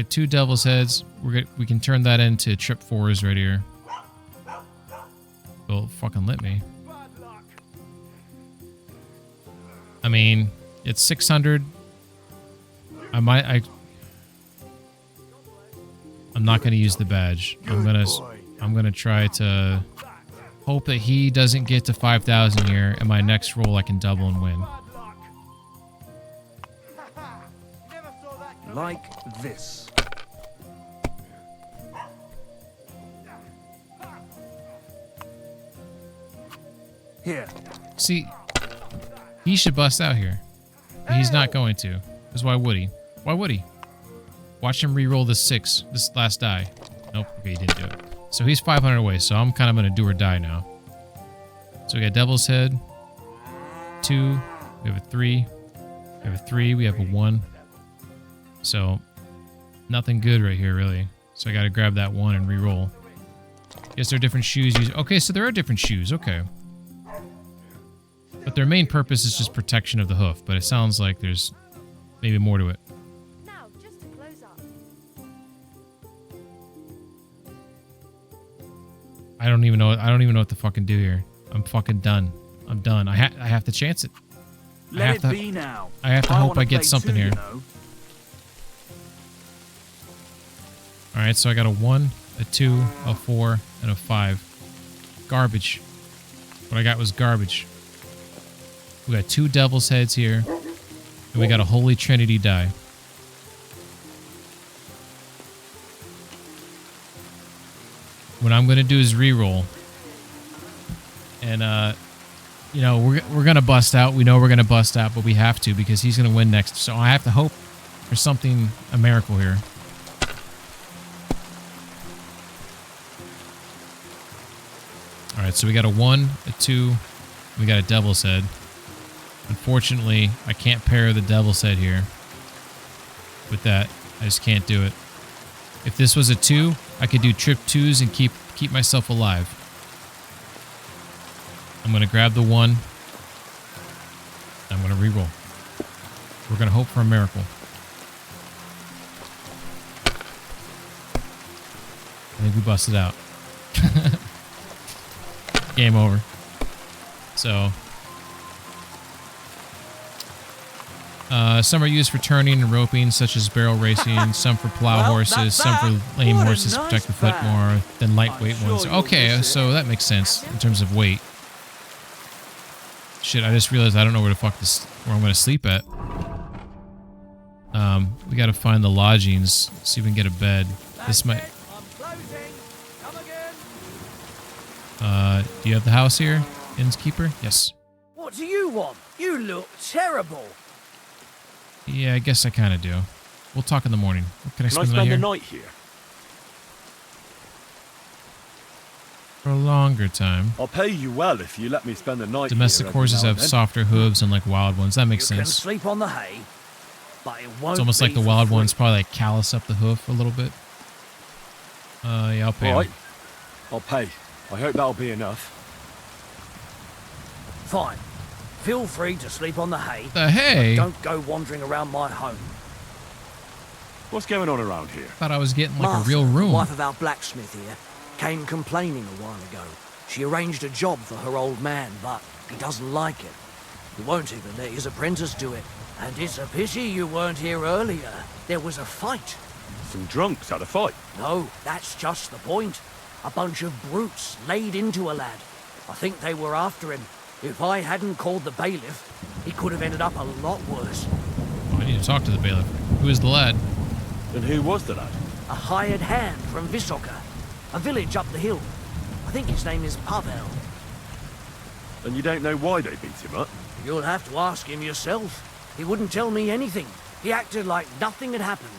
2 devil's heads. We can turn that into trip 4s right here. Well, fucking let me. I mean, it's 600. I'm not gonna use the badge. I'm gonna try to hope that he doesn't get to 5,000 here, and my next roll I can double and win. Like this. Here. See, he should bust out here. But he's not going to. Because why would he? Why would he? Watch him re-roll this 6, this last die. Nope, okay, he didn't do it. So he's 500 away, so I'm kind of going to do or die now. So we got Devil's Head, 2, we have a 3, we have a 3, we have a 1. So, nothing good right here, really. So I got to grab that 1 and re-roll. Guess there are different shoes. Okay, so there are different shoes, okay. But their main purpose is just protection of the hoof, but it sounds like there's maybe more to it. Now, just to close up. I don't even know what to fucking do here. I'm fucking done. I'm done. I have to chance it. Let it be now. I have to hope I get something here. All right, so I got a 1, a 2, a 4, and a 5. Garbage. What I got was garbage. We got 2 devil's heads here, and we got a Holy Trinity die. What I'm gonna do is re-roll, and you know we're gonna bust out. We know we're gonna bust out, but we have to because he's gonna win next. So I have to hope for something, a miracle here. All right, so we got a 1, a 2, we got a devil's head. Unfortunately, I can't pair the devil's head here with that. I just can't do it. If this was a 2, I could do trip 2s and keep myself alive. I'm going to grab the 1. I'm going to re-roll. We're going to hope for a miracle. I think we busted out. Game over. So, some are used for turning and roping, such as barrel racing, some for plow horses, some for lame horses to protect the foot more than lightweight ones. Okay, so that makes sense in terms of weight. Shit, I just realized I don't know where where I'm gonna sleep at. We gotta find the lodgings, see if we can get a bed. This might... do you have the house here, innkeeper? Yes. What do you want? You look terrible. Yeah, I guess I kind of do. We'll talk in the morning. Can I Can I spend the night spend here? the night here? For a longer time. I'll pay you well if you let me spend the night Domestic here horses every now have and then. softer hooves unlike wild ones. That makes You can sense. sleep on the hay, but it won't It's almost be like the for wild free. ones probably like callous up the hoof a little bit. Yeah, I'll pay. All him. right. I'll pay. I hope that'll be enough. Fine. Feel free to sleep on the hay. The hay? But don't go wandering around my home. What's going on around here? Thought I was getting like Martha, a real room. wife of our blacksmith here, came complaining a while ago. She arranged a job for her old man, but he doesn't like it. He won't even let his apprentice do it. And it's a pity you weren't here earlier. There was a fight. Some drunks had a fight. No, that's just the point. A bunch of brutes laid into a lad. I think they were after him. If I hadn't called the bailiff, he could have ended up a lot worse. I need to talk to the bailiff. Who is the lad? And who was the lad? A hired hand from Visoka, a village up the hill. I think his name is Pavel. And you don't know why they beat him up? You'll have to ask him yourself. He wouldn't tell me anything. He acted like nothing had happened.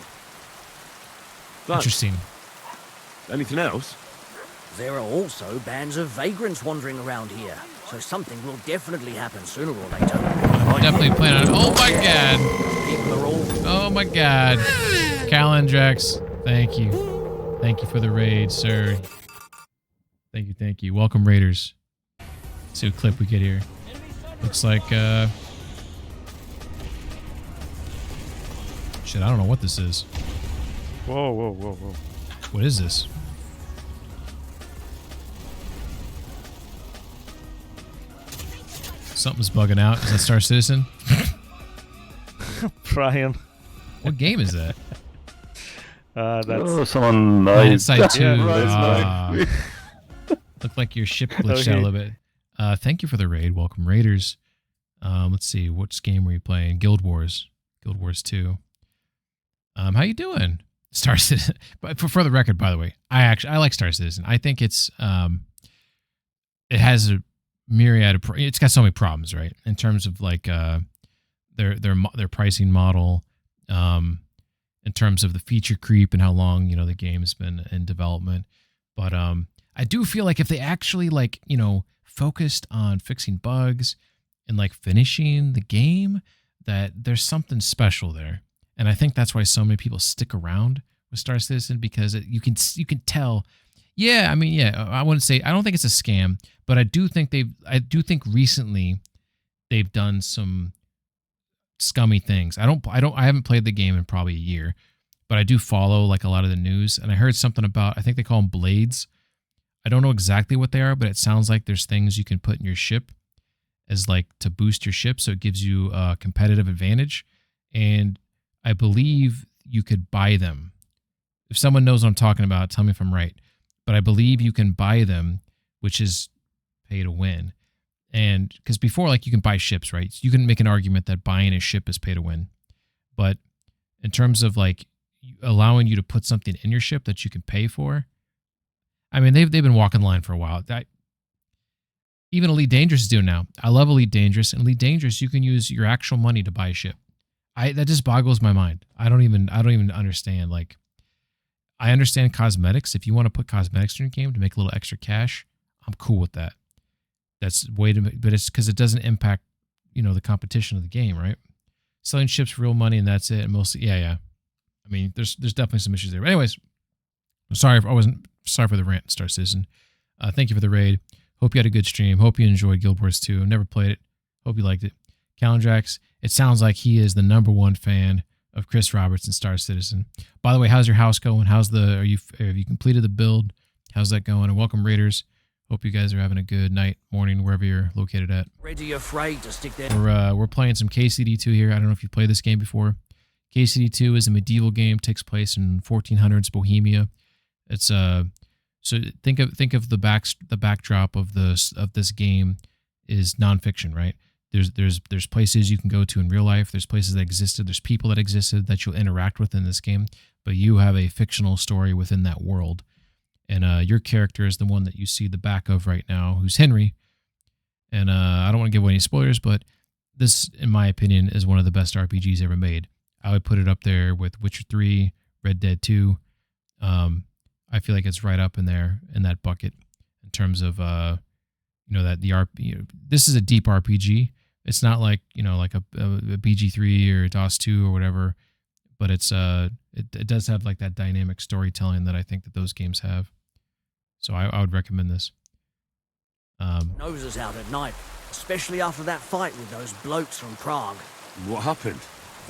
Thanks. Interesting. Anything else? There are also bands of vagrants wandering around here, so something will definitely happen sooner or later. I'm definitely planning on... Oh my god! People are all... Oh my god. Calendrax, thank you. Thank you for the raid, sir. Thank you, thank you. Welcome, raiders. Let's see what clip we get here. Looks like, shit, I don't know what this is. Whoa, whoa, whoa, whoa. What is this? Something's bugging out. Is that Star Citizen? Brian. What game is that? That's someone Inside 2. Yeah, Looked like your ship glitched out a little bit. Thank you for the raid. Welcome, raiders. Let's see. Which game were you playing? Guild Wars. Guild Wars 2. How you doing? Star Citizen. But for the record, by the way, I like Star Citizen. I think it's it has a myriad of it's got so many problems, right? In terms of like their pricing model, in terms of the feature creep and how long, you know, the game's been in development. But I do feel like if they actually like, you know, focused on fixing bugs and like finishing the game, that there's something special there. And I think that's why so many people stick around with Star Citizen, because you can tell. Yeah, I mean, yeah, I wouldn't say, I don't think it's a scam, but I do think recently they've done some scummy things. I haven't played the game in probably a year, but I do follow like a lot of the news, and I heard something about, I think they call them blades. I don't know exactly what they are, but it sounds like there's things you can put in your ship as like to boost your ship, so it gives you a competitive advantage. And I believe you could buy them. If someone knows what I'm talking about, tell me if I'm right. But I believe you can buy them, which is pay to win. And because before, like, you can buy ships, right? You can make an argument that buying a ship is pay to win. But in terms of like allowing you to put something in your ship that you can pay for, I mean, they've been walking the line for a while. Even Elite Dangerous is doing now. I love Elite Dangerous, and Elite Dangerous, you can use your actual money to buy a ship. That just boggles my mind. I don't even understand. Like, I understand cosmetics. If you want to put cosmetics in your game to make a little extra cash, I'm cool with that. That's way to, but it's because it doesn't impact, you know, the competition of the game, right? Selling ships for real money and that's it. And mostly, yeah. I mean, there's definitely some issues there. But anyways, I'm sorry for the rant, Star Citizen. Thank you for the raid. Hope you had a good stream. Hope you enjoyed Guild Wars 2. Never played it. Hope you liked it. Calendrax, it sounds like he is the #1 fan of Chris Roberts and Star Citizen. By the way, how's your house going? Have you completed the build? How's that going? And welcome, raiders. Hope you guys are having a good night, morning, wherever you're located at. Ready afraid to stick there. We're playing some KCD2 here. I don't know if you've played this game before. KCD2 is a medieval game. Takes place in 1400s Bohemia. It's so think of the backdrop of this game is nonfiction, right? There's places you can go to in real life. There's places that existed. There's people that existed that you'll interact with in this game. But you have a fictional story within that world. And your character is the one that you see the back of right now, who's Henry. And I don't want to give away any spoilers, but this, in my opinion, is one of the best RPGs ever made. I would put it up there with Witcher 3, Red Dead 2. I feel like it's right up in there in that bucket in terms of this is a deep RPG. It's not like like a BG3 or DOS 2 or whatever, but it's it does have like that dynamic storytelling that I think that those games have. So I would recommend this. Noses out at night, especially after that fight with those blokes from Prague. What happened?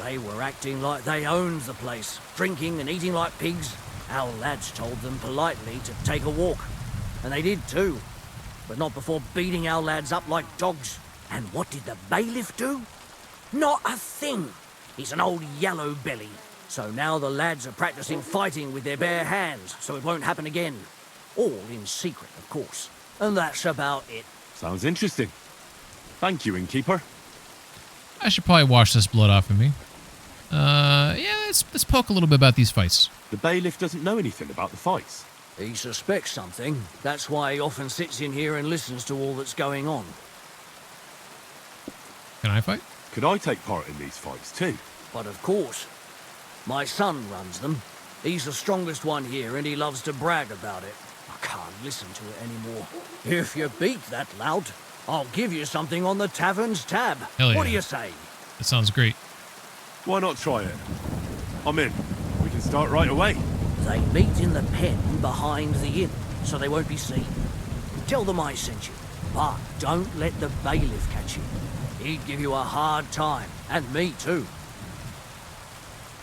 They were acting like they owned the place, drinking and eating like pigs. Our lads told them politely to take a walk, and they did too, but not before beating our lads up like dogs. And what did the bailiff do? Not a thing. He's an old yellow belly. So now the lads are practicing fighting with their bare hands, so it won't happen again. All in secret, of course. And that's about it. Sounds interesting. Thank you, innkeeper. I should probably wash this blood off of me. Yeah, let's poke a little bit about these fights. The bailiff doesn't know anything about the fights. He suspects something. That's why he often sits in here and listens to all that's going on. Can I fight? Could I take part in these fights too? But of course. My son runs them. He's the strongest one here and he loves to brag about it. I can't listen to it anymore. If you beat that lout, I'll give you something on the tavern's tab. Hell yeah. What do you say? That sounds great. Why not try it? I'm in. We can start right away. They meet in the pen behind the inn, so they won't be seen. Tell them I sent you, but don't let the bailiff catch you. He'd give you a hard time, and me too.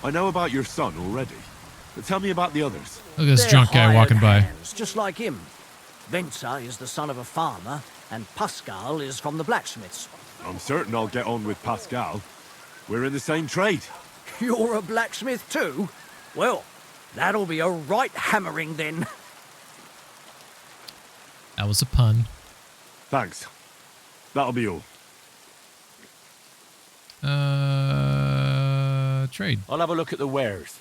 I know about your son already, but tell me about the others. Look at this They're drunk guy walking by. hands, just like him. Venza is the son of a farmer, and Pascal is from the blacksmiths. I'm certain I'll get on with Pascal. We're in the same trade. You're a blacksmith too? Well, that'll be a right hammering then. That was a pun. Thanks. That'll be all. Trade. I'll have a look at the wares.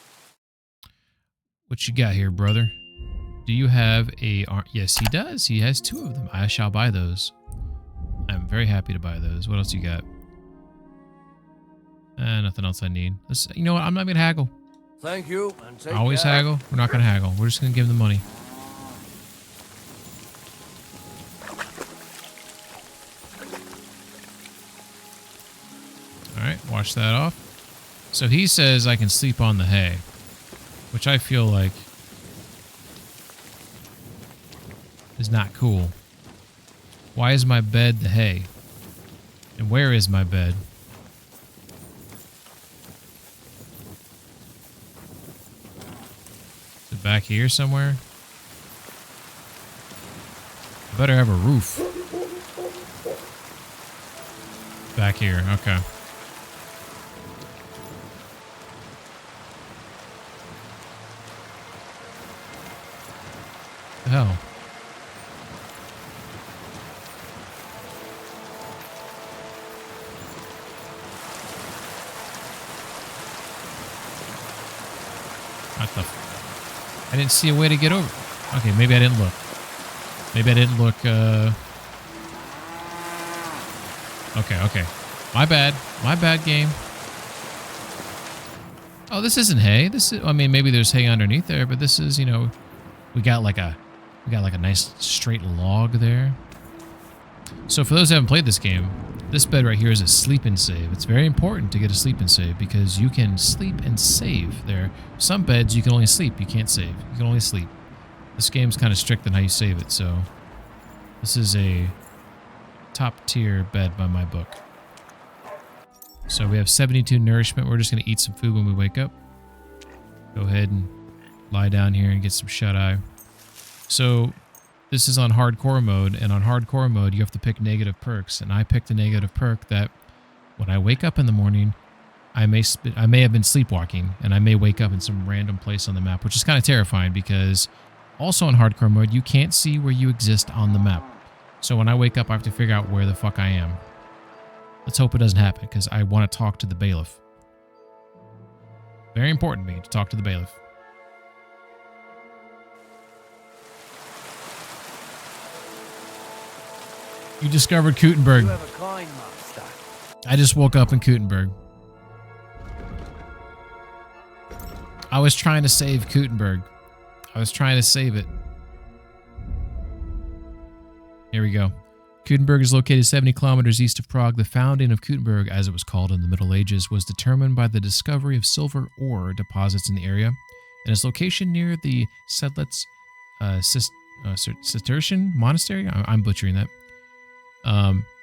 What you got here, brother? Do you have a... Yes, he does. He has 2 of them. I shall buy those. I'm very happy to buy those. What else you got? Nothing else I need. You know what? I'm not going to haggle. Thank you, and take Always care. haggle. We're not going to haggle. We're just going to give them the money. Alright, wash that off. So he says I can sleep on the hay, which I feel like is not cool. Why is my bed the hay? And where is my bed? Is it back here somewhere? I better have a roof. Back here, okay. The hell? What the I didn't see a way to get over. Okay, maybe I didn't look. Maybe I didn't look, Okay. My bad. My bad, game. Oh, this isn't hay. This is, I mean, maybe there's hay underneath there, but this is, we got like a nice straight log there. So for those who haven't played this game, this bed right here is a sleep and save. It's very important to get a sleep and save because you can sleep and save there. Some beds you can only sleep, you can't save. You can only sleep. This game's kind of strict on how you save it, so this is a top tier bed by my book. So we have 72 nourishment. We're just going to eat some food when we wake up. Go ahead and lie down here and get some shut-eye. So this is on hardcore mode, and on hardcore mode you have to pick negative perks, and I picked a negative perk that when I wake up in the morning, I may have been sleepwalking, and I may wake up in some random place on the map, which is kind of terrifying because also on hardcore mode you can't see where you exist on the map. So when I wake up I have to figure out where the fuck I am. Let's hope it doesn't happen, because I want to talk to the bailiff. Very important to me to talk to the bailiff. You discovered Kuttenberg. You have a kind master. I just woke up in Kuttenberg. I was trying to save Kuttenberg. I was trying to save it. Here we go. Kuttenberg is located 70 kilometers east of Prague. The founding of Kuttenberg, as it was called in the Middle Ages, was determined by the discovery of silver ore deposits in the area, and its location near the Sedlitz Cistercian Monastery. I'm butchering that.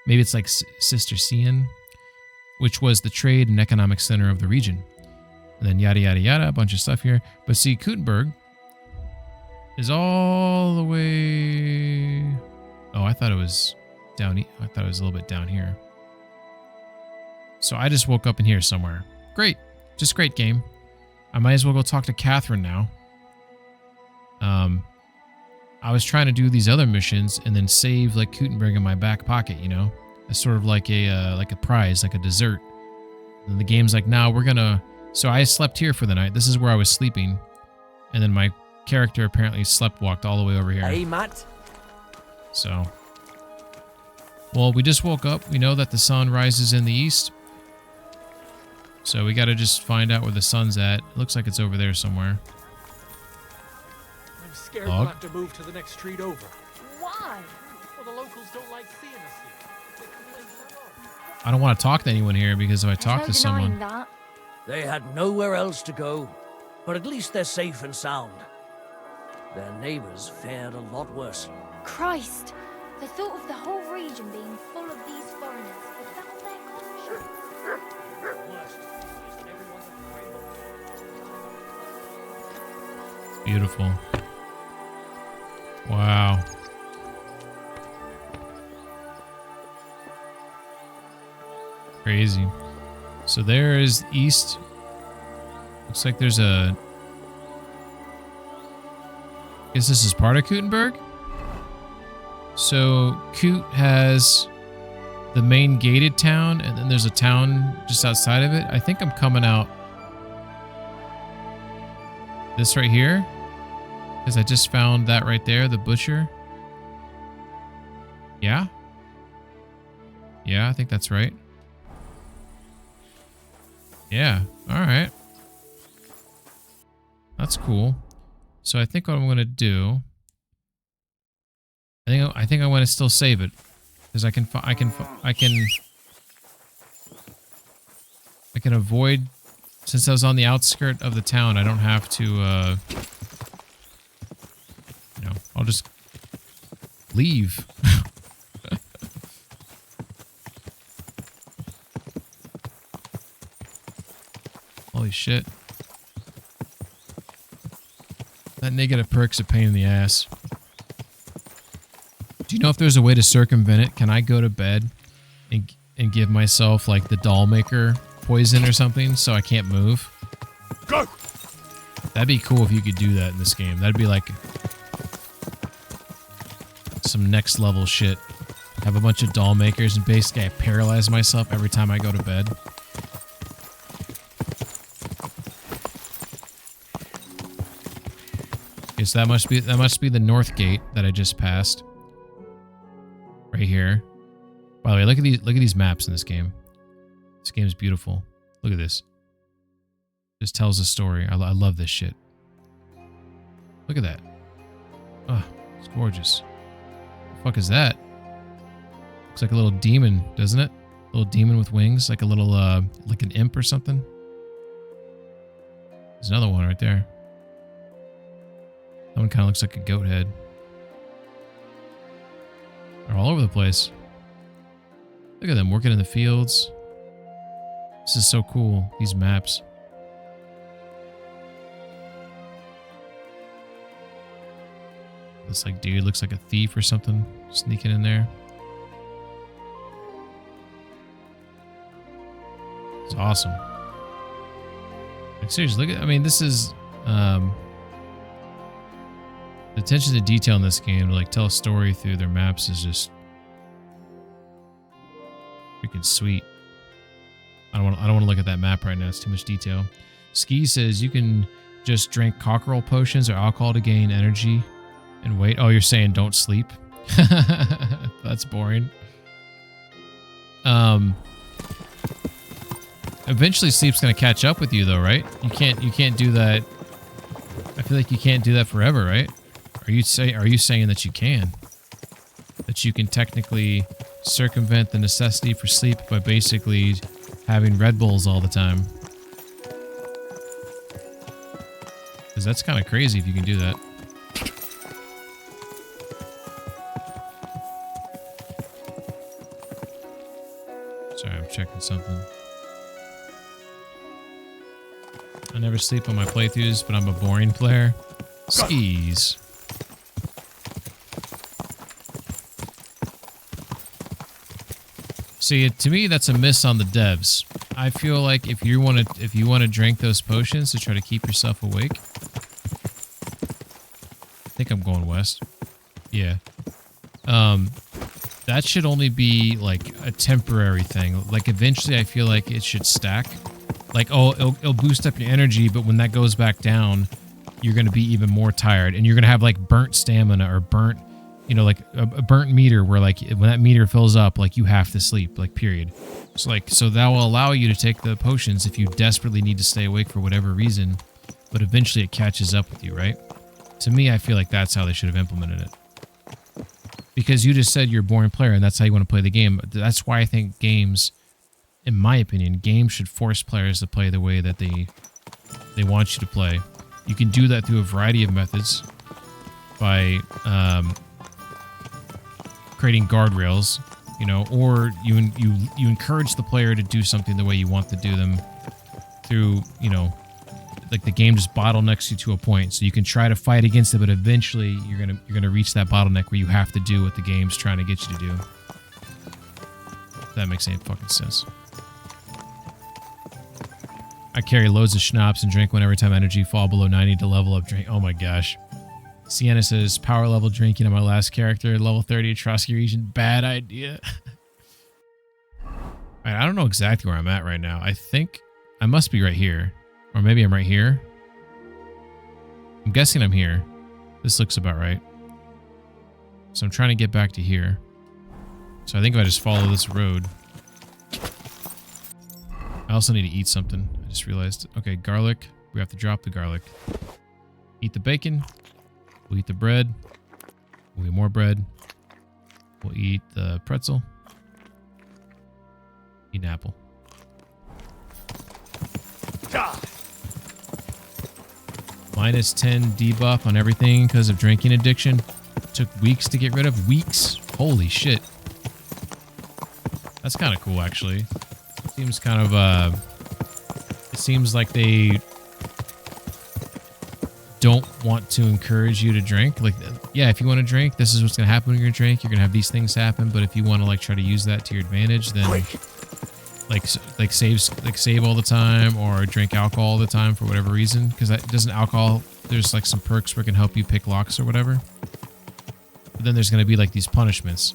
Maybe it's like Cistercian, which was the trade and economic center of the region. And then yada, yada, yada, a bunch of stuff here. But see, Kuttenberg is all the way... Oh, I thought it was down... I thought it was a little bit down here. So I just woke up in here somewhere. Great. Just great game. I might as well go talk to Catherine now. I was trying to do these other missions and then save like Kuttenberg in my back pocket, you know? It's sort of like a prize, like a dessert. And the game's like, nah, we're gonna... So I slept here for the night. This is where I was sleeping. And then my character apparently walked all the way over here. Hey, Matt. So... Well, we just woke up. We know that the sun rises in the east. So we gotta just find out where the sun's at. It looks like it's over there somewhere. I'm scared we'll have to move to the next street over. Why? Well, the locals don't like seeing us here. They complain so much. I don't want to talk to anyone here because if I talk to someone... That. They had nowhere else to go, but at least they're safe and sound. Their neighbors fared a lot worse. Christ! The thought of the whole region being full of these foreigners without their conscience. Beautiful. Wow. Crazy. So there is east. Looks like there's a... I guess this is part of Kuttenberg? So Kut has the main gated town, and then there's a town just outside of it. I think I'm coming out this right here, because I just found that right there, the butcher. Yeah? Yeah, I think that's right. Yeah, alright. That's cool. So I think what I'm going to do... I think I want to still save it, because I can avoid, since I was on the outskirt of the town. I don't have to, you know, I'll just leave. Holy shit! That negative perk's a pain in the ass. Do you know if there's a way to circumvent it? Can I go to bed and give myself like the doll maker poison or something so I can't move? Go! That'd be cool if you could do that in this game. That'd be like some next level shit. Have a bunch of doll makers and basically I paralyze myself every time I go to bed. Okay, so that must be the north gate that I just passed. Right here. By the way, look at these maps in this game. This game is beautiful. Look at this. Just tells a story. I love this shit. Look at that. Oh, it's gorgeous. What the fuck is that? Looks like a little demon, doesn't it? A little demon with wings, like a little like an imp or something. There's another one right there. That one kind of looks like a goat head. They're all over the place. Look at them working in the fields. This is so cool, these maps. This like dude looks like a thief or something, sneaking in there. It's awesome. Like, seriously, look at, I mean, this is the attention to detail in this game to like tell a story through their maps is just freaking sweet. I don't want to look at that map right now. It's too much detail. Ski says you can just drink cockerel potions or alcohol to gain energy and wait. Oh, you're saying don't sleep? That's boring. Eventually sleep's gonna catch up with you though, right? You can't do that. I feel like you can't do that forever, right? Are you saying that you can? That you can technically circumvent the necessity for sleep by basically having Red Bulls all the time? Because that's kind of crazy if you can do that. Sorry, I'm checking something. I never sleep on my playthroughs, but I'm a boring player. Skis. See, to me, that's a miss on the devs. I feel like if you want to drink those potions to try to keep yourself awake. I think I'm going west. Yeah. That should only be like a temporary thing. Like eventually, I feel like it should stack. Like, oh, it'll boost up your energy, but when that goes back down, you're going to be even more tired. And you're going to have, like, burnt stamina or burnt, you know, like, a burnt meter where, like, when that meter fills up, like, you have to sleep, like, period. So that will allow you to take the potions if you desperately need to stay awake for whatever reason, but eventually it catches up with you, right? To me, I feel like that's how they should have implemented it. Because you just said you're a boring player, and that's how you want to play the game. That's why I think games... In my opinion, games should force players to play the way that they want you to play. You can do that through a variety of methods by creating guardrails, you know, or you encourage the player to do something the way you want to do them through, you know, like the game just bottlenecks you to a point. So you can try to fight against it, but eventually you're gonna reach that bottleneck where you have to do what the game's trying to get you to do. If that makes any fucking sense. I carry loads of schnapps and drink one every time energy fall below 90 to level up drink. Oh my gosh. Sienna says, power level drinking on my last character, level 30 Trotsky region. Bad idea. Alright, I don't know exactly where I'm at right now. I think I must be right here. Or maybe I'm right here. I'm guessing I'm here. This looks about right. So I'm trying to get back to here. So I think if I just follow this road. I also need to eat something. I just realized. Okay, garlic. We have to drop the garlic. Eat the bacon. We'll eat the bread. We'll eat more bread. We'll eat the pretzel. Eat an apple. Minus 10 debuff on everything because of drinking addiction. Took weeks to get rid of. Weeks? Holy shit. That's kind of cool, actually. Seems kind of, it seems like they don't want to encourage you to drink. Like, yeah, if you want to drink, this is what's going to happen when you're going to drink. You're going to have these things happen. But if you want to, like, try to use that to your advantage, then, like save all the time or drink alcohol all the time for whatever reason. Because that doesn't alcohol, there's, like, some perks where it can help you pick locks or whatever. But then there's going to be, like, these punishments.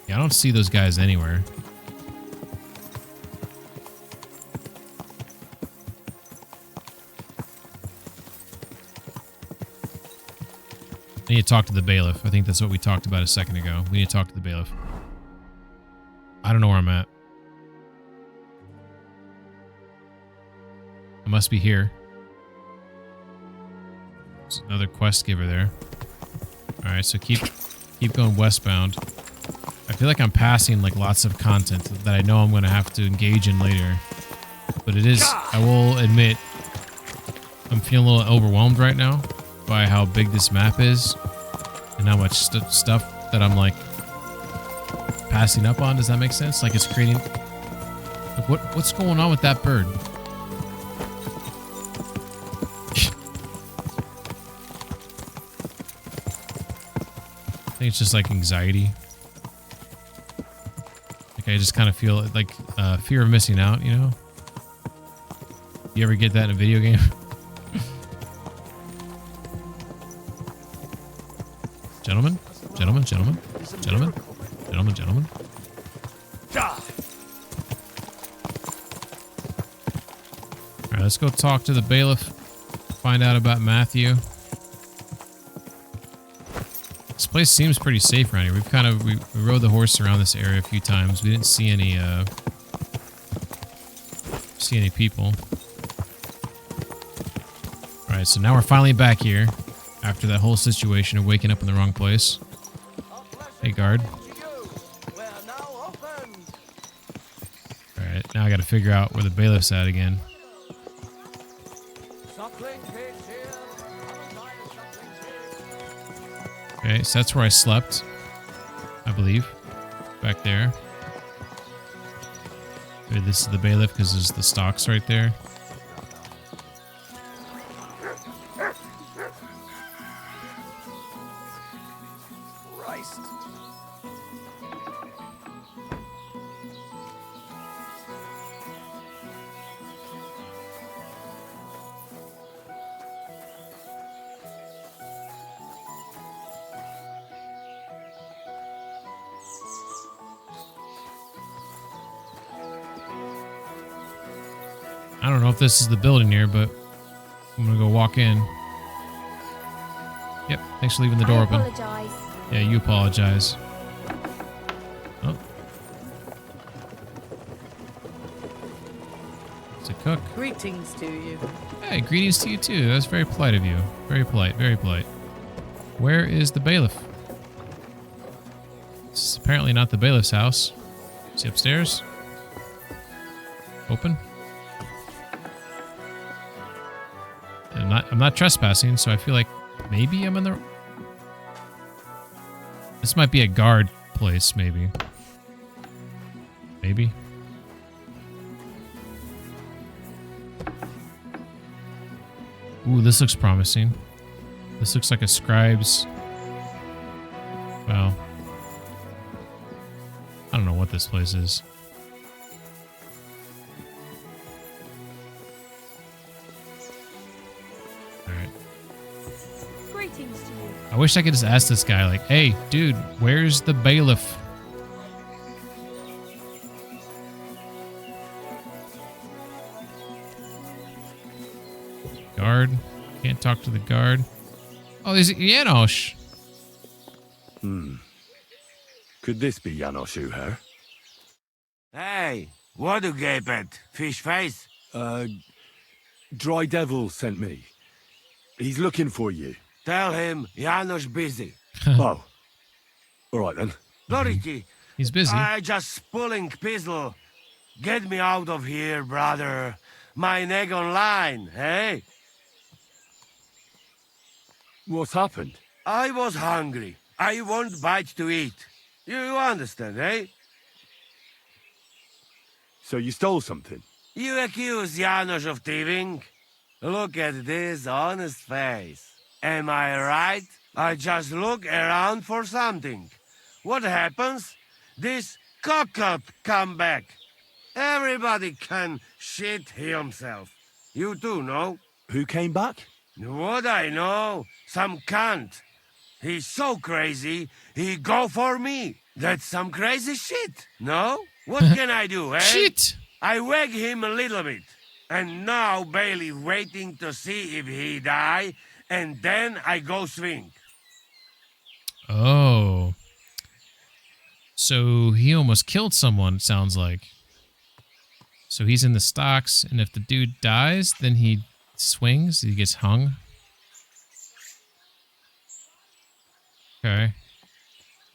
Yeah, I don't see those guys anywhere. I need to talk to the bailiff. I think that's what we talked about a second ago. We need to talk to the bailiff. I don't know where I'm at. I must be here. There's another quest giver there. Alright, so keep going westbound. I feel like I'm passing like lots of content that I know I'm going to have to engage in later. But it is, I will admit, I'm feeling a little overwhelmed right now by how big this map is and how much stuff that I'm like passing up on. Does that make sense? Like it's creating, like what's going on with that bird? I think it's just like anxiety. I just kind of feel like fear of missing out, you know? You ever get that in a video game? Gentlemen? Gentlemen, gentlemen, gentlemen, gentlemen, gentlemen. Alright, let's go talk to the bailiff. Find out about Matthew. This place seems pretty safe around here. We rode the horse around this area a few times. We didn't see any people. Alright, so now we're finally back here after that whole situation of waking up in the wrong place. Hey, guard. Alright, now I gotta figure out where the bailiff's at again. Okay, so that's where I slept, I believe. Back there. Maybe this is the bailiff because there's the stocks right there. Christ. I don't know if this is the building here, but I'm gonna go walk in. Yep, thanks for leaving the door open. Apologize. Yeah, you apologize. Oh. It's a cook. Greetings to you. Hey, greetings to you too. That's very polite of you. Very polite, very polite. Where is the bailiff? This is apparently not the bailiff's house. Is he upstairs? Open? I'm not trespassing, so I feel like maybe I'm in the... This might be a guard place, maybe. Maybe. Ooh, this looks promising. This looks like a scribe's... Well... I don't know what this place is. Greetings to you. I wish I could just ask this guy, like, hey, dude, where's the bailiff? Guard. Can't talk to the guard. Oh, there's Janosch. Could this be Janosch Uher? Hey, what do you gape at? Fish face? Dry Devil sent me. He's looking for you. Tell him Janosch busy. Oh. All right, then. Loriki. He's busy. I just pulling pistol. Get me out of here, brother. My neck on line, hey? What's happened? I was hungry. I want bite to eat. You understand, eh? So you stole something? You accuse Janosch of thieving? Look at this honest face. Am I right? I just look around for something. What happens? This cock-up come back. Everybody can shit himself. You too, no? Who came back? What I know? Some cunt. He's so crazy, he go for me. That's some crazy shit, no? What can I do, eh? Shit! I wag him a little bit. And now Bailey waiting to see if he die, and then I go swing. Oh. So he almost killed someone, it sounds like. So he's in the stocks, and if the dude dies, then he swings, he gets hung. Okay.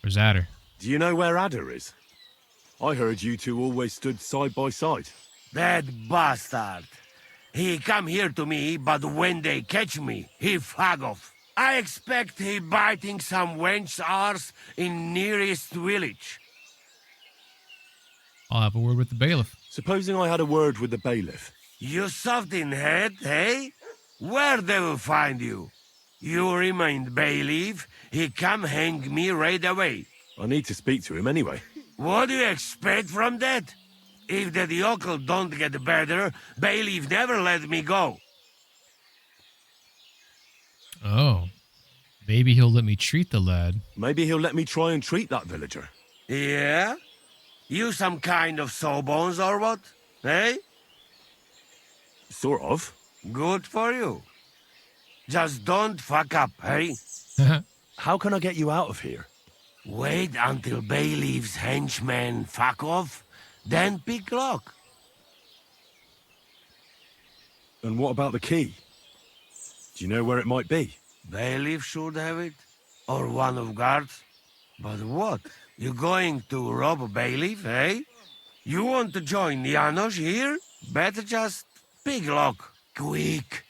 Where's Adder? Do you know where Adder is? I heard you two always stood side by side. That bastard. He come here to me, but when they catch me, he fag off. I expect he biting some wench's arse in nearest village. I'll have a word with the bailiff. Supposing I had a word with the bailiff. You soft in head, eh? Where they will find you? You remind bailiff, he come hang me right away. I need to speak to him anyway. What do you expect from that? If the yokel don't get better, bailiff never let me go. Oh. Maybe he'll let me treat the lad. Maybe he'll let me try and treat that villager. Yeah? You some kind of sawbones or what? Eh? Sort of. Good for you. Just don't fuck up, eh? How can I get you out of here? Wait until Bailiff's henchmen fuck off, then pick lock. And what about the key? Do you know where it might be? Bailiff should have it, or one of guards. But what? You going to rob a bailiff, eh? You want to join the Janosch here? Better just pick lock, quick.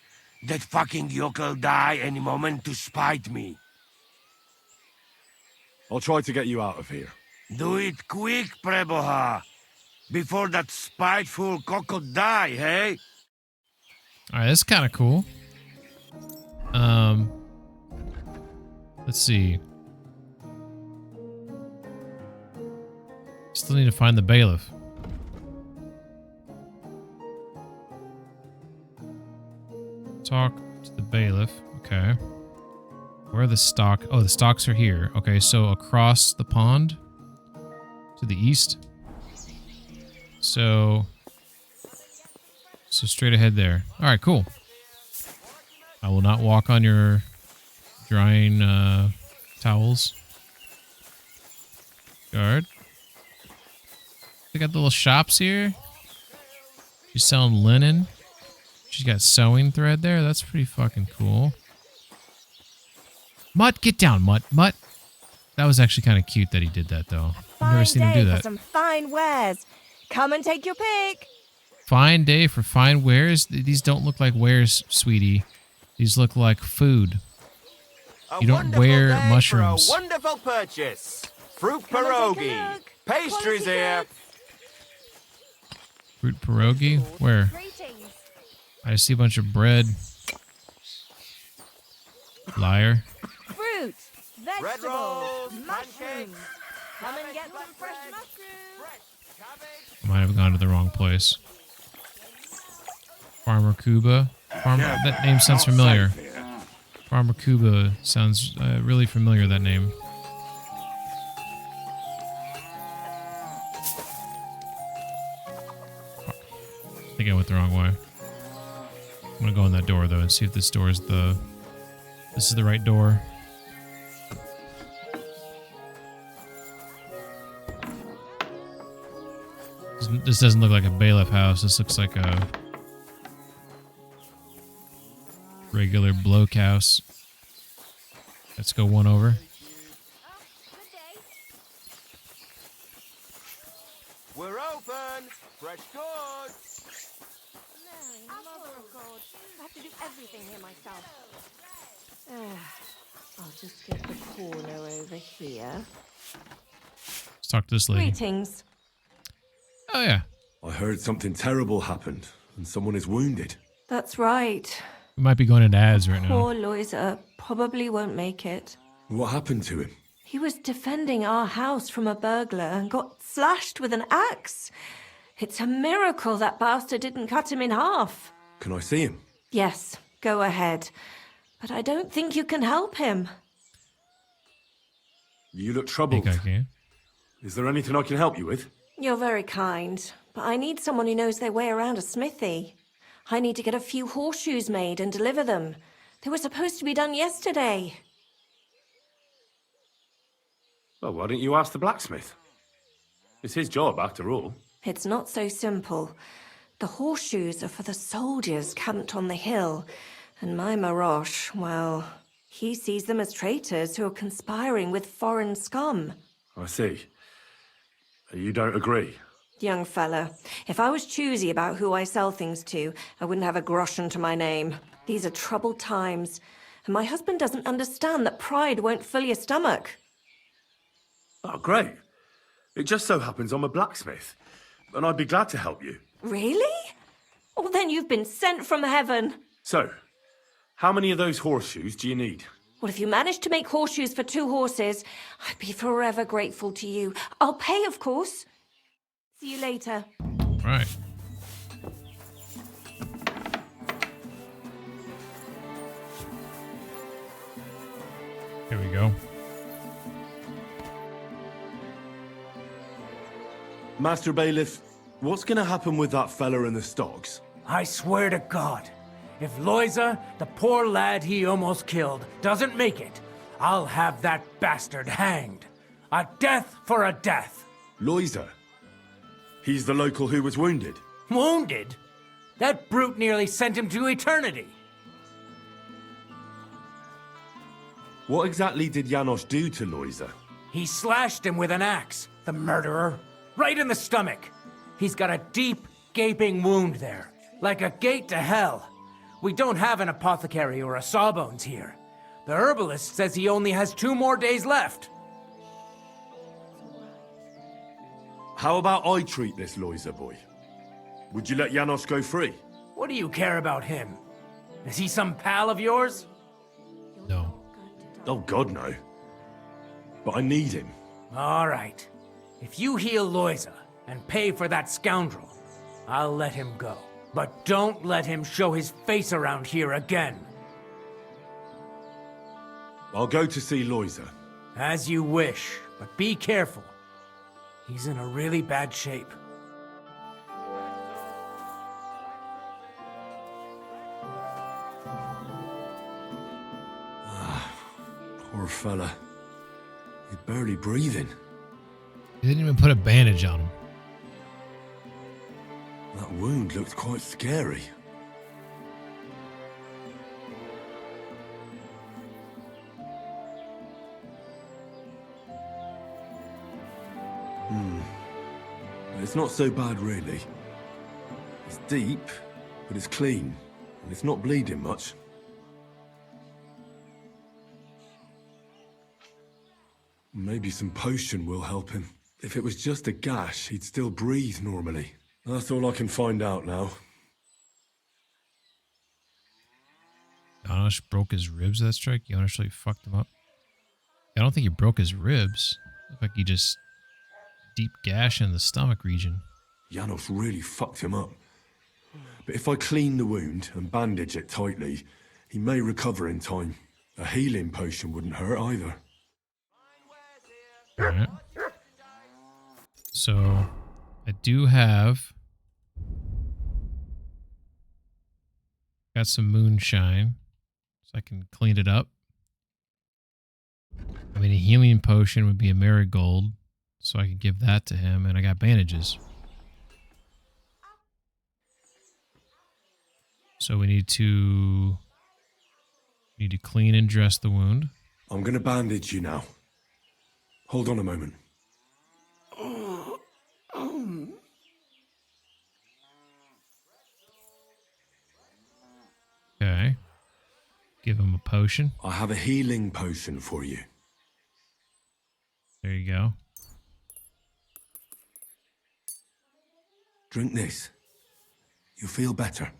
That fucking yokel die any moment to spite me. I'll try to get you out of here. Do it quick, Preboha, before that spiteful cockle die, hey? Alright, that's kind of cool. Let's see. Still need to find the bailiff. Talk to the bailiff. Okay. Where are the stock? Oh, the stocks are here. Okay, so across the pond to the east. So straight ahead there. All right, cool. I will not walk on your drying towels. Guard. They got the little shops here. She's selling linen. She's got sewing thread there. That's pretty fucking cool. Mutt, get down, Mutt. Mutt. That was actually kind of cute that he did that, though. I've never seen him do that. For some fine wares. Come and take your pick. Fine day for fine wares. These don't look like wares, sweetie. These look like food. You don't wear mushrooms. A wonderful purchase. Fruit pierogi. Pastries here. Fruit pierogi? Where? I see a bunch of bread. Liar. Fruit, vegetables, mushrooms. Come and get some fresh mushrooms. I might have gone to the wrong place. Farmer Cuba. That name sounds familiar. Farmer Cuba sounds really familiar, that name. I think I went the wrong way. I'm gonna go in that door though and see if this door is this is the right door. This doesn't look like a bailiff house. This looks like a regular bloke house. Let's go one over. We're open. Fresh goods. Mary, mother of God. I have to do everything here myself. I'll just get the corner over here. Let's talk to this lady. Greetings. Oh, yeah. I heard something terrible happened, and someone is wounded. That's right. We might be going into ads right now. Poor Loiser probably won't make it. What happened to him? He was defending our house from a burglar and got slashed with an axe. It's a miracle that bastard didn't cut him in half. Can I see him? Yes, go ahead. But I don't think you can help him. You look troubled. Think I can. Is there anything I can help you with? You're very kind, but I need someone who knows their way around a smithy. I need to get a few horseshoes made and deliver them. They were supposed to be done yesterday. Well, why didn't you ask the blacksmith? It's his job, after all. It's not so simple. The horseshoes are for the soldiers camped on the hill, and my Marosh, well, he sees them as traitors who are conspiring with foreign scum. I see. You don't agree? Young fella, if I was choosy about who I sell things to, I wouldn't have a groschen to my name. These are troubled times, and my husband doesn't understand that pride won't fill your stomach. Oh, great. It just so happens I'm a blacksmith, and I'd be glad to help you. Really? Well, then you've been sent from heaven. So, how many of those horseshoes do you need? Well, if you manage to make horseshoes for 2 horses, I'd be forever grateful to you. I'll pay, of course. See you later. Right. Here we go. Master Bailiff, what's gonna happen with that fella in the stocks? I swear to God, if Loiza, the poor lad he almost killed, doesn't make it, I'll have that bastard hanged. A death for a death. Loiza? He's the local who was wounded. Wounded? That brute nearly sent him to eternity. What exactly did Janos do to Loiza? He slashed him with an axe, the murderer. Right in the stomach. He's got a deep, gaping wound there. Like a gate to hell. We don't have an apothecary or a sawbones here. The herbalist says he only has 2 more days left. How about I treat this Loiza boy? Would you let Janos go free? What do you care about him? Is he some pal of yours? No. Oh God, no. But I need him. All right. If you heal Loiza and pay for that scoundrel, I'll let him go. But don't let him show his face around here again. I'll go to see Loiza. As you wish, but be careful. He's in a really bad shape. Poor fella. He's barely breathing. They didn't even put a bandage on him. That wound looked quite scary. It's not so bad, really. It's deep, but it's clean, and it's not bleeding much. Maybe some potion will help him. If it was just a gash, he'd still breathe normally. That's all I can find out now. Janos broke his ribs that strike? Janos really fucked him up? I don't think he broke his ribs. Looked like he just deep gash in the stomach region. Janos really fucked him up. But if I clean the wound and bandage it tightly, he may recover in time. A healing potion wouldn't hurt either. Alright. So, I do have... got some moonshine, so I can clean it up. I mean, a healing potion would be a marigold, so I could give that to him, and I got bandages. So we need to clean and dress the wound. I'm gonna bandage you now. Hold on a moment. Okay. Give him a potion. I have a healing potion for you. There you go. Drink this. You'll feel better.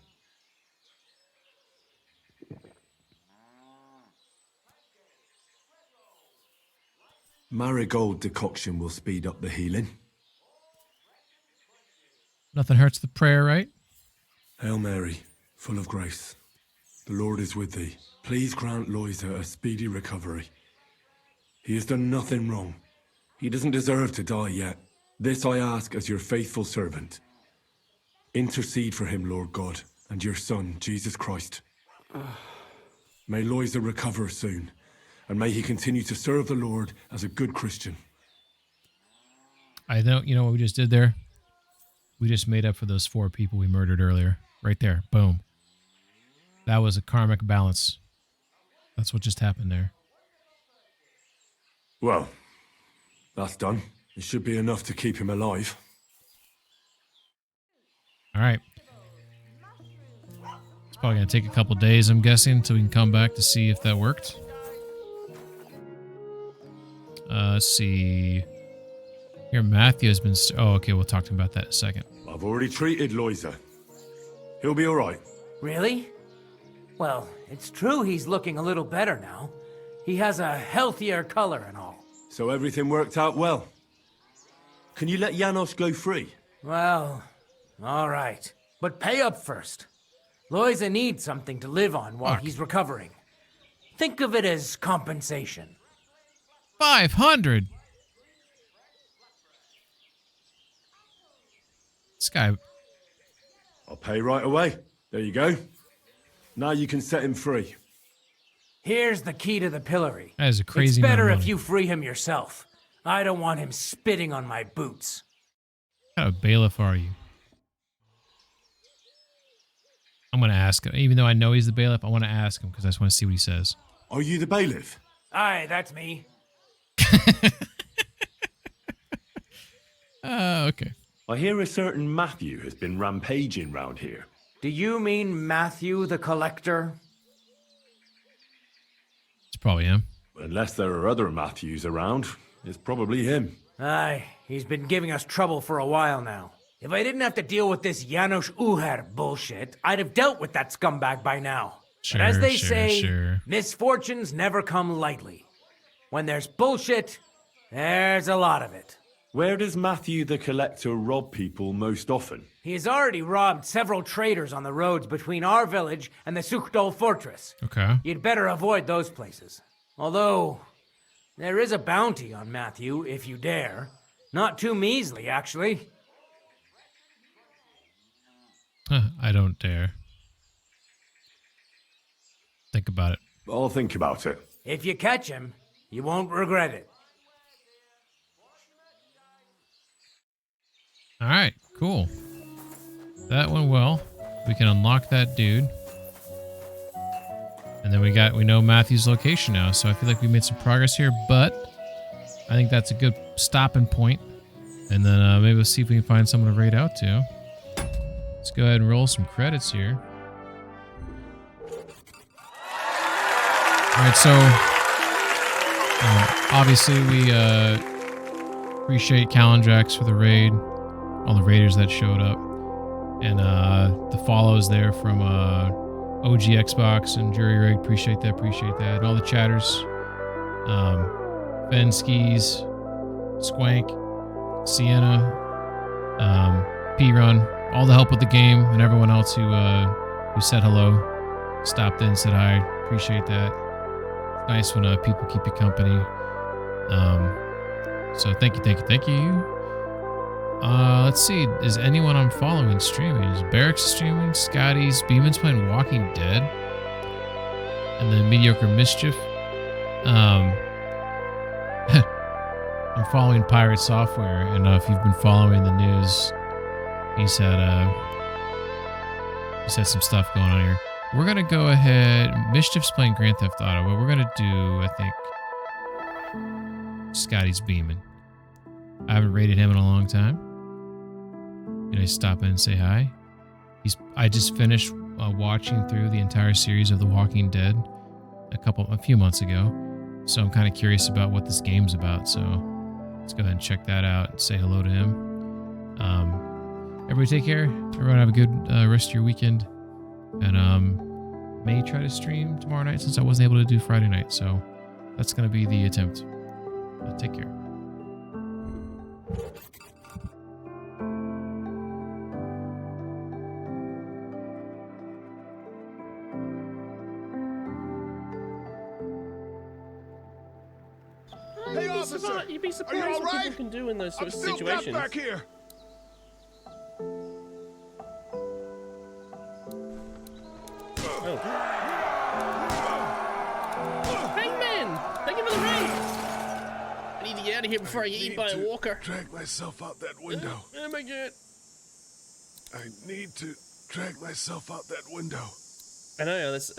Marigold decoction will speed up the healing. Nothing hurts the prayer, right? Hail Mary, full of grace. The Lord is with thee. Please grant Loiza a speedy recovery. He has done nothing wrong. He doesn't deserve to die yet. This I ask as your faithful servant. Intercede for him, Lord God, and your Son, Jesus Christ. May Loiza recover soon, and may he continue to serve the Lord as a good Christian. I don't, you know what we just did there? We just made up for those 4 people we murdered earlier. Right there. Boom. That was a karmic balance. That's what just happened there. Well, that's done. It should be enough to keep him alive. All right. It's probably going to take a couple days, I'm guessing, until we can come back to see if that worked. Let's see. Here, Matthew has been... oh, okay, we'll talk to him about that in a second. I've already treated Loiza. He'll be all right. Really? Well, it's true he's looking a little better now. He has a healthier color and all. So everything worked out well. Can you let Janos go free? Well, all right. But pay up first. Loiza needs something to live on while he's recovering. Think of it as compensation. 500. This guy. I'll pay right away. There you go. Now you can set him free. Here's the key to the pillory. That is a crazy It's better amount of if money. you free him yourself. I don't want him spitting on my boots. What kind of bailiff are you? I'm going to ask him. Even though I know he's the bailiff, I want to ask him because I just want to see what he says. Are you the bailiff? Aye, that's me. Okay. I hear a certain Matthew has been rampaging round here. Do you mean Matthew the Collector? It's probably him. Unless there are other Matthews around, it's probably him. Aye, he's been giving us trouble for a while now. If I didn't have to deal with this Janos Uher bullshit, I'd have dealt with that scumbag by now. Sure, but as they sure, say, sure. misfortunes never come lightly. When there's bullshit, there's a lot of it. Where does Matthew the Collector rob people most often? He has already robbed several traders on the roads between our village and the Sukhdol fortress. Okay. You'd better avoid those places. Although, there is a bounty on Matthew, if you dare. Not too measly, actually. I don't dare. Think about it. I'll think about it. If you catch him, you won't regret it. All right, cool. That went well. We can unlock that dude. And then we know Matthew's location now, so I feel like we made some progress here, but I think that's a good stopping point. And then maybe we'll see if we can find someone to raid out to. Let's go ahead and roll some credits here. All right, so obviously we appreciate Calendrax for the raid, all the raiders that showed up, and the follows there from OG Xbox and Jury Rig. Appreciate that, and all the chatters, Ben Skis, Squank, Sienna, P-Run, all the help with the game, and everyone else who said hello, stopped in, said hi. Appreciate that. It's nice when people keep you company. So thank you. Let's see. Is anyone I'm following streaming? Is Barracks streaming? Scotty's Beeman's playing Walking Dead, and then Mediocre Mischief. I'm following Pirate Software, and if you've been following the news, he's had some stuff going on here. We're gonna go ahead. Mischief's playing Grand Theft Auto. What we're gonna do, I think, Scotty's Beeman. I haven't rated him in a long time. Can I stop in and say hi? I just finished watching through the entire series of The Walking Dead a few months ago, so I'm kind of curious about what this game's about. So let's go ahead and check that out and say hello to him. Everybody take care. Everyone have a good rest of your weekend, and may try to stream tomorrow night since I wasn't able to do Friday night. So that's going to be the attempt. Take care. Hey, officer! You'd be Are you surprised all what right? people can do in those I'm sorts of still trapped situations. back here. Oh. Hangman! Thank you for the raid! I need to get out of here before I get eaten by a walker. Drag myself out that window. Oh my god. I need to drag myself out that window. I know, that's